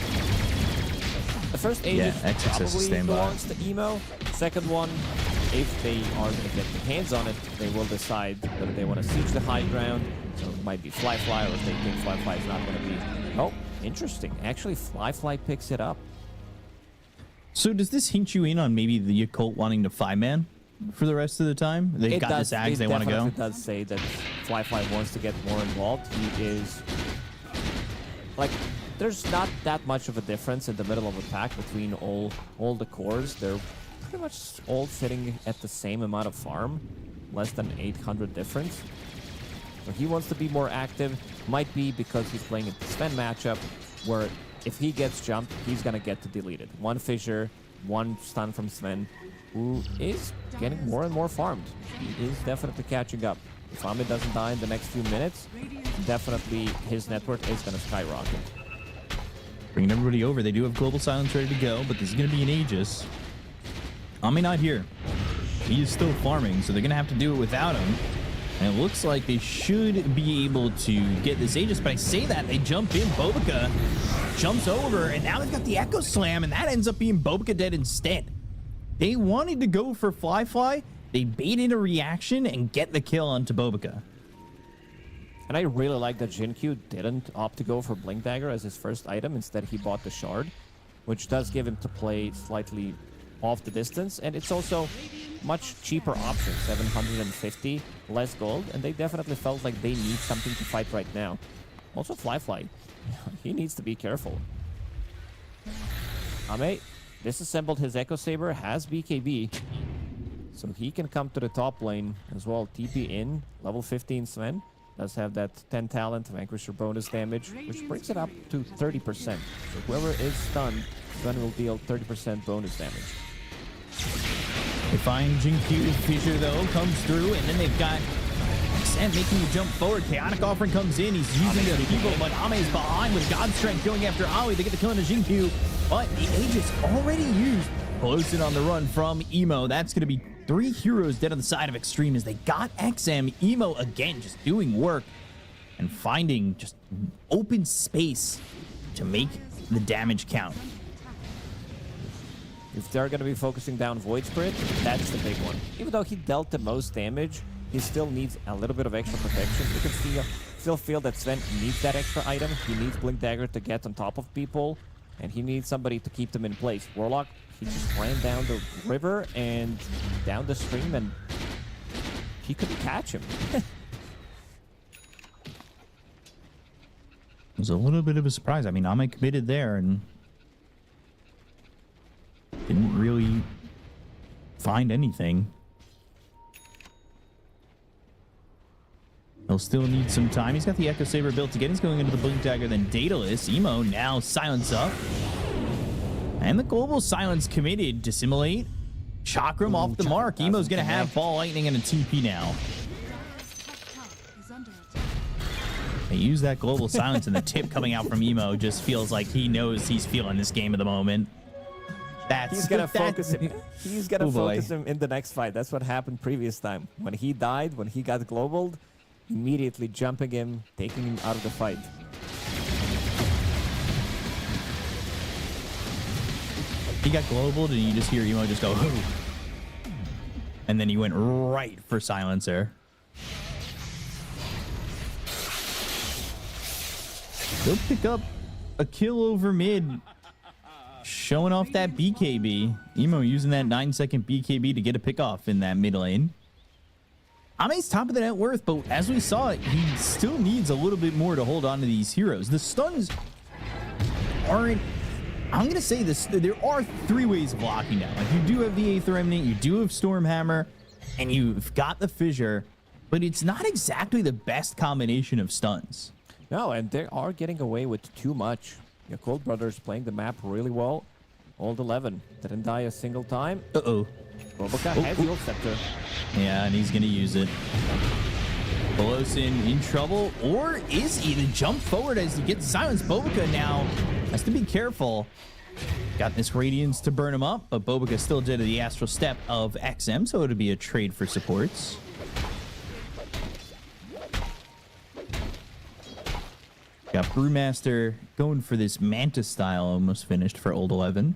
The first Aegis probably belongs to Emo. Second one, if they are going to get their hands on it, they will decide whether they want to siege the high ground. So it might be Fly, or if they think Fly is not going to be... Oh, interesting. Actually, Fly picks it up.
So does this hint you in on maybe the Yakult wanting to 5-man for the rest of the time? They've got this Ags they want to go?
It does say that Fly wants to get more involved. He is... Like, there's not that much of a difference in the middle of the pack between all the cores. They're pretty much all sitting at the same amount of farm, less than 800 difference. So he wants to be more active. Might be because he's playing a Sven matchup where if he gets jumped, he's gonna get to delete it. One Fissure, one stun from Sven, who is getting more and more farmed. He is definitely catching up. If Amit doesn't die in the next few minutes, definitely his net worth is gonna skyrocket.
Bringing everybody over. They do have Global Silence ready to go, but this is going to be an Aegis. Ami not here. He is still farming, so they're going to have to do it without him. And it looks like they should be able to get this Aegis, but I say that, they jump in. Bobica jumps over, and now they've got the Echo Slam, and that ends up being Bobica dead instead. They wanted to go for Fly. They baited a reaction and get the kill onto Bobica.
And I really like that Jinkyu didn't opt to go for Blink Dagger as his first item. Instead, he bought the Shard, which does give him to play slightly off the distance. And it's also much cheaper option, 750, less gold. And they definitely felt like they need something to fight right now. Also, Fly, he needs to be careful. Ame disassembled his Echo Saber, has BKB. So he can come to the top lane as well. TP in, level 15 Sven. Does have that 10 talent, Vanquisher bonus damage, which brings it up to 30%. So whoever is stunned, Sven will deal 30% bonus damage.
They find Jinkyu. Fissure, though, comes through, and then they've got Sam making you jump forward. Chaotic Offering comes in. He's using the people, but Ame is behind with God Strength going after Aoi. They get the kill into Jinkyu, but the Aegis already used. Pelosin on the run from Emo. That's going to be 3 heroes dead on the side of Extreme as they got XM. Emo again just doing work and finding just open space to make the damage count.
If they're going to be focusing down Void Spirit, that's the big one. Even though he dealt the most damage, he still needs a little bit of extra protection. You can still feel that Sven needs that extra item. He needs Blink Dagger to get on top of people, and he needs somebody to keep them in place. Warlock, he just ran down the river and down the stream, and he couldn't catch him.
It was a little bit of a surprise. I mean, Ame committed there and didn't really find anything. He'll still need some time. He's got the Echo Saber built again. He's going into the Blink Dagger, then Daedalus. Emo now silence up. And the global silence committed. Dissimulate. Chakram off the mark. Emo's going to have Ball Lightning and a TP now. They use that global silence, and the tip coming out from Emo just feels like he knows he's feeling this game at the moment.
He's gonna focus him. He's gonna focus him in the next fight. That's what happened previous time. When he died, when he got globaled, immediately jumping him, taking him out of the fight.
He got globaled, and you just hear Emo just go, "Hoo." And then he went right for Silencer. He'll pick up a kill over mid, showing off that BKB. Emo using that 9-second BKB to get a pick off in that mid lane. Ame's top of the net worth, but as we saw, he still needs a little bit more to hold on to these heroes. The stuns aren't... I'm going to say this. There are 3 ways of blocking now. Like, you do have the Aether Remnant, you do have Stormhammer, and you've got the Fissure, but it's not exactly the best combination of stuns.
No, and they are getting away with too much. Your Cold Brothers playing the map really well. Old 11 didn't die a single time.
Uh-oh.
Boboka has the ult scepter.
Yeah, and he's going to use it. Pelosin in trouble, or is he? The jump forward as he gets silenced. Boboka now has to be careful. Got this Radiance to burn him up, but Boboka still did the Astral Step of XM, so it'll be a trade for supports. Got Brewmaster going for this Manta style, almost finished for Old 11.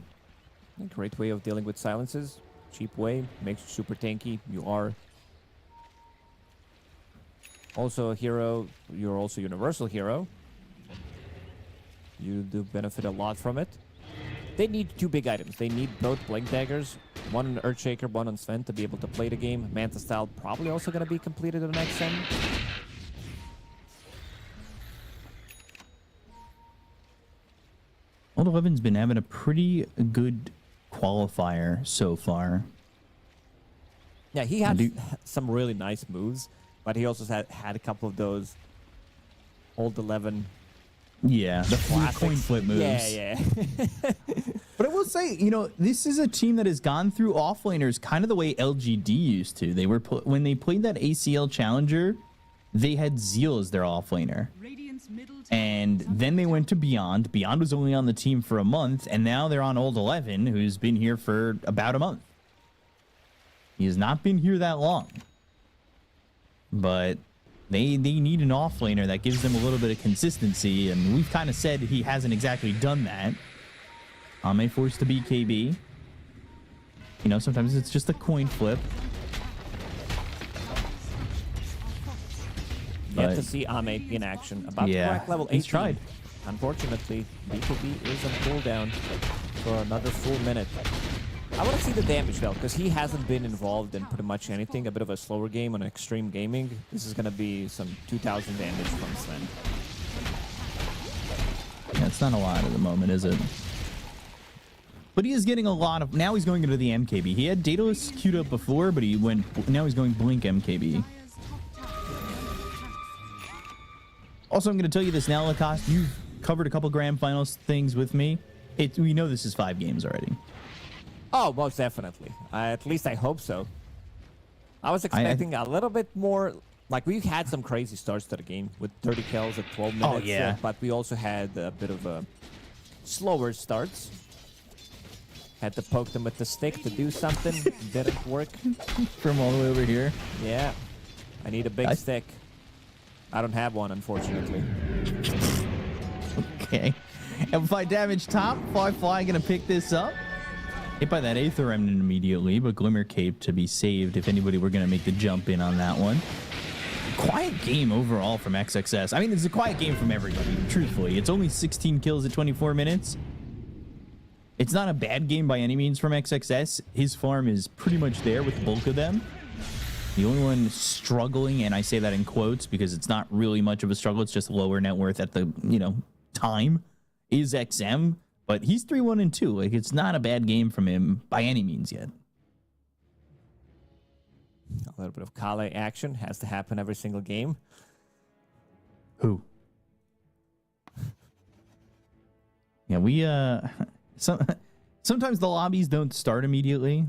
A great way of dealing with silences. Cheap way, makes you super tanky. You are also a hero. You're also a universal hero. You do benefit a lot from it. They need 2 big items. They need both Blink Daggers, one on Earthshaker, one on Sven to be able to play the game. Manta style probably also going to be completed in the next end.
Old 11's been having a pretty good qualifier so far.
Yeah, he had some really nice moves, but he also had a couple of those Old 11.
Yeah, the coin flip moves.
Yeah.
But I will say, you know, this is a team that has gone through offlaners kind of the way LGD used to. They were when they played that ACL Challenger, they had Zeal as their offlaner. And then they went to Beyond. Beyond was only on the team for a month, and now they're on Old 11, who's been here for about a month. He has not been here that long. But they need an offlaner that gives them a little bit of consistency, and we've kind of said he hasn't exactly done that. Ame forced to BKB. You know, sometimes it's just a coin flip.
Yet to see Ame in action. About to crack level 18.
He's tried.
Unfortunately, BKB is on cooldown for another full minute. I want to see the damage though, because he hasn't been involved in pretty much anything. A bit of a slower game on Extreme Gaming. This is going to be some 2,000 damage from Sven.
Yeah, it's not a lot at the moment, is it? But he is getting a lot of... Now he's going into the MKB. He had Daedalus queued up before, but he went... Now he's going Blink MKB. Also, I'm going to tell you this now, Lacoste. You've covered a couple Grand Finals things with me. We know this is 5 games already.
Oh, most definitely. At least I hope so. I was expecting a little bit more... Like, we had some crazy starts to the game with 30 kills at 12 minutes.
Oh, yeah.
But we also had a bit of a slower starts. Had to poke them with the stick to do something. Didn't work.
From all the way over here.
Yeah. I need a big stick. I don't have one, unfortunately.
Okay. Amplify damage top. Fly gonna pick this up. Hit by that Aether Remnant immediately, but Glimmer Cape to be saved if anybody were gonna make the jump in on that one. Quiet game overall from XXS. I mean, it's a quiet game from everybody, truthfully. It's only 16 kills at 24 minutes. It's not a bad game by any means from XXS. His farm is pretty much there with the bulk of them. The only one struggling, and I say that in quotes because it's not really much of a struggle, it's just lower net worth at the, time, is XM. But he's 3-1-2. Like, it's not a bad game from him by any means yet.
A little bit of Kale action has to happen every single game.
Who? Yeah, we, sometimes the lobbies don't start immediately.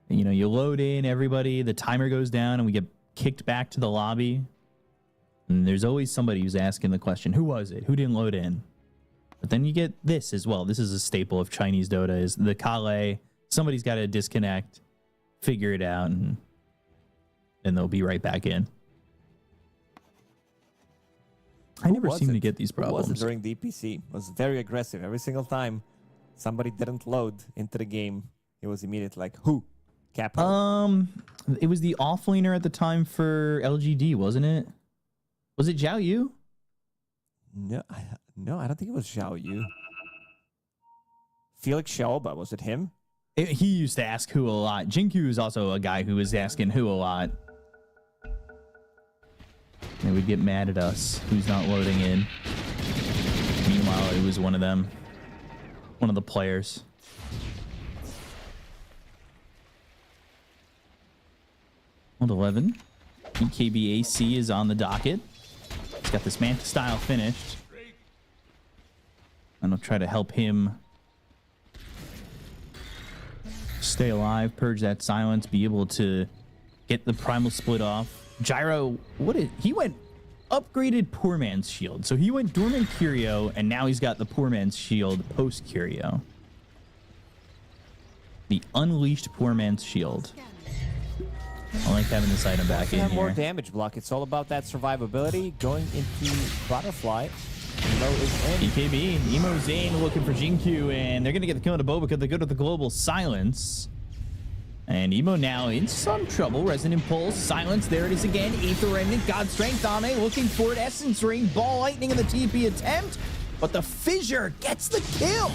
You load in everybody, the timer goes down, and we get kicked back to the lobby. And there's always somebody who's asking the question, who was it? Who didn't load in? But then you get this as well. This is a staple of Chinese Dota, is the Kale. Somebody's got to disconnect, figure it out, and then they'll be right back in. I never seem to get these problems.
Who was it during DPC? It was very aggressive. Every single time somebody didn't load into the game, it was immediately like, who? Capital.
It was the offlaner at the time for LGD, wasn't it? Was it Zhao Yu?
No, I don't think it was Zhao Yu. Felix Xiaoba, was it him?
He used to ask who a lot. Jinkyu is also a guy who was asking who a lot. They would get mad at us who's not loading in. Meanwhile, it was one of them. One of the players. Hold 11. EKBAC is on the docket. He's got this Manta style finished. And I'll try to help him stay alive, purge that silence, be able to get the primal split off. Gyro, he went upgraded Poor Man's Shield. So he went Dormant Curio, and now he's got the Poor Man's Shield post Curio. The Unleashed Poor Man's Shield. I like having this item back in here.
More damage block. It's all about that survivability. Going into Butterfly. Emo is in.
EKB, Emo's in, looking for Jinkyu, and they're going to get the kill into Bo because they go to the global silence. And Emo now in some trouble. Resonant Pulse, silence, there it is again. Aether Remnant, God Strength, Ame looking for it. Essence Ring, Ball Lightning in the TP attempt. But the Fissure gets the kill.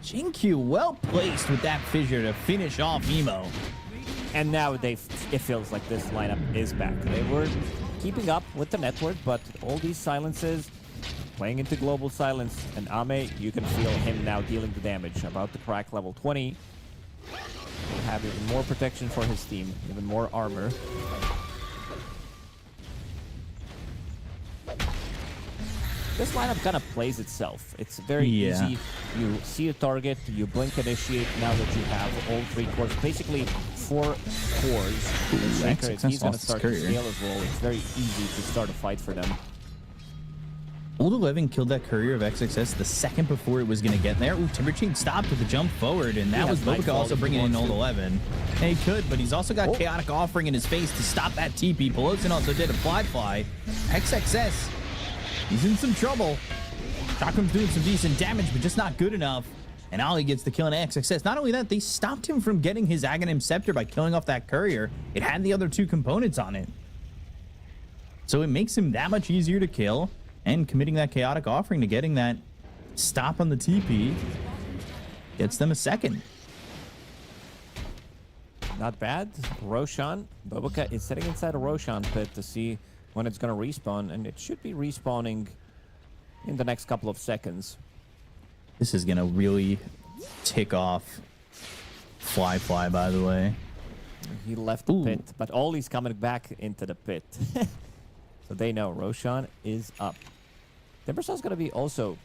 Jinkyu well placed with that Fissure to finish off Emo.
And now it feels like this lineup is back. They were keeping up with the network, but all these silences, playing into global silence, and Ame, you can feel him now dealing the damage. About to crack level 20. Will have even more protection for his team, even more armor. This lineup kind of plays itself. It's very easy. You see a target, you blink initiate. Now that you have all 3 cores, basically 4 cores. He's going to start to scale as well. It's very easy to start a fight for them.
Old 11 killed that courier of XXS the second before it was going to get there. Ooh, Timber Chain stopped with the jump forward, and that was Bobica also bringing in Old 11. And he could, but he's also got Chaotic Offering in his face to stop that TP. Pelosin also did a fly. XXS, he's in some trouble. Chakram's doing some decent damage, but just not good enough. And Ali gets the kill on XXS. Not only that, they stopped him from getting his Aghanim Scepter by killing off that courier. It had the other 2 components on it. So it makes him that much easier to kill. And committing that Chaotic Offering to getting that stop on the TP gets them a second.
Not bad. Roshan. Bobica is sitting inside a Roshan pit to see when it's going to respawn, and it should be respawning in the next couple of seconds.
This is gonna really tick off Fly, by the way.
He left the
Ooh.
pit, but Ollie's coming back into the pit. So they know Roshan is up. Timbersaw's going to be also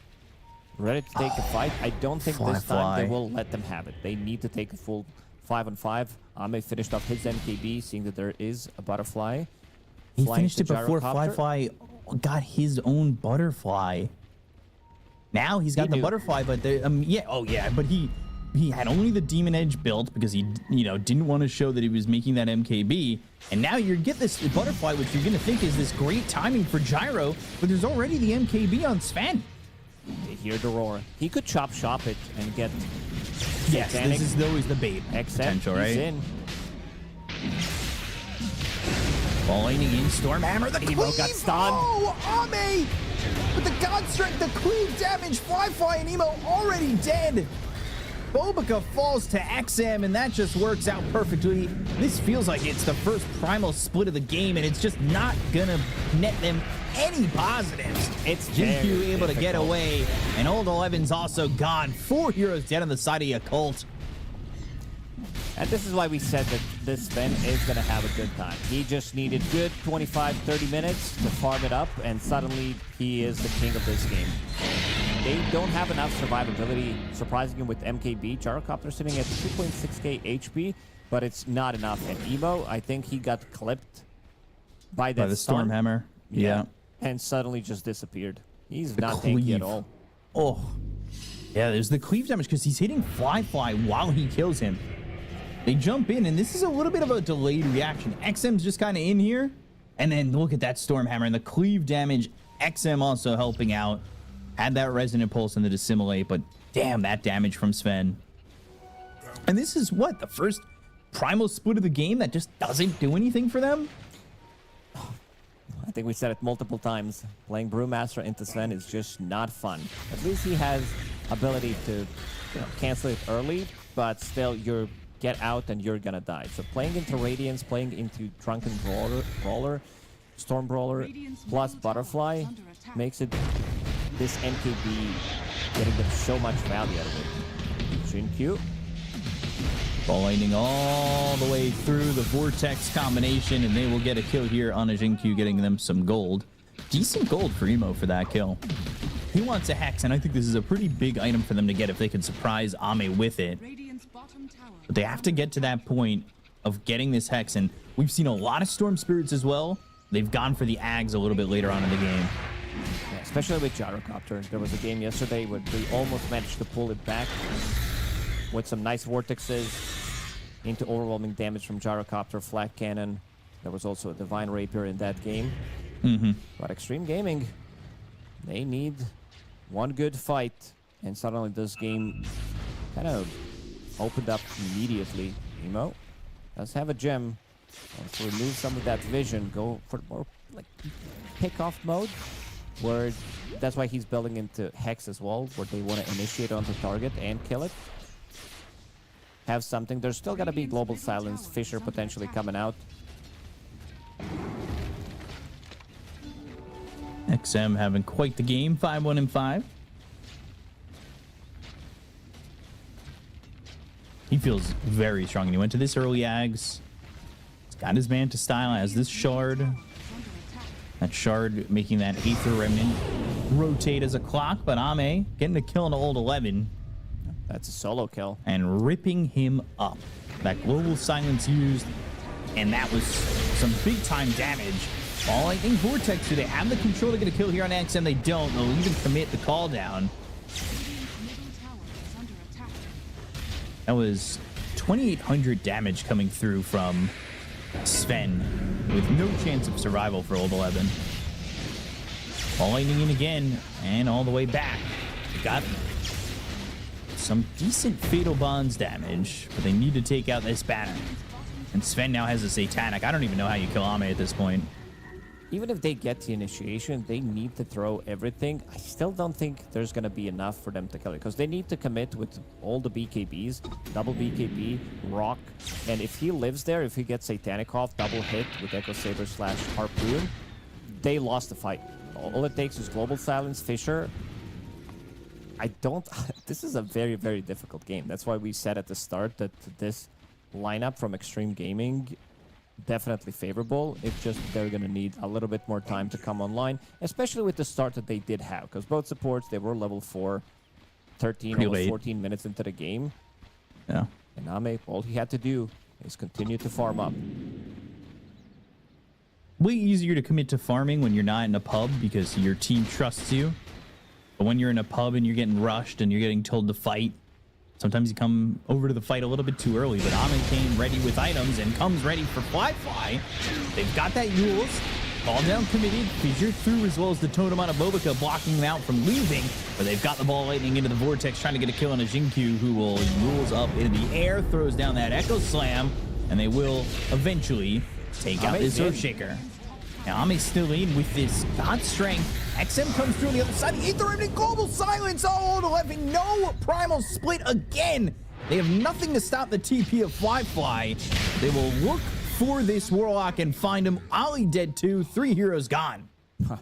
ready to take the fight. I don't think this time they will let them have it. They need to take a full 5-on-5. Ame finished off his MKB, seeing that there is a butterfly.
He
flying
finished
to
it before
gyrocopter.
Fly got his own butterfly. Now he's got
He
the
knew.
butterfly, but but he had only the Demon Edge built because he didn't want to show that he was making that MKB. And now you get this butterfly, which you're gonna think is this great timing for Gyro, but there's already the MKB on Sven.
They hear the roar. He could chop shop it and get
Yes,
Satanic.
this is always the bait
XM.
potential,
He's
right?
in.
Falling in Stormhammer, the
Emo
cleave!
got stunned.
Oh, Ame! With the God Strength, the cleave damage, Fly and Emo already dead! Bobica falls to XM, and that just works out perfectly. This feels like it's the first primal split of the game, and it's just not gonna net them any positives.
It's
Jinkyu
very
able to get
difficult.
away, and Old Eleven's also gone. 4 heroes dead on the side of Yakult.
And this is why we said that this Sven is going to have a good time. He just needed good 25, 30 minutes to farm it up, and suddenly he is the king of this game. They don't have enough survivability, surprisingly, with MKB. Gyrocopter sitting at 2.6k HP, but it's not enough. And Emo, I think he got clipped by that
By the
stun.
Stormhammer. Yeah.
And suddenly just disappeared. He's
The
not tanky
cleave.
at all.
Oh. Yeah, there's the cleave damage because he's hitting Fly while he kills him. They jump in, and this is a little bit of a delayed reaction. XM's just kind of in here, and then look at that Stormhammer and the cleave damage. XM also helping out. Had that Resonant Pulse and the Dissimilate, but damn, that damage from Sven. And this is what? The first primal split of the game that just doesn't do anything for them?
I think we said it multiple times. Playing Brewmaster into Sven is just not fun. At least he has ability to cancel it early, but still you're get out and you're gonna die. So playing into Radiance, playing into Drunken Brawler, Storm Brawler, plus Butterfly makes it this MKB getting them so much value out of it. Jinkyu.
Ball lightning all the way through the Vortex combination, and they will get a kill here on a Jinkyu, getting them some gold. Decent gold for Emo for that kill. He wants a Hex, and I think this is a pretty big item for them to get if they can surprise Ame with it.
Radiant's bottom tower.
But they have to get to that point of getting this Hex, and we've seen a lot of Storm Spirits as well. They've gone for the Ags a little bit later on in the game.
Yeah, especially with Gyrocopter. There was a game yesterday where they almost managed to pull it back with some nice vortexes into overwhelming damage from Gyrocopter, Flak Cannon. There was also a Divine Rapier in that game. But Extreme Gaming, they need one good fight, and suddenly this game kind of opened up immediately. Emo does have a gem. Wants to remove some of that vision, go for more like pick-off mode, where that's why he's building into Hex as well, where they want to initiate onto target and kill it. Have something. There's still gonna be Global Silence, Fisher potentially coming out.
XM having quite the game, 5-1-5. He feels very strong, and he went to this early Ags. He's got his Manta style, has this Shard. That Shard making that Aether Remnant rotate as a clock, but Ame getting a kill on Old 11
That's a solo kill.
and ripping him up. That Global Silence used, and that was some big-time damage. All Lightning Vortex, do they have the control to get a kill here on XM? They don't. They'll even commit the call down.
Radiant's middle tower is under attack.
That was 2,800 damage coming through from Sven, with no chance of survival for Old 11. All Lightning in again, and all the way back. They got some decent Fatal Bonds damage, but they need to take out this banner. And Sven now has a Satanic. I don't even know how you kill Ame at this point.
Even if they get the initiation, they need to throw everything. I still don't think there's going to be enough for them to kill it, because they need to commit with all the BKBs, double BKB, Rock, and if he lives there, if he gets Satanic off, double hit with Echo Saber / Harpoon, they lost the fight. All it takes is Global Silence, Fisher, I don't. This is a very, very difficult game. That's why we said at the start that this lineup from Extreme Gaming definitely favorable. It's just they're going to need a little bit more time to come online, especially with the start that they did have, because both supports, they were level 4, 13
Pretty
or
late.
14 minutes into the game.
Yeah.
And Ame, all he had to do is continue to farm up.
Way easier to commit to farming when you're not in a pub because your team trusts you. But when you're in a pub and you're getting rushed and you're getting told to fight, sometimes you come over to the fight a little bit too early. But Ame came ready with items and comes ready for Fly. They've got that Yules. Ball down committed, Fissure through, as well as the totem on a Bobica blocking them out from leaving. But they've got the ball lightning into the vortex, trying to get a kill on a Jinkyu, who will Yules up into the air, throws down that Echo Slam, and they will eventually take out this Earthshaker. Now Ame's still in with this God Strength. XM comes through on the other side. The Aether Remnant, Global Silence. Oh, 11. No Primal Split again. They have nothing to stop the TP of Fly. They will look for this Warlock and find him. Ollie dead too. 3 heroes gone.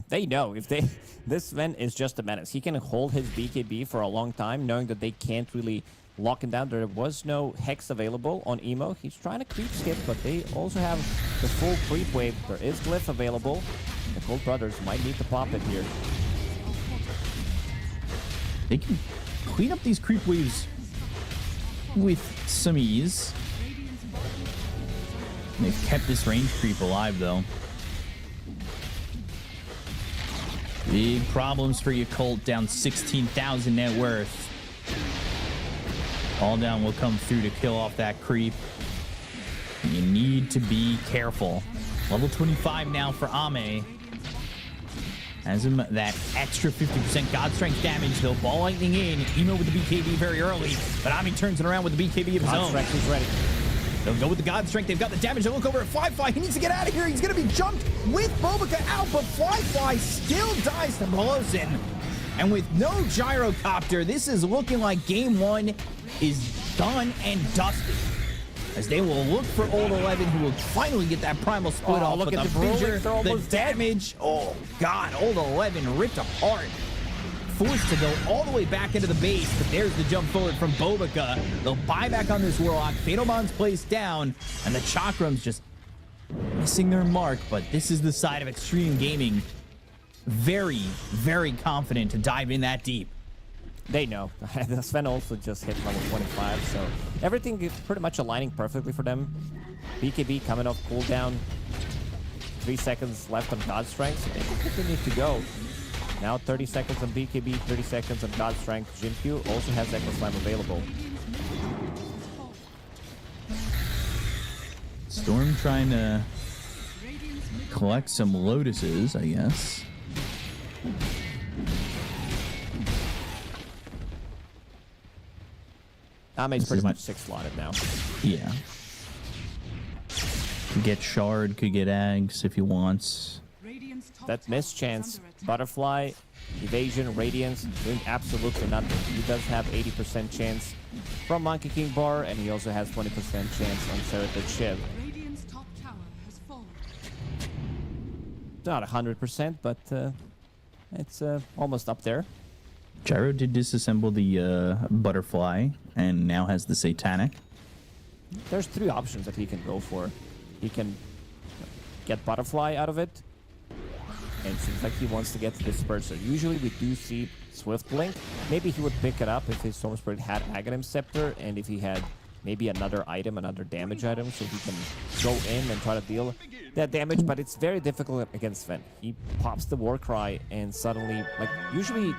They know if they. This Sven is just a menace. He can hold his BKB for a long time, knowing that they can't really lock him down. There was no Hex available on Emo. He's trying to creep skip, but they also have the full creep wave. There is Glyph available. The Cold Brothers might need to pop it here.
They can clean up these creep waves with some ease. They've kept this range creep alive, though. Big problems for Yakult, down 16,000 net worth. All down will come through to kill off that creep. You need to be careful. Level 25 now for Ame. Has him that extra 50% God Strength damage, though. Ball lightning in. Emo with the BKB very early, but Ame turns it around with the BKB of his
God
own.
Strength is ready.
They'll go with the God Strength. They've got the damage. They'll look over at Fly. He needs to get out of here. He's going to be jumped with Bobica out, but Fly still dies to Pelosin. And with no Gyrocopter, this is looking like game 1 is done and dusted. As they will look for Old 11, who will finally get that Primal Split off.
Look
But
at
the
the Brolix,
fissure,
they're
the
almost dead.
damage. Oh, God. Old 11 ripped apart. Forced to go all the way back into the base, but there's the jump forward from Bobica. They'll buy back on this Warlock. Fatal Bond's placed down, and the Chakrams just missing their mark, but this is the side of Extreme Gaming. Very, very confident to dive in that deep.
They know. Sven also just hit level 25, so everything is pretty much aligning perfectly for them. BKB coming off cooldown. 3 seconds left on God Strength, so they continue to go. Now 30 seconds on BKB, 30 seconds on God Strength. Jinkyu also has Echo Slam available.
Storm trying to collect some Lotuses, I guess.
Ame's pretty much 6 slotted now.
Yeah. Could get Shard, could get Eggs if he wants.
Radiant's top
That
tower
miss
is
chance,
under attack.
Butterfly, Evasion, Radiance, doing absolutely nothing. He does have 80% chance from Monkey King Bar, and he also has 20% chance on Serapid Shiv.
Radiant's top tower has fallen.
Not 100%, but it's almost up there.
Gyro did disassemble the Butterfly and now has the Satanic.
There's 3 options that he can go for. He can get Butterfly out of it, and it seems like he wants to get the Disperser. Usually we do see Swift Blink. Maybe he would pick it up if his Storm Spirit had Aghanim Scepter, and if he had maybe another item, another damage item, so he can go in and try to deal that damage, but it's very difficult against Sven. He pops the Warcry, and suddenly, like, usually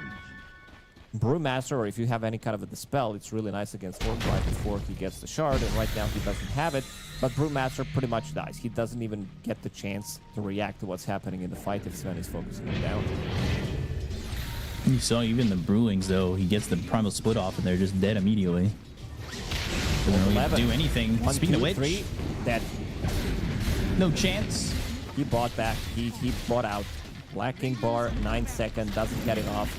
Brewmaster, or if you have any kind of a Dispel, it's really nice against Warcry before he gets the Shard, and right now he doesn't have it, but Brewmaster pretty much dies. He doesn't even get the chance to react to what's happening in the fight if Sven is focusing him down.
You saw even the Brewlings, though. He gets the Primal Split off and they're just dead immediately. Doesn't really
11.
do anything.
1,
Speaking
2,
of which,
3, dead.
no chance.
He bought back. He bought out. Black King Bar, 9 seconds, doesn't get it off.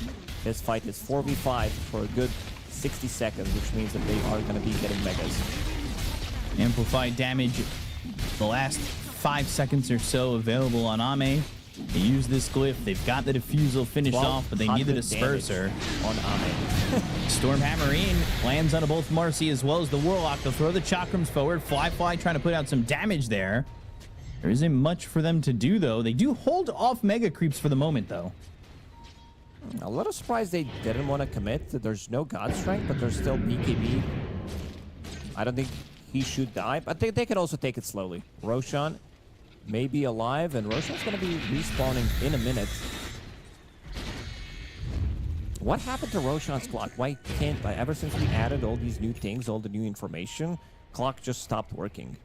This fight is 4v5 for a good 60 seconds, which means that they are going to be getting megas.
Amplified damage. The last 5 seconds or so available on Ame. They use this glyph. They've got the defusal finished off, but they need the
1200
disperser.
on Ame.
Stormhammer in, lands on both Marcy as well as the Warlock. They'll throw the Chakrams forward. Fly trying to put out some damage there. There isn't much for them to do, though. They do hold off Mega Creeps for the moment, though.
A little surprised they didn't want to commit. There's no God Strength, but there's still BKB. I don't think he should die, but they can also take it slowly. Roshan may be alive, and Roshan's going to be respawning in a minute. What happened to Roshan's clock? Why can't, ever since we added all these new things, all the new information, clock just stopped working.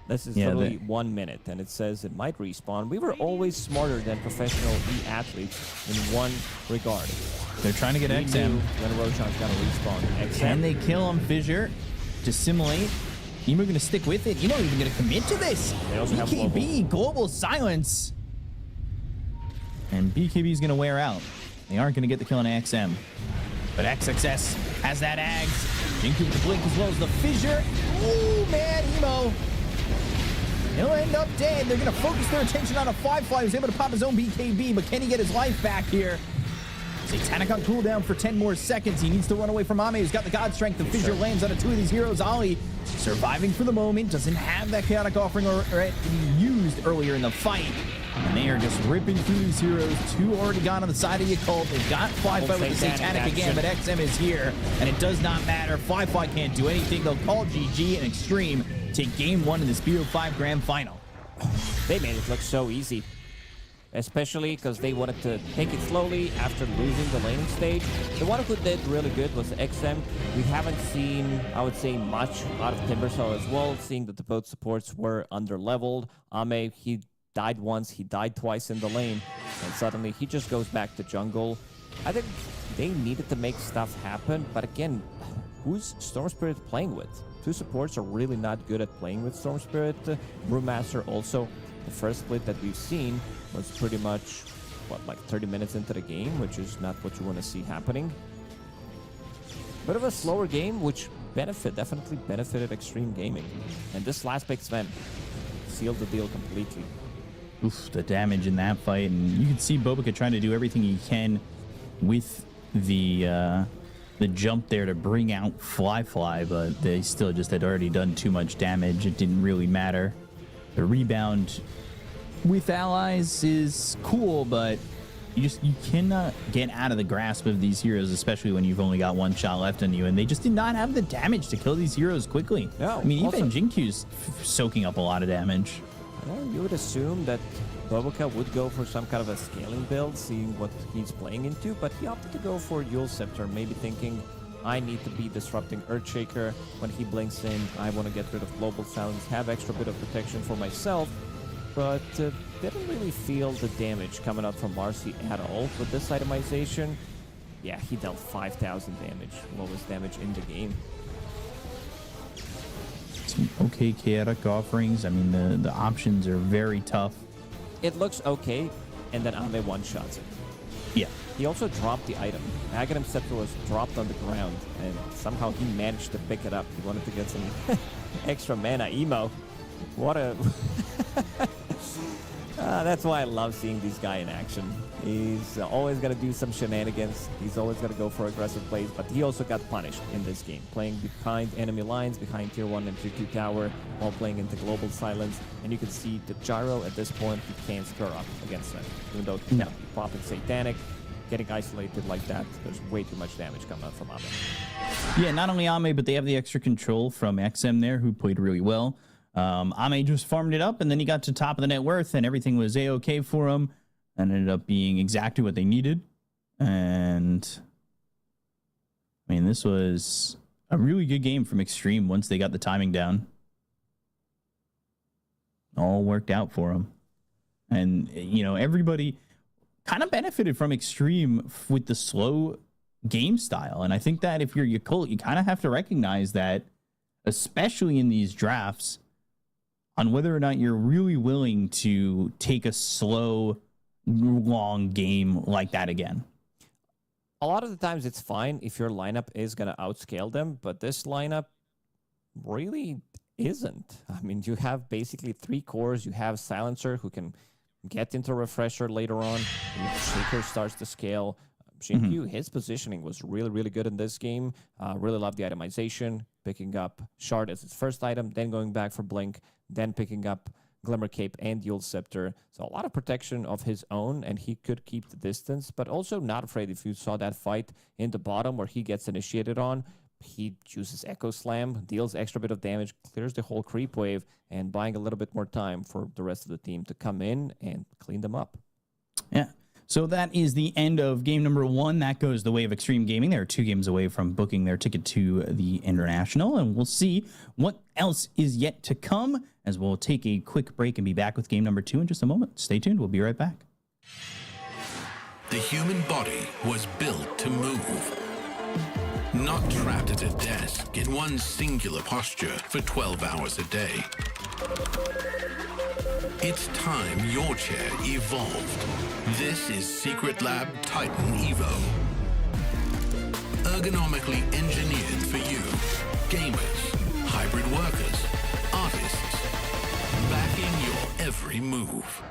This is literally 1 minute, and it says it might respawn. We were always smarter than professional athletes in one regard.
They're trying to get
We
XM.
knew when Roshan's going to respawn. XM.
Can they kill him? Fissure to simulate. Emo going to stick with it. Emo even going to commit to this.
They also have
BKB, global silence. And BKB is going to wear out. They aren't going to get the kill on XM. But XXS has that Ags. Jinku with the blink as well as the Fissure. Oh, man, Emo. He'll end up dead. They're going to focus their attention on a Fly who's able to pop his own BKB, but can he get his life back here? Satanic on cooldown for 10 more seconds. He needs to run away from Ame, who's got the God Strength. The Fissure lands on 2 of these heroes. Ali surviving for the moment. Doesn't have that Chaotic Offering already used earlier in the fight. And they are just ripping through these heroes. 2 already gone on the side of Yakult. They've got Fly with the Satanic again, but XM is here. And it does not matter. Fly can't do anything. They'll call GG and Extreme take game 1 in this BO5 Grand Final.
They made it look so easy. Especially because they wanted to take it slowly after losing the laning stage. The one who did really good was XM. We haven't seen, I would say, much out of Timbersaw as well, seeing that the both supports were under-leveled. Ame, he died once, he died twice in the lane, and suddenly he just goes back to jungle. I think they needed to make stuff happen, but again, who's Storm Spirit playing with? 2 supports are really not good at playing with Storm Spirit. Brewmaster also, the first split that we've seen was pretty much, like 30 minutes into the game, which is not what you want to see happening. Bit of a slower game, which definitely benefited Extreme Gaming. And this last big Sven sealed the deal completely.
Oof, the damage in that fight. And you can see Bobica trying to do everything he can with the jump there to bring out Fly, but they still just had already done too much damage. It didn't really matter. The rebound with allies is cool, but you cannot get out of the grasp of these heroes, especially when you've only got 1 shot left on you, and they just did not have the damage to kill these heroes quickly.
No,
I mean,
also,
even Jinkyu's soaking up a lot of damage.
You would assume that Bobica would go for some kind of a scaling build, seeing what he's playing into, but he opted to go for Yule Scepter, maybe thinking, I need to be disrupting Earthshaker. When he blinks in, I want to get rid of Global Silence, have extra bit of protection for myself, but didn't really feel the damage coming out from Marcy at all. With this itemization, yeah, he dealt 5,000 damage, lowest damage in the game.
Some okay chaotic offerings. I mean, the options are very tough.
It looks okay, and then Ame one-shots it.
Yeah.
He also dropped the item. Aghanim Scepter was dropped on the ground, and somehow he managed to pick it up. He wanted to get some extra mana. Emo. What a... that's why I love seeing this guy in action. He's always going to do some shenanigans. He's always going to go for aggressive plays, but he also got punished in this game, playing behind enemy lines, behind tier 1 and tier 2 tower, while playing into global silence. And you can see the gyro at this point, he can't square up against that. Even though he's popping Satanic, getting isolated like that, there's way too much damage coming out from Ame.
Yeah, not only Ame, but they have the extra control from XM there, who played really well. Ame just farmed it up, and then he got to top of the net worth, and everything was A-okay for him, and ended up being exactly what they needed. And, I mean, this was a really good game from Extreme once they got the timing down. All worked out for them. And, you know, everybody kind of benefited from Extreme with the slow game style. And I think that if you're Yakult, you kind of have to recognize that, especially in these drafts, on whether or not you're really willing to take a slow, long game like that again.
A lot of the times it's fine if your lineup is going to outscale them, but this lineup really isn't. I mean, you have basically 3 cores. You have Silencer, who can get into refresher later on. Shaker starts to scale. Shinkyu, his positioning was really, really good in this game. Really loved the itemization, picking up Shard as his first item, then going back for Blink, then picking up Glimmer Cape and Dual Scepter. So a lot of protection of his own, and he could keep the distance, but also not afraid. If you saw that fight in the bottom where he gets initiated on, he chooses Echo Slam, deals extra bit of damage, clears the whole creep wave, and buying a little bit more time for the rest of the team to come in and clean them up.
Yeah. So that is the end of game number 1. That goes the way of Extreme Gaming. They're 2 games away from booking their ticket to the International, and we'll see what else is yet to come as we'll take a quick break and be back with game number 2 in just a moment. Stay tuned. We'll be right back.
The human body was built to move. Not trapped at a desk in one singular posture for 12 hours a day. It's time your chair evolved. This is Secret Lab Titan Evo. Ergonomically engineered for you, gamers, hybrid workers, artists, backing your every move.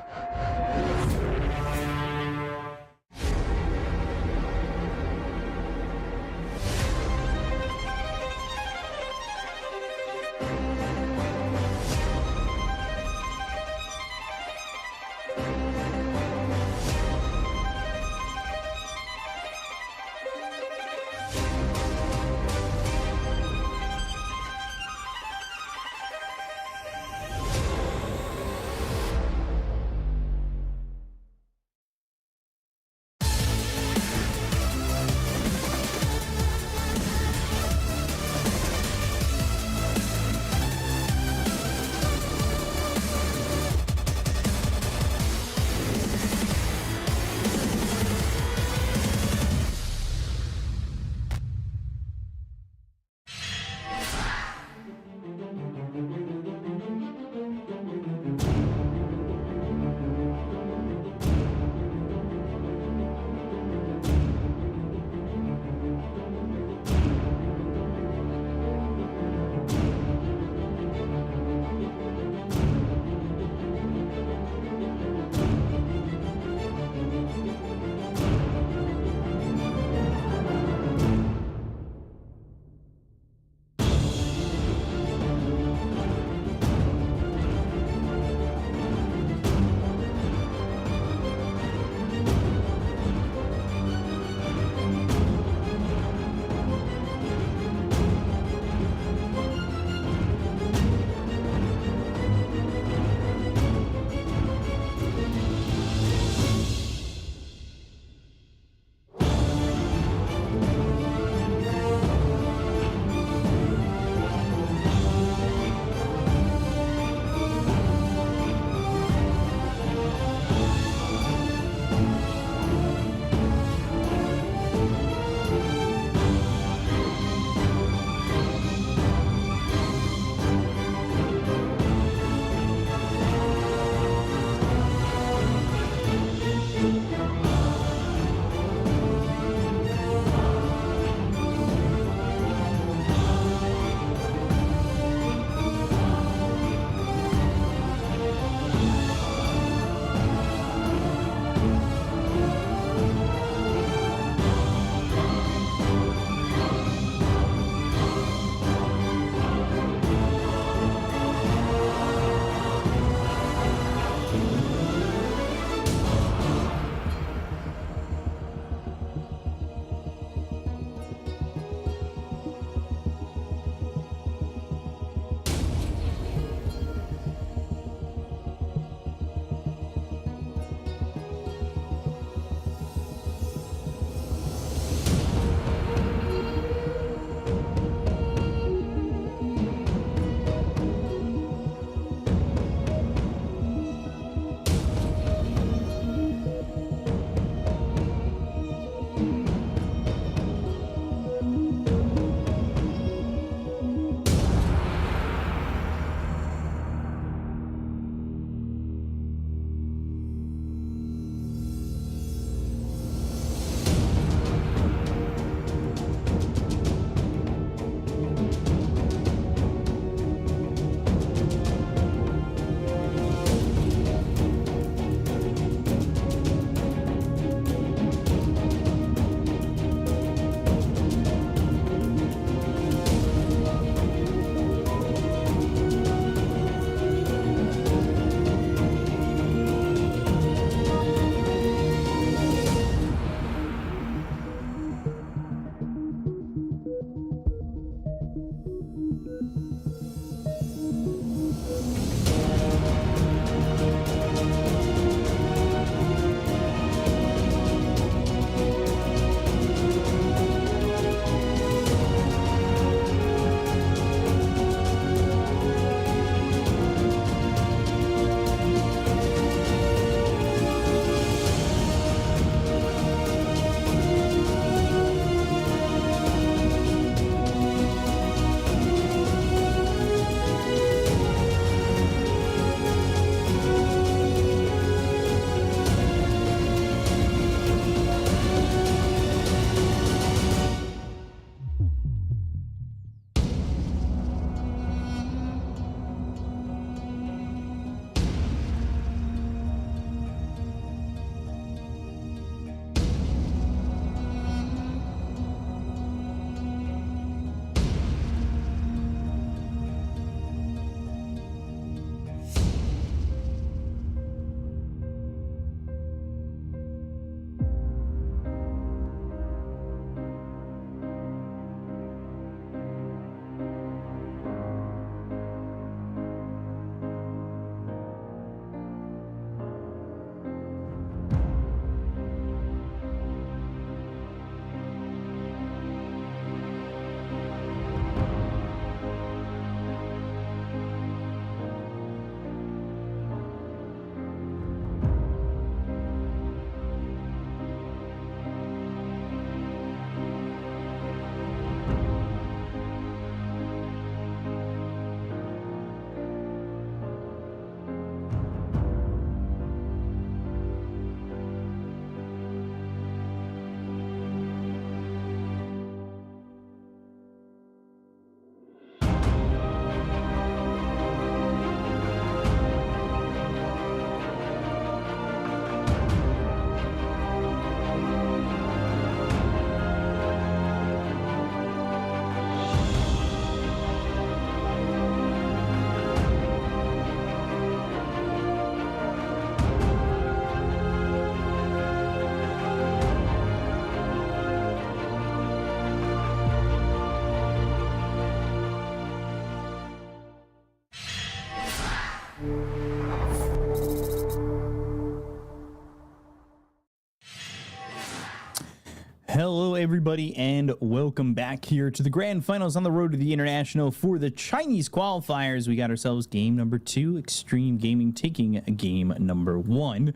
Hello, everybody, and welcome back here to the grand finals on the road to the international for the Chinese qualifiers. We got ourselves game number 2, Extreme Gaming taking game number 1.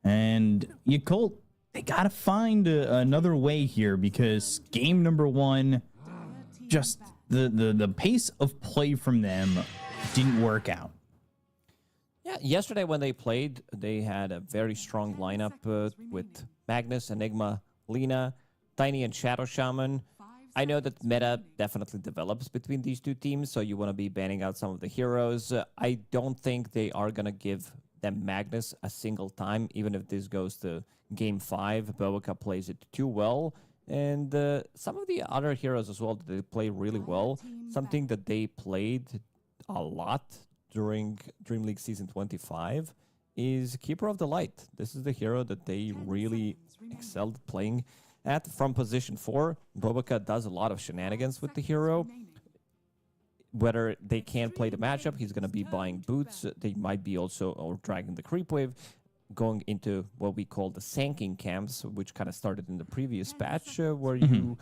And Yakult, they got to find another way here because game number 1, just the pace of play from them didn't work out.
Yeah, yesterday when they played, they had a very strong lineup with Magnus, Enigma, Lina, Tiny, and Shadow Shaman. I know that meta definitely develops between these two teams, so you want to be banning out some of the heroes. I don't think they are going to give them Magnus a single time, even if this goes to game 5. Bowica plays it too well. And some of the other heroes as well, they play really well. Something that they played a lot during Dream League Season 25 is Keeper of the Light. This is the hero that they really excelled playing at from position 4. Bowica does a lot of shenanigans with the hero. Whether they can't play the matchup, he's going to be buying boots. They might be also or dragging the creep wave, going into what we call the sanking camps, which kind of started in the previous patch, where you...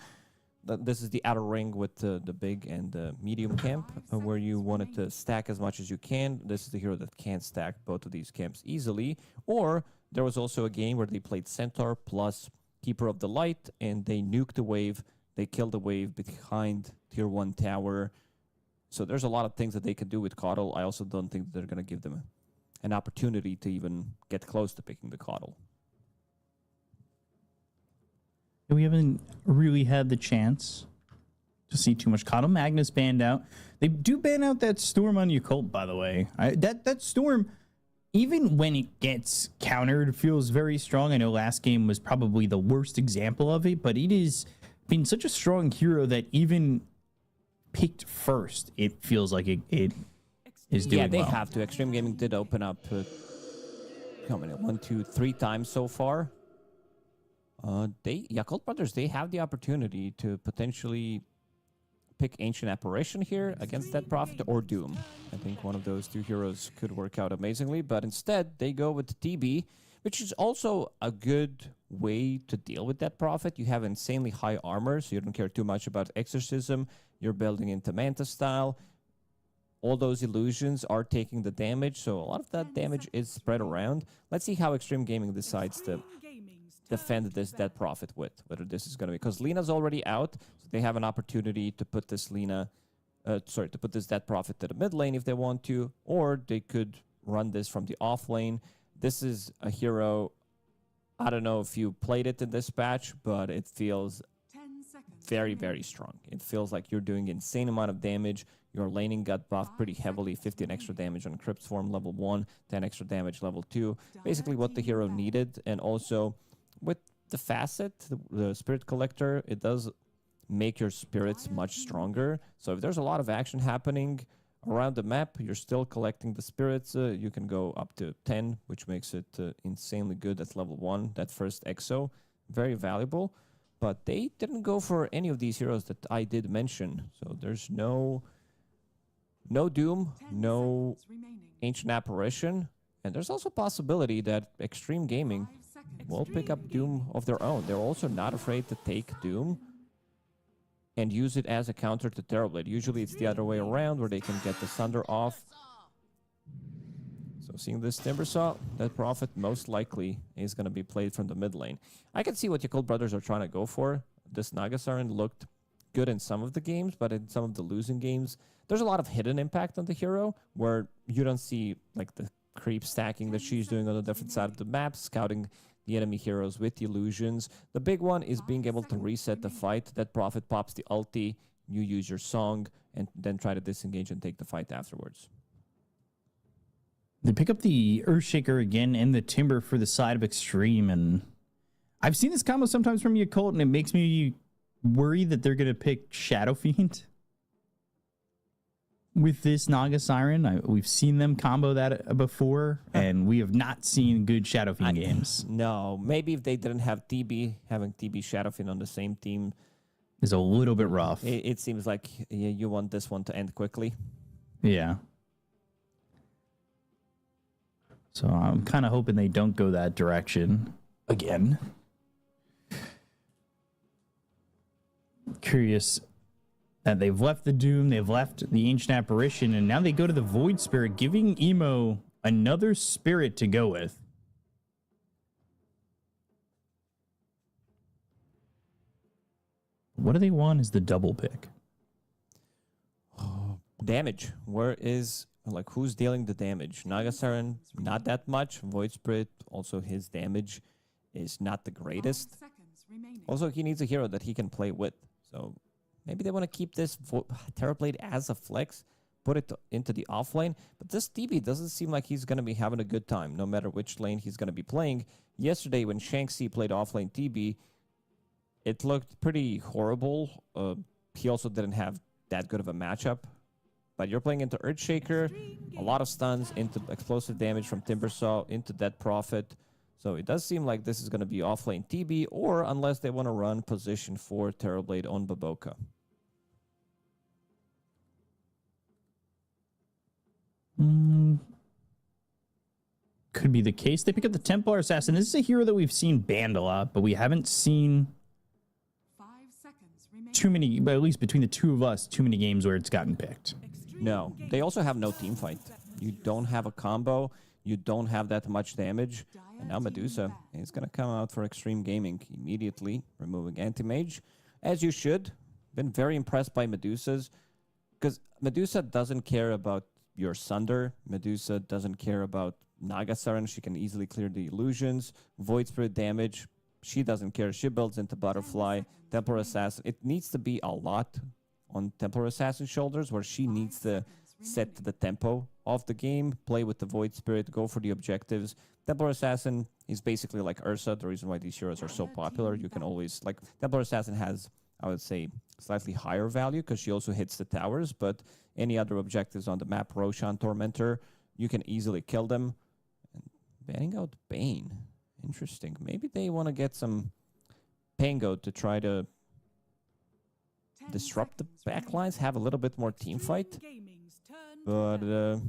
This is the outer ring with the big and the medium camp, where you wanted to stack as much as you can. This is the hero that can stack both of these camps easily. Or there was also a game where they played Centaur plus Keeper of the Light, and they nuked the wave. They killed the wave behind Tier 1 tower. So there's a lot of things that they can do with Coddle. I also don't think they're going to give them an opportunity to even get close to picking the Coddle.
We haven't really had the chance to see too much Coddle. Magnus banned out. They do ban out that Storm on Yakult, by the way. That Storm, even when it gets countered, feels very strong. I know last game was probably the worst example of it, but it has been such a strong hero that even picked first, it feels like it is doing well.
Yeah, they have to. Extreme Gaming did open up how many? 1, 2, 3 times so far. Yakult Brothers, they have the opportunity to potentially pick Ancient Apparition here against Dead Prophet or Doom. I think one of those two heroes could work out amazingly, but instead they go with TB, which is also a good way to deal with Dead Prophet. You have insanely high armor, so you don't care too much about Exorcism. You're building into Manta style. All those illusions are taking the damage, so a lot of that damage is spread around. Let's see how Extreme Gaming decides to defend this Dead Prophet with, whether this is going to be, because Lina's already out, so they have an opportunity to put this to put this Dead Prophet to the mid lane if they want to, or they could run this from the off lane. This is a hero, I don't know if you played it in this patch, but it feels very, very strong. It feels like you're doing insane amount of damage. Your laning got buffed pretty heavily, 15 extra damage on Crypt Form level 1, 10 extra damage level 2. Basically what the hero needed, and also with the facet, the Spirit Collector, it does make your spirits much stronger. So if there's a lot of action happening around the map, you're still collecting the spirits. You can go up to 10, which makes it insanely good at level 1. That first EXO, very valuable. But they didn't go for any of these heroes that I did mention. So there's no Doom, no Ancient Apparition. And there's also a possibility that Extreme Gaming will pick up Doom of their own. They're also not afraid to take Doom and use it as a counter to Terrorblade. Usually it's the other way around, where they can get the Sunder off. So seeing this Timbersaw, that Prophet most likely is going to be played from the mid lane. I can see what Yakult Brothers are trying to go for. This Nagasaran looked good in some of the games, but in some of the losing games, there's a lot of hidden impact on the hero, where you don't see like the creep stacking that she's doing on the different side of the map, scouting the enemy heroes with illusions. The big one is being able to reset the fight. That Prophet pops the ulti, you use your song, and then try to disengage and take the fight afterwards.
They pick up the Earthshaker again and the Timber for the side of Extreme, and I've seen this combo sometimes from Yakult, and it makes me worry that they're going to pick Shadow Fiend with this Naga Siren. We've seen them combo that before, and we have not seen good Shadow Fiend games.
No, maybe if they didn't have TB, having TB Shadow Fiend on the same team
is a little bit rough.
It seems like you want this one to end quickly.
Yeah. So I'm kind of hoping they don't go that direction again. Curious that they've left the Doom, they've left the Ancient Apparition, and now they go to the Void Spirit, giving Emo another spirit to go with. What do they want is the double pick?
Damage. Where is, like, who's dealing the damage? Nagasaran, not that much. Void Spirit, also his damage is not the greatest.
5 seconds remaining.
Also, he needs a hero that he can play with. So maybe they want to keep this Terrorblade as a flex, put it into the off lane. But this DB doesn't seem like he's going to be having a good time, no matter which lane he's going to be playing. Yesterday, when Shanxi played offlane TB, it looked pretty horrible. He also didn't have that good of a matchup. But you're playing into Earthshaker, a lot of stuns, into explosive damage from Timbersaw, into Dead Prophet. So it does seem like this is going to be offlane TB, or unless they want to run position for Terrorblade on Baboka.
Could be the case. They pick up the Templar Assassin. This is a hero that we've seen banned a lot, but we haven't seen
5 seconds remaining.
too many, but at least between the two of us, too many games where it's gotten picked.
No, they also have no team fight. You don't have a combo. You don't have that much damage. And now Medusa is going to come out for Extreme Gaming immediately, removing Anti-Mage, as you should. Been very impressed by Medusa's, because Medusa doesn't care about your Sunder. Medusa doesn't care about Nagasaran. She can easily clear the illusions. Void Spirit damage, she doesn't care. She builds into Butterfly, Templar Assassin. It needs to be a lot on Templar Assassin's shoulders, where she needs to set the tempo of the game, play with the Void Spirit, go for the objectives. Templar Assassin is basically like Ursa. The reason why these heroes are so popular, you can always, like, Templar Assassin has, I would say, slightly higher value because she also hits the towers, but any other objectives on the map, Roshan, Tormentor, you can easily kill them. And banning out Bane. Interesting. Maybe they want to get some Pango to try to disrupt the backlines, have a little bit more team fight. But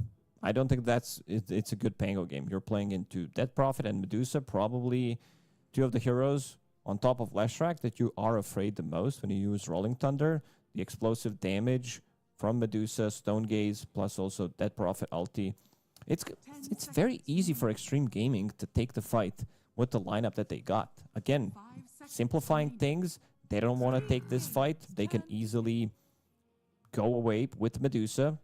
I don't think it's a good Pango game. You're playing into Dead Prophet and Medusa, probably two of the heroes on top of Leshrac that you are afraid the most when you use Rolling Thunder. The explosive damage from Medusa, Stone Gaze, plus also Dead Prophet ulti. It's very easy for Extreme Gaming to take the fight with the lineup that they got. Again, simplifying things. They don't want to take this fight. They can easily go away with Medusa.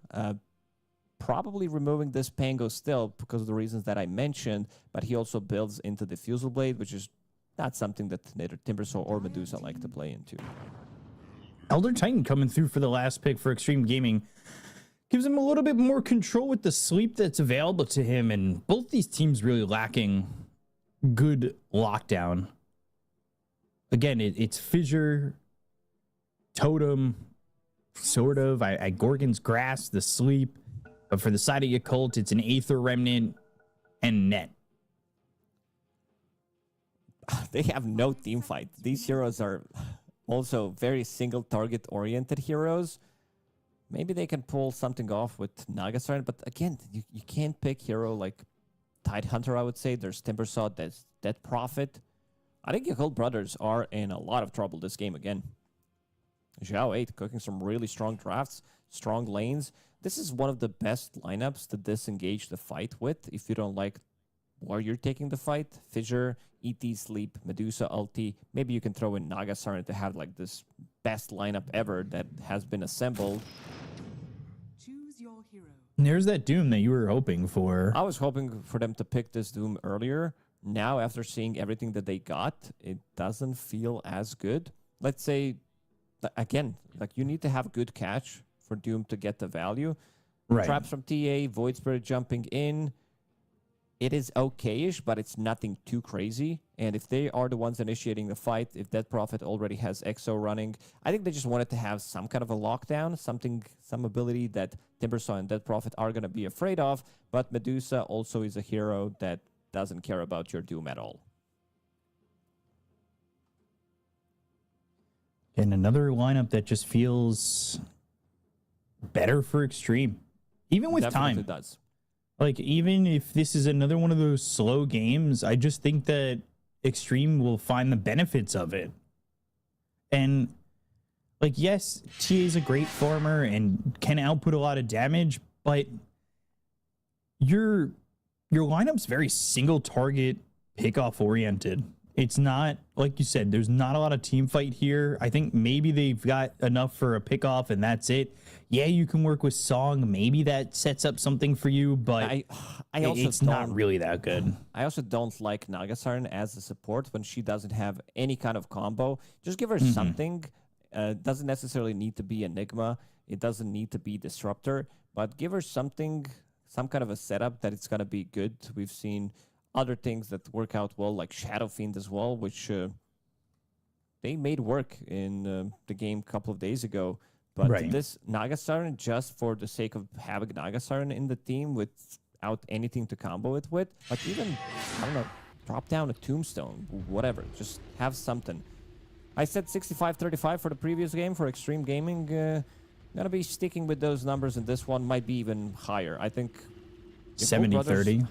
Probably removing this Pango still because of the reasons that I mentioned, but he also builds into the Fusel Blade, which is not something that neither Timbersaw or Medusa like to play into.
Elder Titan coming through for the last pick for Extreme Gaming. Gives him a little bit more control with the sleep that's available to him, and both these teams really lacking good lockdown. Again, it's Fissure, Totem, sort of. I Gorgon's Grasp, the sleep. But for the side of Yakult, it's an Aether Remnant and Net.
They have no team fight. These heroes are also very single target oriented heroes. Maybe they can pull something off with Nagasaran, but again, you can't pick hero like Tidehunter, I would say. There's Timbersaw, there's Dead Prophet. I think Yakult brothers are in a lot of trouble this game again. Zhao 8 cooking some really strong drafts, strong lanes. This is one of the best lineups to disengage the fight with if you don't like where you're taking the fight. Fissure, ET Sleep, Medusa ulti. Maybe you can throw in Nagasaran to have like this best lineup ever that has been assembled.
Choose your hero.
And there's that Doom that you were hoping for.
I was hoping for them to pick this Doom earlier. Now, after seeing everything that they got, it doesn't feel as good. Let's say, again, like you need to have good catch for Doom to get the value.
Right.
Traps from TA, Void Spirit jumping in. It is okay-ish, but it's nothing too crazy. And if they are the ones initiating the fight, if Dead Prophet already has EXO running, I think they just wanted to have some kind of a lockdown, some ability that Timbersaw and Dead Prophet are going to be afraid of. But Medusa also is a hero that doesn't care about your Doom at all.
And another lineup that just feels better for Extreme. Even with
Definitely
time.
does.
Like, even if this is another one of those slow games, I just think that Extreme will find the benefits of it. And like, yes, TA is a great farmer and can output a lot of damage, but your lineup's very single target pickoff oriented. It's not, like you said, there's not a lot of team fight here. I think maybe they've got enough for a pickoff and that's it. Yeah, you can work with Song. Maybe that sets up something for you, but
I also
it's not really that good.
I also don't like Nagasaran as a support when she doesn't have any kind of combo. Just give her something. Doesn't necessarily need to be Enigma. It doesn't need to be Disruptor, but give her something, some kind of a setup that it's going to be good. We've seen other things that work out well, like Shadow Fiend as well, which they made work in the game a couple of days ago. But this Nagasaran, just for the sake of having Nagasaran in the team without anything to combo it with, like even, I don't know, drop down a Tombstone, whatever, just have something. I said 65-35 for the previous game for Extreme Gaming. Gonna be sticking with those numbers, and this one might be even higher. I think
70-30.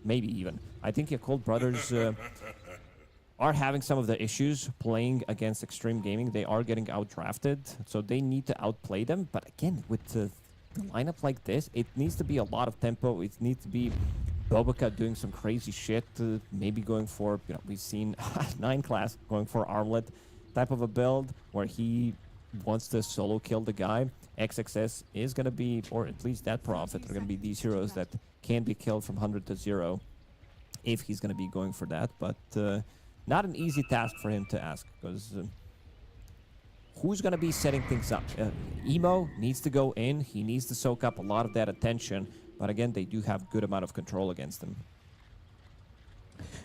Maybe even. I think Yakult Brothers are having some of the issues playing against Extreme Gaming. They are getting outdrafted, so they need to outplay them. But again, with the lineup like this, it needs to be a lot of tempo. It needs to be Bobica doing some crazy shit, maybe going for, we've seen 9 class going for Armlet type of a build where he wants to solo kill the guy. XXS is going to be, or at least that Prophet, are going to be these heroes that can be killed from 100 to 0 if he's going to be going for that. But not an easy task for him to ask, because who's going to be setting things up? Emo needs to go in. He needs to soak up a lot of that attention. But again, they do have good amount of control against him.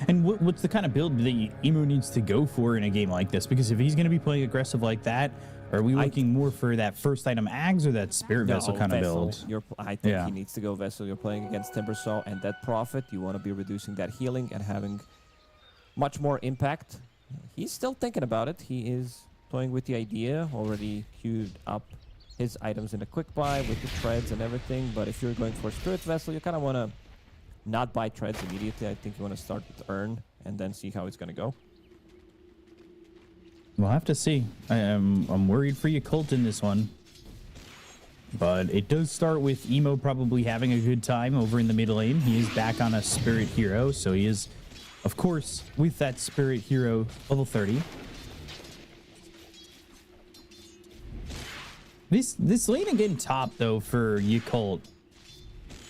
And what's the kind of build that Emo needs to go for in a game like this? Because if he's going to be playing aggressive like that, are we looking more for that first item Ags or that Spirit Vessel kind of build?
I think he needs to go Vessel. You're playing against Timbersaw and that Prophet. You want to be reducing that healing and having much more impact. He's still thinking about it. He is toying with the idea, already queued up his items in a quick buy with the treads and everything. But if you're going for Spirit Vessel, you kind of want to not buy treads immediately. I think you want to start with Earn and then see how it's going to go.
We'll have to see. I'm worried for Yakult in this one. But it does start with Emo probably having a good time over in the mid lane. He is back on a Spirit Hero, so he is, of course, with that Spirit Hero level 30. This lane again top, though, for Yakult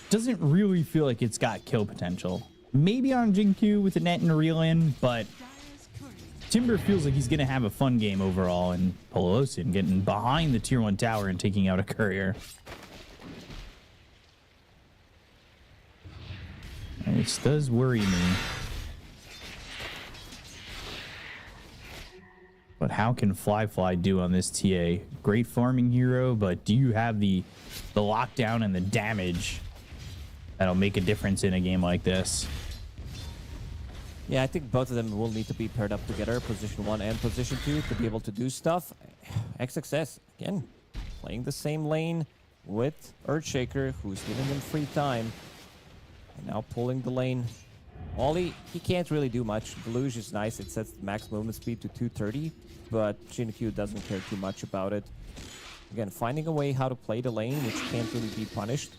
doesn't really feel like it's got kill potential. Maybe on Jinkyu with a net and a reel in, but Timber feels like he's going to have a fun game overall, and Polosian getting behind the tier 1 tower and taking out a courier. This does worry me. But how can Fly do on this TA? Great farming hero, but do you have the lockdown and the damage that'll make a difference in a game like this?
Yeah, I think both of them will need to be paired up together, position 1 and position 2, to be able to do stuff. XXS, again, playing the same lane with Earthshaker, who's giving them free time. And now pulling the lane. Ollie, he can't really do much. Deluge is nice. It sets the max movement speed to 230, but Jinkyu doesn't care too much about it. Again, finding a way how to play the lane, which can't really be punished.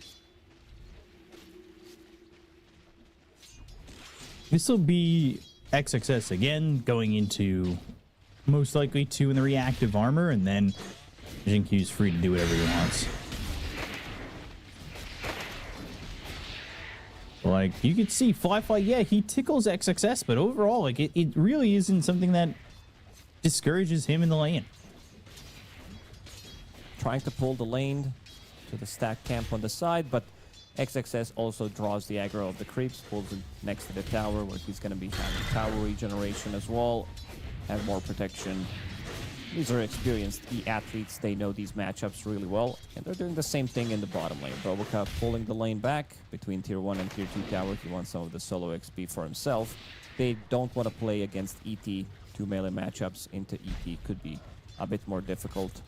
This will be XXS again, going into most likely 2 in the reactive armor, and then Jinkyu's free to do whatever he wants. Like, you could see Fly, yeah, he tickles XXS, but overall, like, it really isn't something that discourages him in the lane.
Trying to pull the lane to the stack camp on the side, but XXS also draws the aggro of the creeps, pulls it next to the tower, where he's going to be having tower regeneration as well, have more protection. These are experienced athletes. They know these matchups really well, and they're doing the same thing in the bottom lane. Bobica pulling the lane back between tier 1 and tier 2 tower. He wants some of the solo XP for himself. They don't want to play against ET. 2 melee matchups into ET could be a bit more difficult.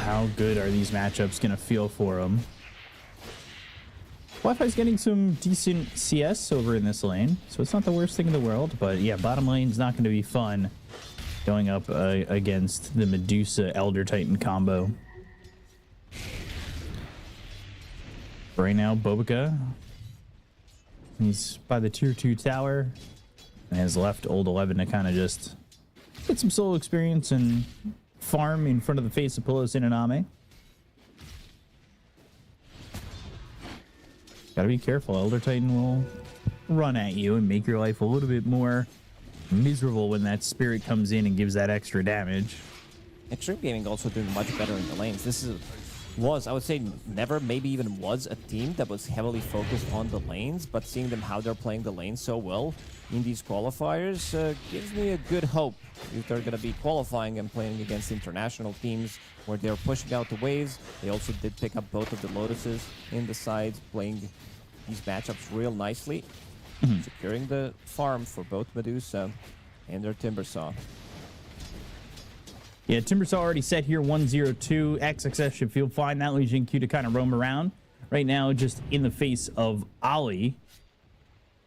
How good are these matchups going to feel for him? Wi-Fi's getting some decent CS over in this lane, so it's not the worst thing in the world, but yeah, bottom lane's not going to be fun going up against the Medusa Elder Titan combo. Right now, Bobica, he's by the tier 2 tower and has left Old 11 to kind of just get some solo experience and farm in front of the face of Polo Sinaname. Gotta be careful. Elder Titan will run at you and make your life a little bit more miserable when that spirit comes in and gives that extra damage.
Extreme Gaming also doing much better in the lanes. Was, I would say, never, maybe even was a team that was heavily focused on the lanes, but seeing them how they're playing the lanes so well in these qualifiers gives me a good hope if they're going to be qualifying and playing against international teams where they're pushing out the waves. They also did pick up both of the Lotuses in the sides, playing these matchups real nicely, securing the farm for both Medusa and their Timbersaw.
Yeah, Timbersaw already set here 102. XXS should feel fine. That leaves Q to kind of roam around. Right now, just in the face of Ali.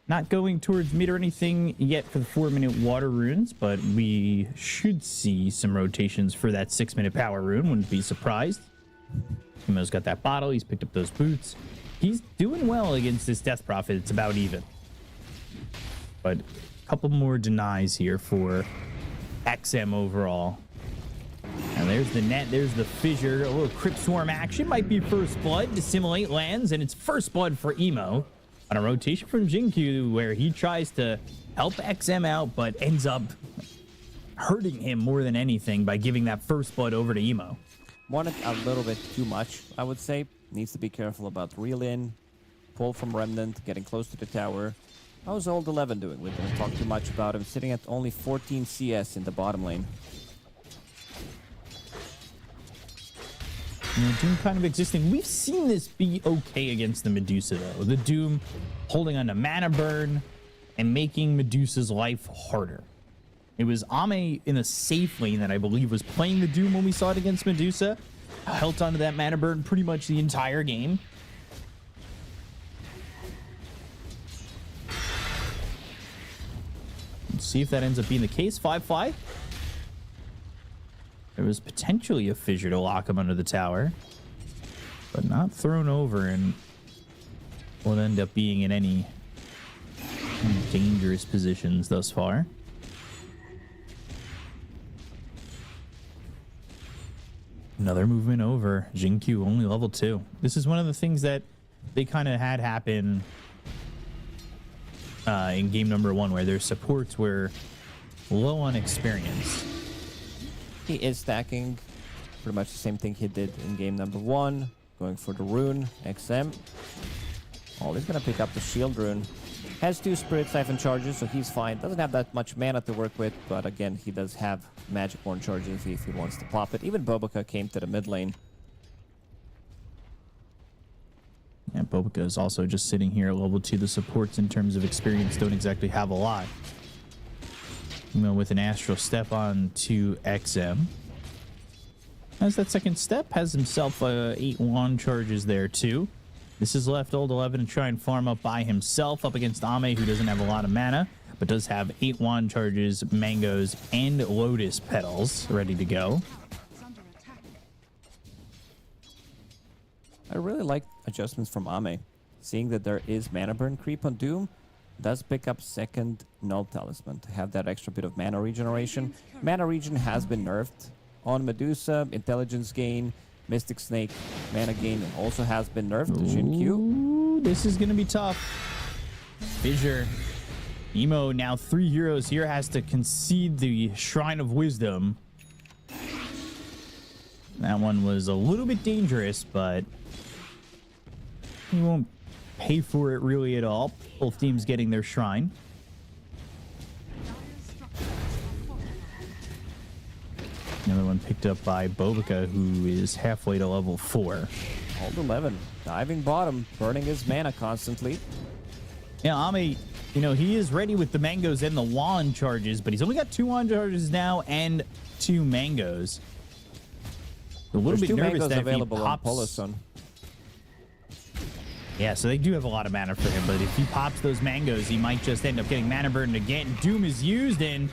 Not going towards mid or anything yet for the 4-minute water runes, but we should see some rotations for that 6-minute power rune. Wouldn't be surprised. Timo's got that bottle. He's picked up those boots. He's doing well against this Death Prophet. It's about even. But a couple more denies here for XM overall. And there's the net, there's the fissure, a little Crypt Swarm action. Might be first blood, Dissimulate lands, and it's first blood for Emo. On a rotation from Q, where he tries to help XM out, but ends up hurting him more than anything by giving that first blood over to Emo.
Wanted a little bit too much, I would say. Needs to be careful about reel in, pull from Remnant, getting close to the tower. How's Old 11 doing? We didn't talk too much about him, sitting at only 14 CS in the bottom lane.
You know, Doom kind of existing. We've seen this be okay against the Medusa, though. The Doom holding on to mana burn and making Medusa's life harder. It was Ame in a safe lane that I believe was playing the Doom when we saw it against Medusa. Held onto that mana burn pretty much the entire game. Let's see if that ends up being the case. 5-5. There was potentially a fissure to lock him under the tower, but not thrown over, and won't end up being in any dangerous positions thus far. Another movement over. Q only level 2. This is one of the things that they kind of had happen in game number 1, where their supports were low on experience.
He is stacking pretty much the same thing he did in game number 1, going for the rune, XM. Oh, he's going to pick up the shield rune. Has 2 Spirit Siphon charges, so he's fine. Doesn't have that much mana to work with, but again, he does have Magic Horn charges if he wants to pop it. Even Bobica came to the mid lane.
Yeah, Bobica is also just sitting here at level 2. The supports in terms of experience don't exactly have a lot. You know, with an Astral Step on to XM. Has that second step, has himself 8 wand charges there too. This has left Old 11 to try and farm up by himself up against Ame, who doesn't have a lot of mana, but does have 8 wand charges, mangoes, and lotus petals ready to go.
I really like adjustments from Ame. Seeing that there is mana burn creep on Doom, does pick up second Null Talisman to have that extra bit of mana regeneration. Mana regen has been nerfed on Medusa. Intelligence gain, Mystic Snake, mana gain also has been nerfed to Q.
Ooh, this is going to be tough. Fissure. Emo, now 3 heroes here, has to concede the Shrine of Wisdom. That one was a little bit dangerous, but he won't pay for it really at all. Both teams getting their shrine. Another one picked up by Bobica, who is halfway to level 4.
Old 11 diving bottom, burning his mana constantly.
Yeah, Ame, you know, he is ready with the mangoes and the wand charges, but he's only got 2 wand charges now and 2 mangoes. A little bit nervous that
available
if he pops...
on Poloson.
Yeah, so they do have a lot of mana for him, but if he pops those mangoes, he might just end up getting mana burden again. Doom is used, and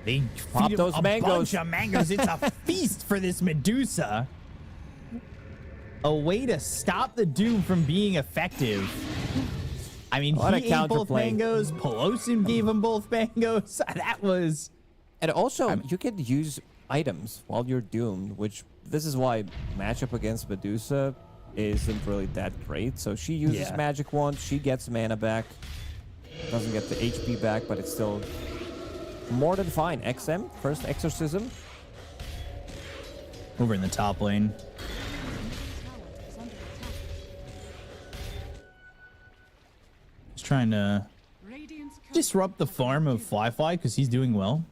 They
Pop
feed him
those
a
mangoes.
bunch of mangoes. It's a feast for this Medusa. A way to stop the Doom from being effective. I mean,
What a
he ate both
counterplay.
mangoes. Pelosin gave him both mangoes. That was...
And also, you can use items while you're doomed, which this is why matchup against Medusa isn't really that great. So she uses
Yeah.
magic wand, she gets mana back, doesn't get the HP back, but it's still more than fine. XM, first exorcism.
Over in the top lane.
Tower is under attack.
Just trying to
Radiant's current
disrupt the farm of Fly because he's doing well.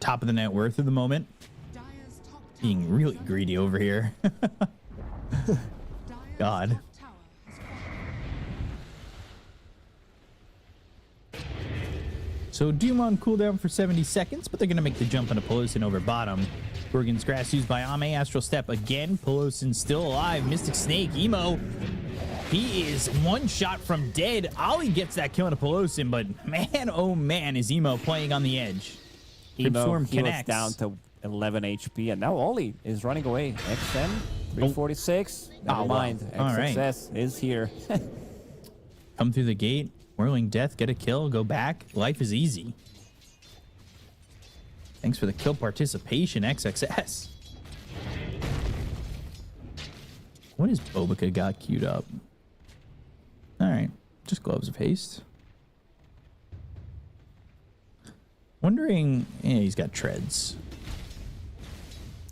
Top of the net worth at the moment.
Dire's top tower
Being really greedy over here.
Dire's
God.
top tower has fallen.
So Doom on cooldown for 70 seconds, but they're going to make the jump into Pelosin over bottom. Gorgon's Grass used by Ame. Astral Step again. Pelosin still alive. Mystic Snake. Emo. He is one shot from dead. Ollie gets that kill into Pelosin, but man, oh man, is Emo playing on the edge. Storm
He was
connects.
down to 11 HP, and now Oli is running away. XM, 346. Never
Oh, wow.
mind.
All right.
XXS is here.
Come through the gate. Whirling Death. Get a kill. Go back. Life is easy. Thanks for the kill participation, XXS. What is Bobica got queued up? All right. Just Gloves of Haste. Wondering... Yeah, he's got treads.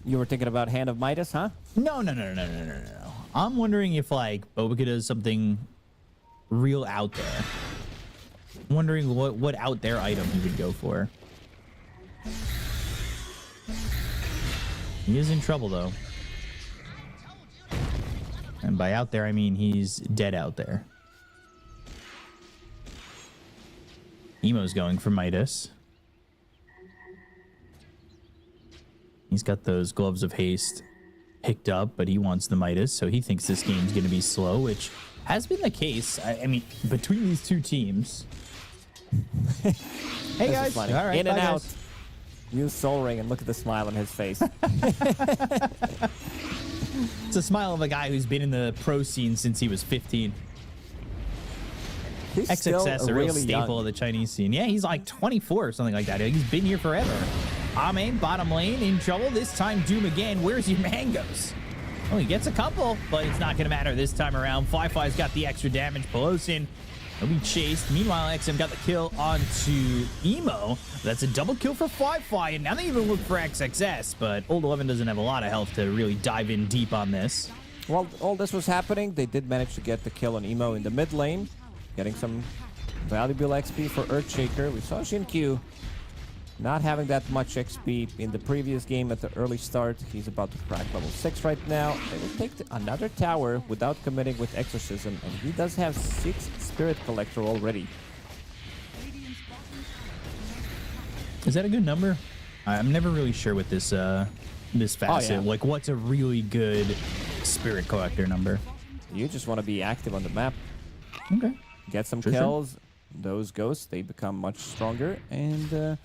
You were thinking about Hand of Midas, huh?
No. I'm wondering if, like, Bobica does something real out there. Wondering what out there item he would go for. He is in trouble, though. And by out there, I mean he's dead out there. Emo's going for Midas. He's got those Gloves of Haste picked up, but he wants the Midas, so he thinks this game's going to be slow, which has been the case. I mean, between these two teams. Hey,
This is
guys.
funny.
All right,
In and
bye,
out.
guys.
Use Soul Ring and look at the smile on his face.
It's a smile of a guy who's been in the pro scene since he was 15.
He's still
XXS, a real
really
staple
young.
of the Chinese scene. Yeah, he's like 24 or something like that. He's been here forever. Ame, bottom lane, in trouble. This time, Doom again. Where's your mangoes? Oh, he gets a couple, but it's not going to matter this time around. Fly's got the extra damage. Pelosin, he'll be chased. Meanwhile, XM got the kill onto Emo. That's a double kill for Fly, and now they even look for XXS, but Old 11 doesn't have a lot of health to really dive in deep on this.
While all this was happening, they did manage to get the kill on Emo in the mid lane, getting some valuable XP for Earthshaker. We saw Xinkyu not having that much XP in the previous game at the early start. He's about to crack level 6 right now. They will take another tower without committing with Exorcism, and he does have 6 Spirit Collector already.
Radiant's bottom tower
Is that a good number? I'm never really sure with this this facet.
yeah.
Like, what's a really good Spirit Collector number?
You just want to be active on the map,
Okay.
get some
Sure.
kills. Those ghosts, they become much stronger, and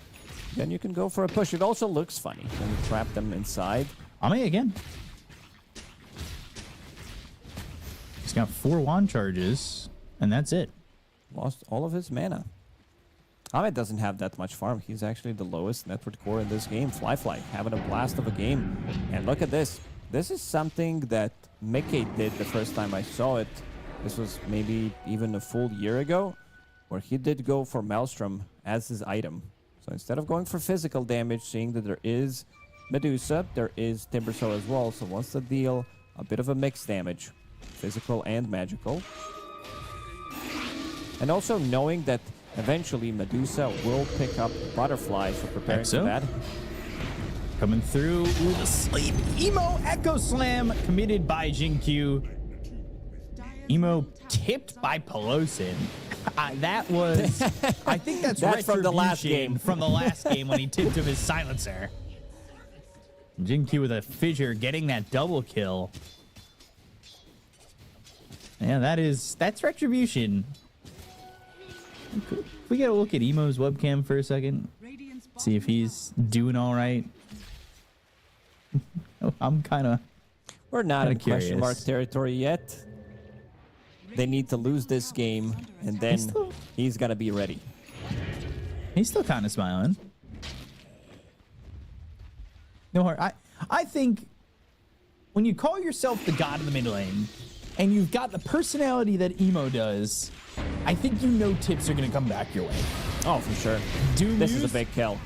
then you can go for a push. It also looks funny when you trap them inside.
Ame again. He's got 4 wand charges, and that's it.
Lost all of his mana. Ahmed doesn't have that much farm. He's actually the lowest net worth core in this game. Fly having a blast of a game. And look at this. This is something that Mickey did the first time I saw it. This was maybe even a full year ago, where he did go for Maelstrom as his item. So instead of going for physical damage, seeing that there is Medusa, there is Timbersaw as well. So wants to deal a bit of a mixed damage, physical and magical. And also knowing that eventually Medusa will pick up Butterfly, so preparing
So?
for that.
Coming through. Ooh, the sleep. Emo Echo Slam committed by Xinkyu. Emo tipped by Pelosin. That was... I think that's
That's from the last
retribution
game.
from the last game when he tipped him his silencer. Xinkyu with a fissure getting that double kill. Yeah, that's retribution. Can we get a look at Emo's webcam for a second?
Radiant's
See if he's doing all right. I'm kind of...
We're not in
Kinda
question mark
curious.
territory yet. They need to lose this game, and then he's gonna be ready.
He's still kind of smiling. No hard. I think when you call yourself the god of the mid lane, and you've got the personality that Emo does, I think you know tips are gonna come back your way.
Oh, for sure. This is a big kill.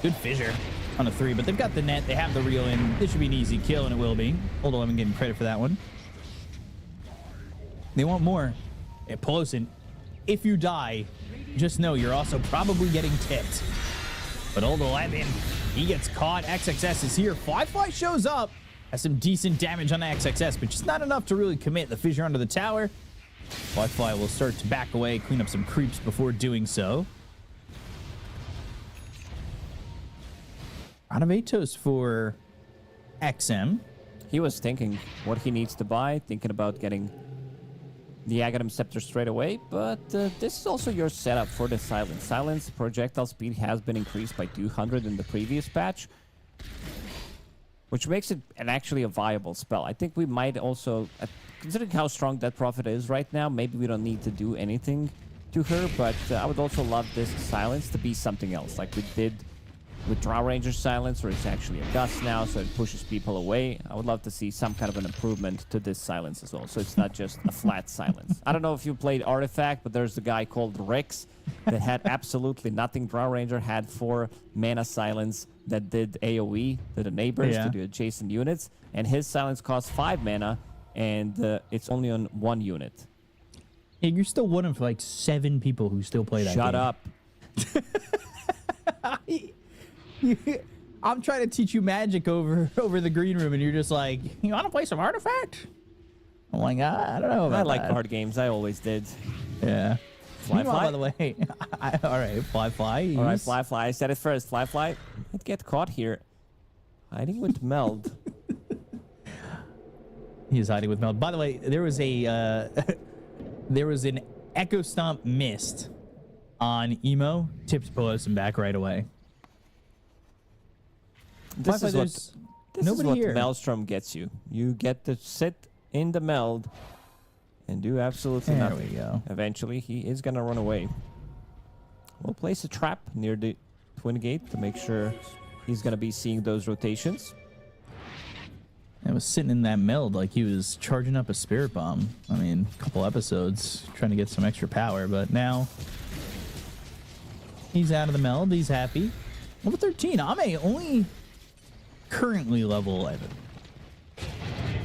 Good fissure on a 3, but they've got the net. They have the reel in. This should be an easy kill, and it will be. Although I'm getting credit for that one. They want more. Yeah, Pelosin, if you die, just know you're also probably getting tipped. But old 11, he gets caught. XXS is here. Fly shows up. Has some decent damage on the XXS, but just not enough to really commit. The fissure under the tower. Fly will start to back away, clean up some creeps before doing so. Renovatos for XM.
He was thinking what he needs to buy, thinking about getting the Aghanim Scepter straight away, but this is also your setup for the Silence. Silence projectile speed has been increased by 200 in the previous patch, which makes it actually a viable spell. I think we might also, considering how strong Death Prophet is right now, maybe we don't need to do anything to her, but I would also love this Silence to be something else, like we did with Drow Ranger Silence, where it's actually a gust now, so it pushes people away. I would love to see some kind of an improvement to this Silence as well, so it's not just a flat Silence. I don't know if you played Artifact, but there's a guy called Rex that had absolutely nothing. Drow Ranger had 4 mana Silence that did AoE to the neighbors, to the adjacent units, and his Silence costs 5 mana, and it's only on 1 unit.
Yeah, you're still one of like 7 people who still play that
Shut
game.
up.
I'm trying to teach you magic over the green room, and you're just like, you want to play some Artifact? I'm like, I don't know about
I like
that.
card games. I always did.
Yeah.
Fly,
Meanwhile,
fly.
by the way, all right, fly.
All right, fly. I said it first. Fly. I'd get caught here. Hiding with Meld.
He's hiding with Meld. By the way, there was a there was an Echo Stomp missed on Emo. Tipped Pelosin back right away.
This is
nobody
what
here.
Maelstrom gets you. You get to sit in the Meld and do absolutely
There
nothing.
we go.
Eventually, he is going to run away. We'll place a trap near the Twin Gate to make sure he's going to be seeing those rotations.
I was sitting in that Meld like he was charging up a Spirit Bomb. I mean, a couple episodes trying to get some extra power, but now he's out of the Meld. He's happy. Level 13. Ame only currently level 11.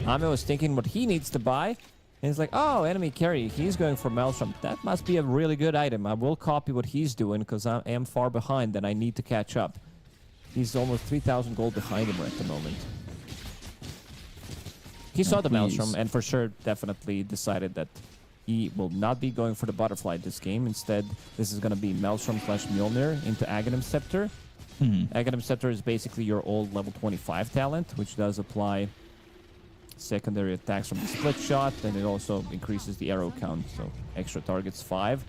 Ame was thinking what he needs to buy, and he's like, oh, enemy carry. He's going for Maelstrom. That must be a really good item. I will copy what he's doing because I am far behind and I need to catch up. He's almost 3,000 gold behind him at the moment. He saw the Maelstrom and for sure definitely decided that he will not be going for the Butterfly this game. Instead, this is going to be Maelstrom / Mjolnir into Aghanim Scepter. Aghanim Scepter is basically your old level 25 talent, which does apply secondary attacks from the split shot, and it also increases the arrow count, so extra targets 5.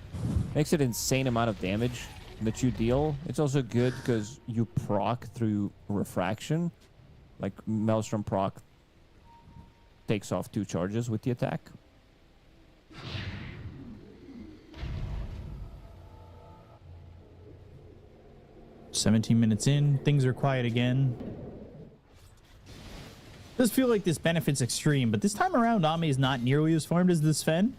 Makes it insane amount of damage that you deal. It's also good because you proc through refraction. Like Maelstrom proc takes off 2 charges with the attack.
$17 minutes in, things are quiet again. Does feel like this benefits Extreme, but this time around, Ame is not nearly as farmed as the Sven.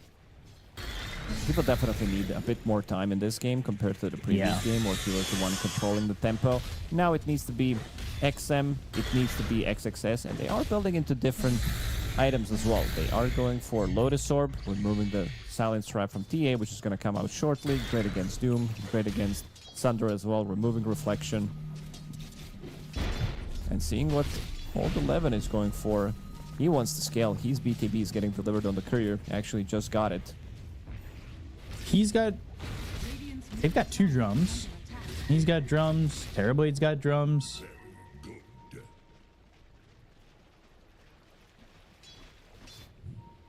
People definitely need a bit more time in this game compared to the previous game, where he was the one controlling the tempo. Now it needs to be XM, it needs to be XXS, and they are building into different items as well. They are going for Lotus Orb, removing the Silence Trap from TA, which is going to come out shortly. Great against Doom, great against Sunder as well, removing Reflection. And seeing what Old 11 is going for. He wants to scale. His BKB is getting delivered on the courier. Actually just got it.
They've got 2 drums. He's got drums. Terrorblade's got drums.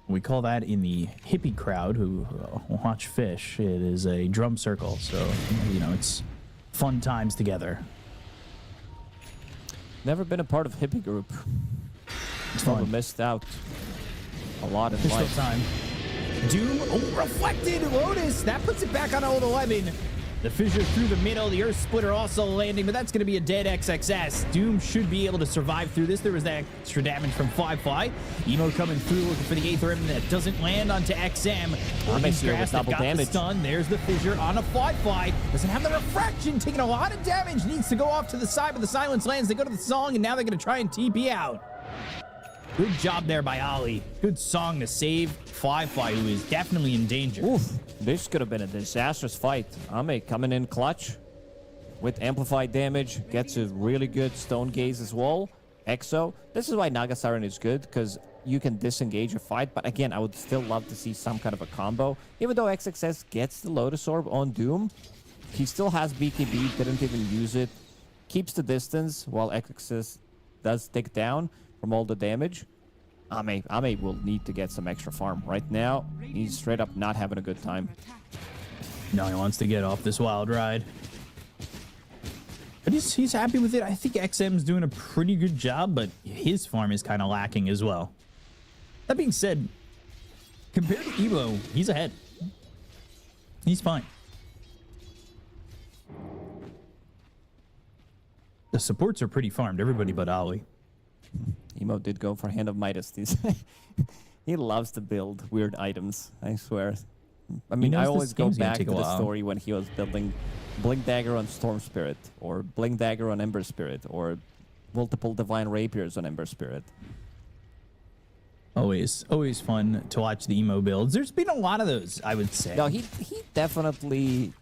We call that in the hippie crowd who watch fish. It is a drum circle. So, you know, it's fun times together.
Never been a part of hippie group.
It's
Probably
fun.
missed out a lot in
There's still
life.
time. Doom, oh, reflected Lotus. That puts it back on old 11. The fissure through the middle. The Earth Splitter also landing, but that's going to be a dead XXS. Doom should be able to survive through this. There was that extra damage from Fly. Emo coming through looking for the 8th rim that doesn't land onto XM.
Ami's here with double
got the
damage.
stun. There's the fissure on a Fly. Doesn't have the refraction. Taking a lot of damage. Needs to go off to the side, but the silence lands. They go to the song, and now they're going to try and TP out. Good job there by Ollie. Good song to save Fly, who is definitely in danger.
Oof, this could have been a disastrous fight. Ame coming in clutch with amplified damage, gets a really good stone gaze as well. Exo. This is why Naga Siren is good, because you can disengage a fight, but again, I would still love to see some kind of a combo. Even though XXS gets the Lotus Orb on Doom, he still has BKB, didn't even use it, keeps the distance while XXS does tick down from all the damage. Ame will need to get some extra farm. Right now, he's straight up not having a good time.
No, he wants to get off this wild ride. But he's happy with it. I think XM's doing a pretty good job, but his farm is kind of lacking as well. That being said, compared to Evo, he's ahead. He's fine. The supports are pretty farmed, everybody but Ollie.
Emo did go for Hand of Midas. He loves to build weird items, I swear. I mean,
knows
I
this
always go
game's gonna
back to
take a
the
while.
story when he was building Blink Dagger on Storm Spirit, or Blink Dagger on Ember Spirit, or multiple Divine Rapiers on Ember Spirit.
Always fun to watch the Emo builds. There's been a lot of those, I would say.
No, he definitely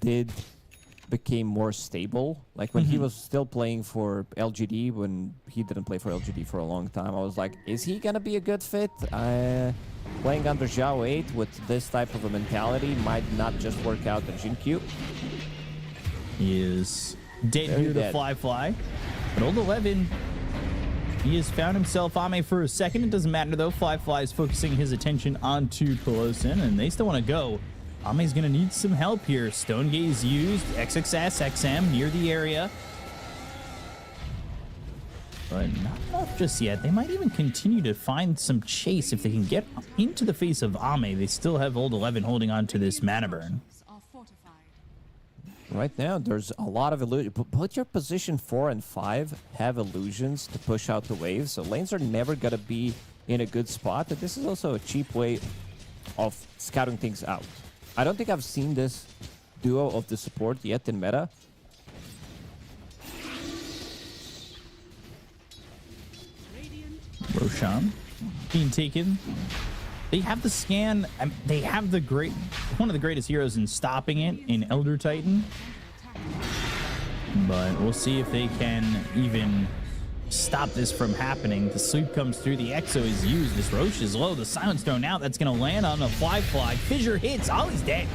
did became more stable. Like when he was still playing for LGD, when he didn't play for LGD for a long time, I was like, is he gonna be a good fit? Playing under Zhao 8 with this type of a mentality might not just work out in Jinkyu.
He is dead
Very
here to
dead.
Fly. But old 11, he has found himself Ame for a second. It doesn't matter though. Fly is focusing his attention onto Pelosin, and they still want to go. Ame's going to need some help here. Stone Gaze used. XXS, XM near the area. But not enough just yet. They might even continue to find some chase if they can get into the face of Ame. They still have old 11 holding on to this mana burn.
Are fortified.
Right now, there's a lot of illusion. Put your position 4 and 5 have illusions to push out the waves, so lanes are never gonna be in a good spot. And this is also a cheap way of scouting things out. I don't think I've seen this duo of the support yet in meta.
Roshan being taken. They have the scan. They have the one of the greatest heroes in stopping it in Elder Titan. But we'll see if they can even stop this from happening. The sleep comes through. The Exo is used. This Roche is low. The Silence Stone out. That's going to land on a Fly. Fissure hits. Ollie's dead.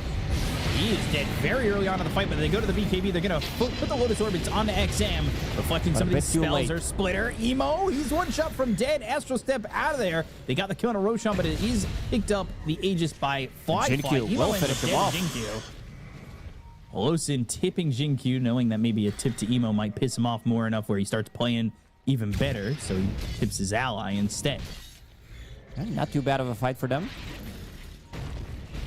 He is dead very early on in the fight, but they go to the BKB. They're going to put the Lotus Orbits onto XM, reflecting some of these
bit too
spells.
late.
Or Splitter. Emo, he's one shot from dead. Astral Step out of there. They got the kill on a Roshan, but it is picked up the Aegis by Fly.
Jinkyu
Emo
will
ends up
finish him
dead
off.
Jinkyu. Pelosin tipping Jinkyu, knowing that maybe a tip to Emo might piss him off more enough where he starts playing even better, so he tips his ally instead.
Not too bad of a fight for them.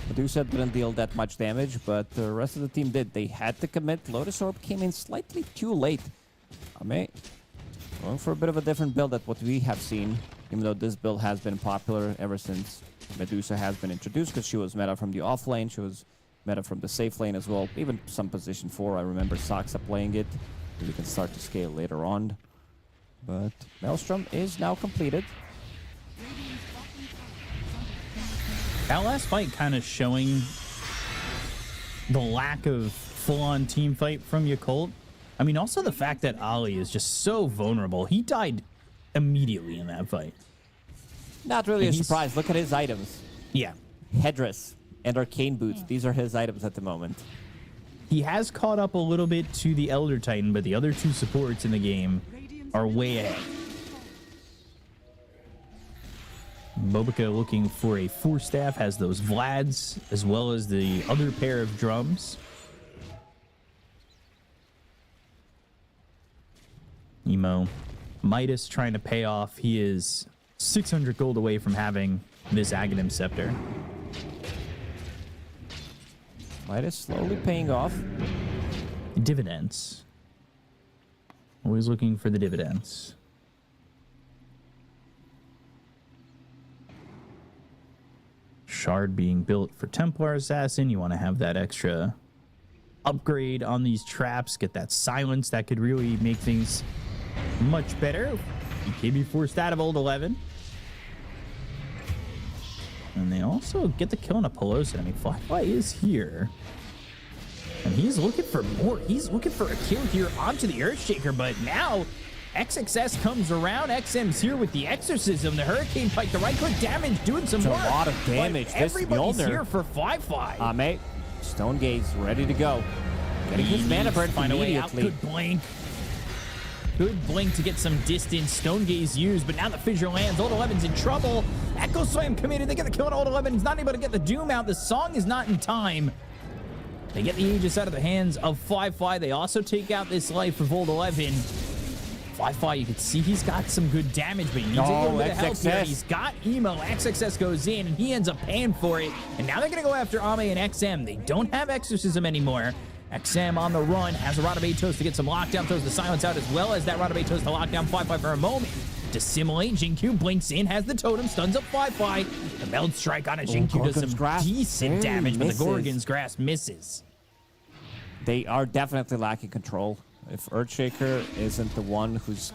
Medusa didn't deal that much damage, but the rest of the team did. They had to commit. Lotus Orb came in slightly too late. Ame going for a bit of a different build than what we have seen, even though this build has been popular ever since Medusa has been introduced, because she was meta from the off lane, she was meta from the safe lane as well, even some position 4. I remember Saksa playing it. We can start to scale later on. But Maelstrom is now completed.
That last fight kind of showing the lack of full-on team fight from Yakult. I mean, also the fact that Ollie is just so vulnerable. He died immediately in that fight.
Not really a
And he's-
surprise. Look at his items.
Yeah.
Headdress and arcane boots. These are his items at the moment.
He has caught up a little bit to the Elder Titan, but the other two supports in the game are way ahead. Bobica looking for a 4-staff, has those Vlads, as well as the other pair of drums. Emo. Midas trying to pay off. He is 600 gold away from having this Aghanim Scepter.
Midas slowly paying off.
Dividends. Always looking for the dividends. Shard being built for Templar Assassin. You want to have that extra upgrade on these traps. Get that silence. That could really make things much better. BKB forced out of old 11. And they also get the kill on a Pelosi. I mean, Qualifier is here. And he's looking for more. He's looking for a kill here onto the Earthshaker, but now XXS comes around. XM's here with the Exorcism, the Hurricane Pike, the right-click damage, doing some
It's a
work.
lot of damage.
But
This
everybody's
Mjolnir.
here for Qualifier.
Mate, Stone Gaze ready to go. Getting his mana burn
find a way out.
immediately.
Good blink. Good blink to get some distance. Stone Gaze used, but now the fissure lands. Old 11's in trouble. Echo Slam committed. They get the kill on Old 11. He's not able to get the Doom out. The song is not in time. They get the Aegis out of the hands of Qualifier. They also take out this life of Old 11. Qualifier, you can see he's got some good damage, but he needs a little bit of help here.
XXS.
He's got Emo. XXS goes in, and he ends up paying for it. And now they're going to go after Ame and XM. They don't have Exorcism anymore. XM on the run, has a Rod of Atos to get some lockdown, throws the silence out, as well as that Rod of Atos to lock down Qualifier for a moment. Dissimulate, Jinkyu blinks in, has the totem, stuns up Qualifier. The Meld Strike on a Jinkyu does
Gorgon's
some
Grasp
decent damage, but the
misses.
Gorgon's Grasp misses.
They are definitely lacking control. If Earthshaker isn't the one who's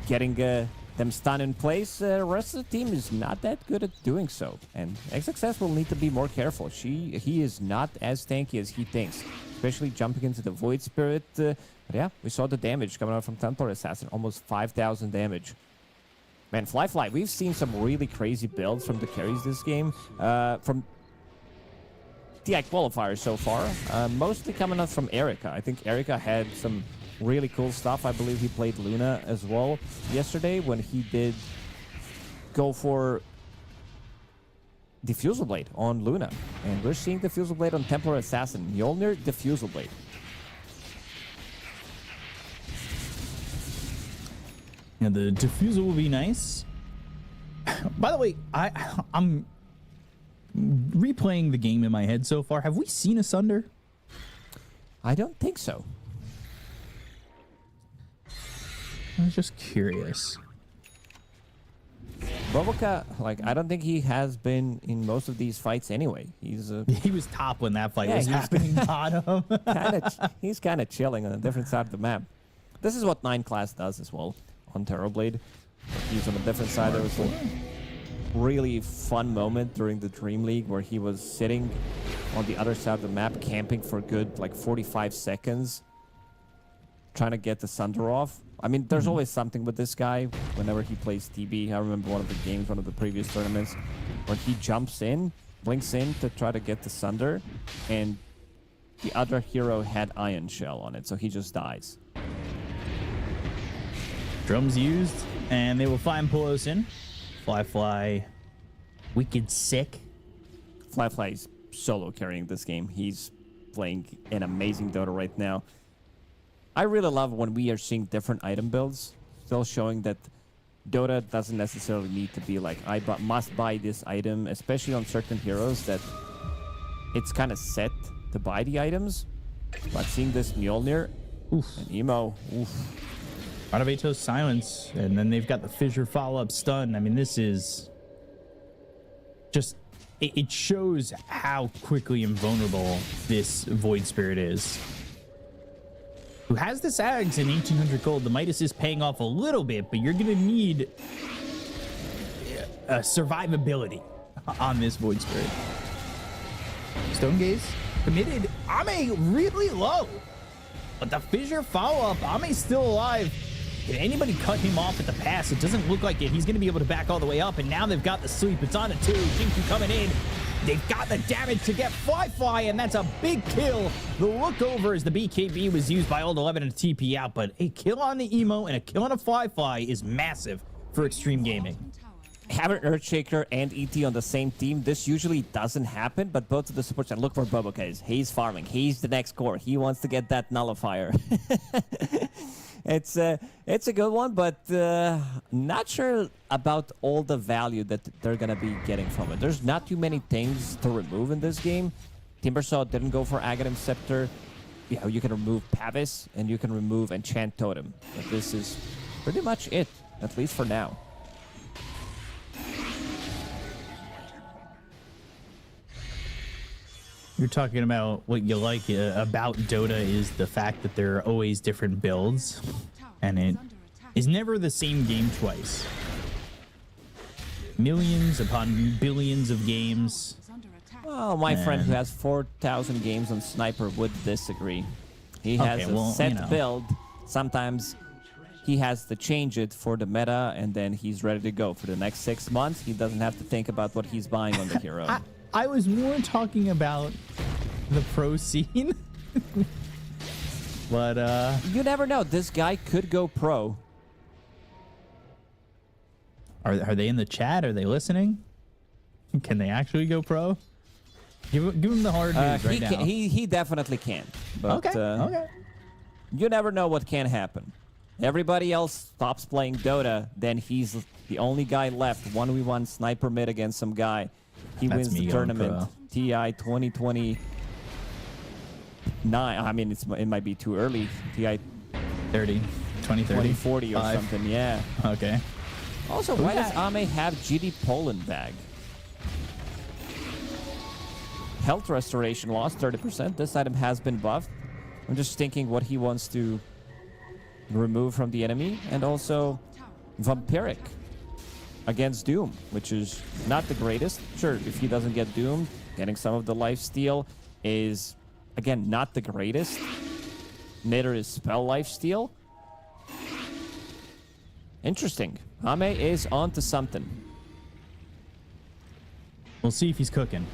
getting them stunned in place, the rest of the team is not that good at doing so. And XXS will need to be more careful. He is not as tanky as he thinks, especially jumping into the Void Spirit. But yeah, we saw the damage coming out from Templar Assassin, almost 5,000 damage. Man, Fly, we've seen some really crazy builds from the carries this game. From TI Qualifiers so far, mostly coming out from Erica. I think Erica had some really cool stuff. I believe he played Luna as well yesterday when he did go for Diffusal Blade on Luna. And we're seeing Diffusal Blade on Templar Assassin. Mjolnir, Diffusal Blade.
Yeah, the Diffusal will be nice. By the way, I'm replaying the game in my head so far. Have we seen a Sunder?
I don't think so.
I was just curious.
Boboka, I don't think he has been in most of these fights anyway. He's
He was top when that fight
Yeah,
was
he was-
happening. Bottom.
he's kind of chilling on a different side of the map. This is what 9 class does as well on Terrorblade. He's on a different side. There was a really fun moment during the Dream League where he was sitting on the other side of the map, camping for a good 45 seconds, trying to get the Sunder off. I mean, there's always something with this guy whenever he plays TB. I remember one of the games, one of the previous tournaments, where he jumps in, blinks in to try to get the Sunder, and the other hero had Iron Shell on it, so he just dies.
Drums used, and they will find Pelosin. Fly, wicked sick.
Fly is solo carrying this game. He's playing an amazing Dota right now. I really love when we are seeing different item builds, still showing that Dota doesn't necessarily need to be must buy this item, especially on certain heroes that it's kind of set to buy the items. But seeing this Mjolnir and Emo,
Rod of Atos silence, and then they've got the fissure follow-up stun. I mean, this is just... It shows how quickly invulnerable this Void Spirit is. Who has this Ags in 1800 gold. The Midas is paying off a little bit, but you're going to need survivability on this Void Spirit. Stone Gaze committed. Ame really low, but the fissure follow-up. Ame's still alive. Can anybody cut him off at the pass? It doesn't look like it. He's going to be able to back all the way up, and now they've got the sleep. It's on a 2. Jinkyu coming in. They've got the damage to get Fly, and that's a big kill. The look over as the BKB was used by Old 11 and a TP out, but a kill on the Emo and a kill on a Fly is massive for Extreme Gaming.
having Earthshaker and ET on the same team, this usually doesn't happen, but both of the supports and look for Boboka. He's farming. He's the next core. He wants to get that nullifier. it's a good one, but not sure about all the value that they're gonna be getting from it. There's not too many things to remove in this game. Timbersaw didn't go for Aghanim Scepter. You know, you can remove Pavis and you can remove Enchant Totem. But this is pretty much it, at least for now.
You're talking about what you like about Dota is the fact that there are always different builds, and it is never the same game twice. Millions upon billions of games.
Well, my friend who has 4,000 games on Sniper would disagree. He has a set build. Sometimes he has to change it for the meta, and then he's ready to go. For the next 6 months, he doesn't have to think about what he's buying on the hero.
I was more talking about the pro scene. But,
You never know. This guy could go pro.
Are they in the chat? Are they listening? Can they actually go pro? Give him the hard news right now.
He definitely can. But,
Okay.
You never know what can happen. Everybody else stops playing Dota, then he's the only guy left. 1v1 sniper mid against some guy. He
That's
wins
me
the
going
tournament.
pro.
TI 2029. I mean, it might be too early. TI
2030.
2040 or
Five.
something. Yeah.
Okay.
Also, why does Ame have GD Poland bag? Health restoration lost 30%. This item has been buffed. I'm just thinking what he wants to remove from the enemy. And also Vampiric against Doom, which is not the greatest. Sure, if he doesn't get Doom, getting some of the life steal is, again, not the greatest. Neither is spell life steal. Interesting. Ame is onto something.
We'll see if he's cooking.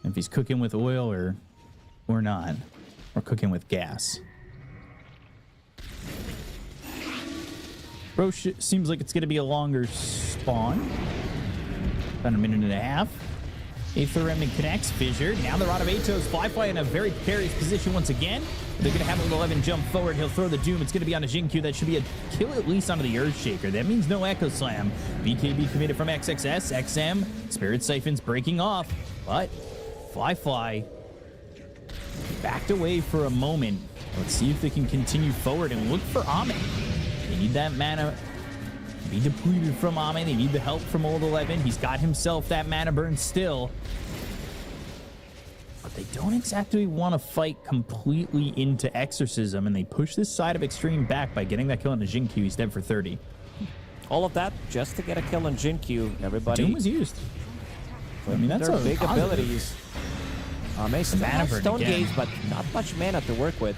If he's cooking with oil or not. Or cooking with gas. Bro, seems like it's going to be a longer spawn. About a minute and a half. Aether Remnant connects. Fissure. Now they're out of Atos. Fly in a very precarious position once again. They're going to have a little 11 jump forward. He'll throw the Doom. It's going to be on a Jinkyu. That should be a kill at least onto the Earthshaker. That means no Echo Slam. BKB committed from XXS. XM. Spirit Siphon's breaking off. But Fly backed away for a moment. Let's see if they can continue forward and look for Ame. They need that mana to be depleted from Ame. They need the help from Old 11. He's got himself that mana burn still. But they don't exactly want to fight completely into Exorcism, and they push this side of Extreme back by getting that kill on the Jinkyu. He's dead for 30.
All of that just to get a kill on Jinkyu. Everybody.
Doom was used. I mean, that's
their
a
big
positive.
abilities. Ame still
Mana
has
burn
Stone
again.
Gaze, but not much mana to work with.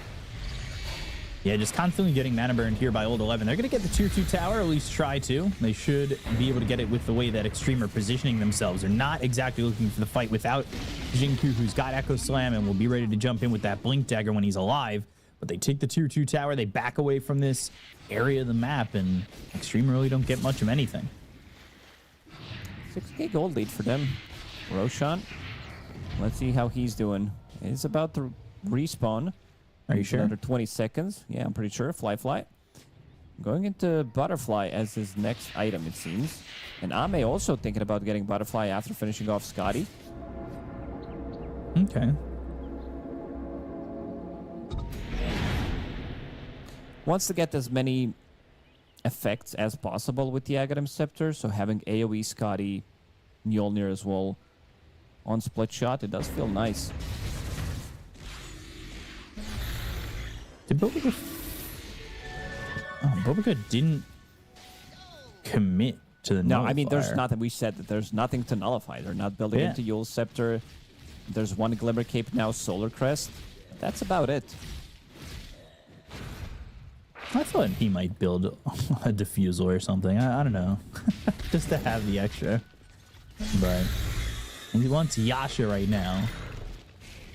Yeah, just constantly getting mana burned here by Old 11. They're going to get the tier 2 tower, at least try to. They should be able to get it with the way that Extreme are positioning themselves. They're not exactly looking for the fight without Jinkyu, who's got Echo Slam and will be ready to jump in with that Blink Dagger when he's alive. But they take the tier 2 tower, they back away from this area of the map, and Extreme really don't get much of anything.
6k gold lead for them. Roshan. Let's see how he's doing. He's about to respawn.
Are you sure?
Under 20 seconds. Yeah, I'm pretty sure. Fly. Going into Butterfly as his next item, it seems. And Ame also thinking about getting Butterfly after finishing off Scotty.
Okay.
Wants to get as many effects as possible with the Aghanim Scepter. So having AoE Scotty, Mjolnir as well on split shot, it does feel nice.
Did Bobica... Oh, Bobica didn't commit to the
No,
nullifier.
I mean, there's nothing. We said that there's nothing to nullify. They're not building
Yeah.
into Yule's Scepter. There's one Glimmer Cape now, Solar Crest. That's about it.
I thought he might build a diffusal or something. I don't know. Just to have the extra. But he wants Yasha right now.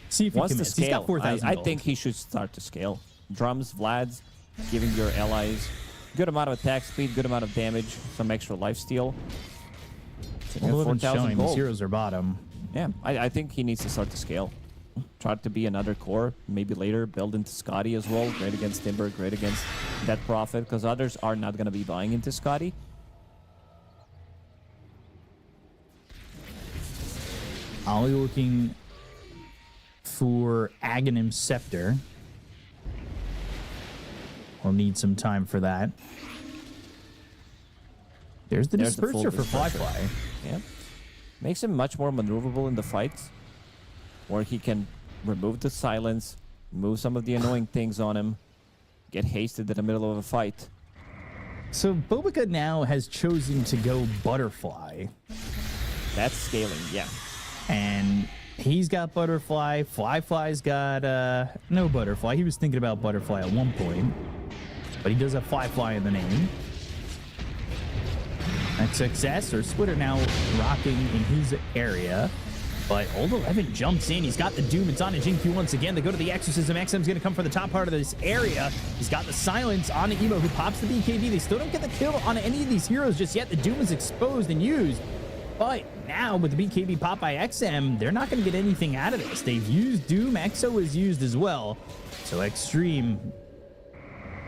See if he
Wants to
commits. He's got
scale.
4,000
I
gold.
think he should start to scale. Drums, Vlad's, giving your allies good amount of attack speed, good amount of damage, some extra lifesteal.
Well,
4,000
showing his
gold.
heroes are bottom.
Yeah, I think he needs to start to scale. try to be another core. Maybe later build into Scotty as well. Great against Timber, great against Dead Prophet, because others are not going to be buying into Scotty.
Ollie looking for Aghanim Scepter. We'll need some time for that. There's the Disperser for Fly.
Yeah. Makes him much more maneuverable in the fights, where he can remove the silence, move some of the annoying things on him, get hasted in the middle of a fight.
So Bobica now has chosen to go Butterfly.
That's scaling, yeah.
And he's got Butterfly. Fly's got no Butterfly. He was thinking about Butterfly at one point, but he does have Fly in the name. XXS or Splitter now rocking in his area. But Old 11 jumps in. He's got the Doom. It's on a Jinq once again. They go to the Exorcism. XM's going to come for the top part of this area. He's got the Silence on the Emo, who pops the BKB. They still don't get the kill on any of these heroes just yet. The Doom is exposed and used. But now with the BKB pop by XM, they're not going to get anything out of this. They've used Doom. EXO is used as well. So Extreme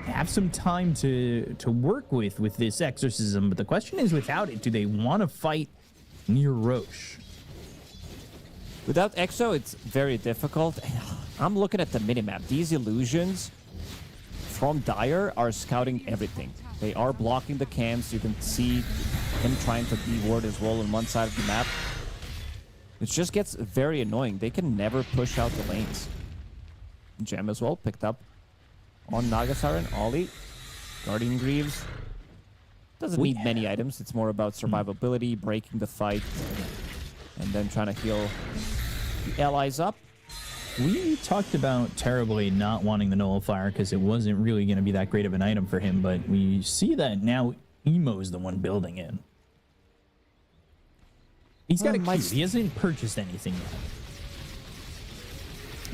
have some time to work with this Exorcism. But the question is, without it, do they want to fight near Roche?
Without EXO, it's very difficult. I'm looking at the minimap. These illusions from Dire are scouting everything. They are blocking the camps. You can see him trying to B-ward as well on one side of the map. It just gets very annoying. They can never push out the lanes. Gem as well, picked up on Nagasiren. Ollie, Guardian Greaves. Doesn't need many items. It's more about survivability, breaking the fight, and then trying to heal the allies up.
We talked about Terribly not wanting the Nullifier because it wasn't really going to be that great of an item for him, but we see that now Emo is the one building it. He's got a Q. He hasn't purchased anything yet.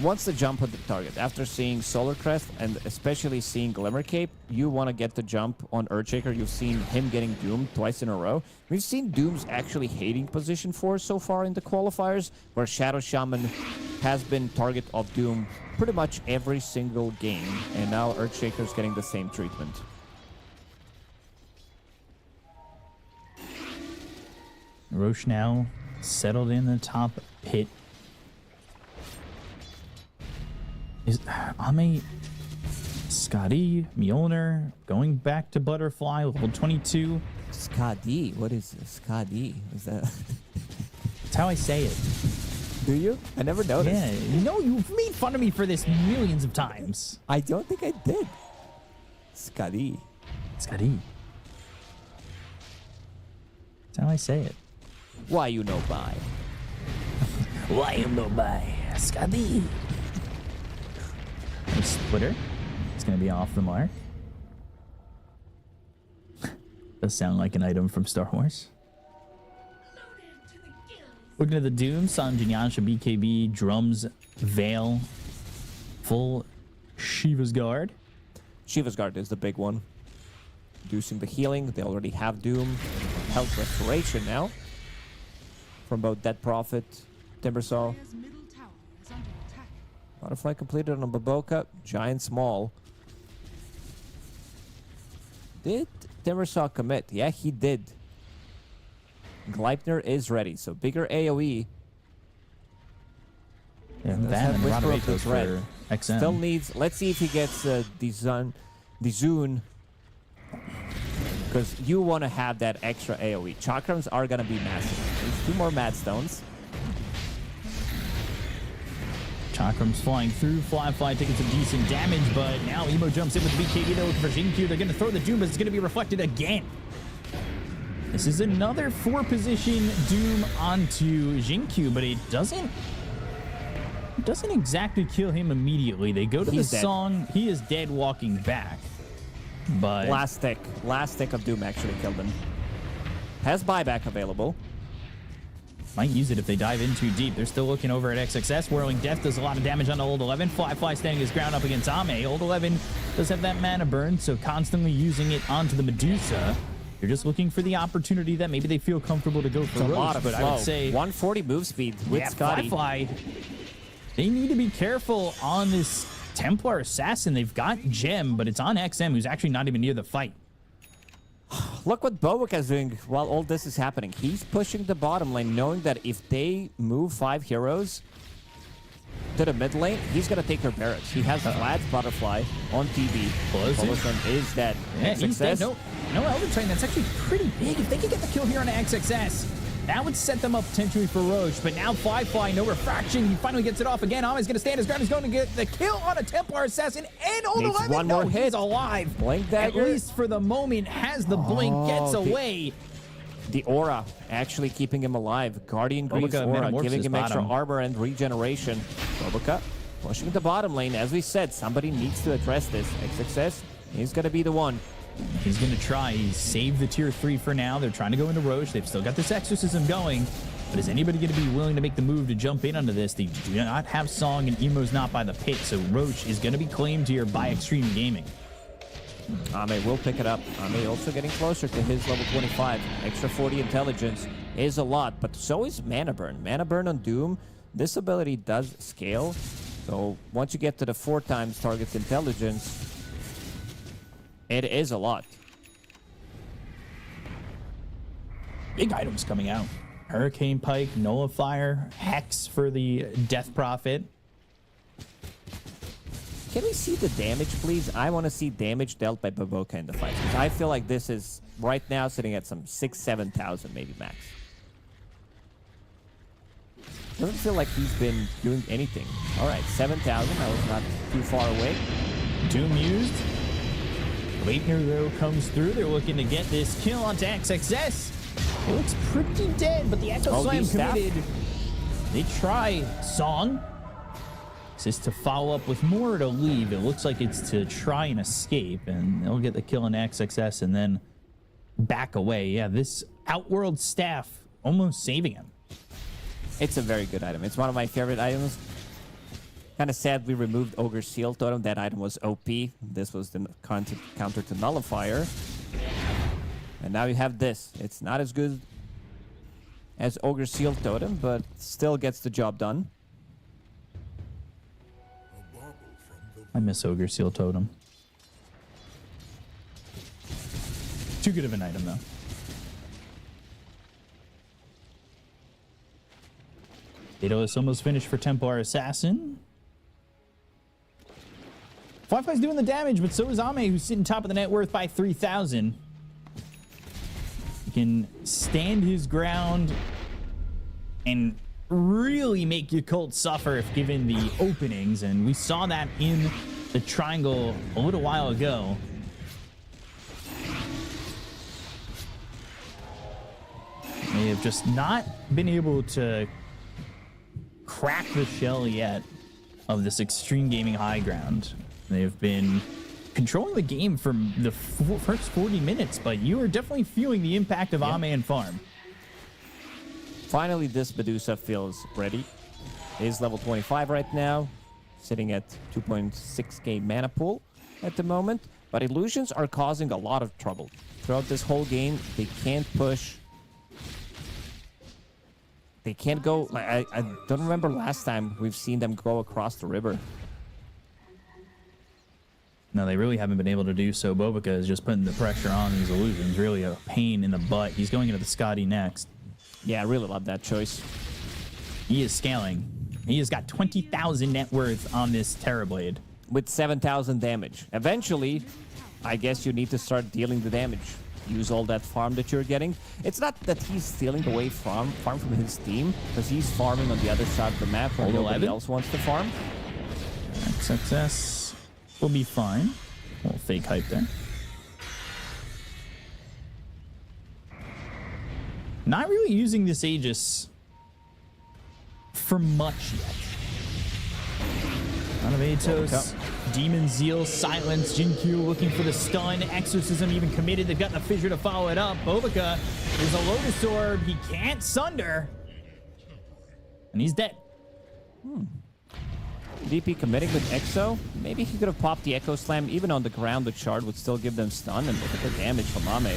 Once the jump on the target, after seeing Solar Crest and especially seeing Glimmer Cape, you want to get the jump on Earthshaker. You've seen him getting doomed twice in a row. We've seen Dooms actually hating position 4 so far in the qualifiers, where Shadow Shaman has been target of Doom pretty much every single game, and now Earthshaker's getting the same treatment.
Roche now settled in the top pit. Is Ame, Scotty, Mjolnir going back to Butterfly, level 22?
Scotty? What is Scotty? Is that?
That's how I say it.
Do you? I never noticed.
Yeah, you know, you've made fun of me for this millions of times.
I don't think I did. Scotty.
Scotty. That's how I say it.
Why you no buy?
Why you no buy? Scotty. Splitter. It's going to be off the mark. Does sound like an item from Star Wars. Looking at the Doom, Sanjin Yasha, BKB, Drums, Veil, full Shiva's Guard.
Shiva's Guard is the big one. Reducing the healing. They already have Doom. Health Restoration now. From both Dead Prophet, Timbersaw.
Dire's middle tower is under attack.
Butterfly completed on Baboka. Giant Small. Did Timbersaw commit? Yeah, he did. Gleipnir is ready, so bigger AoE.
And
Let's
Van
have
and
Whisper of
Roderick
the Dread.
for XM.
Still needs. Let's see if he gets the Zune. Because you want to have that extra AoE. Chakrams are going to be massive. There's 2 more Mad Stones.
Chakram's flying through. Fly taking some decent damage, but now Emo jumps in with the BKB. They're looking for Jinq. They're going to throw the Doom, but it's going to be reflected again. This is another 4-position Doom onto Jinq, but it doesn't exactly kill him immediately. They go to the song. He is dead walking back. But
Last stick of Doom actually killed him. Has buyback available.
might use it if they dive in too deep. They're still looking over at XXS. Whirling Death does a lot of damage on Old 11. Fly standing his ground up against Ame. Old 11 does have that mana burn, so constantly using it onto the Medusa. You're just looking for the opportunity that maybe they feel comfortable to go for
It's a
Roche,
lot of
but
flow.
I would say
140 move speed with Scotty.
Fly They need to be careful on this Templar Assassin. They've got Gem, but it's on XM, who's actually not even near the fight.
Look what Bowick is doing while all this is happening. He's pushing the bottom lane, knowing that if they move 5 heroes to the mid lane, he's going to take their barracks. He has Vlad's Butterfly on TV. Closing is dead.
Yeah, he's dead. No Elder Train. That's actually pretty big. If they could get the kill here on XXS, that would set them up potentially for Roche. But now Fly, no refraction. He finally gets it off again. Ame's going to stand his ground. He's going to get the kill on a Templar Assassin. And Old 11.
One more hit.
He's alive.
Blink Dagger.
At least for the moment, has the blink, gets away.
The aura actually keeping him alive. Guardian Greaves
Bobica
aura,
metamorphosis
giving him extra
bottom.
armor and regeneration. Bobica pushing the bottom lane. As we said, somebody needs to address this. XXS, he's going to be the one.
He's going to try. He's saved the tier 3 for now. They're trying to go into Roche. They've still got this exorcism going. But is anybody going to be willing to make the move to jump in onto this? They do not have Song, and Emo's not by the pit. So Roche is going to be claimed here by Extreme Gaming.
Ame will pick it up. Ame also getting closer to his level 25. Extra 40 intelligence is a lot, but so is Mana Burn. Mana Burn on Doom, this ability does scale. So once you get to the 4 times target intelligence, it is a lot.
Big items coming out. Hurricane Pike, Nullifier, Hex for the Death Prophet.
Can we see the damage, please? I want to see damage dealt by Boboka in the fight. Because I feel like this is right now sitting at some 6,000-7,000 maybe max. Doesn't feel like he's been doing anything. All right, 7,000. That was not too far away.
Doom used. Leitner, though, comes through. They're looking to get this kill onto XXS. It looks pretty dead, but the Echo Slam committed. They try Song. This is to follow up with more to leave. It looks like it's to try and escape, and they'll get the kill on XXS and then back away. Yeah, this Outworld staff almost saving him.
It's a very good item. It's one of my favorite items. Kind of sad we removed Ogre's Seal Totem. That item was OP. This was the counter to Nullifier. And now you have this. It's not as good as Ogre's Seal Totem, but still gets the job done.
I miss Ogre Seal Totem. Too good of an item, though. Daedalus almost finished for Templar Assassin. Flyfly's doing the damage, but so is Ame, who's sitting top of the net worth by 3,000. He can stand his ground and really make your cult suffer if given the openings, and we saw that in the triangle a little while ago. They have just not been able to crack the shell yet of this Extreme Gaming high ground. They've been controlling the game for the first 40 minutes, but you are definitely feeling the impact of Ame and Farm.
Finally, this Medusa feels ready. Is level 25 right now, sitting at 2.6k mana pool at the moment. But illusions are causing a lot of trouble. Throughout this whole game, they can't push. They can't go. I don't remember last time we've seen them go across the river.
No, they really haven't been able to do so. Bobica is just putting the pressure on these illusions. Really a pain in the butt. He's going into the Scotty next.
Yeah, I really love that choice.
He is scaling. He has got 20,000 net worth on this Terrorblade.
With 7,000 damage. Eventually, I guess you need to start dealing the damage. Use all that farm that you're getting. It's not that he's stealing away farm from his team, because he's farming on the other side of the map where nobody else wants to farm.
Success will be fine. A little fake hype there. Not really using this Aegis for much yet. Out of Atos, Demon Zeal, Silence, Jinkyu looking for the stun, Exorcism even committed. They've gotten a Fissure to follow it up. Bobica is a Lotus Orb. He can't Sunder. And he's dead.
DP committing with Exo. Maybe he could have popped the Echo Slam even on the ground. The Shard would still give them stun, and look at the damage from Ame.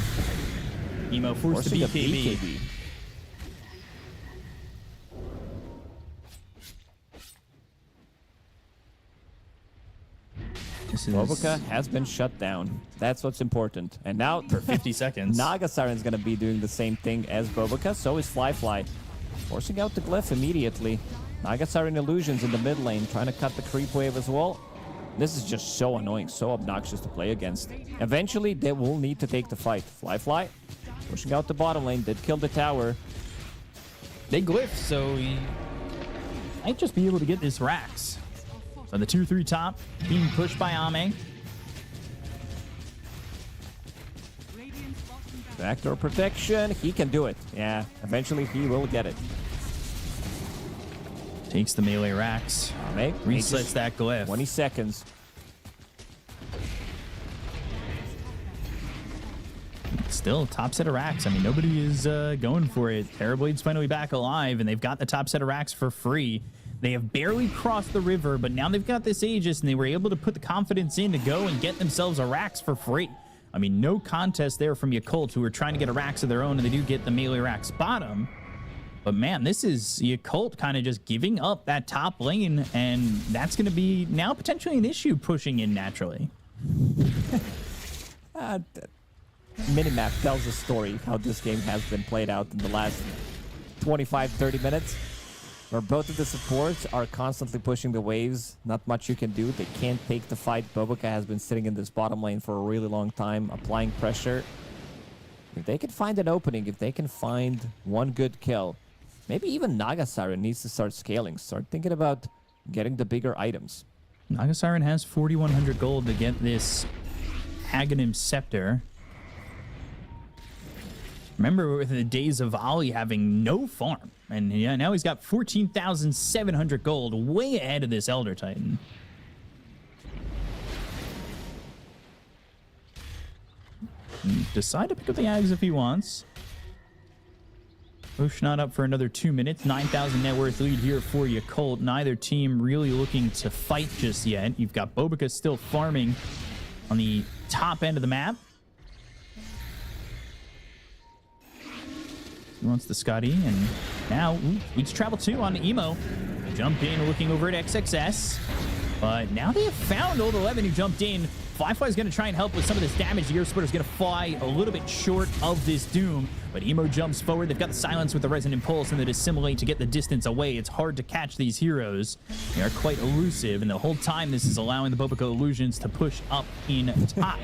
Emo forced to BKB. This is
Boboka has been shut down. That's what's important. And now
for 50 seconds.
Naga Siren's gonna be doing the same thing as Boboka. So is Fly. Forcing out the glyph immediately. Naga Siren Illusions in the mid lane, trying to cut the creep wave as well. This is just so annoying, so obnoxious to play against. Eventually, they will need to take the fight. Fly, pushing out the bottom lane, did kill the tower.
They glyph, so he might just be able to get this Rax. So the 2-3 top, being pushed by Ame.
Radiant's bottom barracks.
Backdoor protection, he can do it. Yeah, eventually he will get it.
Takes the melee Rax.
Ame
Resets that glyph.
20 seconds.
Still, top set of racks. I mean, nobody is going for it. Terrorblade's finally back alive, and they've got the top set of racks for free. They have barely crossed the river, but now they've got this Aegis, and they were able to put the confidence in to go and get themselves a Rax for free. I mean, no contest there from Yakult, who are trying to get a Rax of their own, and they do get the melee Rax bottom. But man, this is Yakult kind of just giving up that top lane, and that's going to be now potentially an issue pushing in naturally.
Minimap tells a story how this game has been played out in the last 25-30 minutes, where both of the supports are constantly pushing the waves. Not much you can do. They can't take the fight. Boboka has been sitting in this bottom lane for a really long time, applying pressure. If they can find an opening, if they can find one good kill, maybe even Naga Siren needs to start scaling, start thinking about getting the bigger items.
Naga Siren has 4,100 gold to get this Aghanim Scepter. Remember with the days of Ali having no farm. And yeah, now he's got 14,700 gold, way ahead of this Elder Titan. Decide to pick up the Ags if he wants. Push not up for another 2 minutes. 9,000 net worth lead here for Yakult. Neither team really looking to fight just yet. You've got Boboka still farming on the top end of the map. He wants the Scotty, and now we just travel 2 on Emo. Jump in, looking over at XXS. But now they have found Old 11 who jumped in. Fly is going to try and help with some of this damage. The Ear Splitter's going to fly a little bit short of this Doom, but Emo jumps forward. They've got the Silence with the Resonant Pulse and the Dissimulate to get the distance away. It's hard to catch these heroes. They are quite elusive, and the whole time this is allowing the Boboka Illusions to push up in top.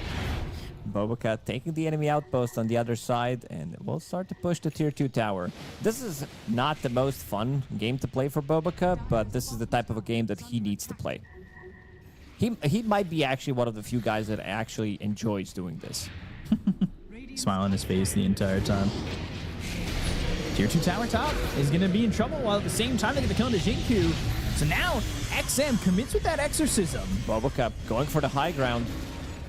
Boboka taking the enemy outpost on the other side, and we'll start to push the tier 2 tower. This is not the most fun game to play for Boboka, but this is the type of a game that he needs to play. He might be actually one of the few guys that actually enjoys doing this.
Smile on his face the entire time. Tier 2 tower top is going to be in trouble, while at the same time they get the kill into Jinku. So now XM commits with that Exorcism.
Boboka going for the high ground.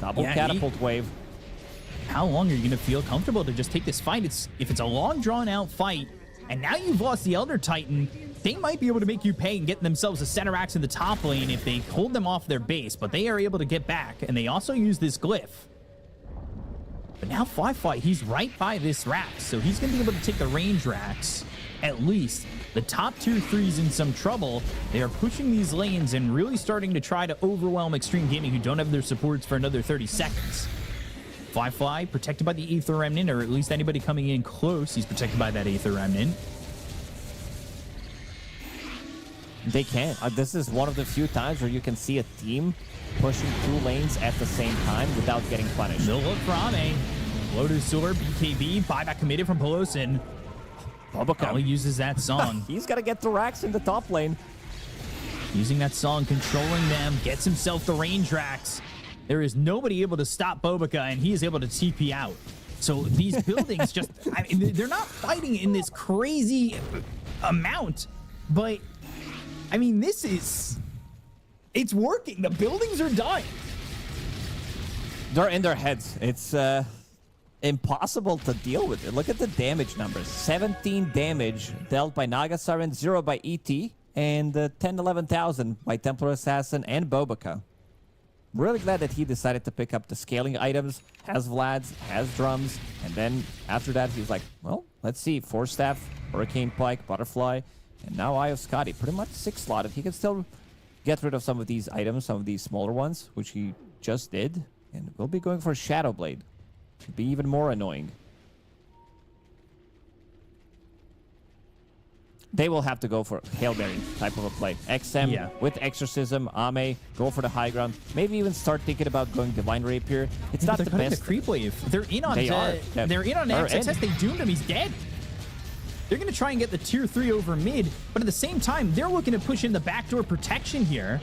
Double catapult wave.
How long are you going to feel comfortable to just take this fight? If it's a long, drawn-out fight, and now you've lost the Elder Titan, they might be able to make you pay and get themselves a center axe in the top lane if they hold them off their base, but they are able to get back, and they also use this glyph. But now Fly, he's right by this Rax, so he's going to be able to take the range Rax, at least. The top tier 3's in some trouble. They are pushing these lanes and really starting to try to overwhelm Extreme Gaming, who don't have their supports for another 30 seconds. Fly, protected by the Aether Remnant, or at least anybody coming in close, he's protected by that Aether Remnant.
They can. This is one of the few times where you can see a team pushing 2 lanes at the same time without getting punished.
No look for Ame. Lotus Sword, BKB, buyback committed from Pelosin.
Boboka
He uses that song.
He's got to get the Rax in the top lane.
Using that song, controlling them, gets himself the range Rax. There is nobody able to stop Boboka, and he is able to TP out. So these buildings just, I mean, they're not fighting in this crazy amount, but I mean, it's working. The buildings are dying.
They're in their heads. It's impossible to deal with it. Look at the damage numbers. 17 damage dealt by Naga Siren, 0 by ET, and 10,000-11,000 by Templar Assassin and Boboka. Really glad that he decided to pick up the scaling items, has Vlads, has drums, and then after that he's like, well, let's see, Force Staff, Hurricane Pike, Butterfly, and now Eye of Scotty. Pretty much 6 slotted. He can still get rid of some of these items, some of these smaller ones, which he just did. And we'll be going for Shadow Blade. It'd be even more annoying. They will have to go for Hail Mary type of a play. XM with Exorcism, Ame, go for the high ground. Maybe even start thinking about going Divine Rapier. It's not the best.
The creep wave. They're in on
They're
in on XXS. They doomed him. He's dead. They're going to try and get the tier 3 over mid, but at the same time, they're looking to push in the backdoor protection here.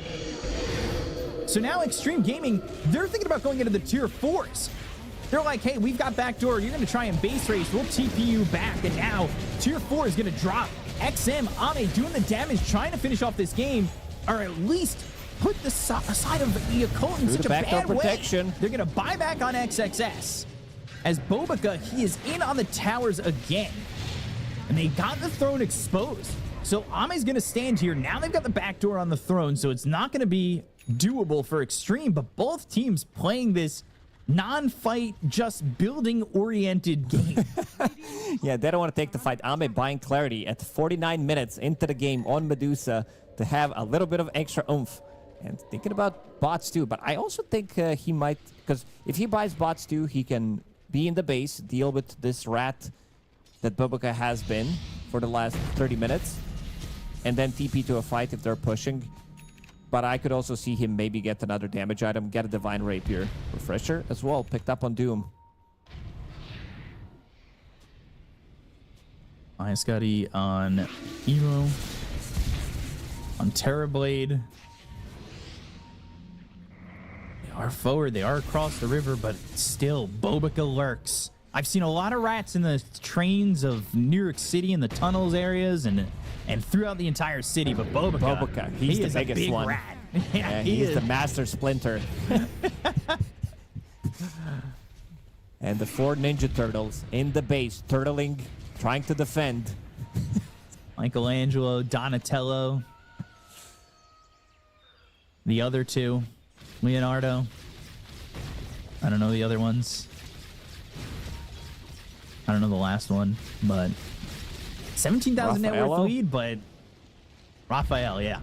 So now Extreme Gaming, they're thinking about going into the tier 4s. They're like, hey, we've got backdoor. You're going to try and base race. We'll TP you back. And now tier 4 is going to drop. XM, Ame doing the damage, trying to finish off this game, or at least put the side of the Yakult in such a bad
protection.
way. They're going to buy back on XXS. As Bobica, he is in on the towers again. And they got the throne exposed. So Ame's going to stand here. Now they've got the backdoor on the throne, so it's not going to be doable for Extreme, but both teams playing this non-fight, just building-oriented game.
Yeah, they don't want to take the fight. Ame buying clarity at 49 minutes into the game on Medusa to have a little bit of extra oomph. And thinking about bots too, but I also think he might, because if he buys bots too, he can be in the base, deal with this rat that Bobica has been for the last 30 minutes, and then TP to a fight if they're pushing. But I could also see him maybe get another damage item, get a Divine Rapier. Refresher as well, picked up on Doom.
Scotty on Emo. On Terrorblade. They are forward, they are across the river, but still, Bobica lurks. I've seen a lot of rats in the trains of New York City in the tunnels areas and throughout the entire city, but Bobica,
he's
he
the
is
biggest
a big
one.
rat.
Yeah, he's the master splinter. And the 4 Ninja Turtles in the base, turtling, trying to defend.
Michelangelo, Donatello. The other 2, Leonardo. I don't know the other ones. I don't know the last one, but 17,000 net worth lead, but Raphael, yeah.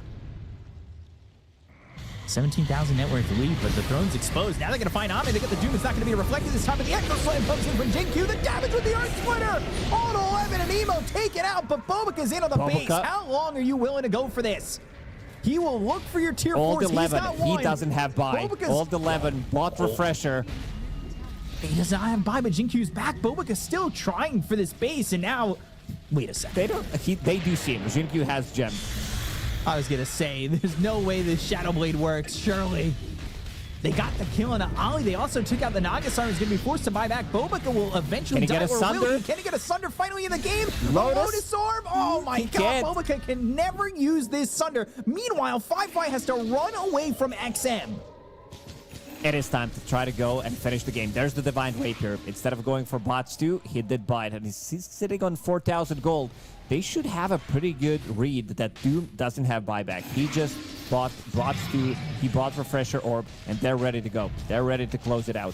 17,000 net worth lead, but the throne's exposed. Now they're going to find Ame. They get the Doom. It's not going to be reflected this time, but the Echo Slam comes in from JQ. The damage with the Earth Splitter. All to 11 and Emo taken out, but Bobica's in on the base. How long are you willing to go for this? He will look for your tier 4s.
Old 11,
He's got
he
one.
doesn't have buy. Old 11, bought refresher.
He does not have buy, but Jinkyu's back. Bobica's still trying for this base, and now... Wait a second.
They do see him. Jinkyu has gem.
I was going to say, there's no way this Shadow Blade works, surely. They got the kill on Ali. They also took out the Nagasar. Is going to be forced to buy back. Bobica will eventually die.
Can he get a Sunder?
Can he get a Sunder finally in the game?
Lotus
Orb. Oh my God. Bobica can never use this Sunder. Meanwhile, Firefly has to run away from XM.
It is time to try to go and finish the game. There's the Divine Rapier. Instead of going for bots too, he did buy it. And he's sitting on 4,000 gold. They should have a pretty good read that Doom doesn't have buyback. He just bought bots too. He bought Refresher Orb, and they're ready to go. They're ready to close it out.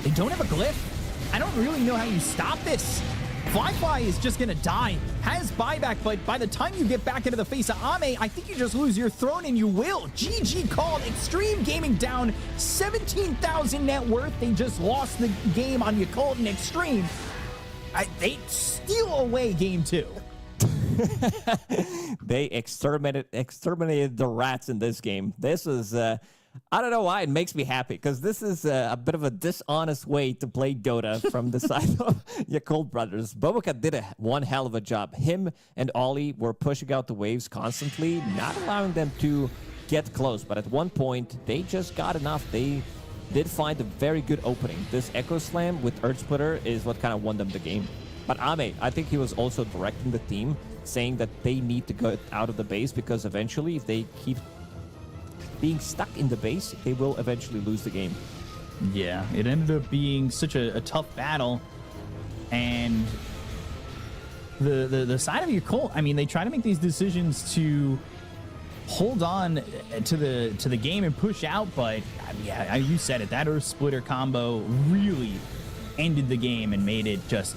They don't have a glyph. I don't really know how you stop this. Fly is just going to die. Has buyback, but by the time you get back into the face of Ame, I think you just lose your throne, and you will. GG called. Extreme Gaming down 17,000 net worth. They just lost the game on Yakult and Extreme. They steal away game 2.
They exterminated the rats in this game. This is... I don't know why it makes me happy, because this is a bit of a dishonest way to play Dota from the side of Yakult brothers. Bobica did one hell of a job. Him and Ollie were pushing out the waves constantly, not allowing them to get close. But at one point, they just got enough. They did find a very good opening. This Echo Slam with Earth Splitter is what kind of won them the game. But Ame, I think he was also directing the team, saying that they need to go out of the base, because eventually, if they keep being stuck in the base, they will eventually lose the game.
Yeah, it ended up being such a tough battle, and the side of Yakult, I mean, they try to make these decisions to hold on to the game and push out, but yeah, you said it, that Earth Splitter combo really ended the game and made it just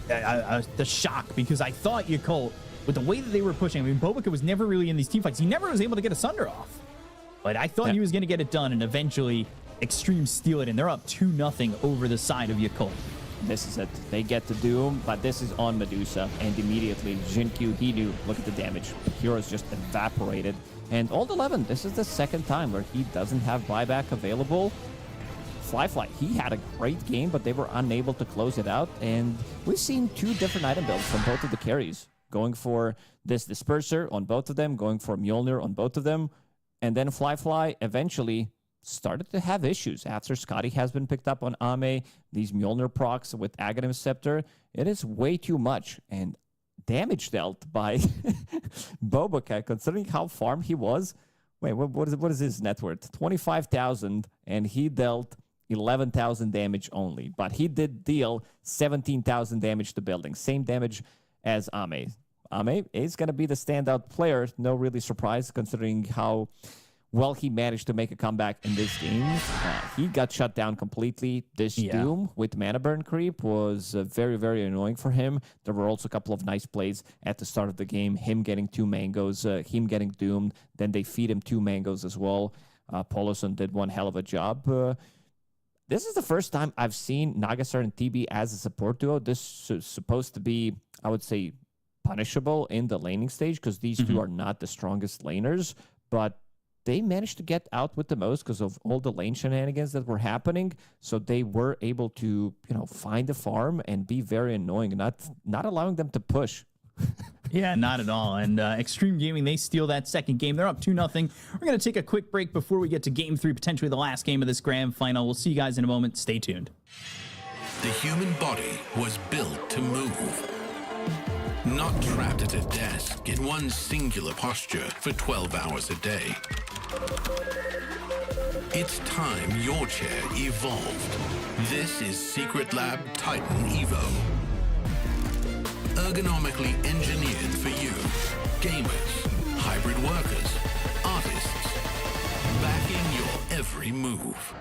the shock, because I thought Yakult, with the way that they were pushing, I mean, Bobica was never really in these team fights. He never was able to get a Sunder off. But I thought he was going to get it done, and eventually Extreme steal it, and they're up 2-0 over the side of Yakult.
This is it. They get to Doom, but this is on Medusa, and immediately Jinkyu, he knew. Look at the damage. Heroes just evaporated. And Old 11, this is the second time where he doesn't have buyback available. Fly, he had a great game, but they were unable to close it out. And we've seen two different item builds from both of the carries. Going for this Disperser on both of them, going for Mjolnir on both of them. And then Fly eventually started to have issues after Scotty has been picked up on Ame. These Mjolnir procs with Aghanim Scepter, it is way too much. And damage dealt by Boboka, considering how farmed he was. Wait, what is his net worth? 25,000, and he dealt 11,000 damage only. But he did deal 17,000 damage to building. Same damage as Ame. Ame is going to be the standout player. No really surprise considering how well he managed to make a comeback in this game. He got shut down completely. This Doom with mana burn creep was very, very annoying for him. There were also a couple of nice plays at the start of the game. Him getting 2 mangoes, him getting doomed. Then they feed him 2 mangoes as well. Poloson did one hell of a job. This is the first time I've seen Nagasar and TB as a support duo. This is supposed to be, I would say, punishable in the laning stage because these two are not the strongest laners. But they managed to get out with the most because of all the lane shenanigans that were happening. So they were able to, find the farm and be very annoying, not allowing them to push.
Yeah, not at all. And Extreme Gaming, they steal that second game. They're up 2-0. We're going to take a quick break before we get to Game 3, potentially the last game of this grand final. We'll see you guys in a moment. Stay tuned.
The human body was built to move. Not trapped at a desk in one singular posture for 12 hours a day. It's time your chair evolved. This is Secret Lab Titan Evo. Ergonomically engineered for you. Gamers, hybrid workers, artists. Backing your every move.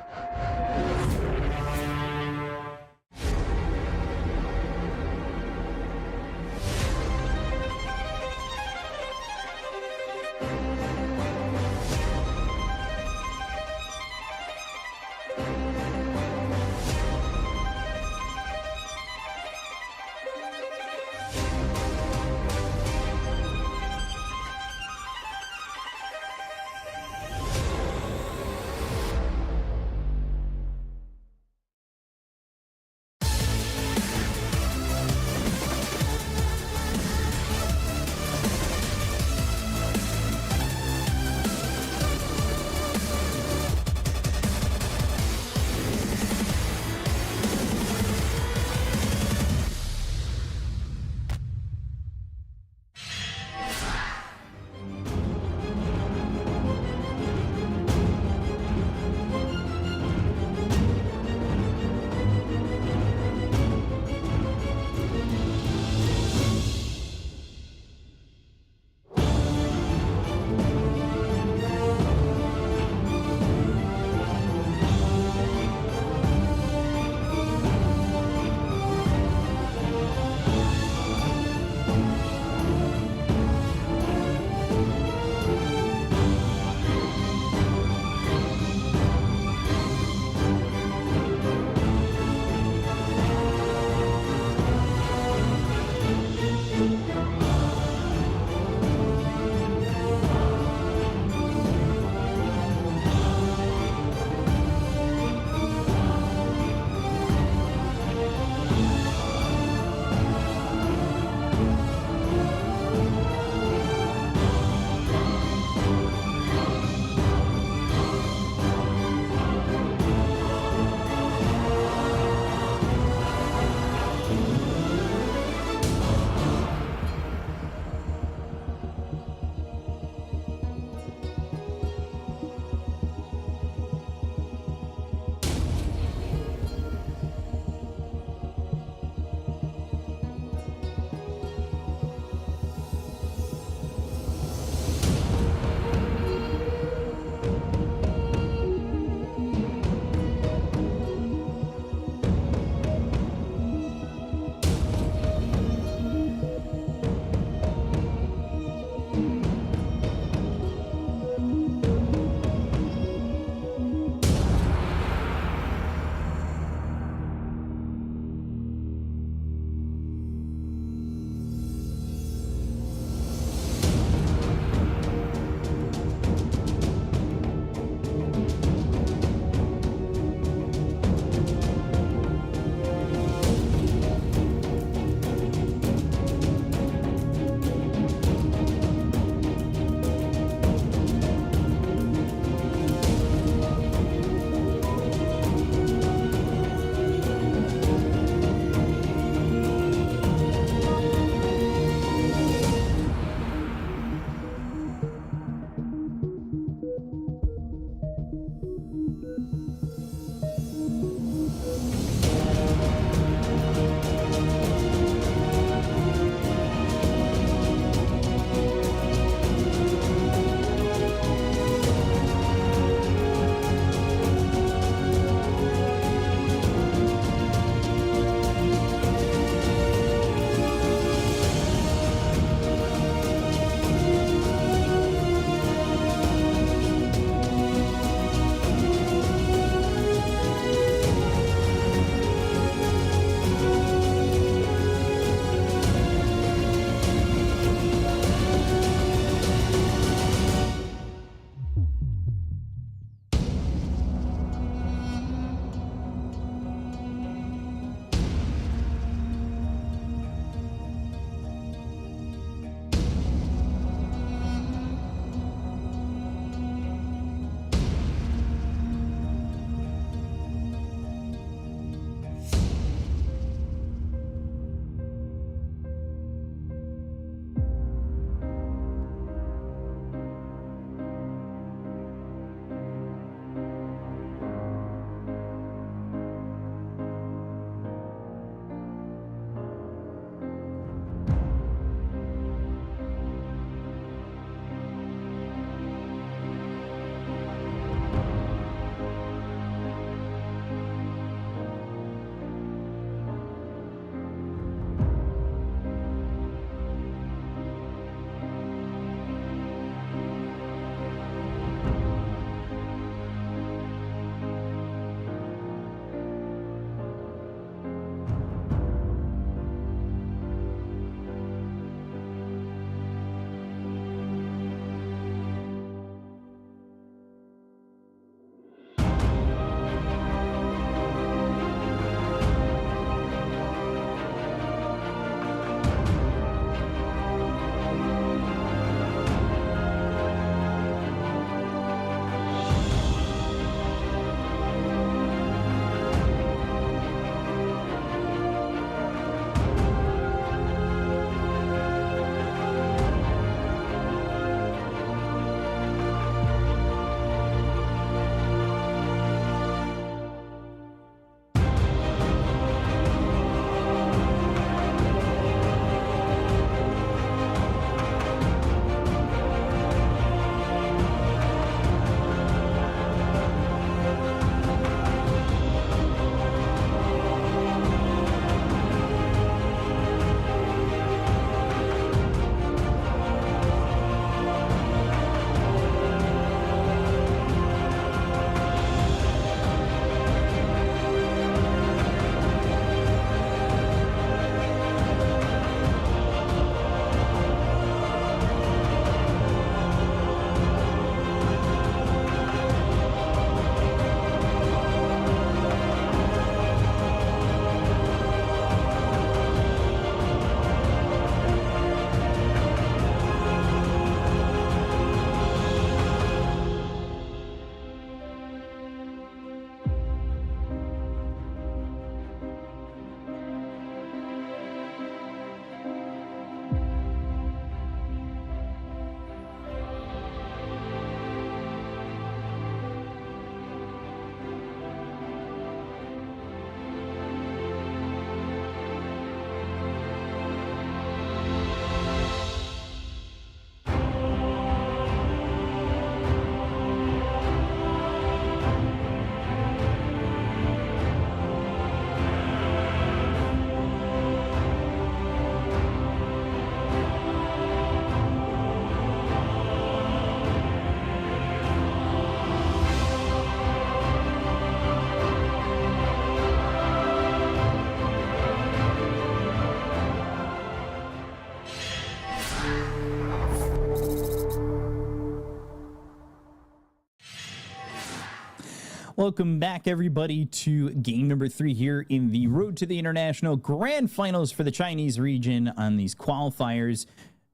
Welcome back, everybody, to game number 3 here in the Road to the International Grand Finals for the Chinese region on these qualifiers.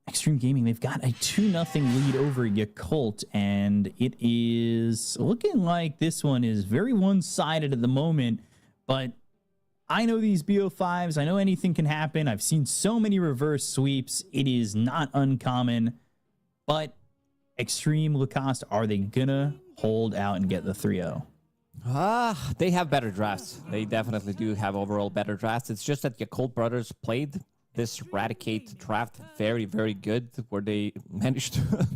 Extreme Gaming, they've got a 2-0 lead over Yakult, and it is looking like this one is very one-sided at the moment, but I know these BO5s. I know anything can happen. I've seen so many reverse sweeps. It is not uncommon, but Extreme Lacoste, are they gonna hold out and get the 3-0?
They have better drafts. They definitely do have overall better drafts. It's just that Yakult Brothers played this Eradicate draft very, very good, where they managed to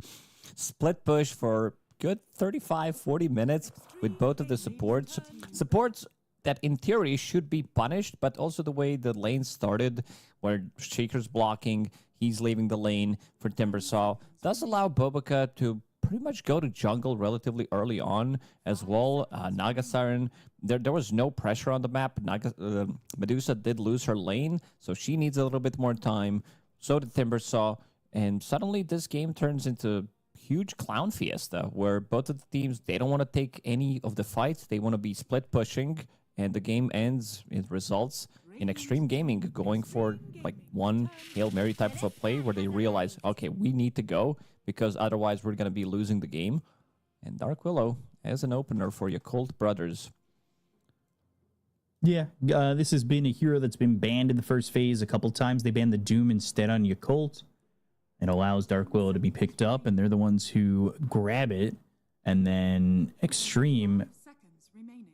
split push for good 35, 40 minutes with both of the supports. Supports that in theory should be punished, but also the way the lane started, where Shaker's blocking, he's leaving the lane for Timbersaw, does allow Bobica to pretty much go to jungle relatively early on as well. Naga Siren, there was no pressure on the map. Medusa did lose her lane, so she needs a little bit more time. So did Timbersaw, and suddenly this game turns into huge clown fiesta where both of the teams, they don't want to take any of the fights. They want to be split pushing, and the game ends. It results in Extreme Gaming going for like one Hail Mary type of a play where they realize, okay, we need to go, because otherwise we're going to be losing the game. And Dark Willow as an opener for Yakult Brothers.
Yeah, this has been a hero that's been banned in the first phase a couple times. They banned the Doom instead on Yakult. It allows Dark Willow to be picked up, and they're the ones who grab it. And then Extreme,
Seconds remaining.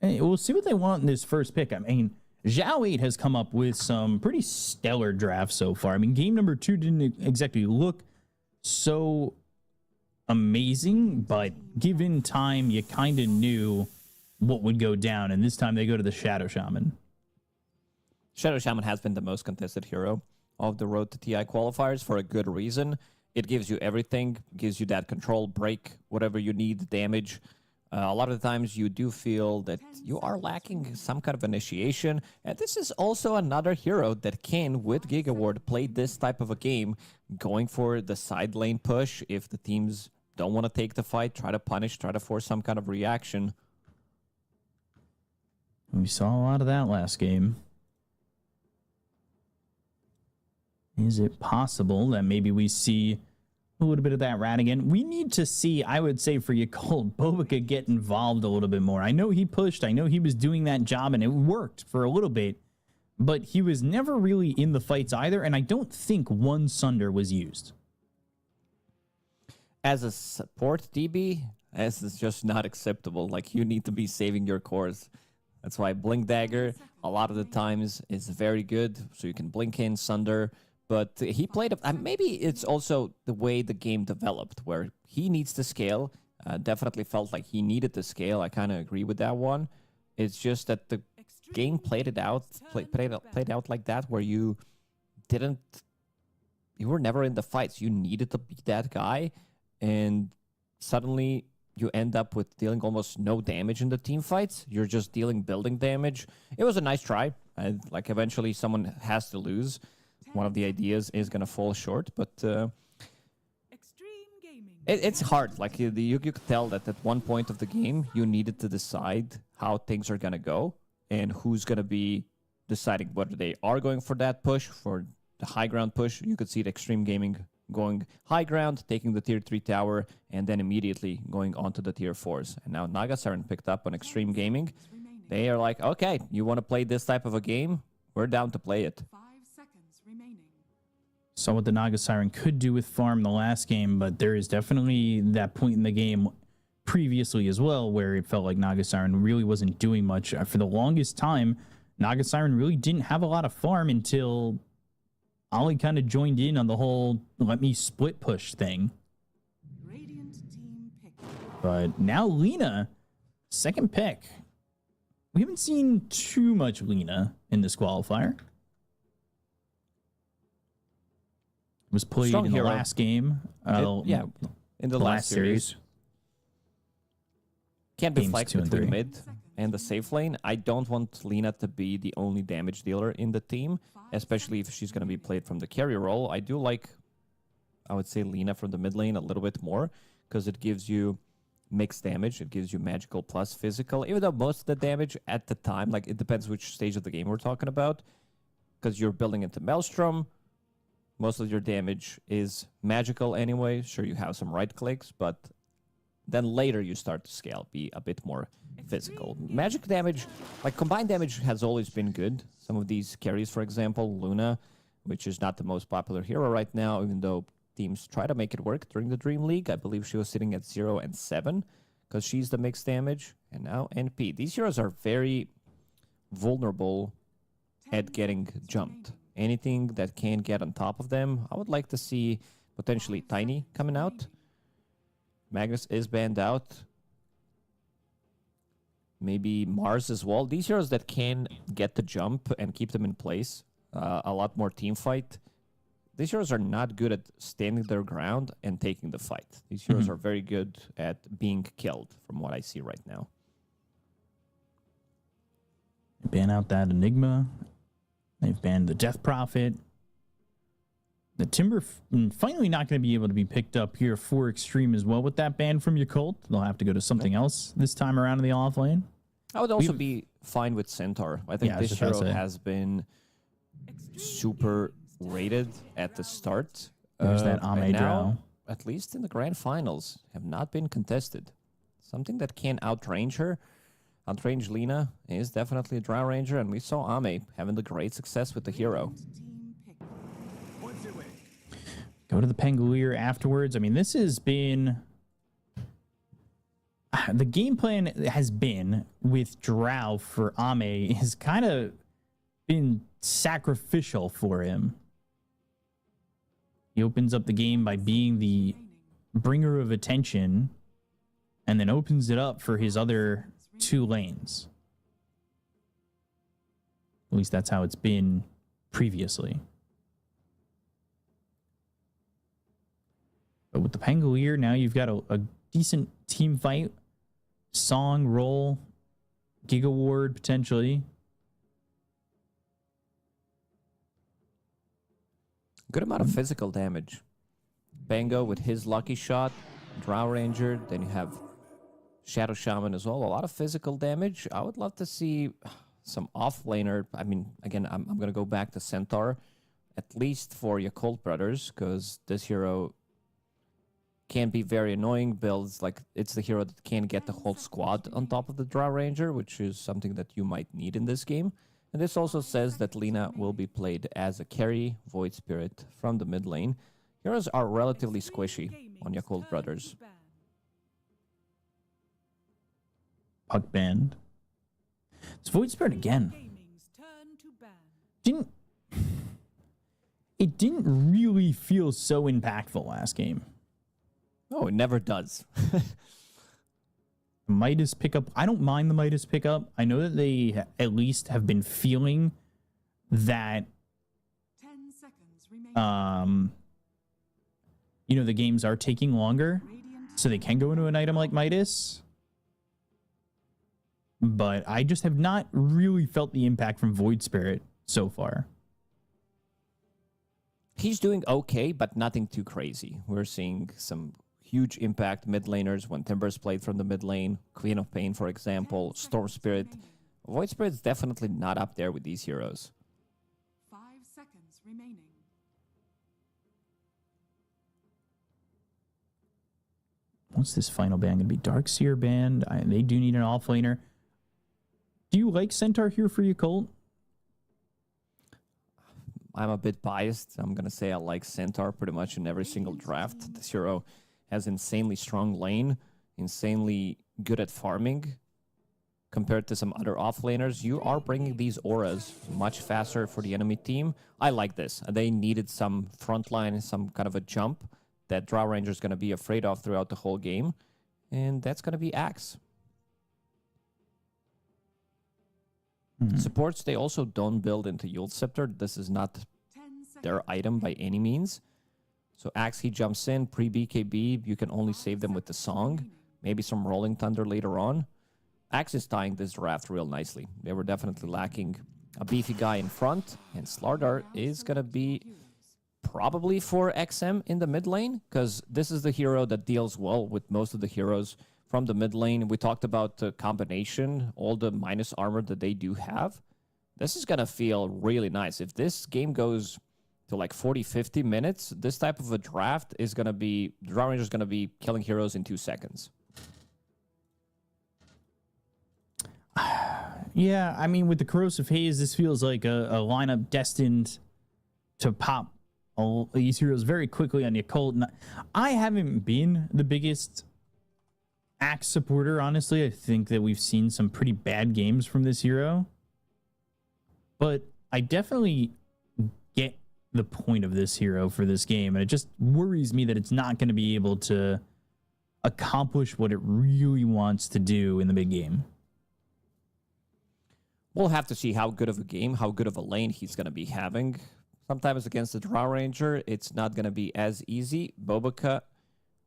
hey, we'll see what they want in this first pick. I mean, Zhao 8 has come up with some pretty stellar drafts so far. I mean, game number 2 didn't exactly look so amazing, but given time, you kind of knew what would go down, and this time they go to the Shadow Shaman.
Shadow Shaman has been the most contested hero of the Road to TI qualifiers for a good reason. It gives you everything, gives you that control, break, whatever you need, damage. A lot of the times you do feel that you are lacking some kind of initiation. And this is also another hero that can, with Giga Ward, play this type of a game, going for the side lane push. If the teams don't want to take the fight, try to punish, try to force some kind of reaction.
We saw a lot of that last game. Is it possible that maybe we see a little bit of that rat again? We need to see, I would say, for Yakult, Bobica get involved a little bit more. I know he pushed, I know he was doing that job, and it worked for a little bit, but he was never really in the fights either, and I don't think one Sunder was used.
As a support DB, this is just not acceptable. Like, you need to be saving your cores. That's why Blink Dagger, a lot of the times, is very good, so you can blink in Sunder. But he played, maybe it's also the way the game developed, where he needs to scale. Definitely felt like he needed to scale. I kind of agree with that one. It's just that the game played out like that, where you were never in the fights. You needed to be that guy, and suddenly you end up with dealing almost no damage in the team fights. You're just dealing building damage. It was a nice try. Like, eventually someone has to lose. One of the ideas is going to fall short, but it's hard. Like, you could tell that at one point of the game, you needed to decide how things are going to go and who's going to be deciding whether they are going for that push, for the high ground push. You could see the Extreme Gaming going high ground, taking the tier 3 tower, and then immediately going onto the tier 4s. And now Naga Siren picked up on Extreme Gaming. They are like, okay, you want to play this type of a game? We're down to play it.
Saw what the Naga Siren could do with farm the last game, but there is definitely that point in the game previously as well where it felt like Naga Siren really wasn't doing much. For the longest time, Naga Siren really didn't have a lot of farm until Ollie kind of joined in on the whole let me split push thing. But now Lina, second pick. We haven't seen too much Lina in this qualifier. Was played
Strong
in the
hero.
last game.
In the last series. Can be
Games
flex
2 and
between
3.
mid and the safe lane. I don't want Lina to be the only damage dealer in the team, especially if she's going to be played from the carry role. I do like, I would say, Lina from the mid lane a little bit more, because it gives you mixed damage. It gives you magical plus physical, even though most of the damage at the time, like it depends which stage of the game we're talking about, because you're building into Maelstrom. Most of your damage is magical anyway. Sure, you have some right clicks, but then later you start to scale, be a bit more physical. Magic damage, like combined damage, has always been good. Some of these carries, for example, Luna, which is not the most popular hero right now, even though teams try to make it work during the Dream League. I believe she was sitting at 0 and 7 because she's the mixed damage. And now NP. These heroes are very vulnerable at getting jumped. Anything that can get on top of them, I would like to see potentially Tiny coming out. Magnus is banned out. Maybe Mars as well. These heroes that can get the jump and keep them in place. A lot more team fight. These heroes are not good at standing their ground and taking the fight. These heroes are very good at being killed, from what I see right now.
Ban out that Enigma. They've banned the Death Prophet. The Timber finally not going to be able to be picked up here for Extreme as well with that ban from Yakult. They'll have to go to something else this time around in the off lane.
I would also be fine with Centaur. I think this hero has been super rated at the start.
There's that Ame Drow.
At least in the grand finals, have not been contested. Something that can outrange her, outrange Lina, is definitely a Drow Ranger, and we saw Ame having the great success with the hero.
Go to the Pangolier afterwards. I mean, this has been... The game plan has been with Drow for Ame has kind of been sacrificial for him. He opens up the game by being the bringer of attention and then opens it up for his other 2 lanes. At least that's how it's been previously. But with the Pangolier, now you've got a decent team fight. Song, roll, Giga Ward potentially.
Good amount of physical damage. Bango with his lucky shot, Drow Ranger, then you have Shadow Shaman as well. A lot of physical damage. I would love to see some off-laner. I mean, again, I'm going to go back to Centaur, at least for Yakult Brothers, because this hero can be very annoying builds. Like, it's the hero that can get the whole squad on top of the Drow Ranger, which is something that you might need in this game. And this also says that Lina will be played as a carry, Void Spirit from the mid lane. Heroes are relatively squishy on Yakult Brothers.
Puck band. It's Void Spirit again. It didn't really feel so impactful last game.
No, it never does.
Midas pickup. I don't mind the Midas pickup. I know that they at least have been feeling that
10 seconds remaining.
You know, the games are taking longer, so they can go into an item like Midas. But I just have not really felt the impact from Void Spirit so far.
He's doing okay, but nothing too crazy. We're seeing some huge impact mid laners when Timber's played from the mid lane. Queen of Pain, for example, Storm Spirit. Void Spirit's definitely not up there with these heroes.
5 seconds remaining.
What's this final ban going to be? Darkseer band. They do need an offlaner. Do you like Centaur here for you, Colt?
I'm a bit biased. I'm going to say I like Centaur pretty much in every single draft. This hero has insanely strong lane, insanely good at farming. Compared to some other offlaners, you are bringing these auras much faster for the enemy team. I like this. They needed some frontline, some kind of a jump that Drow Ranger is going to be afraid of throughout the whole game. And that's going to be Axe. Supports, they also don't build into Yule Scepter. This is not their item by any means. So Axe, he jumps in, pre-BKB, you can only save them with the song. Maybe some Rolling Thunder later on. Axe is tying this draft real nicely. They were definitely lacking a beefy guy in front. And Slardar is going to be probably for XM in the mid lane, because this is the hero that deals well with most of the heroes from the mid lane. We talked about the combination, all the minus armor that they do have. This is going to feel really nice. If this game goes to like 40, 50 minutes, this type of a draft is going to be, the Drow Ranger is going to be killing heroes in 2 seconds.
Yeah, I mean, with the Corrosive Haze, this feels like a lineup destined to pop all these heroes very quickly on the Occult. I haven't been the biggest Axe supporter, honestly. I think that we've seen some pretty bad games from this hero. But I definitely get the point of this hero for this game, and it just worries me that it's not going to be able to accomplish what it really wants to do in the big game.
We'll have to see how good of a game, how good of a lane he's going to be having. Sometimes against the Drow Ranger, it's not going to be as easy. Boboka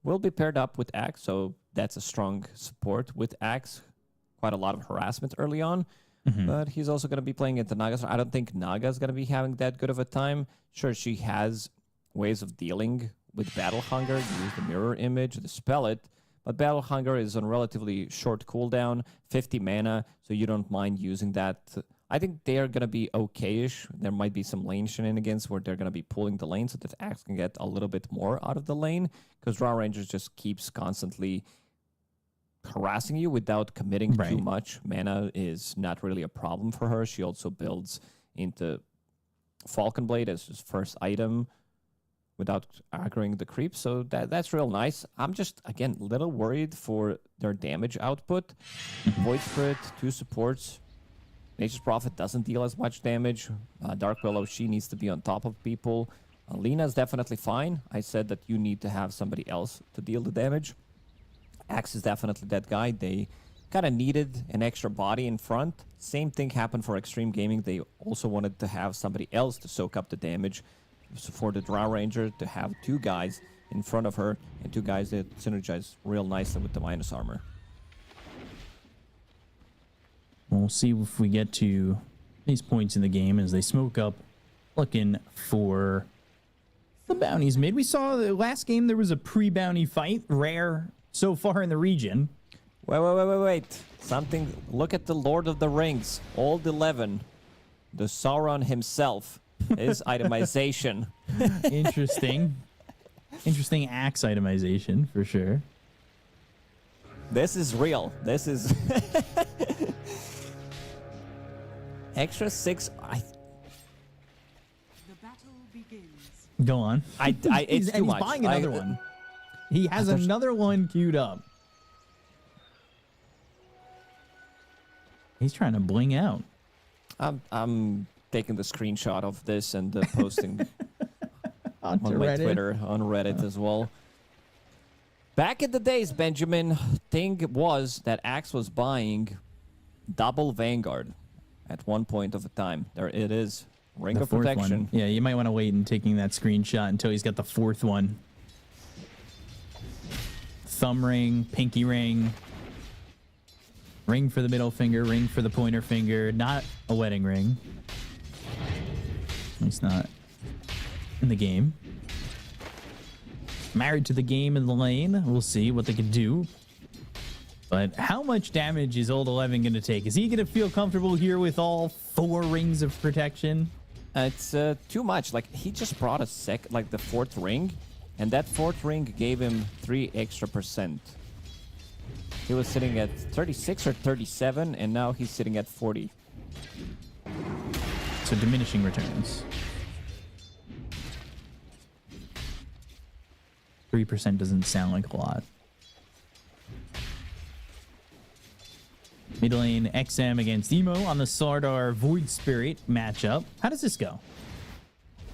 will be paired up with Axe, so that's a strong support with Axe. Quite a lot of harassment early on, but he's also going to be playing into Naga. So I don't think Naga's going to be having that good of a time. Sure, she has ways of dealing with Battle Hunger. Use the mirror image, dispel it. But Battle Hunger is on relatively short cooldown, 50 mana, so you don't mind using that. I think they are going to be okay-ish. There might be some lane shenanigans where they're going to be pulling the lane so that Axe can get a little bit more out of the lane, because Drow Rangers just keeps constantly harassing you without committing too much. Mana is not really a problem for her. She also builds into Falcon Blade as his first item without aggroing the creep, so that's real nice. I'm just, again, a little worried for their damage output. Void Spirit, 2 supports. Nature's Prophet doesn't deal as much damage. Dark Willow, she needs to be on top of people. Lena's definitely fine. I said that you need to have somebody else to deal the damage. Axe is definitely that guy. They kind of needed an extra body in front. Same thing happened for Extreme Gaming. They also wanted to have somebody else to soak up the damage. So for the Drow Ranger to have 2 guys in front of her and 2 guys that synergize real nicely with the minus armor.
We'll see if we get to these points in the game as they smoke up, looking for the bounties mid. We saw the last game there was a pre-bounty fight, rare so far in the region.
Wait. Something, look at the Lord of the Rings, Old 11, the Sauron himself. Is itemization.
Interesting. Interesting Axe itemization, for sure.
This is real. This is... Extra 6...
The battle begins.
Go on.
It's too much.
He's buying another one. He has another one queued up. He's trying to bling out.
I'm taking the screenshot of this and posting on my
Reddit.
Twitter, on Reddit as well. Back in the days, Benjamin, thing was that Axe was buying double Vanguard at one point of a time. There it is. Ring
The
of
fourth
Protection.
one. Yeah, you might want to wait and taking that screenshot until he's got the 4th one. Thumb ring, pinky ring. Ring for the middle finger, ring for the pointer finger. Not a wedding ring. He's not in the game. Married to the game in the lane. We'll see what they can do. But how much damage is Old 11 going to take? Is he going to feel comfortable here with all 4 rings of protection?
It's too much. Like, he just brought the 4th ring, and that 4th ring gave him 3 extra %. He was sitting at 36 or 37, and now he's sitting at 40.
So diminishing returns. 3% doesn't sound like a lot. Mid lane XM against Emo on the Slardar Void Spirit matchup. How does this go?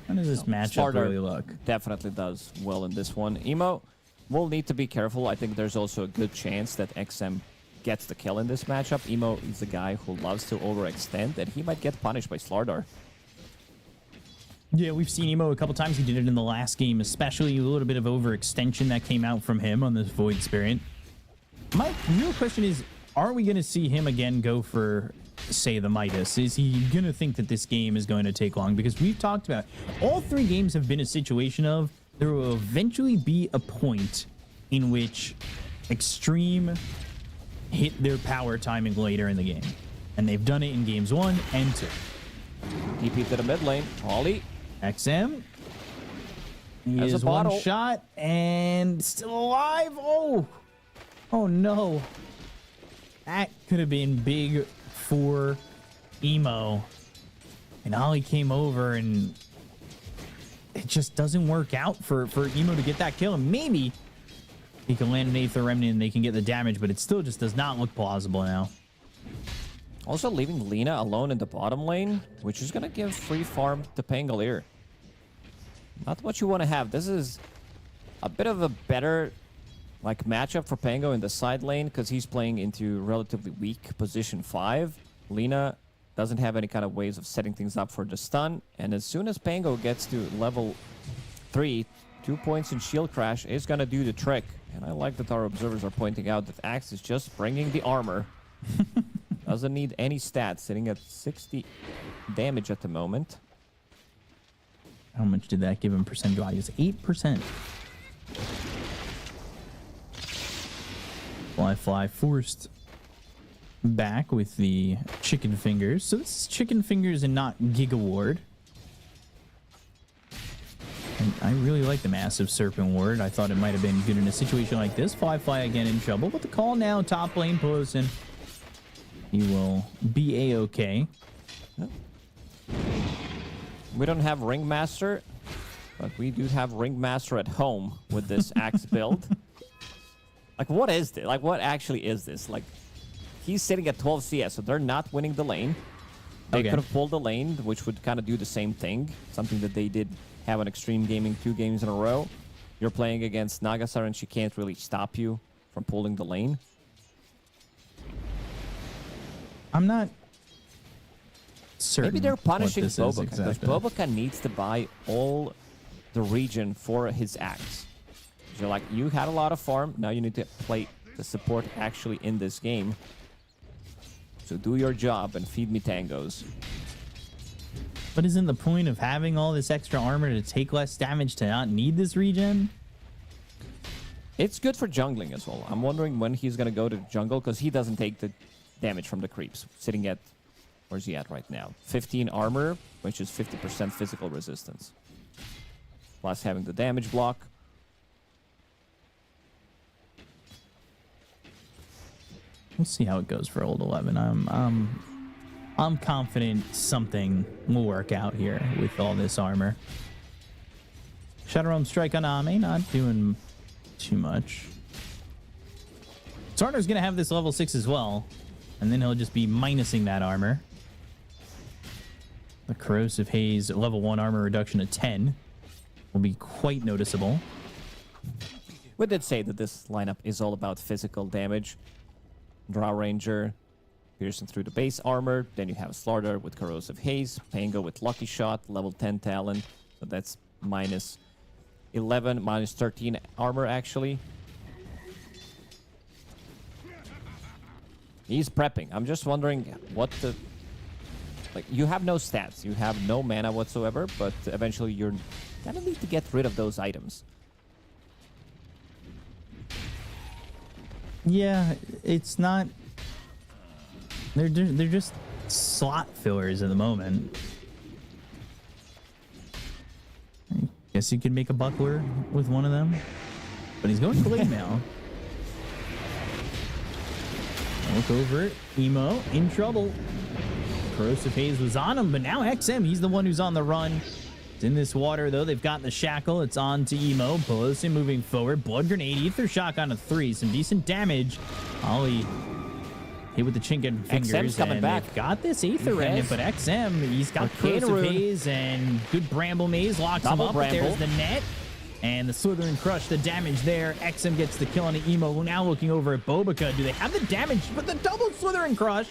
How does this matchup
Slardar
really look?
definitely does well in this one. Emo will need to be careful. I think there's also a good chance that XM gets the kill in this matchup. Emo is a guy who loves to overextend, and he might get punished by Slardar.
Yeah, we've seen Emo a couple times. He did it in the last game, especially a little bit of overextension that came out from him on this Void Spirit. My real question is, are we going to see him again go for, say, the Midas? Is he going to think that this game is going to take long? Because we've talked about all 3 games have been a situation of there will eventually be a point in which Extreme hit their power timing later in the game. And they've done it in games 1 and 2.
TP to the mid lane. Ollie.
XM. He
Has a
is one
bottle.
shot and still alive. Oh. Oh no. That could have been big for Emo. And Ollie came over and it just doesn't work out for Emo to get that kill. And maybe he can land an Aether Remnant and they can get the damage, but it still just does not look plausible now.
Also leaving Lina alone in the bottom lane, which is going to give free farm to Pangolier. Not what you want to have. This is a bit of a better like matchup for Pango in the side lane because he's playing into relatively weak position 5. Lina doesn't have any kind of ways of setting things up for the stun. And as soon as Pango gets to level 3, 2 points in shield crash is going to do the trick. And I like that our observers are pointing out that Axe is just bringing the armor. Doesn't need any stats, sitting at 60 damage at the moment.
How much did that give him percent value? It's 8%. Fly forced back with the chicken fingers. So this is chicken fingers and not Giga Ward. And I really like the massive serpent ward. I thought it might have been good in a situation like this. Fly again in trouble, but the call now, top lane Pelosin. He will be a-okay.
We don't have Ringmaster, but we do have Ringmaster at home with this Axe build. Like, what is this? Like, what actually is this? Like, he's sitting at 12 CS, so they're not winning the lane. They could have pulled the lane, which would kind of do the same thing. Something that they did have on Extreme Gaming 2 games in a row. You're playing against Nagasar, and she can't really stop you from pulling the lane.
I'm not certain.
Maybe they're punishing
what this is
Boboka, because
exactly.
Boboka needs to buy all the region for his Axe. You're like, you had a lot of farm, now you need to play the support actually in this game. So do your job and feed me tangos.
But isn't the point of having all this extra armor to take less damage to not need this regen?
It's good for jungling as well. I'm wondering when he's going to go to jungle, because he doesn't take the damage from the creeps. Sitting at, where's he at right now? 15 armor, which is 50% physical resistance. Plus having the damage block.
We'll see how it goes for Old 11. I'm confident something will work out here with all this armor. Shadow Realm Strike on Ame, not doing too much. Sarner's gonna have this level 6 as well, and then he'll just be minusing that armor. The Corrosive Haze level 1 armor reduction to 10 will be quite noticeable.
We did say that this lineup is all about physical damage. Drow Ranger, piercing through the base armor. Then you have Slaughter with Corrosive Haze. Pango with Lucky Shot, level 10 talent. So that's minus 11, minus 13 armor, actually. He's prepping. I'm just wondering what the... Like, you have no stats. You have no mana whatsoever, but eventually you're gonna need to get rid of those items.
Yeah, it's not... They're just slot fillers at the moment. I guess you could make a buckler with one of them. But he's going Blade Mail. Look over it. Emo in trouble. Corrosive Haze was on him, but now XM, he's the one who's on the run. It's in this water, though. They've got the shackle. It's on to Emo. Pelosi moving forward. Blood Grenade. Ether Shock on a 3. Some decent damage. Ollie hit with the chicken fingers.
XM's coming
and
back.
they've got this Aether Remnant, but XM, he's got Corrosive
Rune.
Haze and good Bramble Maze. Locks
Double
him up. But
Bramble.
there's the net. And the Slytherin Crush, the damage there. XM gets the kill on the Emo. Now looking over at Bobica. Do they have the damage? But the double Slytherin Crush.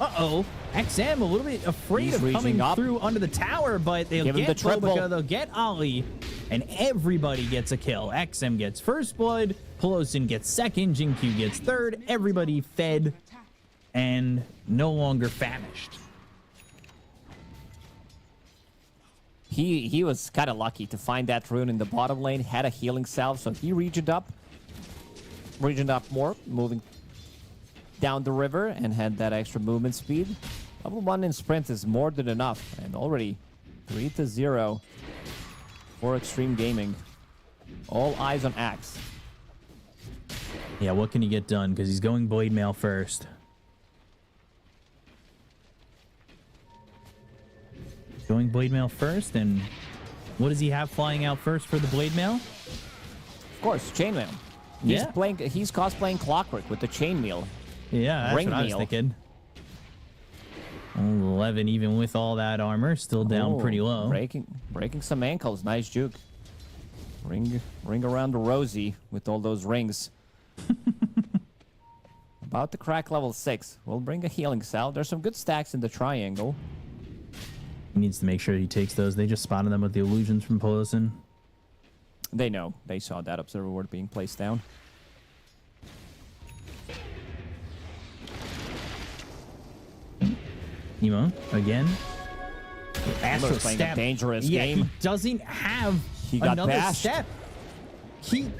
Uh-oh. XM a little bit afraid
He's
of coming
reaching up.
through under the tower, but they'll
Give him
get
the triple.
Bobica, they'll get Ollie, and everybody gets a kill. XM gets first blood, Pelosin gets second, Jinkyu gets third, everybody fed and no longer famished.
He was kind of lucky to find that rune in the bottom lane, had a healing salve, so he regened up more, moving down the river and had that extra movement speed. Level 1 in sprint is more than enough, and already 3-0 for Extreme Gaming. All eyes on Axe.
Yeah, what can he get done? Because he's going Blade Mail first. Going Blade Mail first, and what does he have flying out first for the Blade Mail?
Of course, Chainmail.
Yeah.
He's cosplaying Clockwork with the Chainmail.
Yeah, that's
Ring
what I was
meal.
thinking. 11, even with all that armor, still down
Oh,
pretty low.
Breaking some ankles. Nice juke. Ring around the rosy with all those rings. About to crack level 6. We'll bring a healing cell. There's some good stacks in the triangle.
He needs to make sure he takes those. They just spotted them with the illusions from Polosin.
They know. They saw that observer ward being placed down.
Emo, again. Astro
playing
step.
a dangerous
Yeah,
game.
he doesn't have
He got
another
bashed.
step. He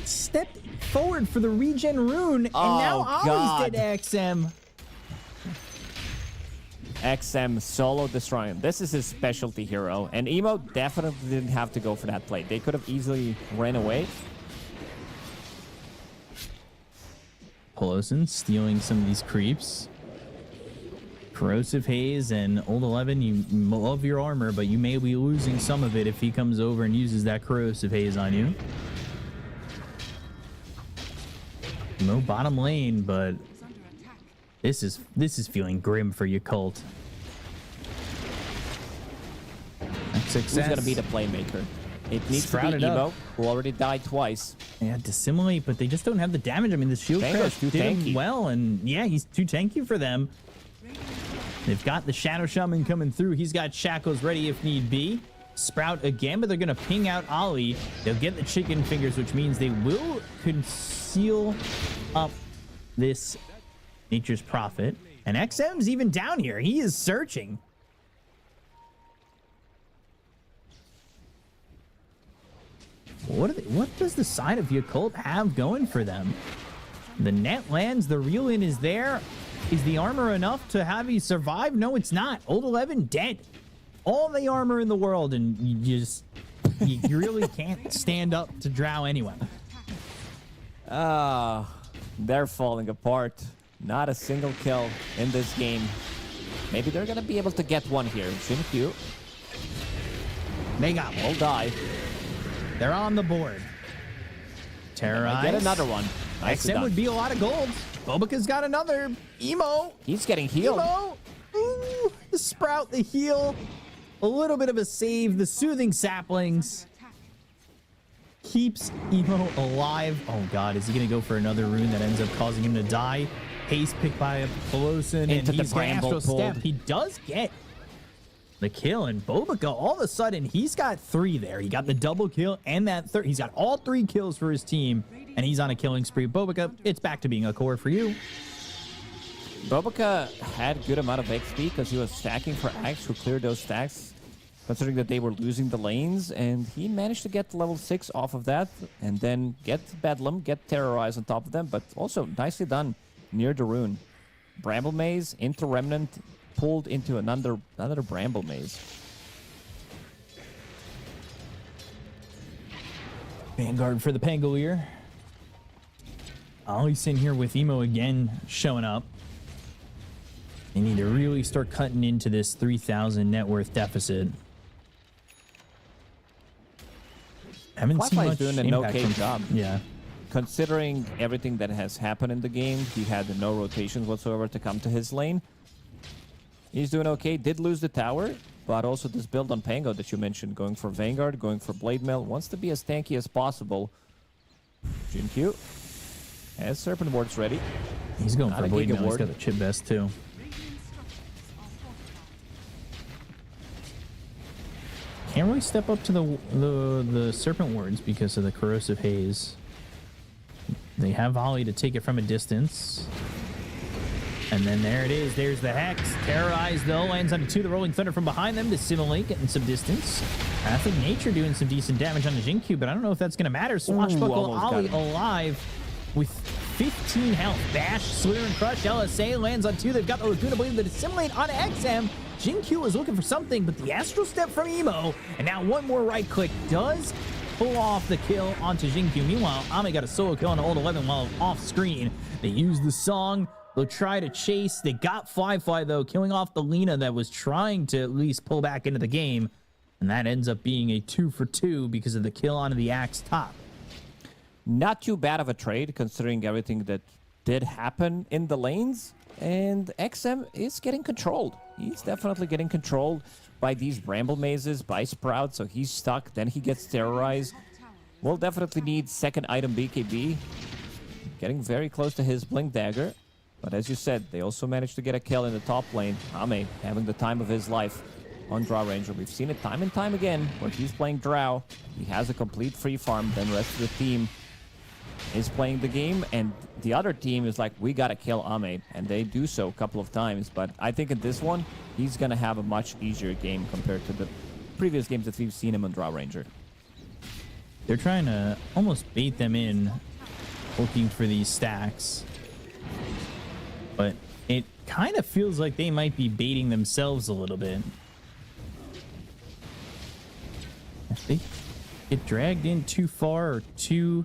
stepped forward for the regen rune, and now Ollie's
God.
dead XM.
XM solo destroying. This is his specialty hero. And Emo definitely didn't have to go for that play. They could have easily ran away.
Polosin stealing some of these creeps. Corrosive Haze and Old 11, you love your armor, but you may be losing some of it if he comes over and uses that Corrosive Haze on you. No bottom lane, but
Is under attack.
this is feeling grim for your cult. That's
Who's
success.
going to be the playmaker? It needs
Sprout
to
it
be
up.
Emo, who already died twice.
Yeah, dissimilate, but they just don't have the damage. I mean, the shield
Vanguard's
crash
too
did him
tanky.
well, and yeah, he's too tanky for them. They've got the Shadow Shaman coming through. He's got Shackles ready if need be. Sprout again, but they're going to ping out Ollie. They'll get the chicken fingers, which means they will conceal up this Nature's Prophet. And XM's even down here. He is searching. What does the side of Yakult have going for them? The net lands, the reel in is there. Is the armor enough to have you survive? No, it's not. Old 11 dead. All the armor in the world, and you really can't stand up to drow anyone.
They're falling apart. Not a single kill in this game. Maybe they're going to be able to get one here. Shinkyu
They got
will
one.
die.
They're on the board. Terrorize.
Get another one. Nicely
XM
done.
would be a lot of gold. Bobaca's got another. Emo.
He's getting healed.
Emo. Ooh, the Sprout, the heal. A little bit of a save. The Soothing Saplings
Attack.
keeps Emo alive. Oh God, is he gonna go for another rune that ends up causing him to die? Haste picked by Polosin, and
Into the
he's gonna
bramble
Astral Step.
pulled.
He does get the kill, and Bobaca, all of a sudden, he's got 3 there. He got the double kill and that third. He's got all 3 kills for his team, and he's on a killing spree. Bobaca, it's back to being a core for you.
Bobaca had good amount of XP because he was stacking for Axe, who cleared those stacks, considering that they were losing the lanes, and he managed to get level 6 off of that, and then get Bedlam, get Terrorize on top of them, but also nicely done near the rune. Bramble Maze into Remnant, pulled into another Bramble Maze.
Vanguard for the Pangolier. Ollie's in here with Emo again showing up. They need to really start cutting into this 3,000 net worth deficit. Haven't seen
Qualifier is
much
doing an
impact
okay
from-
job.
Yeah.
Considering everything that has happened in the game, he had no rotations whatsoever to come to his lane. He's doing okay. Did lose the tower, but also this build on Pango that you mentioned, going for Vanguard, going for Blade Mail, wants to be as tanky as possible. Jinkyu has Serpent Wards ready.
He's going
Not
for
a
Blade
Giga
Mail. He's
Ward.
got the chip vest too.
Radiant structures are fortified.
Can't really step up to the Serpent Wards because of the Corrosive Haze. They have Ollie to take it from a distance. And then there it is. There's the Hex. Terrorize, though. Lands onto 2. The Rolling Thunder from behind them. Dissimilate, getting some distance. And I think Nature doing some decent damage on the Jinkyu, but I don't know if that's going to matter. Swashbuckle
almost got
Ollie
him.
alive with 15 health. Bash, Slither, and Crush. LSA lands on 2. They've got the Laguna Blade that assimilate on XM. Jinkyu is looking for something, but the Astral Step from Emo. And now one more right click does pull off the kill onto Jinkyu. Meanwhile, Ame got a solo kill on Old 11 while off screen. They use the song. They'll try to chase. They got Fly, though, killing off the Lina that was trying to at least pull back into the game. And that ends up being a 2 for 2 because of the kill onto the Axe top.
Not too bad of a trade, considering everything that did happen in the lanes. And XM is getting controlled. He's definitely getting controlled by these Bramble Mazes, by Sprout, so he's stuck. Then he gets terrorized. We'll definitely need second item BKB. Getting very close to his Blink Dagger. But as you said, they also managed to get a kill in the top lane. Ame having the time of his life on Drow Ranger. We've seen it time and time again where he's playing Drow. He has a complete free farm. Then the rest of the team is playing the game, and the other team is like, we gotta kill Ame, and they do so a couple of times. But I think in this one, he's gonna have a much easier game compared to the previous games that we've seen him on Drow Ranger.
They're trying to almost bait them in, looking for these stacks. But it kind of feels like they might be baiting themselves a little bit. If they get dragged in too far or too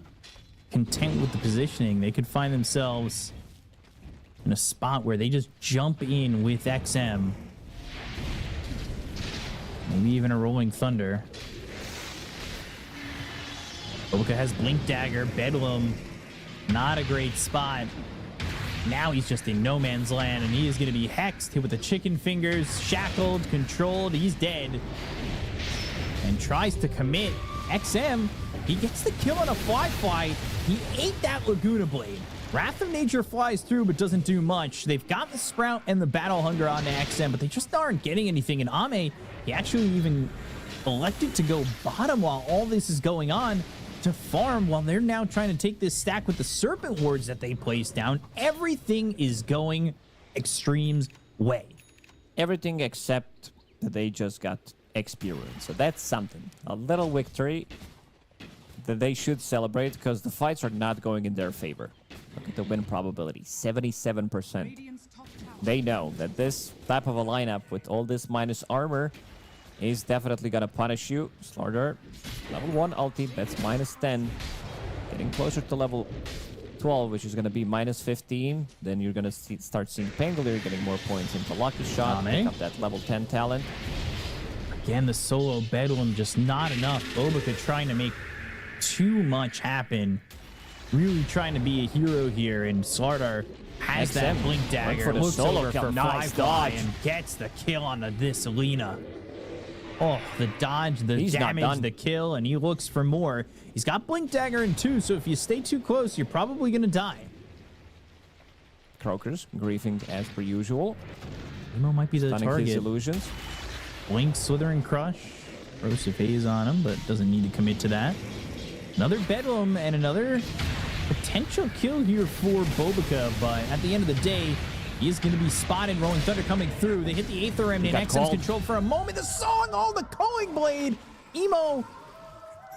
content with the positioning, they could find themselves in a spot where they just jump in with XM. Maybe even a Rolling Thunder. Bobuka has Blink Dagger. Bedlam, not a great spot. Now he's just in no man's land, and he is going to be hexed, hit with the chicken fingers, shackled, controlled. He's dead. And tries to commit. XM, he gets the kill on a Fly. He ate that Laguna Blade. Wrath of Nature flies through, but doesn't do much. They've got the Sprout and the Battle Hunger on the XM, but they just aren't getting anything. And Ame, he actually even elected to go bottom while all this is going on to farm, while they're now trying to take this stack with the Serpent Wards that they placed down. Everything is going Extreme's way.
Everything except that they just got experience. So that's something. A little victory that they should celebrate, because the fights are not going in their favor. Look at the win probability, 77%. They know that this type of a lineup with all this minus armor is definitely gonna punish you. Slaughter, level 1 ulti, that's minus 10. Getting closer to level 12, which is gonna be minus 15. Then you're gonna start seeing Pangolier getting more points into Lucky Shot, pick up that level 10 talent.
Again, the solo Bedlam just not enough. Bobuka trying to make too much happen. Really trying to be a hero here, and Slardar has that Blink Dagger, looks over for nice dodge, and gets the kill on this Lina. Oh, the dodge, the damage, the kill, and he looks for more. He's got Blink Dagger in 2, so if you stay too close, you're probably going to die.
Croakers griefing as per usual.
Emo might be the target.
His illusions.
Blink, Slithering Crush. Erosive Haze on him, but doesn't need to commit to that. Another Bedlam and another potential kill here for Bobuka, but at the end of the day, he is going to be spotted. Rolling Thunder coming through. They hit the Aether Remnant. XM's controlled for a moment. The song, oh, the Culling Blade. Emo,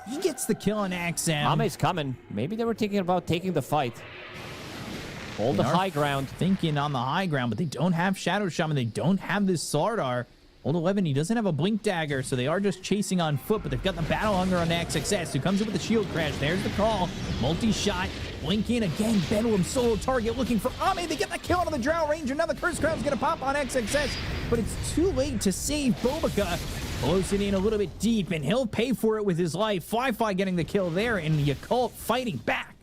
he gets the kill on XM.
Ame's coming. Maybe they were thinking about taking the fight. Hold the high ground.
Thinking on the high ground, but they don't have Shadow Shaman. They don't have this Slardar. Old 11, he doesn't have a Blink Dagger, so they are just chasing on foot, but they've got the Battle Hunger on XXS, who comes in with the Shield Crash. There's the call. Multi-shot. Blink in again. Bedlam solo target looking for Ame. They get the kill on the Drow Ranger. Now the Curse Crown's going to pop on XXS, but it's too late to save Bobuka. Closing in a little bit deep, and he'll pay for it with his life. Fly getting the kill there, and Yakult fighting back.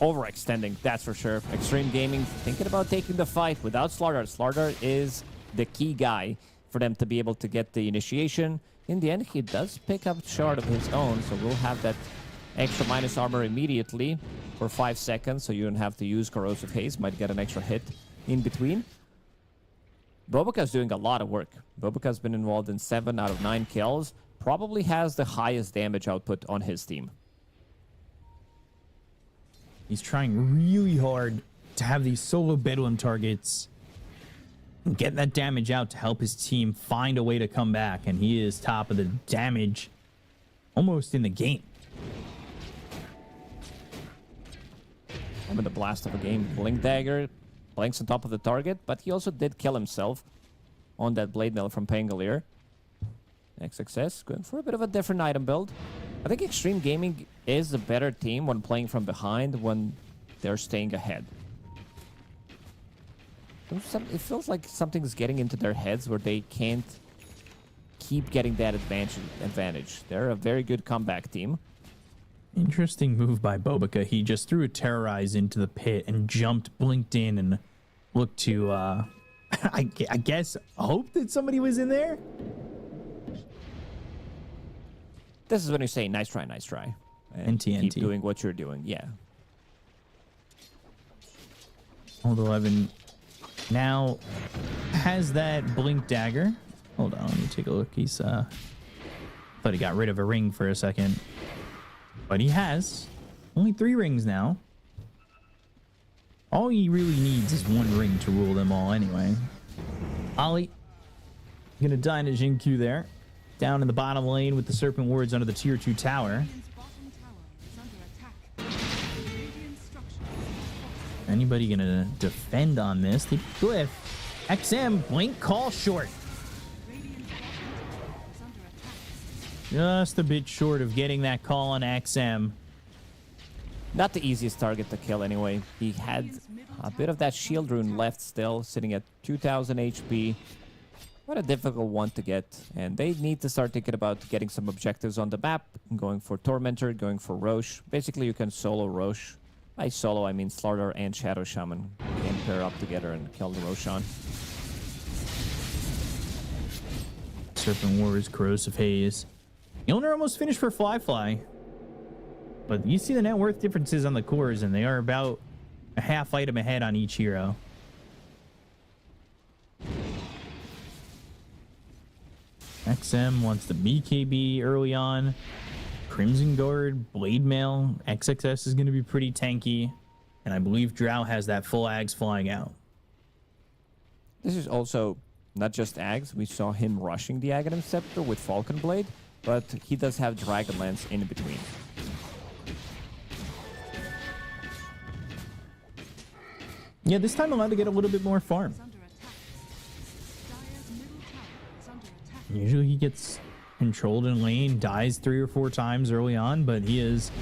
Overextending, that's for sure. Extreme Gaming thinking about taking the fight without Slardar. Slardar is the key guy for them to be able to get the initiation. In the end, he does pick up Shard of his own, so we'll have that extra minus armor immediately for 5 seconds, so you don't have to use Corrosive Haze. Might get an extra hit in between. Bobuka's doing a lot of work. Bobuka's been involved in 7 out of 9 kills. Probably has the highest damage output on his team.
He's trying really hard to have these solo Bedlam targets and get that damage out to help his team find a way to come back, and he is top of the damage almost in the game.
having the blast of a game. Blink Dagger blinks on top of the target, but he also did kill himself on that Blade Mail from Pangolier. XXS going for a bit of a different item build. I think Extreme Gaming is a better team when playing from behind when they're staying ahead. It feels like something's getting into their heads where they can't keep getting that advantage. They're a very good comeback team.
Interesting move by Bobica. He just threw a Terrorize into the pit and jumped, blinked in, and looked to, I guess, hope that somebody was in there?
This is when you say, nice try, nice try. And
NT.
keep doing what you're doing, yeah.
Old 11 now has that Blink Dagger. Hold on, let me take a look. He's, thought he got rid of a ring for a second. But he has only 3 rings now. All he really needs is 1 ring to rule them all anyway. Ollie gonna die in a Jin-Q there. Down in the bottom lane with the Serpent Wards under the tier 2 tower.
Radiant's bottom tower is under attack. Radiant structures are
Anybody gonna defend on this? The Glyph. XM, blink, call short.
Radiant's bottom tower is under attack.
Just a bit short of getting that call on XM.
Not the easiest target to kill anyway. He had a bit of that shield rune left still, sitting at 2000 HP. What a difficult one to get. And they need to start thinking about getting some objectives on the map. Going for Tormentor, going for Roche. Basically, you can solo Roche. By solo, I mean Slaughter and Shadow Shaman. You can pair up together and kill the Roshan.
Serpent Wars, Corrosive Haze. Yolner almost finished for Fly. But you see the net worth differences on the cores, and they are about a half item ahead on each hero. XM wants the BKB early on. Crimson Guard, Blade Mail. XXS is going to be pretty tanky. And I believe Drow has that full Ags flying out.
This is also not just Ags. We saw him rushing the Aghanim Scepter with Falcon Blade, but he does have Dragonlance in between.
Yeah, this time allowed to get a little bit more farm.
Is under attack. Dire's middle tower is under attack.
Usually he gets controlled in lane, dies 3 or 4 times early on, but he is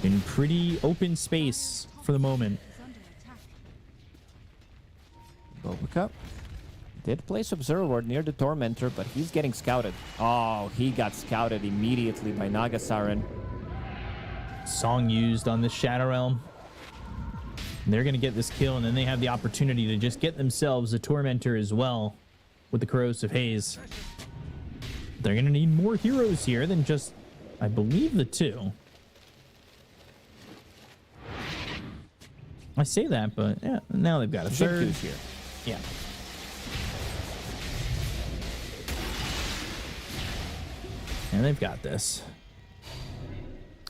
in pretty open space for the moment.
Is under attack.
Bobica did place Observer Ward near the Tormentor, but he's getting scouted. Oh, he got scouted immediately by Naga Siren.
Song used on the Shadow Realm. They're going to get this kill, and then they have the opportunity to just get themselves a Tormentor as well with the Corrosive Haze. They're going to need more heroes here than just, I believe, the 2. I say that, but yeah, now they've got a third.
Jin-Q's here.
Yeah. And they've got this.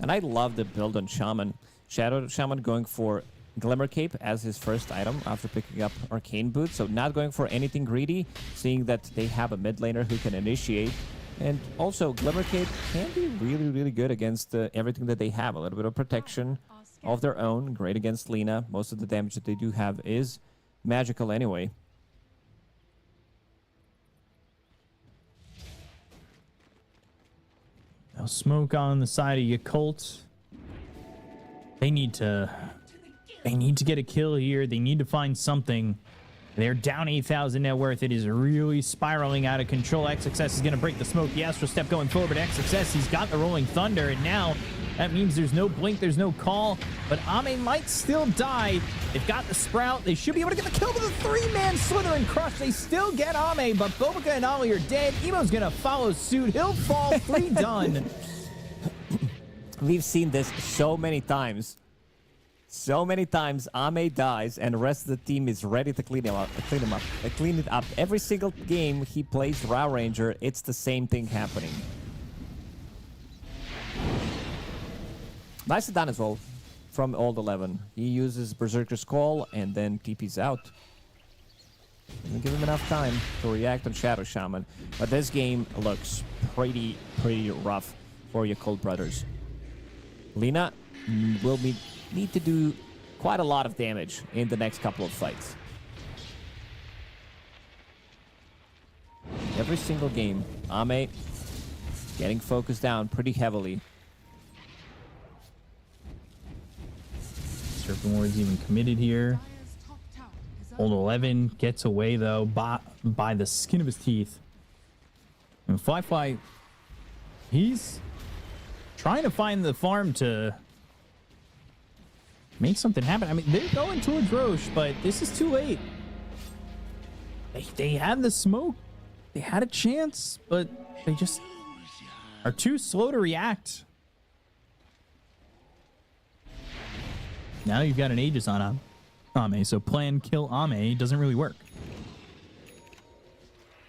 And I love the build on Shaman. Shadow Shaman going for Glimmer Cape as his first item after picking up Arcane Boots. So not going for anything greedy, seeing that they have a mid laner who can initiate. And also, Glimmer Cape can be really, really good against everything that they have. A little bit of protection of their own. Great against Lina. Most of the damage that they do have is magical anyway.
Now smoke on the side of Yakult. They need to get a kill here. They need to find something. They're down 8,000 net worth. It is really spiraling out of control. XXS is going to break the smoke. The Astral Step going forward, but XXS, he's got the Rolling Thunder, and now that means there's no blink, there's no call, but Ame might still die. They've got the Sprout. They should be able to get the kill with a 3-man Slithering Crush. They still get Ame, but Bobica and Ollie are dead. Emo's going to follow suit. He'll fall 3 done.
We've seen this so many times. So many times Ame dies and the rest of the team is ready to clean it up. Every single game he plays Ra Ranger, it's the same thing happening. Nicely done as well from Old 11. He uses Berserker's Call and then TP's out. Doesn't give him enough time to react on Shadow Shaman. But this game looks pretty rough for your Cold Brothers. Lina will need to do quite a lot of damage in the next couple of fights. Every single game, Ame getting focused down pretty heavily.
Serpent Ward's even committed here.
Dire's top tower is
Old
under
11 gets away, though, by the skin of his teeth. And Fly, he's trying to find the farm to make something happen. I mean, they're going towards Roche, but this is too late. They had the smoke. They had a chance, but they just are too slow to react. Now you've got an Aegis on Ame, so plan kill Ame doesn't really work.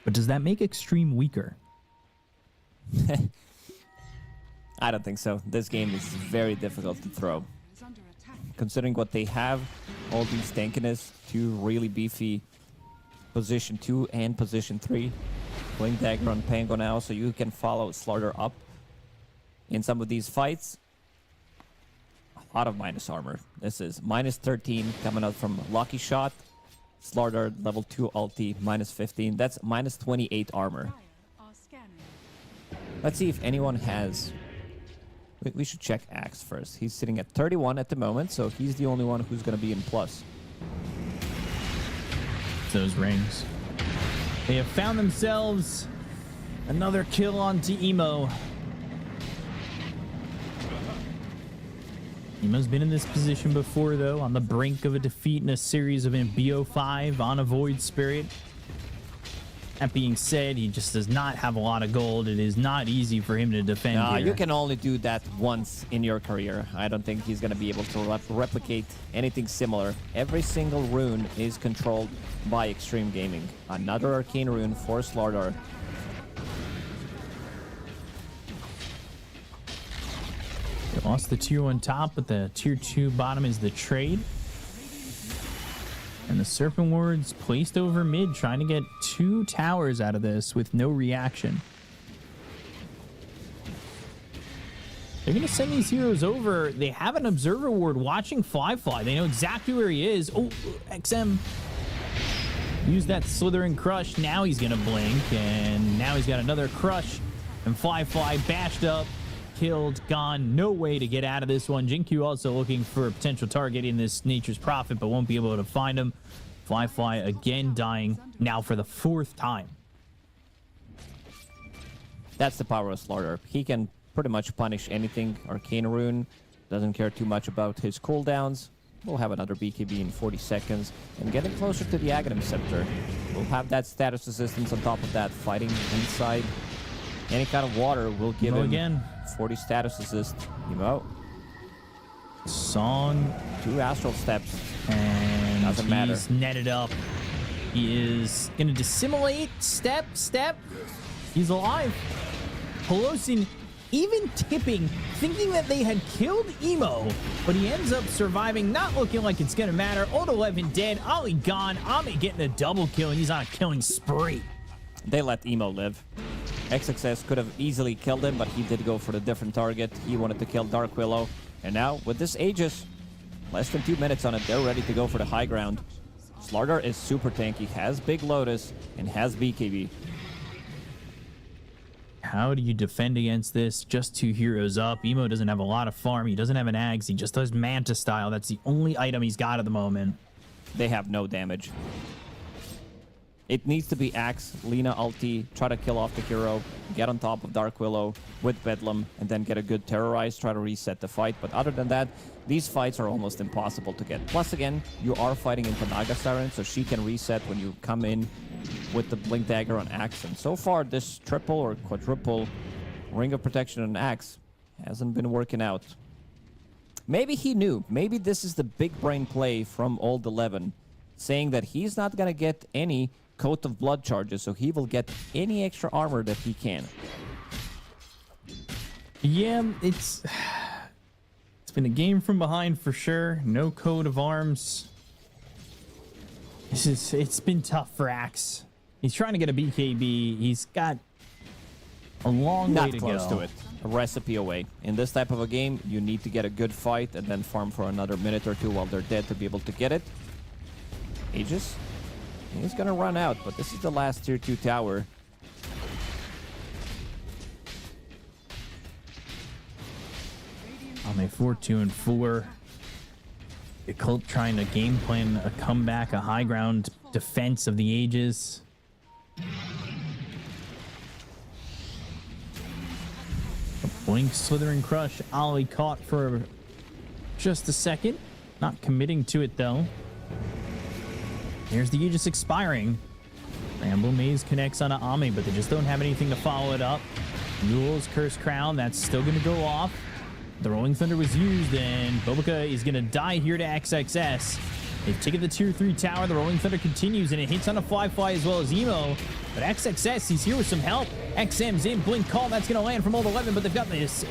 But does that make Extreme weaker?
I don't think so. This game is very difficult to throw.
is under attack.
Considering what they have, all these tankiness, 2 really beefy position 2 and position 3. Blink Dagger on Pango now, so you can follow Slaughter up in some of these fights. A lot of minus armor. This is minus 13 coming out from Lucky Shot. Slaughter level 2 ulti, minus 15. That's minus 28 armor.
Dire are scanning.
Let's see if anyone has... We should check Axe first. He's sitting at 31 at the moment, so he's the only one who's going to be in plus.
Those rings. They have found themselves another kill onto Emo. Emo's been in this position before, though, on the brink of a defeat in a series of BO5 on a Void Spirit. That being said, he just does not have a lot of gold. It is not easy for him to defend here.
You can only do that once in your career. I don't think he's going to be able to replicate anything similar. Every single rune is controlled by Extreme Gaming. Another arcane rune for Slaughter.
They lost the tier 1 top, but the tier 2 bottom is the trade. And the Serpent Ward's placed over mid, trying to get 2 towers out of this with no reaction. They're going to send these heroes over. They have an Observer Ward watching Fly. They know exactly where he is. Oh, XM. Use that Slithering Crush. Now he's going to blink. And now he's got another Crush. And Fly bashed up. Killed, gone, no way to get out of this one. Jinkyu also looking for a potential target in this Nature's Prophet, but won't be able to find him. Fly again dying, now for the 4th time.
That's the power of Slaughter. He can pretty much punish anything. Arcane Rune doesn't care too much about his cooldowns. We'll have another BKB in 40 seconds. And getting closer to the Aghanim Scepter. We'll have that status resistance on top of that, fighting inside. Any kind of water will give him
again.
40 status assist. Emo.
Song.
2 astral steps.
And
doesn't matter.
He's netted up. He is going to dissimulate. Step. He's alive. Pelosin even tipping, thinking that they had killed Emo, but he ends up surviving, not looking like it's going to matter. Old 11 dead. Ollie gone. Ami getting a double kill, and he's on a killing spree.
They let Emo live. XXS could have easily killed him, but he did go for the different target. He wanted to kill Dark Willow. And now, with this Aegis, less than 2 minutes on it, they're ready to go for the high ground. Slaughter is super tanky, has Big Lotus, and has BKB.
How do you defend against this? Just 2 heroes up. Emo doesn't have a lot of farm. He doesn't have an Ags. He just does Manta style. That's the only item he's got at the moment.
They have no damage. It needs to be Axe, Lina ulti, try to kill off the hero, get on top of Dark Willow with Bedlam, and then get a good Terrorize, try to reset the fight. But other than that, these fights are almost impossible to get. Plus, again, you are fighting into Naga Siren, so she can reset when you come in with the Blink Dagger on Axe. And so far, this triple or quadruple Ring of Protection on Axe hasn't been working out. Maybe he knew. Maybe this is the big brain play from Old 11, saying that he's not going to get any Coat of Blood charges, so he will get any extra armor that he can.
Yeah, it's been a game from behind for sure. No coat of arms. It's been tough for Axe. He's trying to get a BKB. He's got a long way to go.
Not close to it. a recipe away. In this type of a game, you need to get a good fight and then farm for another minute or two while they're dead to be able to get it. Aegis, he's gonna run out, but this is the last tier 2 tower.
On a 4-2-4. The Cult trying to game plan a comeback, a high ground defense of the Aegis. Blink, Slithering Crush. Ollie caught for just a second. Not committing to it, though. Here's the Aegis expiring. Ramble Maze connects onto Ame, but they just don't have anything to follow it up. Newell's Curse Crown, that's still going to go off. The Rolling Thunder was used, and Bobica is going to die here to XXS. They've taken the tier 3 tower. The Rolling Thunder continues, and it hits on a Fly as well as Emo. But XXS, he's here with some help. XM's in. Blink Call, that's going to land from Old 11, but they've got this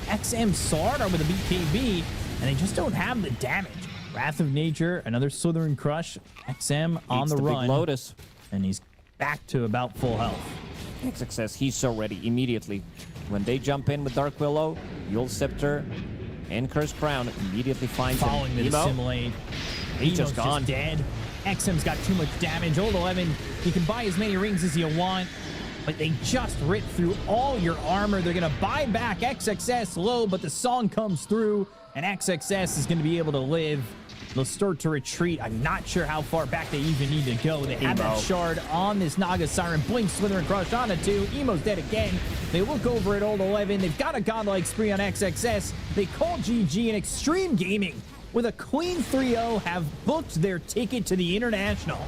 XM Sword with a BKB, and they just don't have the damage. Wrath of Nature, another Slithering Crush. XM on the run.
Big Lotus.
And he's back to about full health.
XXS, he's so ready immediately. When they jump in with Dark Willow, Yule Scepter, and Curse Crown immediately finds
Following
him.
the Assimilate.
He's just gone.
Dead. XM's got too much damage. Old 11, you can buy as many rings as you want, but they just rip through all your armor. They're going to buy back XXS low, but the song comes through, and XXS is going to be able to live. They'll start to retreat. I'm not sure how far back they even need to go. They have that shard on this Naga Siren. Blink, Slither, and Crush on a 2. Emo's dead again. They look over at Old 11. They've got a godlike spree on XXS. They call GG, and Extreme Gaming, with a clean 3-0, have booked their ticket to the International.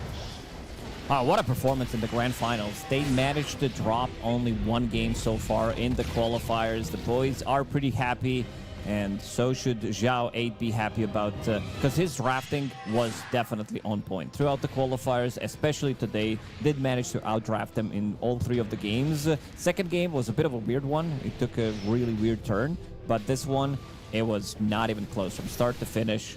Wow, what a performance in the Grand Finals. They managed to drop only one game so far in the qualifiers. The boys are pretty happy, and so should Zhao 8 be happy about, because his drafting was definitely on point. Throughout the qualifiers, especially today, did manage to outdraft them in all 3 of the games. Second game was a bit of a weird one. It took a really weird turn, but this one, it was not even close from start to finish.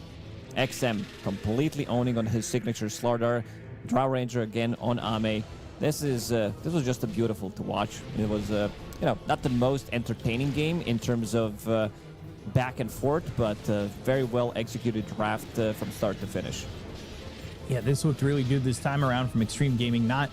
XM completely owning on his signature Slardar. Drow Ranger again on Ame. This was just a beautiful to watch. It was, not the most entertaining game in terms of back and forth, but very well executed draft from start to finish.
Yeah, this looked really good this time around from Extreme Gaming, not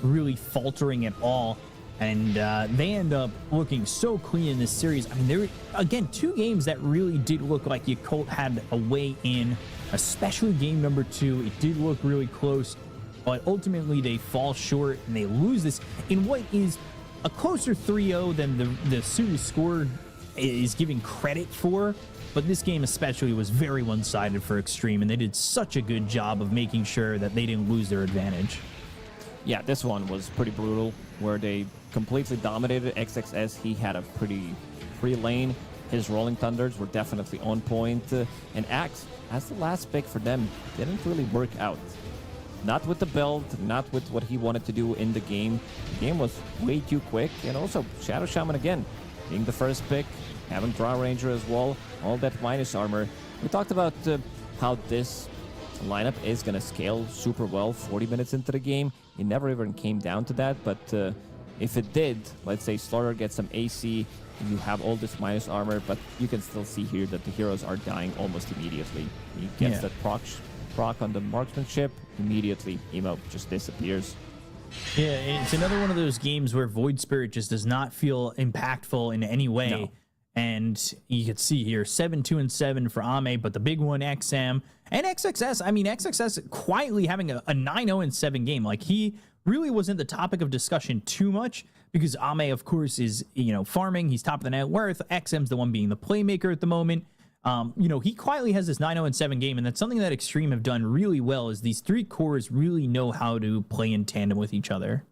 really faltering at all. And they end up looking so clean in this series. I mean, there were, again, 2 games that really did look like Yakult had a way in, especially game number 2. It did look really close, but ultimately they fall short and they lose this in what is a closer 3-0 than the series score is giving credit for. But this game especially was very one-sided for Extreme, and they did such a good job of making sure that they didn't lose their advantage.
Yeah, this one was pretty brutal, where they completely dominated XXS. He had a pretty free lane. His Rolling Thunders were definitely on point. And Axe, as the last pick for them, didn't really work out. Not with the build, not with what he wanted to do in the game. The game was way too quick. And also, Shadow Shaman again, being the first pick, having Drow Ranger as well, all that minus armor. We talked about how this lineup is going to scale super well 40 minutes into the game. It never even came down to that, but if it did, let's say Slaughter gets some AC, you have all this minus armor, but you can still see here that the heroes are dying almost immediately. He gets that proc on the marksmanship, immediately Emo just disappears.
Yeah, it's another one of those games where Void Spirit just does not feel impactful in any way.
No.
And you can see here, 7-2-7 for Ame, but the big one, XM. And XXS, I mean, XXS quietly having a 9-0-7 game. Like, he really wasn't the topic of discussion too much, because Ame, of course, is, farming. He's top of the net worth. XM's the one being the playmaker at the moment. He quietly has this 9-0-7 game, and that's something that Extreme have done really well, is these 3 cores really know how to play in tandem with each other.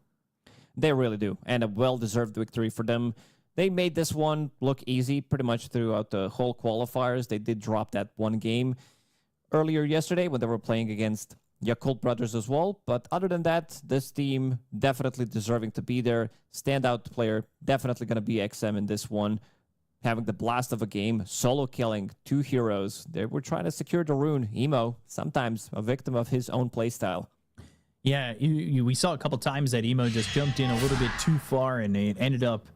They really do, and a well-deserved victory for them. They made this one look easy pretty much throughout the whole qualifiers. They did drop that one game earlier yesterday when they were playing against Yakult Brothers as well. But other than that, this team definitely deserving to be there. Standout player, definitely going to be XM in this one. Having the blast of a game, solo killing 2 heroes. They were trying to secure the rune. Emo, sometimes a victim of his own playstyle.
Yeah, we saw a couple times that Emo just jumped in a little bit too far, and it ended up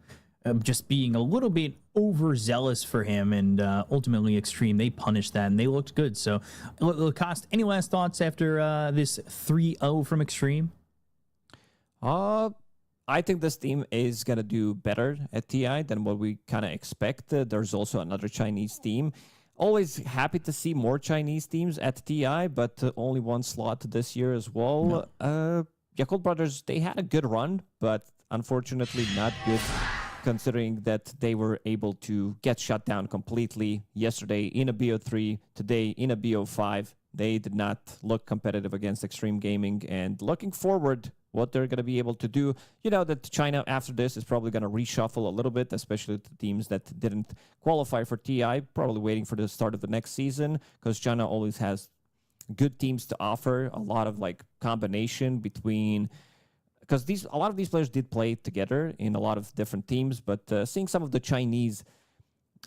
just being a little bit overzealous for him, and ultimately Extreme, they punished that and they looked good. So Lacoste, any last thoughts after this 3-0 from Extreme?
I think this team is going to do better at TI than what we kind of expected. There's also another Chinese team. Always happy to see more Chinese teams at TI, but only one slot this year as well. Yakult Brothers, they had a good run, but unfortunately not good considering that they were able to get shut down completely yesterday in a BO3, today in a BO5. They did not look competitive against Extreme Gaming, and looking forward what they're going to be able to do. You know that China after this is probably going to reshuffle a little bit, especially the teams that didn't qualify for TI, probably waiting for the start of the next season, because China always has good teams to offer, a lot of like combination between, because a lot of these players did play together in a lot of different teams, but seeing some of the Chinese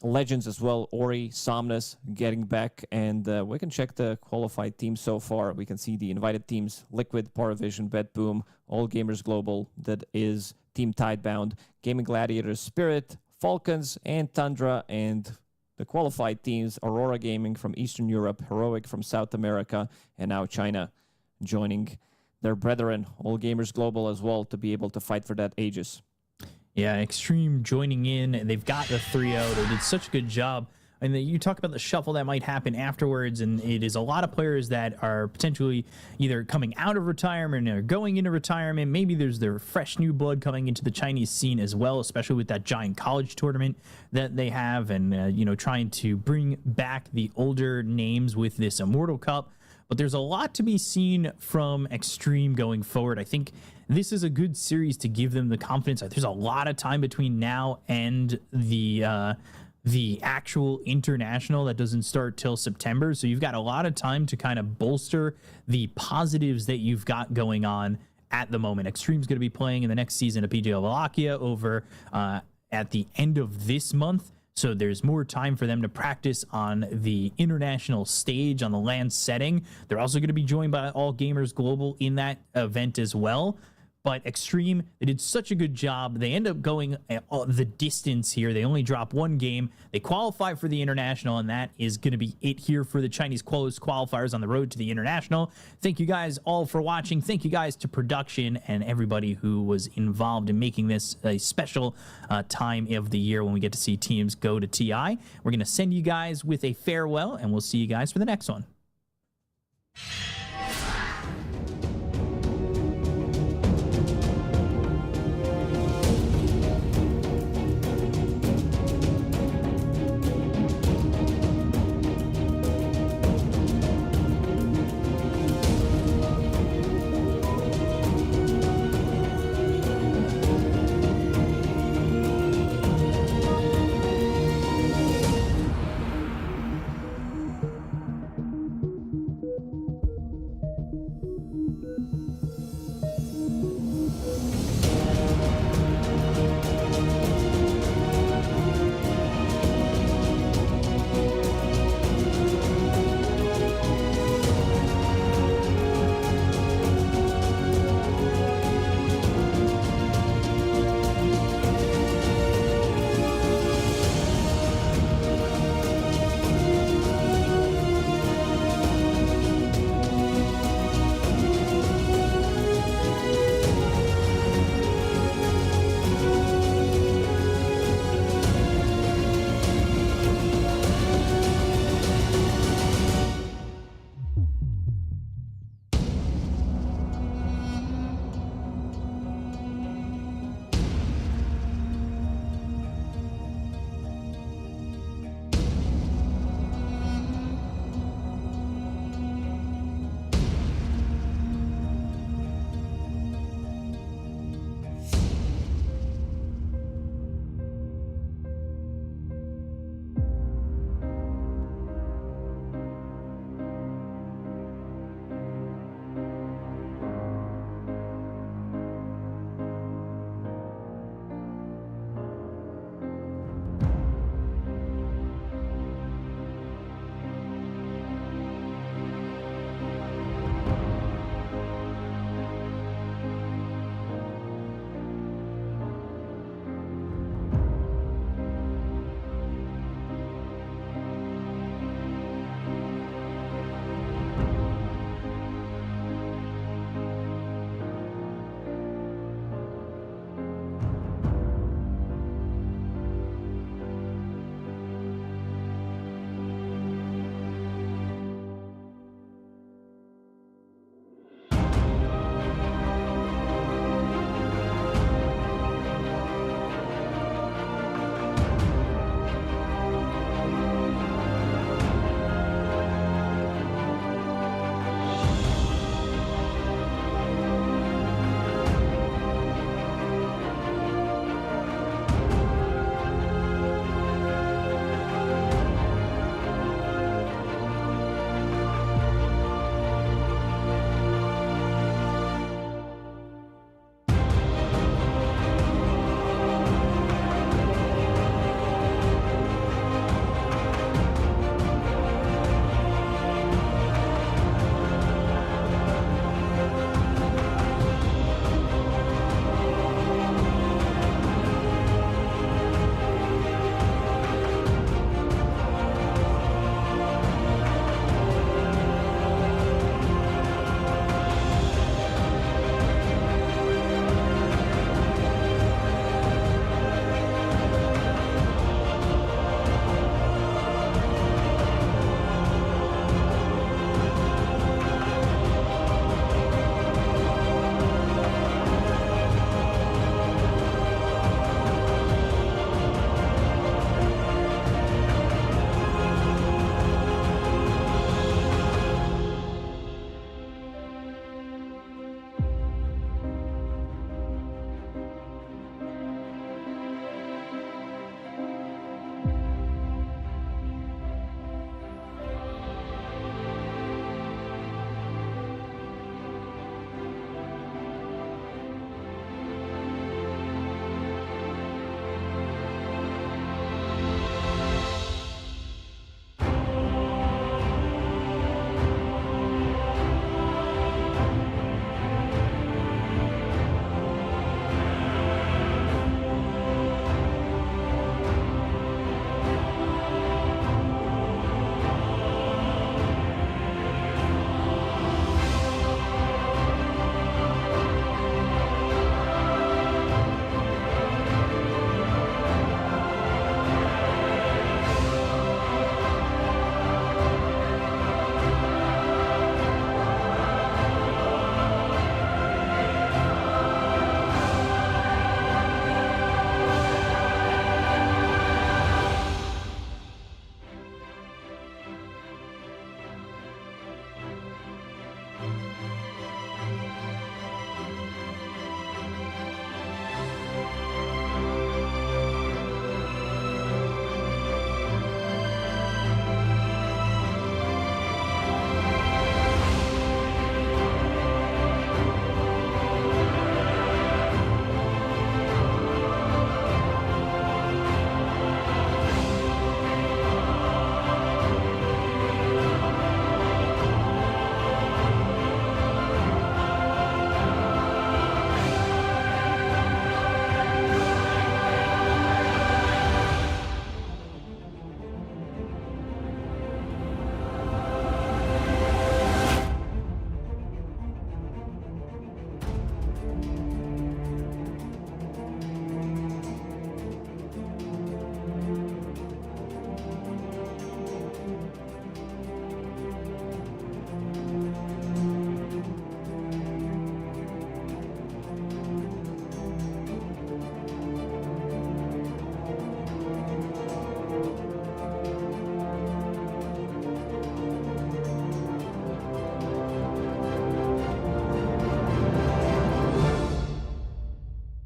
legends as well, Ori, Somnus getting back, and we can check the qualified teams so far. We can see the invited teams: Liquid, Paravision, BetBoom, All Gamers Global, that is Team Tidebound, Gaming Gladiators, Spirit, Falcons, and Tundra, and the qualified teams: Aurora Gaming from Eastern Europe, Heroic from South America, and now China joining their brethren, All Gamers Global, as well, to be able to fight for that Aegis.
Yeah, Extreme joining in. They've got the 3-0. They did such a good job. And you talk about the shuffle that might happen afterwards, and it is a lot of players that are potentially either coming out of retirement or going into retirement. Maybe there's their fresh new blood coming into the Chinese scene as well, especially with that giant college tournament that they have, and trying to bring back the older names with this Immortal Cup. But there's a lot to be seen from Extreme going forward. I think this is a good series to give them the confidence. There's a lot of time between now and the actual international that doesn't start till September. So you've got a lot of time to kind of bolster the positives that you've got going on at the moment. Extreme's going to be playing in the next season of PGL Wallachia over at the end of this month. So there's more time for them to practice on the international stage, on the LAN setting. They're also going to be joined by All Gamers Global in that event as well. But Extreme, they did such a good job. They end up going the distance here. They only drop one game. They qualify for the international, and that is going to be it here for the Chinese qualifiers on the road to the international. Thank you guys all for watching. Thank you guys to production and everybody who was involved in making this a special time of the year when we get to see teams go to TI. We're going to send you guys with a farewell, and we'll see you guys for the next one.